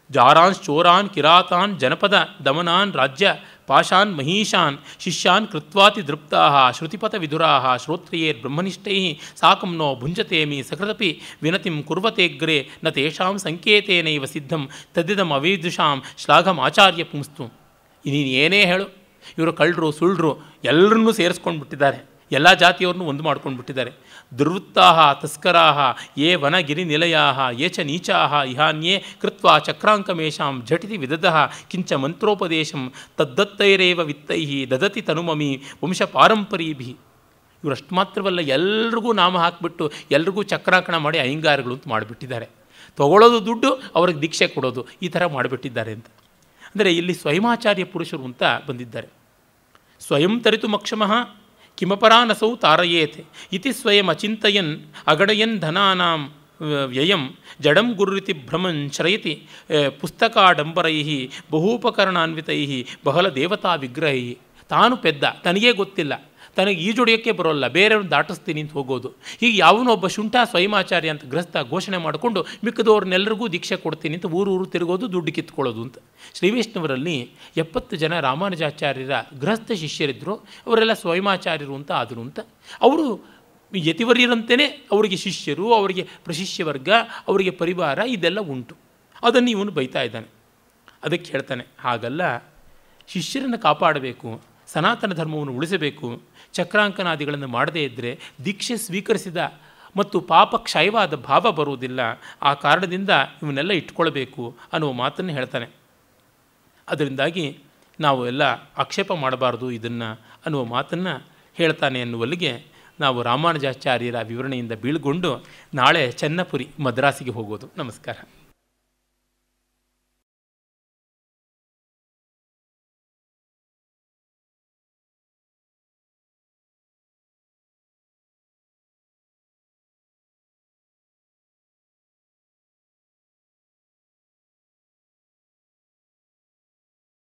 Speaker 1: ಜಾರಾನ್ ಚೋರಾನ್ ಕಿರಾತಾನ್ ಜನಪದ ದಮನಾನ್ ರಾಜ್ಯ ಪಾಶಾನ್ ಮಹೀಶಾನ್ ಶಿಷ್ಯಾನ್ ಕೃತ್ವಾತಿ ದೃಪ್ತಾ ಶ್ರುತಿಪಥ ವಿಧುರಾ ಶ್ರೋತ್ರಿಯೇರ್ ಬ್ರಹ್ಮನಿಷ್ಠೈ ಸಾಕಂ ನೋ ಭುಂಜತೇಮಿ ಸಕೃತಪಿ ವಿನತಿಂ ಕುರ್ವತೆಗ್ರೆ ನ ತೇಷಾಂ ಸಂಕೇತೇನೈವ ಸಿದ್ಧಂ ತದ್ದಿದಂ ಅವೇದುಷಾಂ ಶ್ಲಾಘಂ ಆಚಾರ್ಯ ಪುಂಸ್ತು. ನೀನು ಏನೇ ಹೇಳು, ಇವರು ಕಳ್ಳರು ಸುಳ್ಳರು ಎಲ್ಲರನ್ನೂ ಸೇರಿಸ್ಕೊಂಡು ಬಿಟ್ಟಿದ್ದಾರೆ. ಎಲ್ಲ ಜಾತಿಯವ್ರನ್ನೂ ಒಂದು ಮಾಡ್ಕೊಂಡು ಬಿಟ್ಟಿದ್ದಾರೆ. ದುರ್ವೃತ್ತಾಹ ತಸ್ಕರಾಹ ಯೇ ವನಗಿರಿ ನಿಲಯಾಹ ಯೇ ಚ ನೀಚಾಹ ಇಹಾನ್ಯೇ ಕೃತ್ವಾ ಚಕ್ರಾಂಕಮೇಷಾಂ ಝಟಿತಿ ವಿದದಃ ಕಿಂಚ ಮಂತ್ರೋಪದೇಶಂ ತದ್ದತ್ತೈರೇವ ವಿತ್ತೈಹಿ ದದತಿ ತನುಮಮಿ ವಂಶ ಪಾರಂಪರೀಭಿ. ಇವರಷ್ಟು ಮಾತ್ರವಲ್ಲ, ಎಲ್ರಿಗೂ ನಾಮ ಹಾಕಿಬಿಟ್ಟು ಎಲ್ರಿಗೂ ಚಕ್ರಾಂಕಣ ಮಾಡಿ ಅಹಿಂಗಾರಗಳು ಅಂತ ಮಾಡಿಬಿಟ್ಟಿದ್ದಾರೆ. ತೊಗೊಳ್ಳೋದು ದುಡ್ಡು, ಅವ್ರಿಗೆ ದೀಕ್ಷೆ ಕೊಡೋದು, ಈ ಥರ ಮಾಡಿಬಿಟ್ಟಿದ್ದಾರೆ ಅಂತ. ಅಂದರೆ ಇಲ್ಲಿ ಸ್ವಯಮಾಚಾರ್ಯ ಪುರುಷರು ಅಂತ ಬಂದಿದ್ದಾರೆ. ಸ್ವಯಂ ತರಿತು ಮಕ್ಷಮಃ ಕಿಮಪರಾನಸೌ ತಾರಯೇತ್ ಇತಿ ಸ್ವಯಂ ಅಚಿಂತಯನ್ ಅಗಡಯನ್ ಧನಾನಾಂ ವ್ಯಯಂ ಜಡಂ ಗುರುರಿತಿ ಭ್ರಮನ್ ಶ್ರಯತಿ ಪುಸ್ತಕಾಡಂಬರೈ ಬಹೂಪಕರಣಾನ್ವಿತೈ ಬಹಳ ದೇವತಾ ವಿಗ್ರಹೈ. ತಾನು ಪೆದ್ದ, ತನಗೇ ಗೊತ್ತಿಲ್ಲ, ತನಗೆ ಈಜೊಡೆಯೋಕ್ಕೆ ಬರೋಲ್ಲ, ಬೇರೆಯವ್ರನ್ನ ದಾಟಿಸ್ತೀನಿ ಅಂತ ಹೋಗೋದು. ಹೀಗೆ ಯಾವನೊಬ್ಬ ಶುಂಠ ಸ್ವಯಮಾಚಾರ್ಯ ಅಂತ ಗೃಹಸ್ಥ ಘೋಷಣೆ ಮಾಡಿಕೊಂಡು ಮಿಕ್ಕದವ್ರನ್ನೆಲ್ಲರಿಗೂ ದೀಕ್ಷೆ ಕೊಡ್ತೀನಿ ಅಂತ ಊರು ತಿರುಗೋದು, ದುಡ್ಡು ಕಿತ್ಕೊಳ್ಳೋದು ಅಂತ. ಶ್ರೀ ವೈಷ್ಣವರಲ್ಲಿ 70 ಜನ ರಾಮಾನುಜಾಚಾರ್ಯರ ಗೃಹಸ್ಥ ಶಿಷ್ಯರಿದ್ದರು. ಅವರೆಲ್ಲ ಸ್ವಯಮಾಚಾರ್ಯರು ಅಂತ ಆದರು ಅಂತ. ಅವರು ಯತಿವರ್ಯರಂತೆಯೇ ಅವರಿಗೆ ಶಿಷ್ಯರು, ಅವರಿಗೆ ಪ್ರಶಿಷ್ಯವರ್ಗ, ಅವರಿಗೆ ಪರಿವಾರ ಇದೆಲ್ಲ ಉಂಟು. ಅದನ್ನು ಇವನು ಬೈತಾ ಇದ್ದಾನೆ. ಅದಕ್ಕೆ ಹೇಳ್ತಾನೆ, ಹಾಗಲ್ಲ, ಶಿಷ್ಯರನ್ನು ಕಾಪಾಡಬೇಕು, ಸನಾತನ ಧರ್ಮವನ್ನು ಉಳಿಸಬೇಕು, ಚಕ್ರಾಂಕನಾದಿಗಳನ್ನು ಮಾಡದೇ ಇದ್ದರೆ ದೀಕ್ಷೆ ಸ್ವೀಕರಿಸಿದ ಮತ್ತು ಪಾಪ ಕ್ಷಯವಾದ ಭಾವ ಬರುವುದಿಲ್ಲ. ಆ ಕಾರಣದಿಂದ ಇವನ್ನೆಲ್ಲ ಇಟ್ಕೊಳ್ಬೇಕು ಅನ್ನುವ ಮಾತನ್ನು ಹೇಳ್ತಾನೆ. ಅದರಿಂದಾಗಿ ನಾವು ಎಲ್ಲ ಆಕ್ಷೇಪ ಮಾಡಬಾರ್ದು ಇದನ್ನು ಅನ್ನುವ ಮಾತನ್ನು ಹೇಳ್ತಾನೆ ಅನ್ನುವಲ್ಲಿಗೆ ನಾವು ರಾಮಾನುಜಾಚಾರ್ಯರ ವಿವರಣೆಯಿಂದ ಬೀಳ್ಕೊಂಡು ನಾಳೆ ಚನ್ನಪುರಿ ಮದ್ರಾಸಿಗೆ ಹೋಗೋದು. ನಮಸ್ಕಾರ.